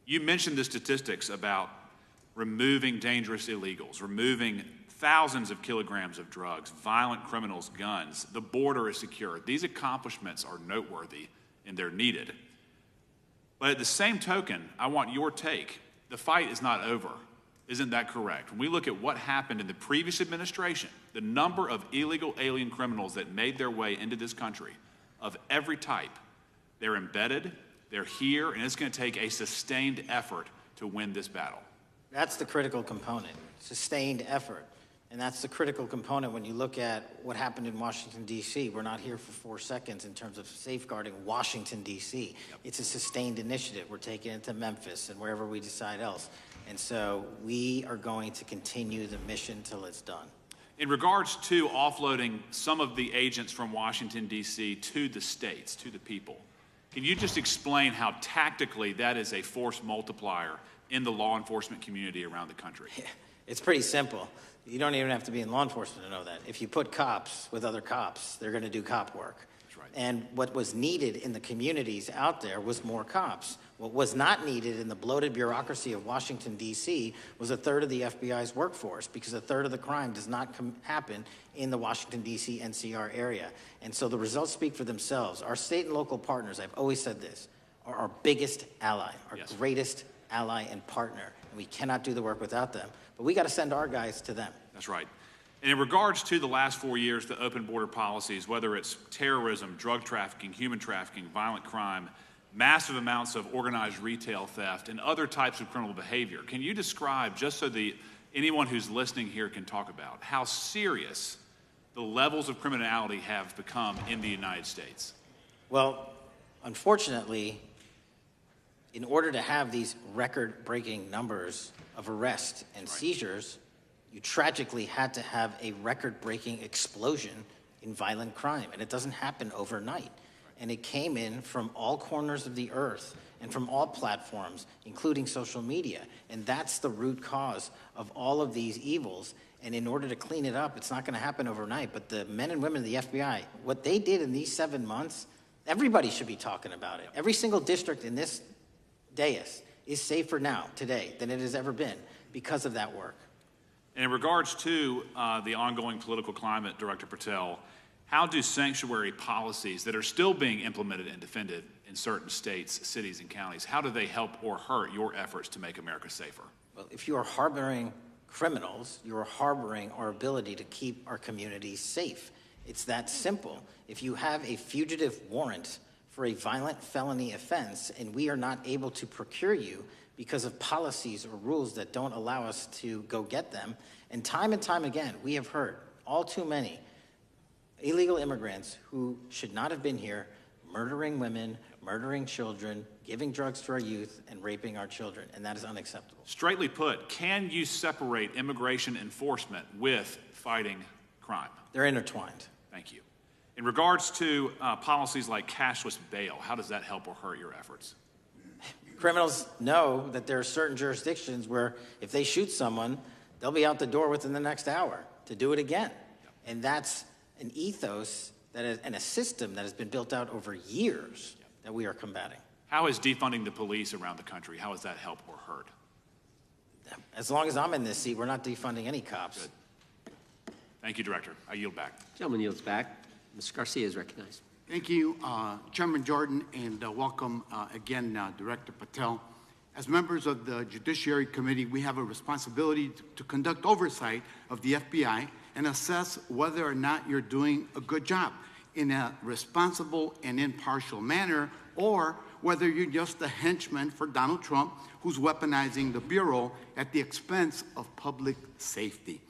You mentioned the statistics about removing dangerous illegals, removing thousands of kilograms of drugs, violent criminals, guns. The border is secure. These accomplishments are noteworthy and they're needed. But at the same token, I want your take. The fight is not over. Isn't that correct? When we look at what happened in the previous administration, the number of illegal alien criminals that made their way into this country of every type, they're embedded, they're here, and it's going to take a sustained effort to win this battle. That's the critical component, sustained effort. And that's the critical component when you look at what happened in Washington, D.C. We're not here for 4 seconds in terms of safeguarding Washington, D.C. Yep. It's a sustained initiative. We're taking it to Memphis and wherever we decide else. And so we are going to continue the mission till it's done. In regards to offloading some of the agents from Washington, D.C. to the states, to the people, can you just explain how tactically that is a force multiplier in the law enforcement community around the country? It's pretty simple. You don't even have to be in law enforcement to know that. If you put cops with other cops, they're going to do cop work. That's right. And what was needed in the communities out there was more cops. What was not needed in the bloated bureaucracy of Washington, D.C. was a third of the FBI's workforce, because a third of the crime does not happen in the Washington, D.C. NCR area. And so the results speak for themselves. Our state and local partners, I've always said this, are our biggest ally, our greatest ally and partner. And we cannot do the work without them. But we got to send our guys to them. That's right. And in regards to the last 4 years, the open border policies, whether it's terrorism, drug trafficking, human trafficking, violent crime, massive amounts of organized retail theft, and other types of criminal behavior, can you describe, just so anyone who's listening here can talk about, how serious the levels of criminality have become in the United States? Well, unfortunately, in order to have these record-breaking numbers of arrests and seizures, you tragically had to have a record-breaking explosion in violent crime, and it doesn't happen overnight. And it came in from all corners of the earth and from all platforms, including social media. And that's the root cause of all of these evils. And in order to clean it up, it's not going to happen overnight. But the men and women of the FBI, what they did in these 7 months, everybody should be talking about it. Every single district in this dais is safer now, today, than it has ever been because of that work. And in regards to the ongoing political climate, Director Patel, how do sanctuary policies that are still being implemented and defended in certain states, cities, and counties, how do they help or hurt your efforts to make America safer? Well, if you are harboring criminals, you are harboring our ability to keep our communities safe. It's that simple. If you have a fugitive warrant for a violent felony offense and we are not able to procure you because of policies or rules that don't allow us to go get them, and time again, we have heard all too many illegal immigrants who should not have been here, murdering women, murdering children, giving drugs to our youth, and raping our children, and that is unacceptable. Straightly put, can you separate immigration enforcement with fighting crime? They're intertwined. Thank you. In regards to policies like cashless bail, how does that help or hurt your efforts? Criminals know that there are certain jurisdictions where if they shoot someone, they'll be out the door within the next hour to do it again. And that's an ethos and a system that has been built out over years that we are combating. How is defunding the police around the country, how has that helped or hurt? As long as I'm in this seat, we're not defunding any cops. Good. Thank you, Director. I yield back. Gentleman yields back. Mr. Garcia is recognized. Thank you, Chairman Jordan, and welcome again, Director Patel. As members of the Judiciary Committee, we have a responsibility to conduct oversight of the FBI and assess whether or not you're doing a good job in a responsible and impartial manner, or whether you're just a henchman for Donald Trump who's weaponizing the Bureau at the expense of public safety.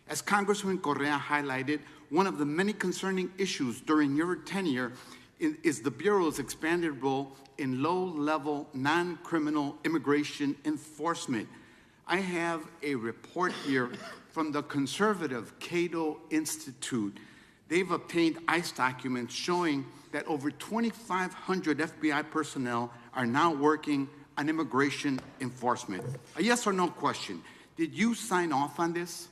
As Congressman Correa highlighted, one of the many concerning issues during your tenure is the Bureau's expanded role in low-level, non-criminal immigration enforcement. I have a report here from the conservative Cato Institute. They've obtained ICE documents showing that over 2,500 FBI personnel are now working on immigration enforcement. A yes or no question. Did you sign off on this?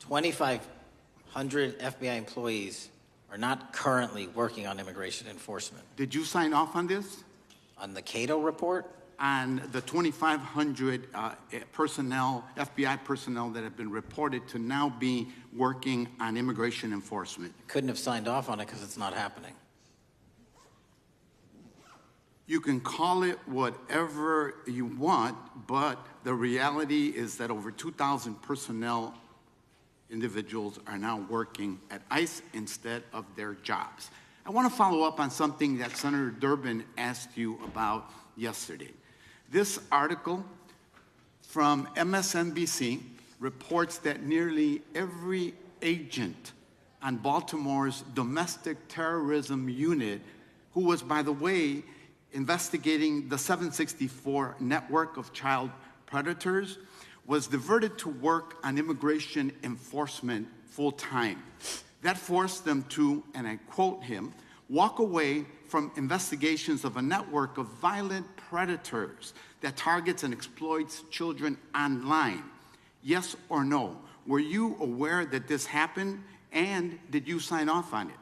2,500 FBI employees are not currently working on immigration enforcement. Did you sign off on this? On the Cato report? On the 2,500 personnel, FBI personnel that have been reported to now be working on immigration enforcement. Couldn't have signed off on it because it's not happening. You can call it whatever you want, but the reality is that over 2,000 personnel individuals are now working at ICE instead of their jobs. I want to follow up on something that Senator Durbin asked you about yesterday. This article from MSNBC reports that nearly every agent on Baltimore's domestic terrorism unit, who was, by the way, investigating the 764 network of child predators, was diverted to work on immigration enforcement full-time. That forced them to, and I quote him, walk away from investigations of a network of violent predators that targets and exploits children online. Yes or no? Were you aware that this happened, and did you sign off on it?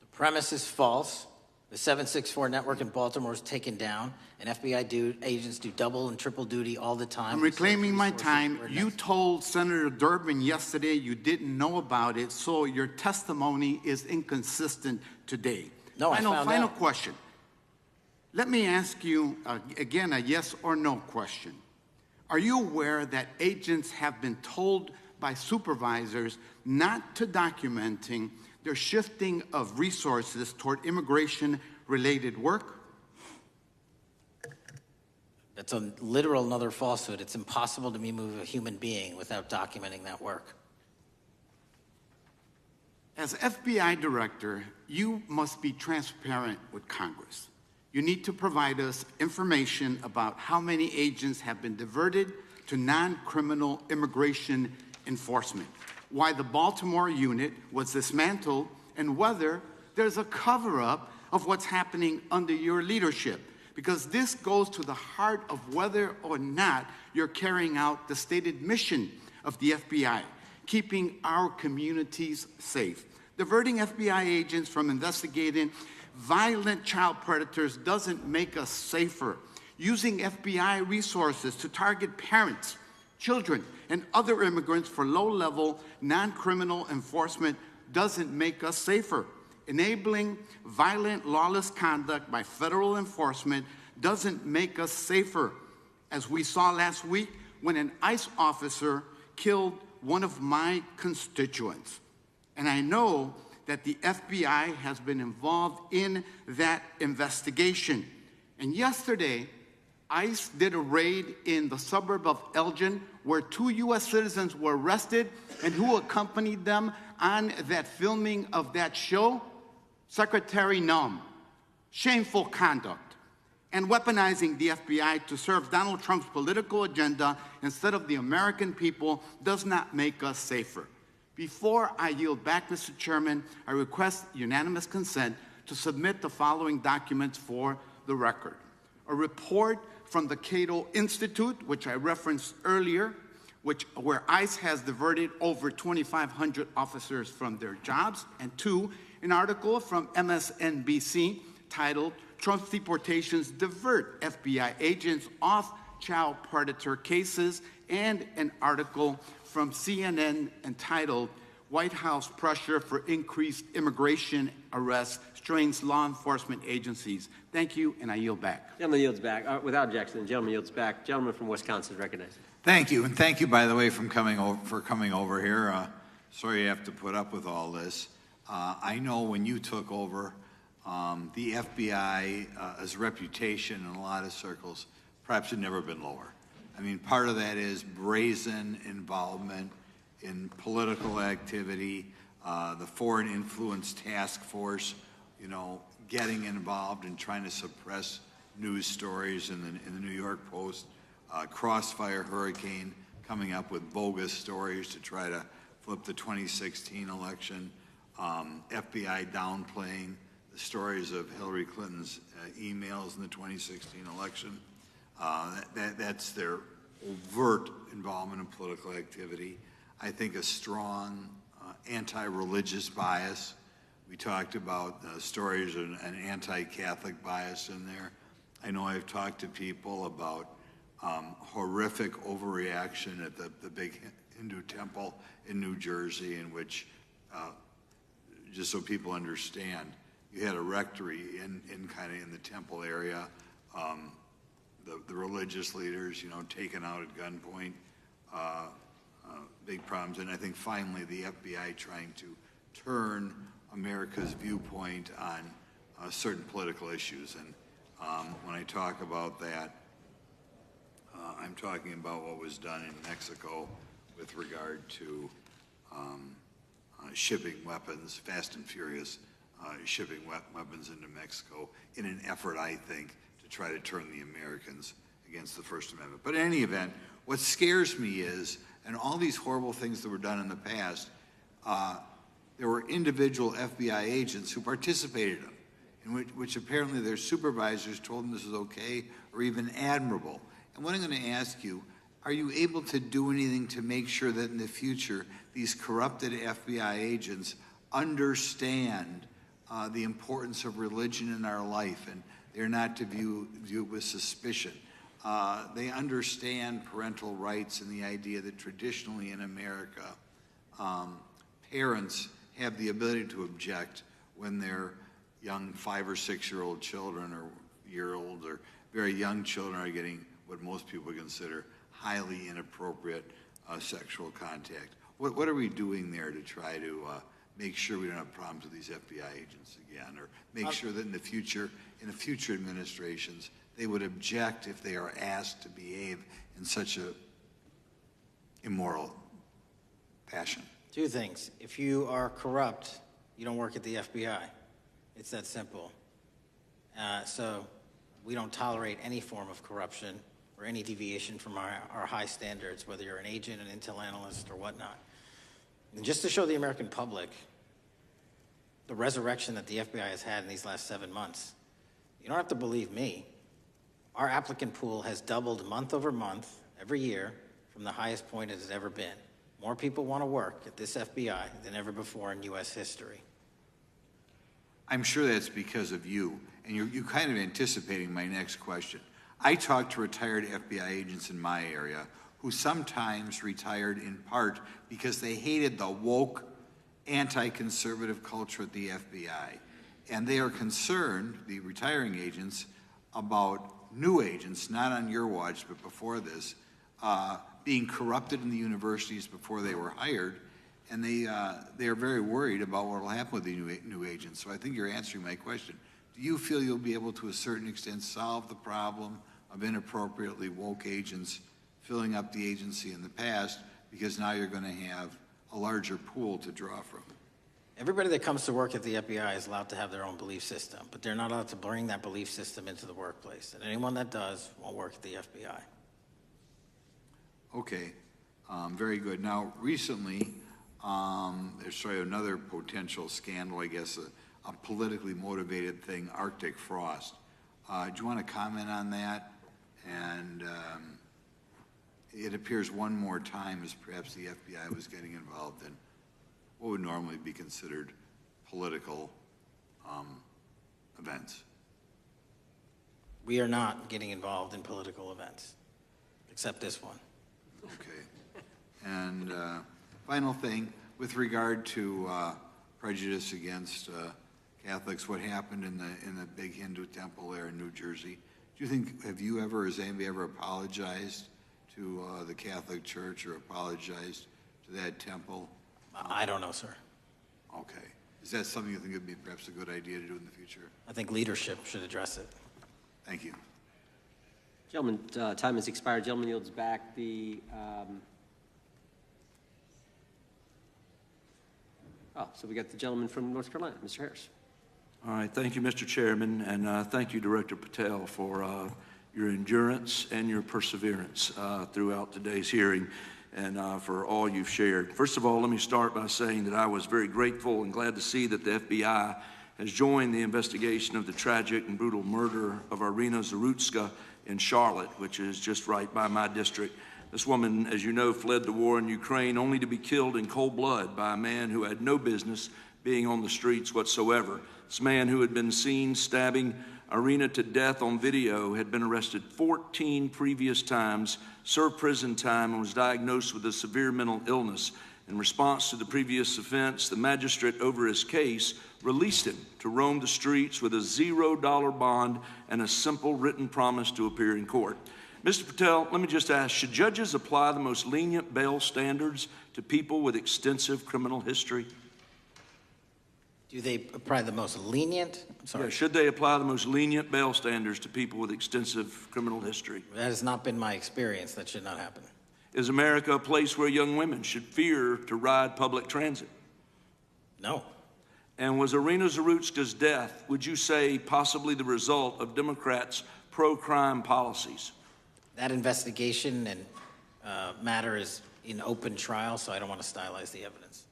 The premise is false. The 764 network in Baltimore was taken down, and FBI agents do double and triple duty all the time. I'm reclaiming my time. You told Senator Durbin yesterday you didn't know about it, so your testimony is inconsistent today. No, I found Final out. question. Let me ask you, again, a yes or no question. Are you aware that agents have been told by supervisors not to documenting their shifting of resources toward immigration-related work? That's a literal another falsehood. It's impossible to remove a human being without documenting that work. As FBI director, you must be transparent with Congress. You need to provide us information about how many agents have been diverted to non-criminal immigration enforcement, why the Baltimore unit was dismantled, and whether there's a cover-up of what's happening under your leadership, because this goes to the heart of whether or not you're carrying out the stated mission of the FBI, keeping our communities safe. Diverting FBI agents from investigating violent child predators doesn't make us safer. Using FBI resources to target parents, children, and other immigrants for low-level, non-criminal enforcement doesn't make us safer. Enabling violent, lawless conduct by federal enforcement doesn't make us safer, as we saw last week when an ICE officer killed one of my constituents. And I know that the FBI has been involved in that investigation. And yesterday, ICE did a raid in the suburb of Elgin where 2 U.S. citizens were arrested, and who accompanied them on that filming of that show? Secretary Nunn. Shameful conduct. And weaponizing the FBI to serve Donald Trump's political agenda instead of the American people does not make us safer. Before I yield back, Mr. Chairman, I request unanimous consent to submit the following documents for the record. A report from the Cato Institute, which I referenced earlier, where ICE has diverted over 2,500 officers from their jobs, and 2, an article from MSNBC titled, Trump's Deportations Divert FBI Agents Off Child Predator Cases, and an article from CNN entitled, White House Pressure for Increased Immigration Arrests Strains Law Enforcement Agencies. Thank you, and I yield back. Gentleman yields back. Without objection, the gentleman yields back. Gentleman from Wisconsin is recognized. Thank you, and thank you, by the way, for coming over here. Sorry you have to put up with all this. I know when you took over, the FBI's reputation in a lot of circles perhaps had never been lower. I mean, part of that is brazen involvement in political activity, the Foreign Influence Task Force, getting involved and trying to suppress news stories in the New York Post, Crossfire Hurricane coming up with bogus stories to try to flip the 2016 election, FBI downplaying the stories of Hillary Clinton's emails in the 2016 election. That's their overt involvement in political activity. I think a strong anti-religious bias. We talked about stories of an anti-Catholic bias in there. I know I've talked to people about horrific overreaction at the big Hindu temple in New Jersey, in which, just so people understand, you had a rectory in the temple area. The religious leaders, taken out at gunpoint, big problems. And I think finally the FBI trying to turn America's viewpoint on certain political issues. And when I talk about that, I'm talking about what was done in Mexico with regard to shipping weapons, fast and furious, shipping weapons into Mexico in an effort, I think, to try to turn the Americans against the First Amendment. But in any event, What scares me is, and all these horrible things that were done in the past, there were individual FBI agents who participated in them, in which apparently their supervisors told them this is okay or even admirable. And what I'm going to ask you, are you able to do anything to make sure that in the future these corrupted FBI agents understand the importance of religion in our life, and they're not to view it with suspicion? They understand parental rights and the idea that traditionally in America, parents have the ability to object when their young 5 or 6 year old children or year-old or very young children are getting what most people consider highly inappropriate sexual contact. What are we doing there to try to make sure we don't have problems with these FBI agents again, or make sure that in the future administrations, they would object if they are asked to behave in such a immoral fashion? Two things. If you are corrupt, you don't work at the FBI. It's that simple. So we don't tolerate any form of corruption or any deviation from our high standards, whether you're an agent, an intel analyst, or whatnot. And just to show the American public the resurrection that the FBI has had in these last 7 months, you don't have to believe me. Our applicant pool has doubled month over month every year from the highest point it has ever been. More people want to work at this FBI than ever before in U.S. history. I'm sure that's because of you, and you're kind of anticipating my next question. I talk to retired FBI agents in my area who sometimes retired in part because they hated the woke, anti-conservative culture at the FBI. And they are concerned, the retiring agents, about new agents, not on your watch, but before this, being corrupted in the universities before they were hired, and they are very worried about what will happen with the new agents. So I think you're answering my question. Do you feel you'll be able to a certain extent solve the problem of inappropriately woke agents filling up the agency in the past, because now you're going to have a larger pool to draw from? Everybody that comes to work at the FBI is allowed to have their own belief system, but they're not allowed to bring that belief system into the workplace. And anyone that does won't work at the FBI. Okay, very good. Now, recently, there's another potential scandal, I guess, a politically motivated thing, Arctic frost. Do you want to comment on that? And it appears one more time as perhaps the FBI was getting involved in what would normally be considered political events. We are not getting involved in political events, except this one. Okay. And final thing, with regard to prejudice against Catholics, what happened in the big Hindu temple there in New Jersey, do you think, has anybody ever apologized to the Catholic Church or apologized to that temple? I don't know, sir. Okay. Is that something you think would be perhaps a good idea to do in the future? I think leadership should address it. Thank you. Gentlemen, time has expired. Gentleman yields back the. So we got the gentleman from North Carolina, Mr. Harris. All right, thank you, Mr. Chairman, and thank you, Director Patel, for your endurance and your perseverance throughout today's hearing, and for all you've shared. First of all, let me start by saying that I was very grateful and glad to see that the FBI has joined the investigation of the tragic and brutal murder of Irina Zarutska in Charlotte, which is just right by my district. This woman, as you know, fled the war in Ukraine only to be killed in cold blood by a man who had no business being on the streets whatsoever. This man, who had been seen stabbing Irina to death on video, had been arrested 14 previous times, served prison time, and was diagnosed with a severe mental illness. In response to the previous offense, the magistrate over his case released him to roam the streets with a $0 bond and a simple written promise to appear in court. Mr. Patel, let me just ask, should judges apply the most lenient bail standards to people with extensive criminal history? Do they apply the most lenient? I'm sorry. Yeah, should they apply the most lenient bail standards to people with extensive criminal history? That has not been my experience. That should not happen. Is America a place where young women should fear to ride public transit? No. And was Irina Zarutska's death, would you say, possibly the result of Democrats' pro-crime policies? That investigation and matter is in open trial, so I don't want to stylize the evidence.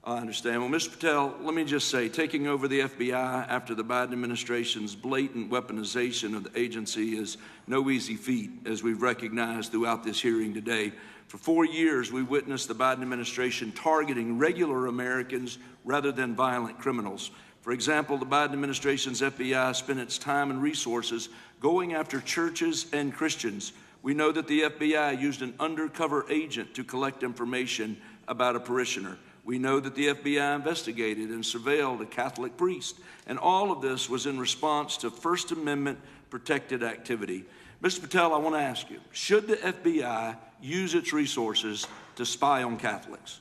I understand. Well, Mr. Patel, let me just say, taking over the FBI after the Biden administration's blatant weaponization of the agency is no easy feat, as we've recognized throughout this hearing today. For 4 years, we witnessed the Biden administration targeting regular Americans rather than violent criminals. For example, the Biden administration's FBI spent its time and resources going after churches and Christians. We know that the FBI used an undercover agent to collect information about a parishioner. We know that the FBI investigated and surveilled a Catholic priest, and all of this was in response to First Amendment protected activity. Mr. Patel, I want to ask you, should the FBI use its resources to spy on Catholics?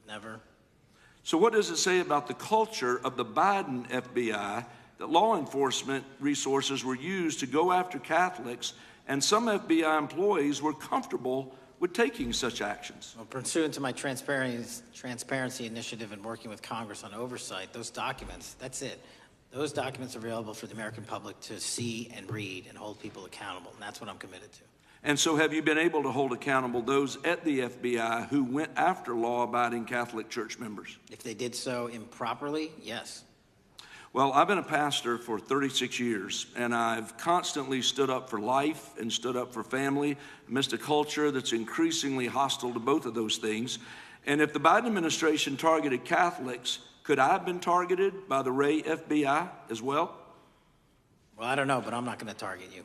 Never. So what does it say about the culture of the Biden FBI that law enforcement resources were used to go after Catholics, and some FBI employees were comfortable with taking such actions? Well, pursuant to my transparency initiative and working with Congress on oversight, those documents, that's it. Those documents are available for the American public to see and read and hold people accountable, and that's what I'm committed to. And so have you been able to hold accountable those at the FBI who went after law-abiding Catholic church members? If they did so improperly, yes. Well, I've been a pastor for 36 years, and I've constantly stood up for life and stood up for family amidst a culture that's increasingly hostile to both of those things. And if the Biden administration targeted Catholics, could I have been targeted by the Ray FBI as well? Well, I don't know, but I'm not going to target you.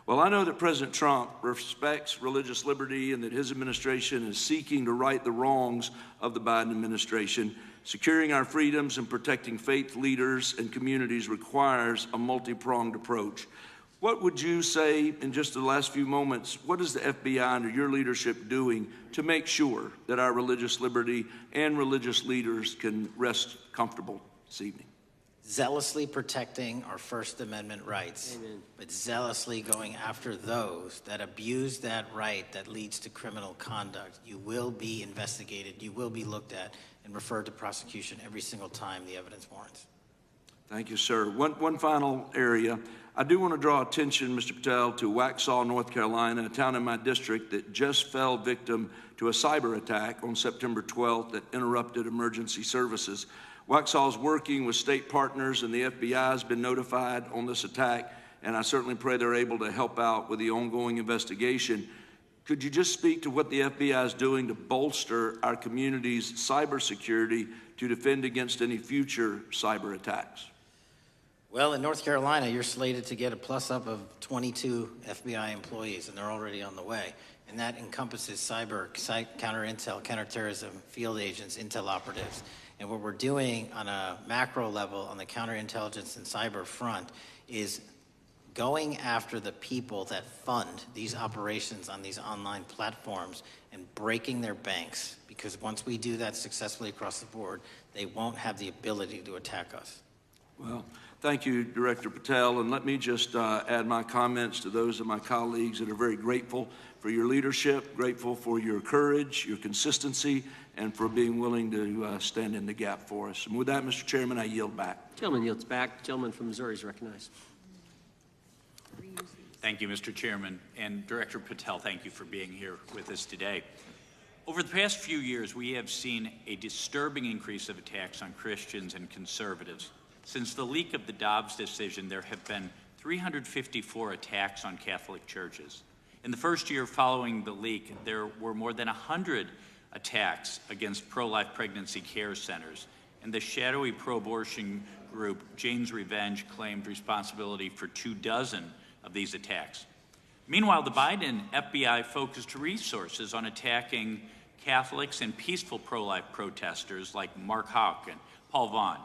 Well, I know that President Trump respects religious liberty and that his administration is seeking to right the wrongs of the Biden administration. Securing our freedoms and protecting faith leaders and communities requires a multi-pronged approach. What would you say in just the last few moments, what is the FBI under your leadership doing to make sure that our religious liberty and religious leaders can rest comfortable this evening? Zealously protecting our First Amendment rights, but zealously going after those that abuse that right that leads to criminal conduct. You will be investigated, you will be looked at, and referred to prosecution every single time the evidence warrants. Thank you, sir. One final area. I do want to draw attention, Mr. Patel, to Waxhaw, North Carolina, a town in my district that just fell victim to a cyber attack on September 12th that interrupted emergency services. Waxhaw is working with state partners, and the FBI has been notified on this attack, and I certainly pray they're able to help out with the ongoing investigation. Could you just speak to what the FBI is doing to bolster our community's cybersecurity to defend against any future cyber attacks? Well, in North Carolina, you're slated to get a plus-up of 22 FBI employees, and they're already on the way. And that encompasses cyber, counter-intel, counterterrorism, field agents, intel operatives. And what we're doing on a macro level on the counterintelligence and cyber front is going after the people that fund these operations on these online platforms and breaking their banks. Because once we do that successfully across the board, they won't have the ability to attack us. Well, thank you, Director Patel. And let me just add my comments to those of my colleagues that are very grateful for your leadership, grateful for your courage, your consistency, and for being willing to stand in the gap for us. And with that, Mr. Chairman, I yield back. Gentleman yields back. Gentleman from Missouri is recognized. Thank you, Mr. Chairman. And Director Patel, thank you for being here with us today. Over the past few years, we have seen a disturbing increase of attacks on Christians and conservatives. Since the leak of the Dobbs decision, there have been 354 attacks on Catholic churches. In the first year following the leak, there were more than 100 attacks against pro-life pregnancy care centers, and the shadowy pro-abortion group Jane's Revenge claimed responsibility for 24 of these attacks. Meanwhile, the Biden FBI focused resources on attacking Catholics and peaceful pro-life protesters like Mark Houck and Paul Vaughn.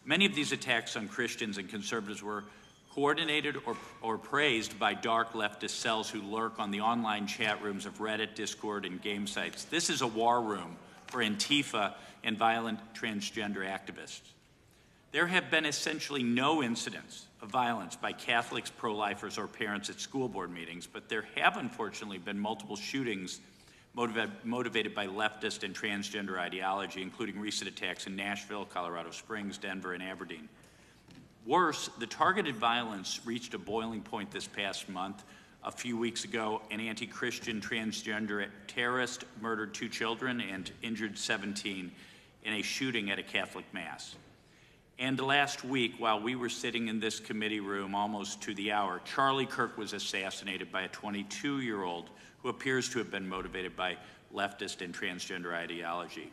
Many of these attacks on Christians and conservatives were coordinated or praised by dark leftist cells who lurk on the online chat rooms of Reddit, Discord, and game sites. This is a war room for Antifa and violent transgender activists. There have been essentially no incidents of violence by Catholics, pro-lifers, or parents at school board meetings, but there have unfortunately been multiple shootings motivated by leftist and transgender ideology, including recent attacks in Nashville, Colorado Springs, Denver, and Aberdeen. Worse, the targeted violence reached a boiling point this past month A few weeks ago, an anti-Christian transgender terrorist murdered 2 children and injured 17 in a shooting at a Catholic mass. And last week, while we were sitting in this committee room almost to the hour, Charlie Kirk was assassinated by a 22-year-old who appears to have been motivated by leftist and transgender ideology.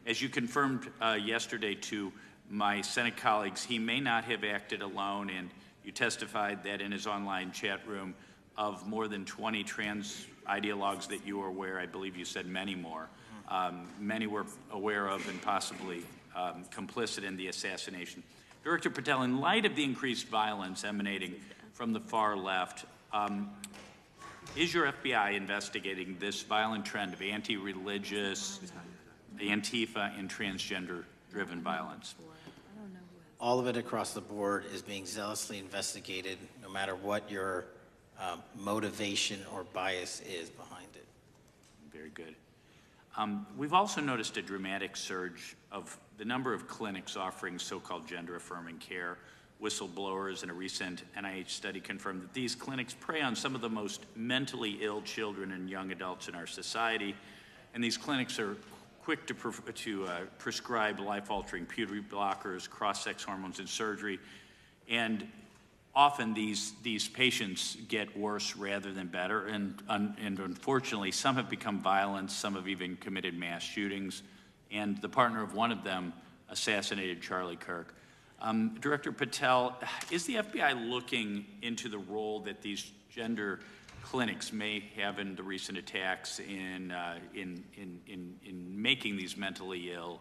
As you confirmed yesterday to my Senate colleagues, he may not have acted alone, and you testified that in his online chat room of more than 20 trans ideologues that you were aware, I believe you said many more, many were aware of and possibly complicit in the assassination. Director Patel, in light of the increased violence emanating from the far left, is your FBI investigating this violent trend of anti-religious, Antifa, and transgender-driven violence? All of it across the board is being zealously investigated, no matter what your motivation or bias is behind it. Very good. We've also noticed a dramatic surge of the number of clinics offering so-called gender-affirming care. Whistleblowers in a recent NIH study confirmed that these clinics prey on some of the most mentally ill children and young adults in our society, and these clinics are quick to prescribe life-altering puberty blockers, cross-sex hormones, and surgery, and often these patients get worse rather than better, and unfortunately, some have become violent, some have even committed mass shootings, and the partner of one of them assassinated Charlie Kirk. Director Patel, is the FBI looking into the role that these gender clinics may have in the recent attacks in making these mentally ill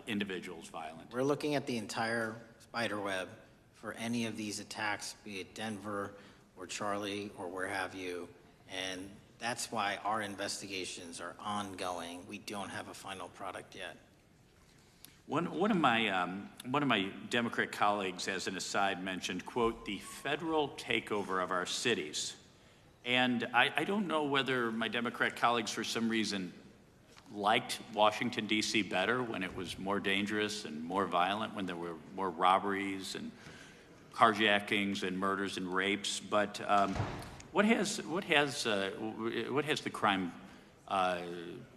individuals violent? We're looking at the entire spider web for any of these attacks, be it Denver or Charlie or where have you, and that's why our investigations are ongoing. We don't have a final product yet. One of my Democrat colleagues, as an aside, mentioned, quote, the federal takeover of our cities. And I don't know whether my Democrat colleagues, for some reason, liked Washington, D.C. better when it was more dangerous and more violent, when there were more robberies and carjackings and murders and rapes. But what has the crime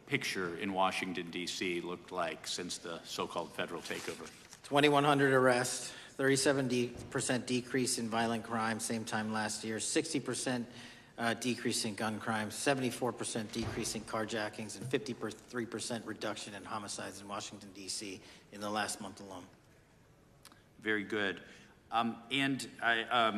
picture in Washington, D.C. looked like since the so-called federal takeover? 2,100 arrests, 37% decrease in violent crime, same time last year, 60% decrease in gun crimes, 74% decrease in carjackings, and 53% reduction in homicides in Washington, D.C. in the last month alone. Very good. And I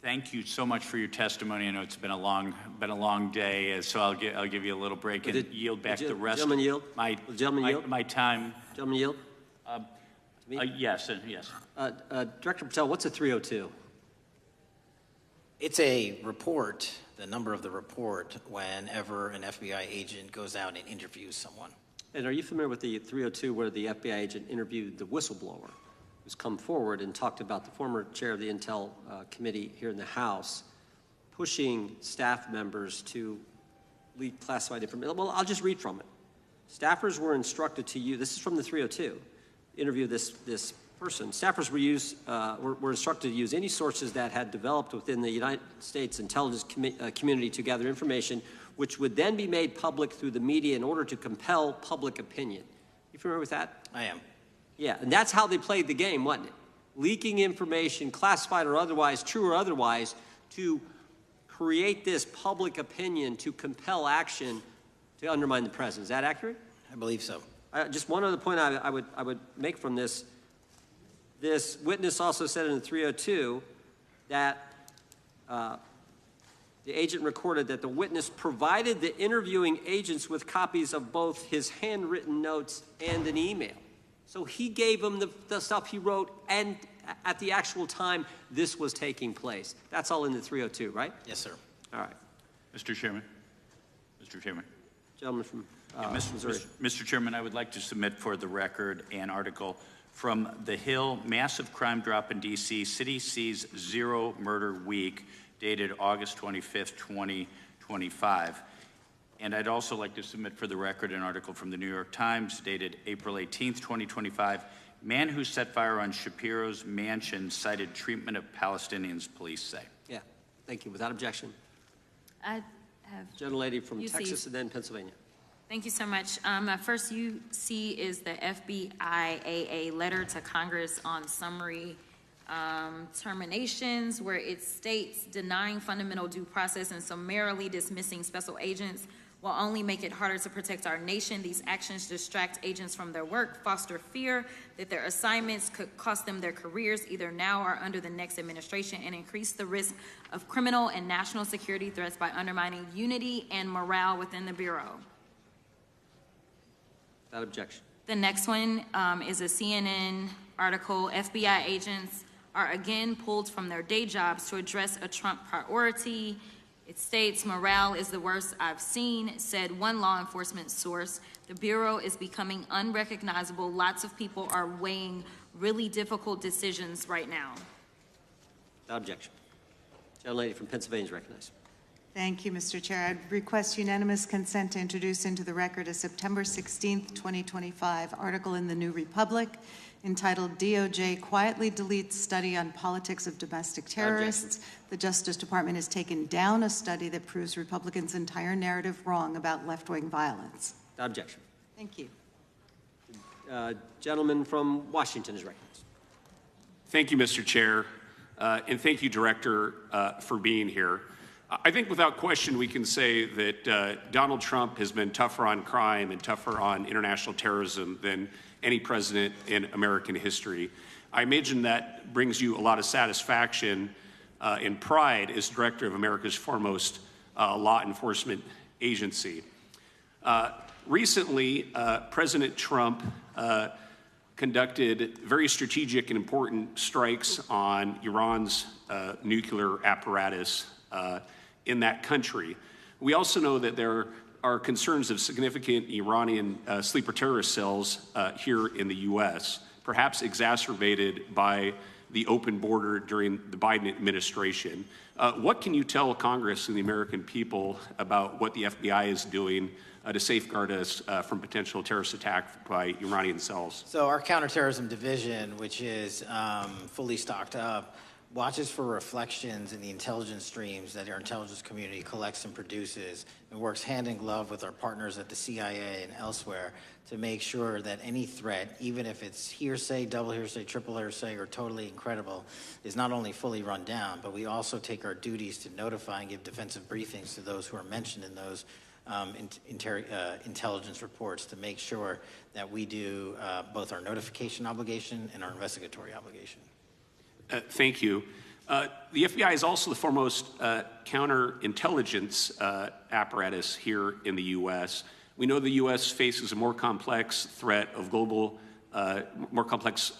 thank you so much for your testimony. I know it's been a long day, so I'll give you a little break and yield back the rest of my time. Gentleman yield? Yes, yes. Director Patel, what's a 302? It's a report, the number of the report, whenever an FBI agent goes out and interviews someone. And are you familiar with the 302 where the FBI agent interviewed the whistleblower who's come forward and talked about the former chair of the Intel Committee here in the House pushing staff members to leak classified information? Well, I'll just read from it. Staffers were instructed to use, this is from the 302, interview this person. Staffers were instructed to use any sources that had developed within the United States intelligence community to gather information, which would then be made public through the media in order to compel public opinion. You familiar with that? I am. Yeah, and that's how they played the game, wasn't it? Leaking information, classified or otherwise, true or otherwise, to create this public opinion to compel action to undermine the president. Is that accurate? I believe so. Just one other point I would make from this. This witness also said in the 302 that the agent recorded that the witness provided the interviewing agents with copies of both his handwritten notes and an email. So he gave them the stuff he wrote, and at the actual time this was taking place. That's all in the 302, right? Yes, sir. All right. Mr. Chairman. Mr. Chairman. Gentleman from Missouri. Mr. Chairman, I would like to submit for the record an article from The Hill, Massive Crime Drop in D.C., City Sees Zero Murder Week, dated August 25th, 2025. And I'd also like to submit for the record an article from the New York Times, dated April 18th, 2025. Man who set fire on Shapiro's mansion cited treatment of Palestinians, police say. Yeah. Thank you. Without objection. I have Gentlelady from UC. Texas and then Pennsylvania. Thank you so much. My first UC is the FBIAA letter to Congress on summary terminations, where it states denying fundamental due process and summarily dismissing special agents will only make it harder to protect our nation. These actions distract agents from their work, foster fear that their assignments could cost them their careers either now or under the next administration, and increase the risk of criminal and national security threats by undermining unity and morale within the Bureau. Without objection. The next one is a CNN article. FBI agents are again pulled from their day jobs to address a Trump priority. It states, morale is the worst I've seen, said one law enforcement source. The Bureau is becoming unrecognizable. Lots of people are weighing really difficult decisions right now. Without objection. Gentlelady from Pennsylvania is recognized. Thank you, Mr. Chair. I'd request unanimous consent to introduce into the record a September 16th, 2025 article in the New Republic entitled DOJ Quietly Deletes Study on Politics of Domestic Terrorists. The Justice Department has taken down a study that proves Republicans' entire narrative wrong about left-wing violence. Without objection. Thank you. Gentleman from Washington is recognized. Thank you, Mr. Chair, and thank you, Director, for being here. I think without question we can say that Donald Trump has been tougher on crime and tougher on international terrorism than any president in American history. I imagine that brings you a lot of satisfaction and pride as director of America's foremost law enforcement agency. Recently, President Trump conducted very strategic and important strikes on Iran's nuclear apparatus in that country. We also know that there are concerns of significant Iranian sleeper terrorist cells here in the U.S., perhaps exacerbated by the open border during the Biden administration. What can you tell Congress and the American people about what the FBI is doing to safeguard us from potential terrorist attack by Iranian cells? So our counterterrorism division, which is fully stocked up, watches for reflections in the intelligence streams that our intelligence community collects and produces, and works hand in glove with our partners at the CIA and elsewhere to make sure that any threat, even if it's hearsay, double hearsay, triple hearsay, or totally incredible, is not only fully run down, but we also take our duties to notify and give defensive briefings to those who are mentioned in those intelligence reports to make sure that we do both our notification obligation and our investigatory obligation. Thank you. The FBI is also the foremost counterintelligence apparatus here in the U.S. We know the U.S. faces a more complex threat of global, more complex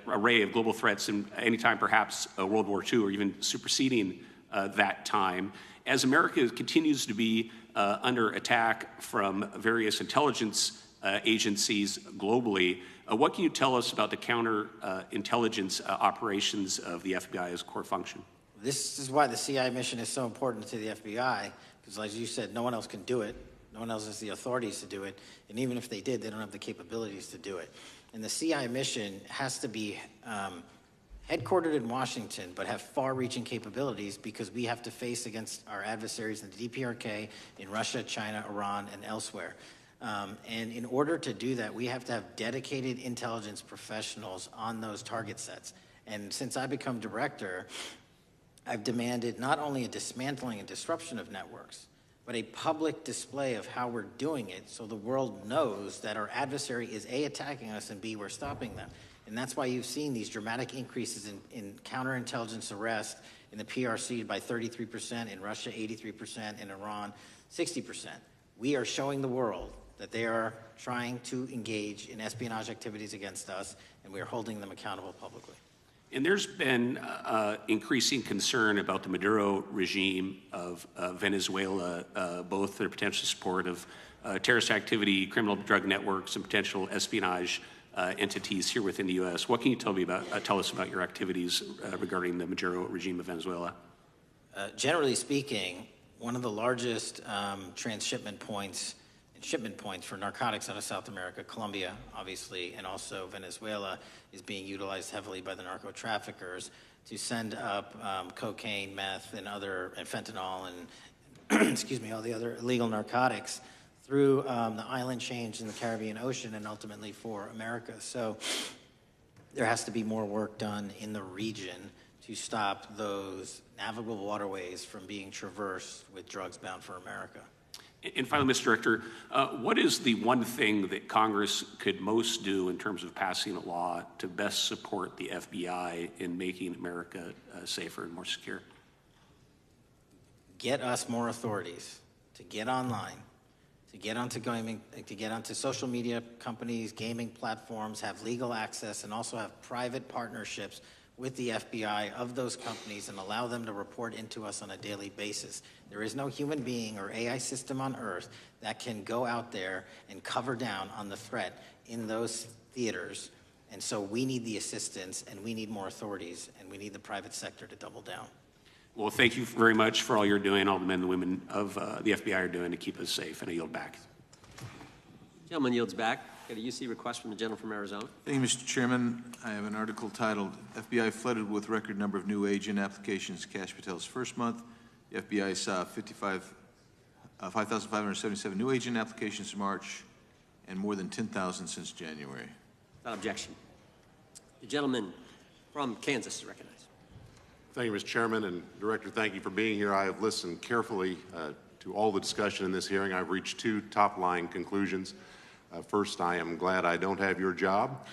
array of global threats than any time perhaps World War II or even superseding that time. As America continues to be under attack from various intelligence agencies globally, what can you tell us about the counterintelligence operations of the FBI as a core function? This is why the CIA mission is so important to the FBI, because as you said, no one else can do it. No one else has the authorities to do it. And even if they did, they don't have the capabilities to do it. And the CIA mission has to be headquartered in Washington, but have far-reaching capabilities because we have to face against our adversaries in the DPRK, in Russia, China, Iran, and elsewhere. And in order to do that, we have to have dedicated intelligence professionals on those target sets. And since I become director, I've demanded not only a dismantling and disruption of networks, but a public display of how we're doing it so the world knows that our adversary is A, attacking us, and B, we're stopping them. And that's why you've seen these dramatic increases in counterintelligence arrests in the PRC by 33%, in Russia 83%, in Iran 60%. We are showing the world that they are trying to engage in espionage activities against us, and we are holding them accountable publicly. And there's been increasing concern about the Maduro regime of Venezuela, both their potential support of terrorist activity, criminal drug networks, and potential espionage entities here within the U.S. What can you tell us about your activities regarding the Maduro regime of Venezuela? Generally speaking, one of the largest transshipment points and shipment points for narcotics out of South America. Colombia, obviously, and also Venezuela is being utilized heavily by the narco traffickers to send up cocaine, meth, and fentanyl and excuse me, all the other illegal narcotics through the island chains in the Caribbean Ocean and ultimately for America. So there has to be more work done in the region to stop those navigable waterways from being traversed with drugs bound for America. And finally, Mr. Director, what is the one thing that Congress could most do in terms of passing a law to best support the FBI in making America safer and more secure? Get us more authorities to get online, to get onto gaming, to get onto social media companies, gaming platforms, have legal access, and also have private partnerships with the FBI of those companies and allow them to report into us on a daily basis. There is no human being or AI system on Earth that can go out there and cover down on the threat in those theaters. And so we need the assistance, and we need more authorities, and we need the private sector to double down. Well, thank you very much for all you're doing, all the men and women of the FBI are doing to keep us safe, and I yield back. Gentleman yields back. Got a UC request from the gentleman from Arizona. Thank you, Mr. Chairman. I have an article titled, FBI Flooded with Record Number of New Agent Applications, Kash Patel's First Month. The FBI saw 5,577 new agent applications in March and more than 10,000 since January. Without objection. The gentleman from Kansas is recognized. Thank you, Mr. Chairman, and Director, thank you for being here. I have listened carefully to all the discussion in this hearing. I've reached two top-line conclusions. First, I am glad I don't have your job.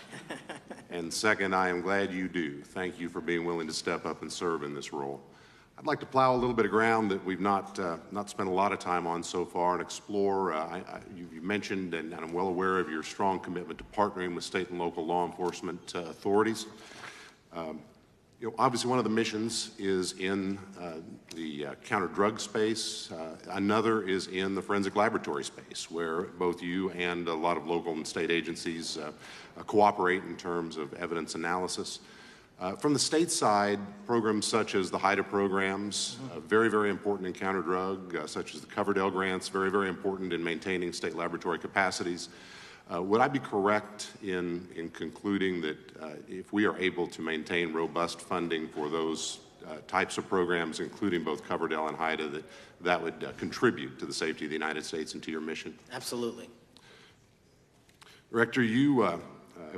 And second, I am glad you do. Thank you for being willing to step up and serve in this role. I'd like to plow a little bit of ground that we've not spent a lot of time on so far and explore. You mentioned, and I'm well aware of your strong commitment to partnering with state and local law enforcement authorities. Obviously, one of the missions is in the counter-drug space. Another is in the forensic laboratory space, where both you and a lot of local and state agencies cooperate in terms of evidence analysis. From the state side, programs such as the HIDA programs, very, very important in counter-drug, such as the Coverdell grants, very, very important in maintaining state laboratory capacities. Would I be correct in concluding that if we are able to maintain robust funding for those types of programs, including both Coverdell and HIDA, that would contribute to the safety of the United States and to your mission? Absolutely. Director, you have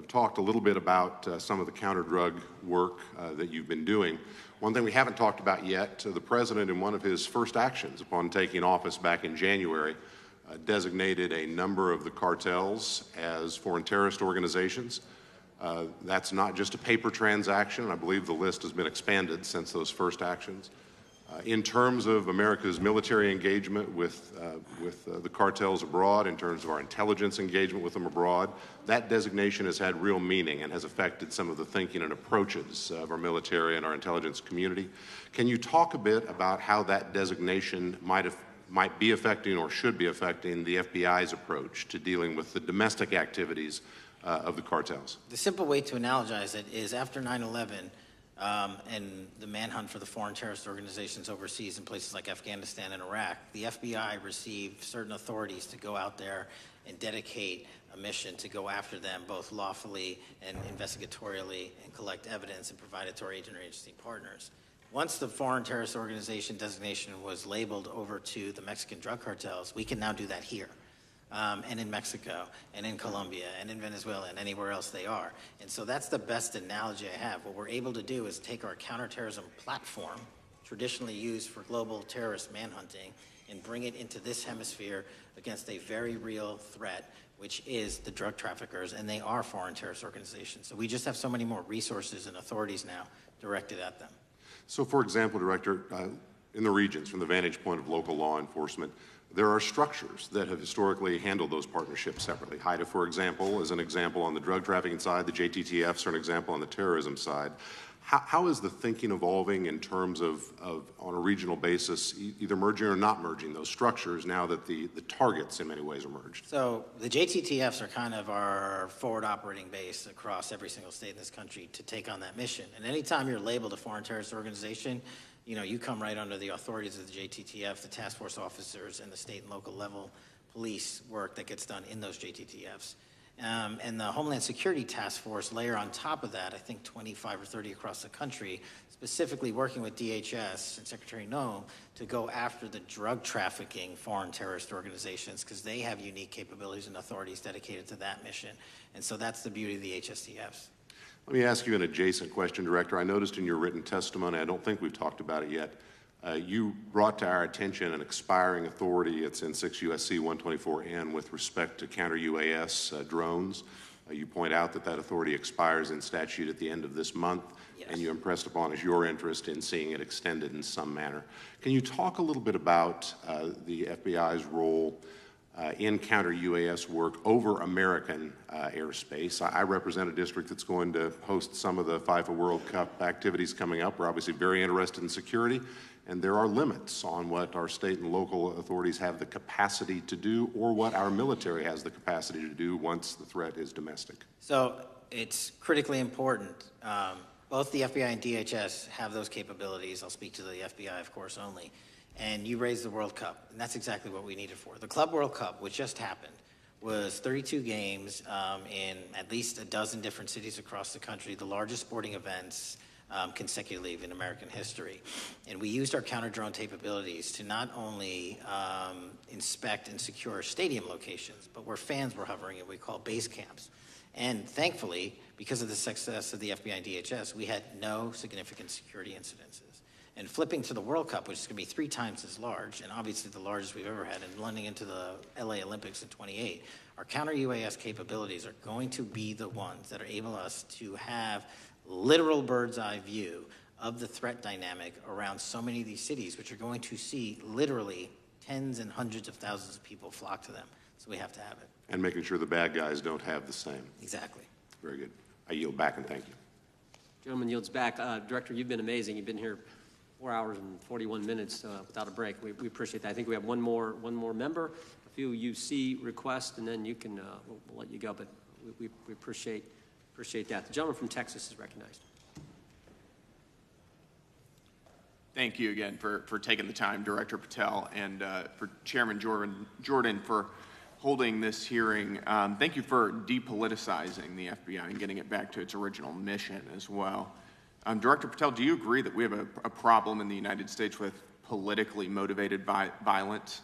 talked a little bit about some of the counter-drug work that you've been doing. One thing we haven't talked about yet, the President, in one of his first actions upon taking office back in January, designated a number of the cartels as foreign terrorist organizations. That's not just a paper transaction. I believe the list has been expanded since those first actions. In terms of America's military engagement with the cartels abroad, in terms of our intelligence engagement with them abroad, that designation has had real meaning and has affected some of the thinking and approaches of our military and our intelligence community. Can you talk a bit about how that designation might be affecting or should be affecting the FBI's approach to dealing with the domestic activities of the cartels? The simple way to analogize it is after 9/11 and the manhunt for the foreign terrorist organizations overseas in places like Afghanistan and Iraq, the FBI received certain authorities to go out there and dedicate a mission to go after them both lawfully and investigatorially and collect evidence and provide it to our agency partners. Once the foreign terrorist organization designation was labeled over to the Mexican drug cartels, we can now do that here, and in Mexico, and in Colombia, and in Venezuela, and anywhere else they are. And so that's the best analogy I have. What we're able to do is take our counterterrorism platform, traditionally used for global terrorist manhunting, and bring it into this hemisphere against a very real threat, which is the drug traffickers, and they are foreign terrorist organizations. So we just have so many more resources and authorities now directed at them. So, for example, Director, in the regions, from the vantage point of local law enforcement, there are structures that have historically handled those partnerships separately. HIDA, for example, is an example on the drug trafficking side. The JTTFs are an example on the terrorism side. How is the thinking evolving in terms of on a regional basis, either merging or not merging those structures now that the targets in many ways are merged? So the JTTFs are kind of our forward operating base across every single state in this country to take on that mission. And anytime you're labeled a foreign terrorist organization, you come right under the authorities of the JTTF, the task force officers, and the state and local level police work that gets done in those JTTFs. And the Homeland Security Task Force layer on top of that, I think 25 or 30 across the country, specifically working with DHS and Secretary Noem to go after the drug trafficking foreign terrorist organizations, because they have unique capabilities and authorities dedicated to that mission. And so that's the beauty of the HSTFs. Let me ask you an adjacent question, Director. I noticed in your written testimony, I don't think we've talked about it yet, you brought to our attention an expiring authority. It's in 6 U.S.C. 124N with respect to counter-UAS drones. You point out that that authority expires in statute at the end of this month, yes, and you impressed upon us your interest in seeing it extended in some manner. Can you talk a little bit about the FBI's role in counter-UAS work over American airspace? I represent a district that's going to host some of the FIFA World Cup activities coming up. We're obviously very interested in security, and there are limits on what our state and local authorities have the capacity to do or what our military has the capacity to do once the threat is domestic. So it's critically important. Both the FBI and DHS have those capabilities. I'll speak to the FBI, of course, only. And you raised the World Cup, and that's exactly what we need it for. The Club World Cup, which just happened, was 32 games in at least a dozen different cities across the country, the largest sporting events consecutively in American history. And we used our counter-drone capabilities to not only inspect and secure stadium locations, but where fans were hovering and we call base camps. And thankfully, because of the success of the FBI and DHS, we had no significant security incidences. And flipping to the World Cup, which is going to be 3 times as large, and obviously the largest we've ever had, and blending into the LA Olympics in 28, our counter-UAS capabilities are going to be the ones that are able us to have literal bird's eye view of the threat dynamic around so many of these cities, which are going to see literally tens and hundreds of thousands of people flock to them. So we have to have it. And making sure the bad guys don't have the same. Exactly. Very good. I yield back and thank you. Gentleman yields back. Director, you've been amazing. You've been here 4 hours and 41 minutes without a break. We appreciate that. I think we have one more member, a few UC requests, and then you can we'll let you go. But we appreciate that. The gentleman from Texas is recognized. Thank you again for taking the time, Director Patel, and for Chairman Jordan for holding this hearing. Thank you for depoliticizing the FBI and getting it back to its original mission as well. Director Patel, do you agree that we have a problem in the United States with politically motivated violence?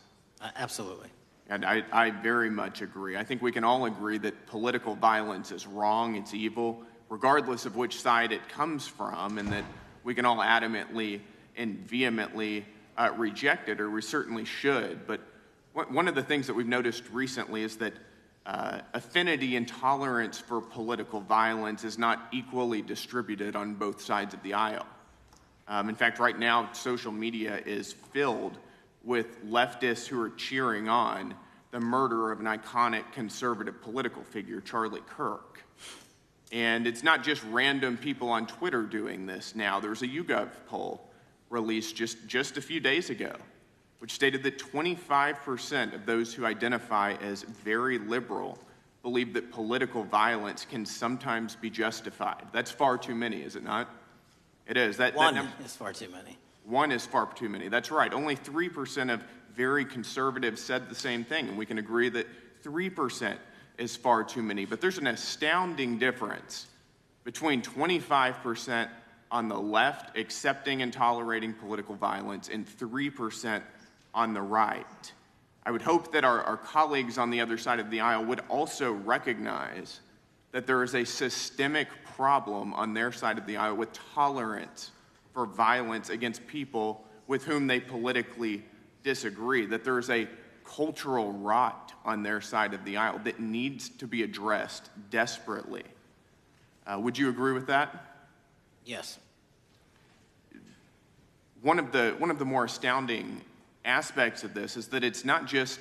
Absolutely. And I very much agree. I think we can all agree that political violence is wrong, it's evil, regardless of which side it comes from, and that we can all adamantly and vehemently reject it, or we certainly should. But one of the things that we've noticed recently is that affinity and tolerance for political violence is not equally distributed on both sides of the aisle. In fact, right now, social media is filled with leftists who are cheering on the murder of an iconic conservative political figure, Charlie Kirk. And it's not just random people on Twitter doing this now. There's a YouGov poll released just a few days ago, which stated that 25% of those who identify as very liberal believe that political violence can sometimes be justified. That's far too many, is it not? It is. One is far too many. One is far too many. That's right. Only 3% of very conservatives said the same thing, and we can agree that 3% is far too many. But there's an astounding difference between 25% on the left accepting and tolerating political violence and 3% on the right. I would hope that our colleagues on the other side of the aisle would also recognize that there is a systemic problem on their side of the aisle with tolerance for violence against people with whom they politically disagree, that there is a cultural rot on their side of the aisle that needs to be addressed desperately. Would you agree with that? Yes. One of the more astounding aspects of this is that it's not just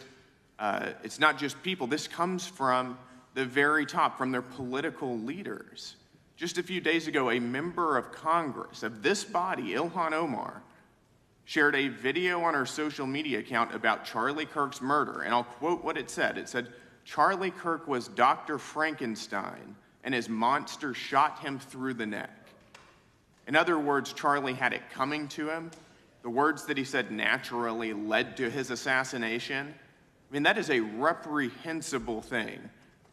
people. This comes from the very top, from their political leaders. Just a few days ago, a member of Congress of this body, Ilhan Omar, shared a video on her social media account about Charlie Kirk's murder, and I'll quote what it said. It said, "Charlie Kirk was Dr. Frankenstein, and his monster shot him through the neck." In other words, Charlie had it coming to him. The words that he said naturally led to his assassination, I mean, that is a reprehensible thing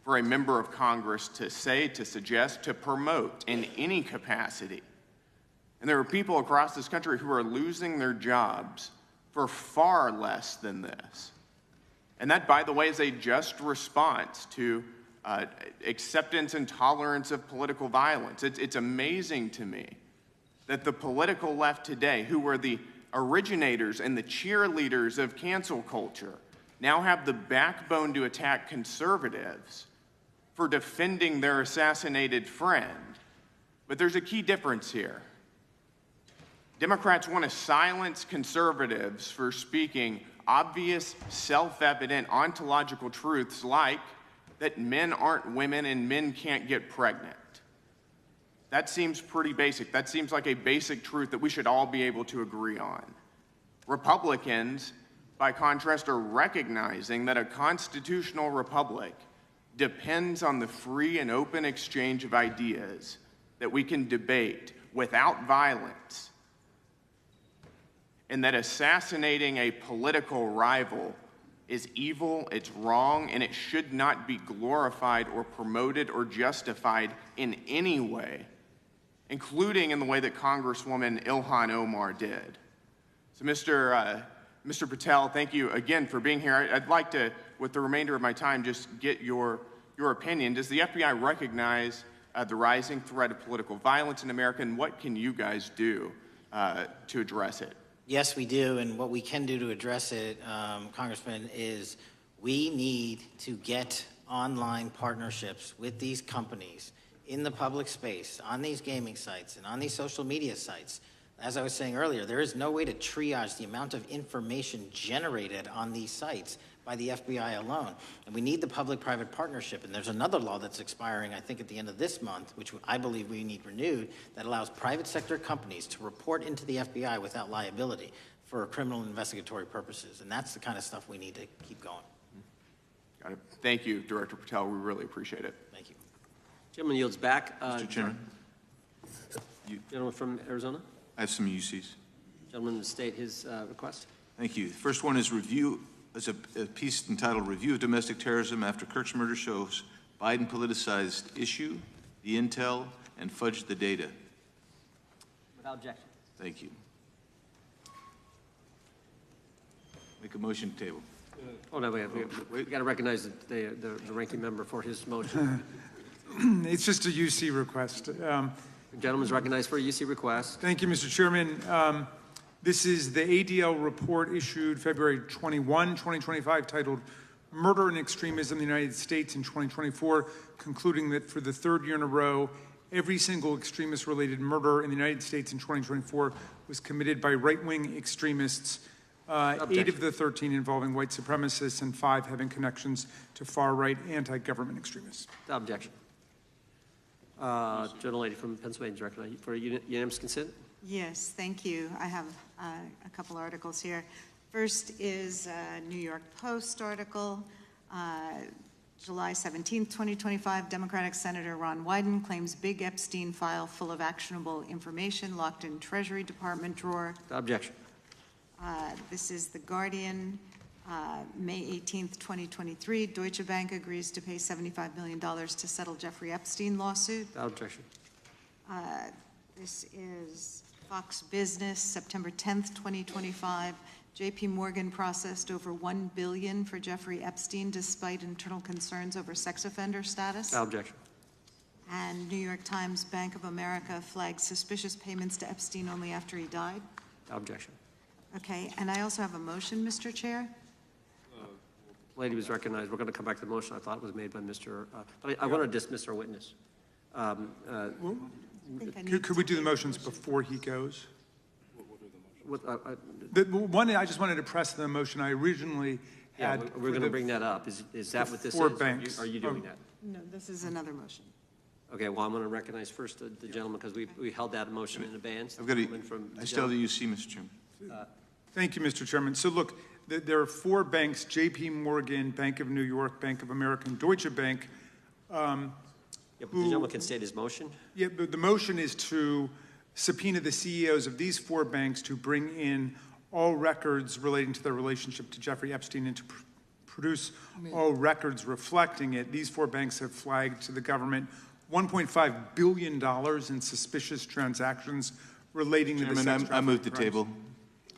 for a member of Congress to say, to suggest, to promote in any capacity. And there are people across this country who are losing their jobs for far less than this. And that, by the way, is a just response to acceptance and tolerance of political violence. It's amazing to me that the political left today, who were the originators and the cheerleaders of cancel culture, now have the backbone to attack conservatives for defending their assassinated friend. But there's a key difference here. Democrats want to silence conservatives for speaking obvious, self-evident, ontological truths like that men aren't women and men can't get pregnant. That seems pretty basic. That seems like a basic truth that we should all be able to agree on. Republicans, by contrast, are recognizing that a constitutional republic depends on the free and open exchange of ideas that we can debate without violence, and that assassinating a political rival is evil, it's wrong, and it should not be glorified or promoted or justified in any way, including in the way that Congresswoman Ilhan Omar did. So Mr. Patel, thank you again for being here. I'd like to, with the remainder of my time, just get your opinion. Does the FBI recognize the rising threat of political violence in America, and what can you guys do to address it? Yes, we do, and what we can do to address it, Congressman, is we need to get online partnerships with these companies in the public space, on these gaming sites, and on these social media sites. As I was saying earlier, there is no way to triage the amount of information generated on these sites by the FBI alone. And we need the public-private partnership. And there's another law that's expiring, I think, at the end of this month, which I believe we need renewed, that allows private sector companies to report into the FBI without liability for criminal investigatory purposes. And that's the kind of stuff we need to keep going. Got it. Thank you, Director Patel. We really appreciate it. Thank you. Gentleman yields back. Mr. Chairman. Gentleman from Arizona. I have some UCs. Gentleman to state his request. Thank you. The first one is a piece entitled Review of Domestic Terrorism After Kirk's Murder Shows Biden Politicized Issue, the Intel, and Fudged the Data. Without objection. Thank you. Make a motion to table. Oh, no, we got to recognize the ranking member for his motion. It's just a UC request. The gentleman is recognized for a UC request. Thank you, Mr. Chairman. This is the ADL report issued February 21, 2025, titled Murder and Extremism in the United States in 2024, concluding that for the third year in a row, every single extremist-related murder in the United States in 2024 was committed by right-wing extremists, 8 of the 13 involving white supremacists and 5 having connections to far-right anti-government extremists. Without objection. Gentlelady from Pennsylvania is recognized for unanimous consent. Yes, thank you. I have a couple articles here. First is a New York Post article, July 17th, 2025. Democratic Senator Ron Wyden claims big Epstein file full of actionable information locked in Treasury Department drawer. Without objection. This is The Guardian, May 18th, 2023. Deutsche Bank agrees to pay $75 million to settle Jeffrey Epstein lawsuit. Without objection. This is Fox Business, September 10th, 2025. JP Morgan processed over $1 billion for Jeffrey Epstein despite internal concerns over sex offender status. Without objection. And New York Times, Bank of America flagged suspicious payments to Epstein only after he died. Without objection. Okay, and I also have a motion, Mr. Chair. The lady was recognized. We're going to come back to the motion. I thought it was made by Mr. But I want to dismiss our witness. Could we do the motions before he goes? What, One, I just wanted to press the motion I originally had. Yeah, we're going to bring that up. Is that what this is? 4 banks. Are you doing that? No, this is another motion. Okay, well, I'm going to recognize first the gentleman because we held that motion in advance. I've got I still have the UC, Mr. Chairman. Thank you, Mr. Chairman. So look, there are 4 banks, JP Morgan, Bank of New York, Bank of America, and Deutsche Bank. Yeah, but the gentleman can state his motion. Yeah, but the motion is to subpoena the CEOs of these 4 banks to bring in all records relating to their relationship to Jeffrey Epstein and to produce all records reflecting it. These 4 banks have flagged to the government $1.5 billion in suspicious transactions relating to the sex trafficking I move the crimes. table.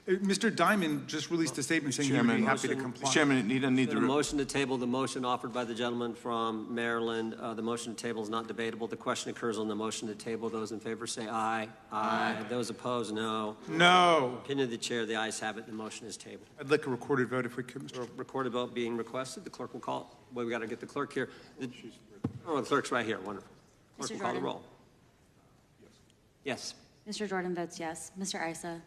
Mr. Diamond just released a statement saying he would be happy to comply. Chairman, need The motion to table, the motion offered by the gentleman from Maryland. The motion to table is not debatable. The question occurs on the motion to table. Those in favor say aye. Aye. Those opposed, no. No. Opinion of the chair, the ayes have it. The motion is tabled. I'd like a recorded vote if we could, Mr. Recorded vote being requested. The clerk will call. Well, we got to get the clerk here. The clerk's right here. Wonderful. Clerk will call the roll. Yes. Mr. Jordan votes yes. Mr. Issa?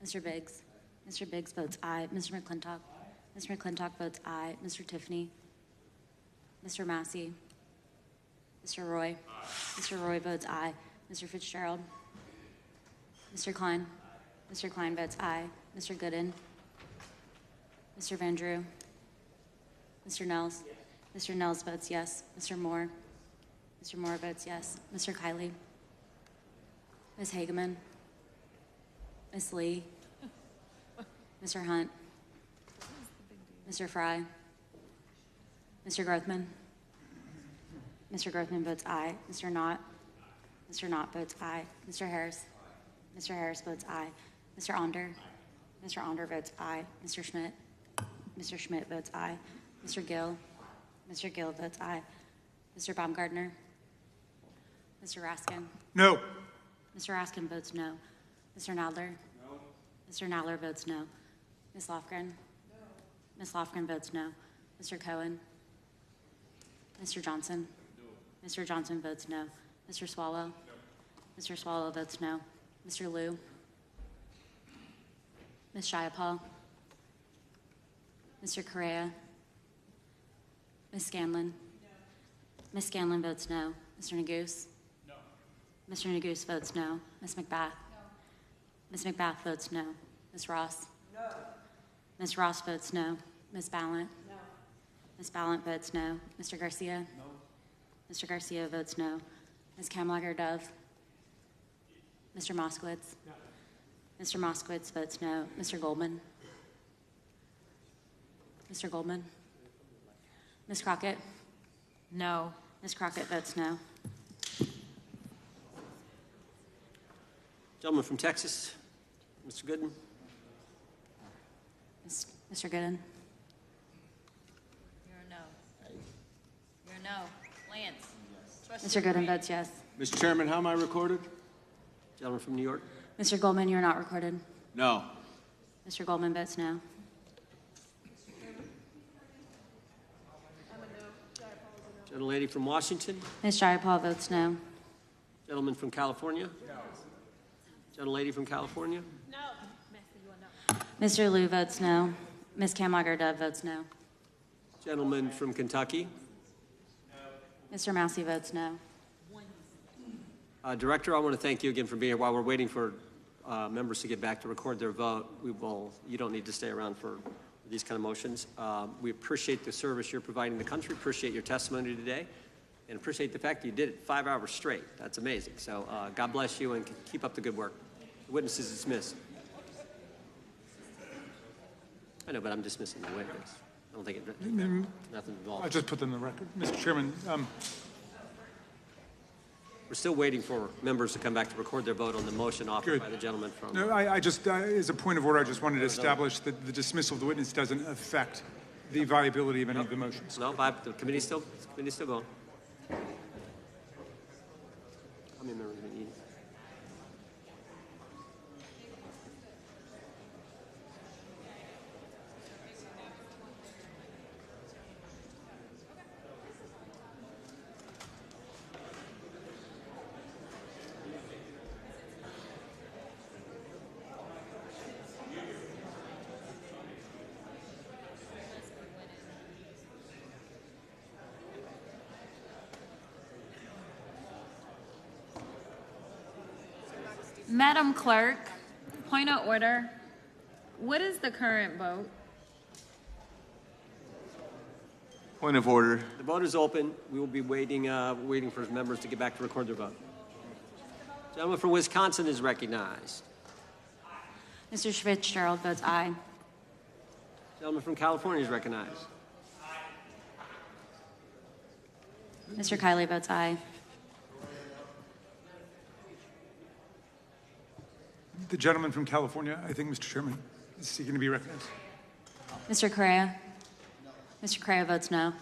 Mr. Biggs? Mr. Biggs votes aye. Mr. McClintock? Mr. McClintock votes aye. Mr. Tiffany? Mr. Massey? Mr. Roy? Mr. Roy votes aye. Mr. Fitzgerald? Mr. Klein? Mr. Klein votes aye. Mr. Gooden? Mr. Van Drew? Mr. Nels? Mr. Nels votes yes. Mr. Moore? Mr. Moore votes yes. Mr. Kiley? Ms. Hageman? Ms. Lee? Mr. Hunt? Mr. Fry? Mr. Grothman? Mr. Grothman votes aye. Mr. Knott? Mr. Knott votes aye. Mr. Harris? Mr. Harris votes aye. Mr. Onder? Mr. Onder votes aye. Mr. Schmidt? Mr. Schmidt votes aye. Mr. Gill? Mr. Gill votes aye. Mr. Baumgartner? Mr. Raskin? No. Mr. Raskin votes no. Mr. Nadler? No. Mr. Nadler votes no. Ms. Lofgren? No. Ms. Lofgren votes no. Mr. Cohen? Mr. Johnson? No. Mr. Johnson votes no. Mr. Swallow? No. Mr. Swallow votes no. Mr. Liu? Ms. Shiapal? Mr. Correa? Ms. Scanlon? No. Ms. Scanlon votes no. Mr. Neguse? No. Mr. Neguse votes no. Ms. McBath? Ms. McBath votes no. Ms. Ross? No. Ms. Ross votes no. Ms. Ballant? No. Ms. Ballant votes no. Mr. Garcia? No. Mr. Garcia votes no. Ms. Kamlager-Dove? Mr. Moskowitz? No. Mr. Moskowitz votes no. Mr. Goldman? Mr. Goldman? Ms. Crockett? No. Ms. Crockett votes no. Gentleman from Texas, Mr. Gooden. Mr. Gooden? You're a no. You're a no. Lance? Mr. Gooden votes yes. Mr. Chairman, how am I recorded? Gentleman from New York. Mr. Goldman, you're not recorded. No. Mr. Goldman votes no. Gentlelady from Washington. Ms. Jayapal votes no. Gentleman from California. No. Gentlelady from California. No. Mr. Liu votes no. Ms. Kamlager-Dove votes no. Gentleman from Kentucky. Mr. Massey votes no. Director, I want to thank you again for being here. While we're waiting for members to get back to record their vote, you don't need to stay around for these kind of motions. We appreciate the service you're providing the country, appreciate your testimony today, and appreciate the fact that you did it 5 hours straight. That's amazing. So God bless you and keep up the good work. The witness is dismissed. I know, but I'm dismissing the witness. I don't think nothing involved. I'll just put them in the record. Mr. Chairman, we're still waiting for members to come back to record their vote on the motion offered by the gentleman from... No, I just, as a point of order, I just wanted to establish that the dismissal of the witness doesn't affect the viability of any of the motions. No, the committee's still going. How many members do we need? Madam Clerk, point of order. What is the current vote? Point of order. The vote is open. We will be waiting for members to get back to record their vote. Gentleman from Wisconsin is recognized. Mr. Fitzgerald votes aye. Gentleman from California is recognized. Mr. Kiley votes aye. The gentleman from California, I think, Mr. Chairman, is seeking to be recognized. Mr. Correa? Mr. Correa votes no.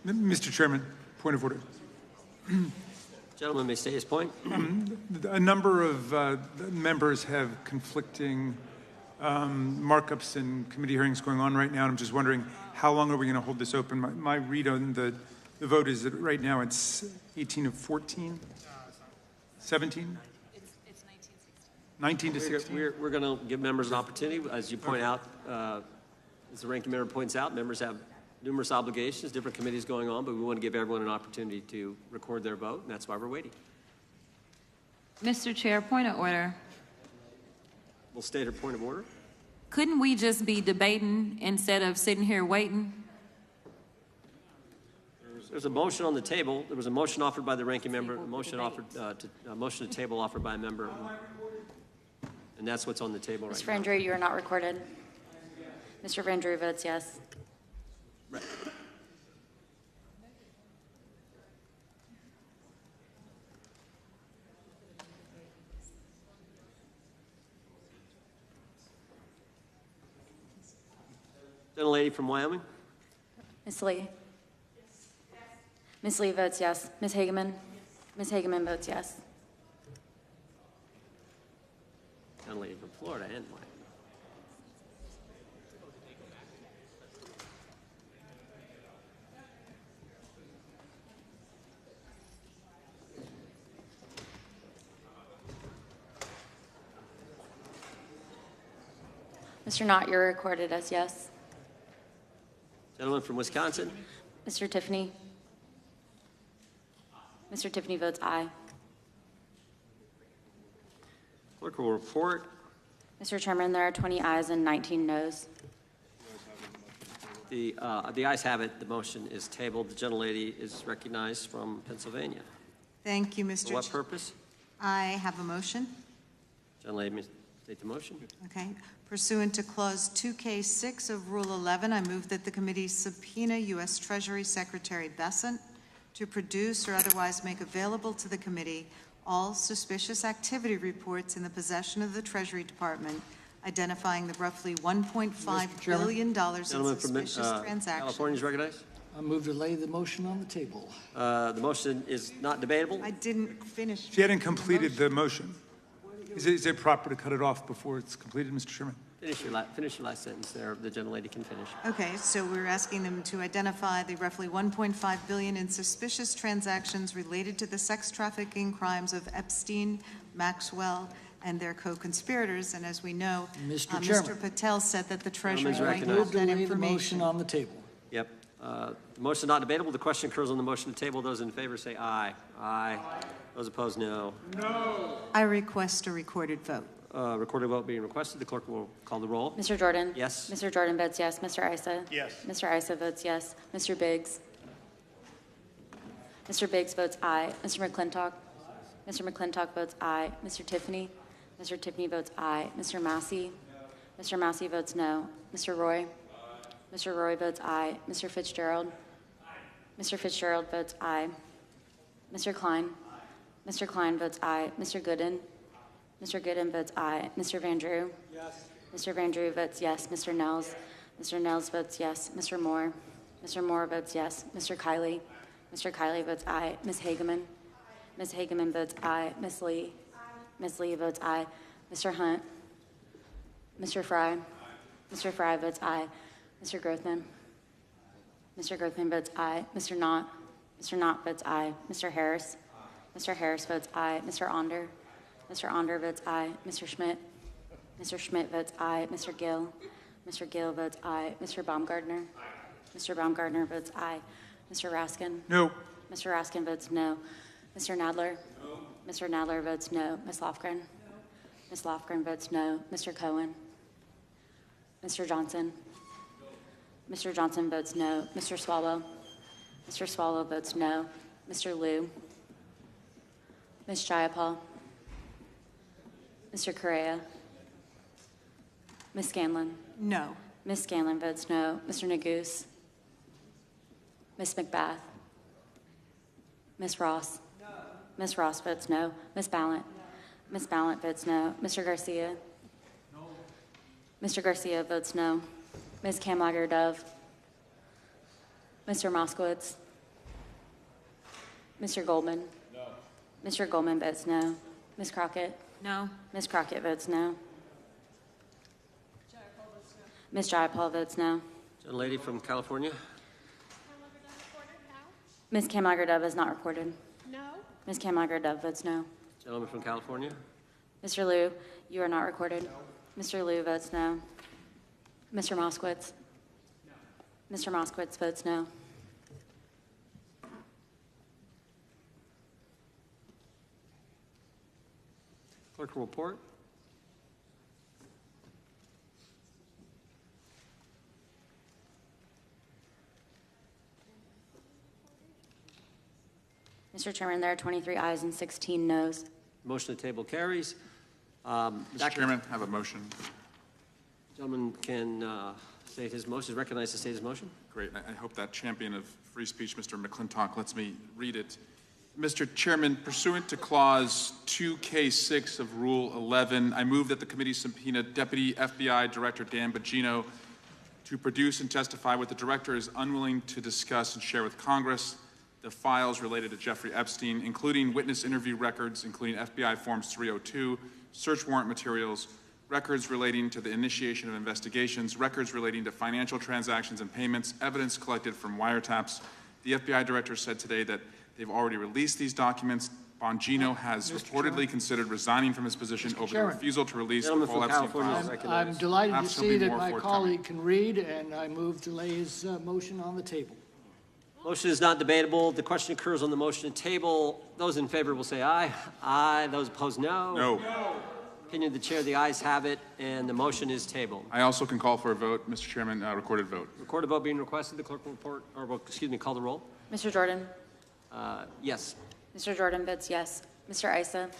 Mr. Chairman, point of order. Gentleman may state his point. A number of members have conflicting markups and committee hearings going on right now, and I'm just wondering how long are we going to hold this open? My read on the vote is that right now it's 18 of 14, 17? It's 19 to 16. We're going to give members an opportunity. As you point out, as the ranking member points out, members have numerous obligations, different committees going on, but we want to give everyone an opportunity to record their vote, and that's why we're waiting. Mr. Chair, point of order. We'll state a point of order. Couldn't we just be debating instead of sitting here waiting? There's a motion on the table. There was a motion offered by the ranking member, a motion offered motion to table offered by a member, and that's what's on the table right Mr. now. Vendry, you are not recorded. Mr. Vendry votes yes. Right. Gentlelady from Wyoming. Ms. Lee? Ms. Lee votes yes. Ms. Hageman? Ms. Hageman votes yes. Gentlelady from Florida and Wyoming. Mr. Knott, you're recorded as yes. Gentleman from Wisconsin. Mr. Tiffany? Mr. Tiffany votes aye. Clerk will report. Mr. Chairman, there are 20 ayes and 19 noes. The ayes have it. The motion is tabled. The gentlelady is recognized from Pennsylvania. Thank you, Mr. For what purpose? I have a motion. Gentlelady may state the motion. Okay. Pursuant to Clause 2K6 of Rule 11, I move that the committee subpoena U.S. Treasury Secretary Bessent to produce or otherwise make available to the committee all suspicious activity reports in the possession of the Treasury Department, identifying the roughly $1.5 billion in suspicious transactions. California is recognized. I move to lay the motion on the table. The motion is not debatable. I didn't finish. She hadn't completed the motion. Is it proper to cut it off before it's completed, Mr. Chairman? Finish your last sentence there. The gentlelady can finish. Okay, so we're asking them to identify the roughly $1.5 billion in suspicious transactions related to the sex trafficking crimes of Epstein, Maxwell, and their co-conspirators. And as we know, Mr. Patel said that the Treasury might have that information. The motion on the table. Yep. The motion is not debatable. The question occurs on the motion to table. Those in favor say aye. Aye. Those opposed, no. No. I request a recorded vote. Recorded vote being requested. The clerk will call the roll. Mr. Jordan? Yes. Mr. Jordan votes yes. Mr. Issa? Yes. Mr. Issa votes yes. Mr. Biggs? Mr. Biggs votes aye. Mr. McClintock? Mr. McClintock votes aye. Mr. Tiffany? Mr. Tiffany votes aye. Mr. Massey? Mr. Massey votes no. Mr. Roy? Mr. Roy votes aye. Mr. Fitzgerald? Mr. Fitzgerald votes aye. Mr. Klein? Mr. Klein votes aye. Mr. Gooden? Mr. Gooden votes aye. Mr. Van Drew? Yes. Mr. Van Drew votes yes. Mr. Nels? Mr. Nels votes yes. Mr. Moore? Mr. Moore votes yes. Mr. Kiley? Mr. Kiley votes aye. Ms. Hageman? Ms. Hageman votes aye. Ms. Lee? Ms. Lee votes aye. Mr. Hunt? Mr. Fry? Mr. Fry votes aye. Mr. Grothman? Mr. Grothman votes aye. Mr. Knott? Mr. Knott votes aye. Mr. Harris? Mr. Harris votes aye. Mr. Onder? Mr. Onder votes aye. Mr. Schmidt? Mr. Schmidt votes aye. Mr. Gill? Mr. Gill votes aye. Mr. Baumgartner? Mr. Baumgartner votes aye. Mr. Raskin? No. Mr. Raskin votes no. Mr. Nadler? No. Mr. Nadler votes no. Ms. Lofgren? Ms. Lofgren votes no. Mr. Cohen? Mr. Johnson? Mr. Johnson votes no. Mr. Swallow? Mr. Swallow votes no. Mr. Liu? Ms. Jayapal? Mr. Correa? Ms. Scanlon? No. Ms. Scanlon votes no. Mr. Neguse? Ms. McBath? Ms. Ross? No. Ms. Ross votes no. Ms. Ballant? No. Ms. Ballant votes no. Mr. Garcia? No. Mr. Garcia votes no. Ms. Kamlager-Dove? Mr. Moskowitz? Mr. Goldman? No. Mr. Goldman votes no. Ms. Crockett? No. Ms. Crockett votes no. Ms. Jayapal votes no. Gentlelady from California. Ms. Kamlager-Dove is not recorded. No. Ms. Kamlager-Dove votes no. Gentleman from California. Mr. Liu, you are not recorded. No. Mr. Liu votes no. Mr. Moskowitz? No. Mr. Moskowitz votes no. Clerk will report. Mr. Chairman, there are 23 ayes and 16 noes. Motion to table carries. Mr. Chairman, I have a motion. Gentleman can state his motion, is recognized to state his motion. Great. I hope that champion of free speech, Mr. McClintock, lets me read it. Mr. Chairman, pursuant to Clause 2K6 of Rule 11, I move that the committee subpoena Deputy FBI Director Dan Bongino to produce and testify what the director is unwilling to discuss and share with Congress the files related to Jeffrey Epstein, including witness interview records, including FBI Forms 302, search warrant materials, records relating to the initiation of investigations, records relating to financial transactions and payments, evidence collected from wiretaps. The FBI director said today that they've already released these documents. Bongino has reportedly considered resigning from his position over the refusal to release the full Epstein files. I'm delighted to see that my colleague can read, and I move to lay his motion on the table. Motion is not debatable. The question occurs on the motion to table. Those in favor will say aye. Aye. Those opposed, no. No. Opinion of the chair, the ayes have it, and the motion is tabled. I also can call for a vote, Mr. Chairman, recorded vote. Recorded vote being requested. The clerk will report, or well, excuse me, call the roll. Mr. Jordan? Yes. Mr. Jordan votes yes. Mr. Issa?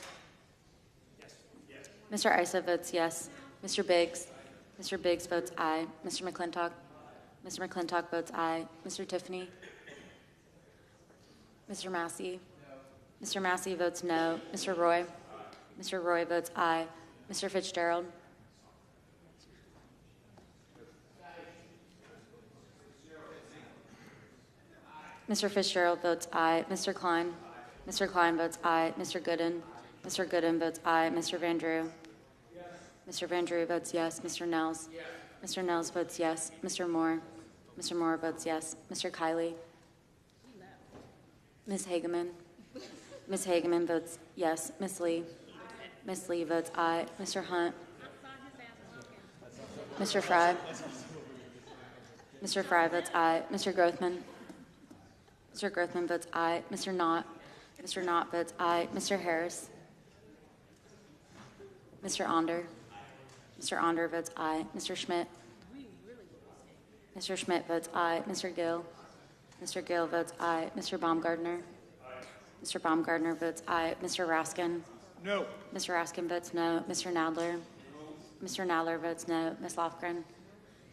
Yes. Mr. Issa votes yes. Mr. Biggs? Mr. Biggs votes aye. Mr. McClintock? Mr. McClintock votes aye. Mr. Tiffany? Mr. Massey? No. Mr. Massey votes no. Mr. Roy? Mr. Roy votes aye. Mr. Fitzgerald? Mr. Fitzgerald votes aye. Mr. Klein? Mr. Klein votes aye. Mr. Gooden? Mr. Gooden votes aye. Mr. Van Drew? Mr. Van Drew votes yes. Mr. Nels? Mr. Nels votes yes. Mr. Moore? Mr. Moore votes yes. Mr. Kiley? Ms. Hageman? Ms. Hageman votes yes. Ms. Lee? Ms. Lee votes aye. Mr. Hunt? Mr. Fry? Mr. Fry votes aye. Mr. Grothman? Mr. Grothman votes aye. Mr. Knott? Mr. Knott votes aye. Mr. Harris? Mr. Onder? Mr. Onder votes aye. Mr. Schmidt? Mr. Schmidt votes aye. Mr. Gill? Mr. Gill votes aye. Mr. Baumgartner? Mr. Baumgartner votes aye. Mr. Raskin? No. Mr. Raskin votes no. Mr. Nadler? Mr. Nadler votes no. Ms. Lofgren?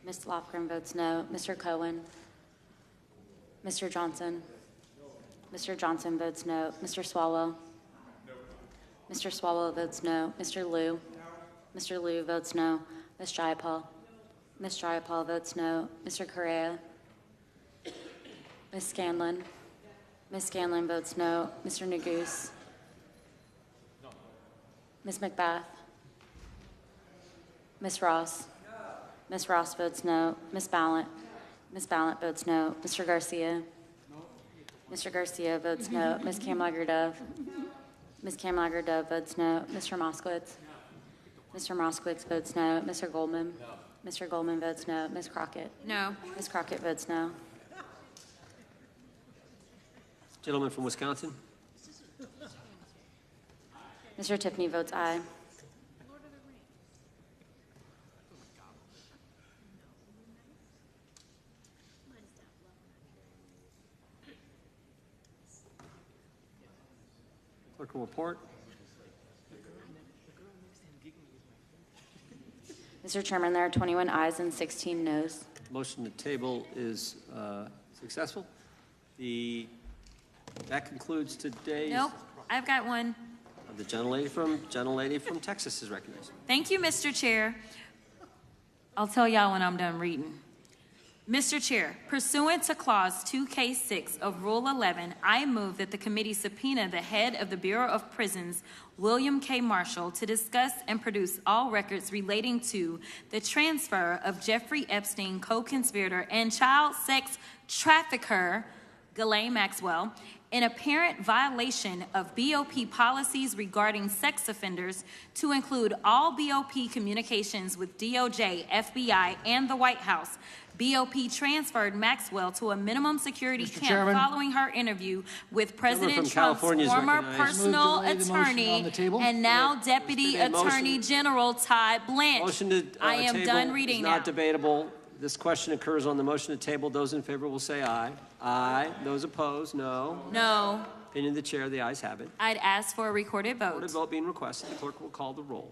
Ms. Lofgren votes no. Mr. Cohen? Mr. Johnson? Mr. Johnson votes no. Mr. Swalwell? Mr. Swalwell votes no. Mr. Liu? Mr. Liu votes no. Ms. Jayapal? Ms. Jayapal votes no. Mr. Correa? Ms. Scanlon? Ms. Scanlon votes no. Mr. Neguse? Ms. McBath? Ms. Ross? Ms. Ross votes no. Ms. Ballant? Ms. Ballant votes no. Mr. Garcia? Mr. Garcia votes no. Ms. Kamlager-Dove? Ms. Kamlager-Dove votes no. Mr. Moskowitz? Mr. Moskowitz votes no. Mr. Goldman? Mr. Goldman votes no. Ms. Crockett? No. Ms. Crockett votes no. Gentleman from Wisconsin. Mr. Tiffany votes aye. Clerk will report. Mr. Chairman, there are 21 ayes and 16 noes. Motion to table is successful. That concludes today's. Nope, I've got one. The gentlelady from Texas is recognized. Thank you, Mr. Chair. I'll tell y'all when I'm done reading. Mr. Chair, pursuant to Clause 2K6 of Rule 11, I move that the committee subpoena the head of the Bureau of Prisons, William K. Marshall, to discuss and produce all records relating to the transfer of Jeffrey Epstein, co-conspirator and child sex trafficker, Ghislaine Maxwell, in apparent violation of BOP policies regarding sex offenders, to include all BOP communications with DOJ, FBI, and the White House. BOP transferred Maxwell to a minimum security camp Chairman. following her interview with President from Trump's California is former recognized. personal Move to lay the motion attorney on the table. and now Deputy There's been a Attorney motion. General Todd Blanche. Motion to I am table done reading is now. not debatable. This question occurs on the motion to table. Those in favor will say aye. Aye. Those opposed, no. No, Opinion of the chair, the ayes have it. I'd ask for a recorded vote. Recorded vote being requested. The clerk will call the roll.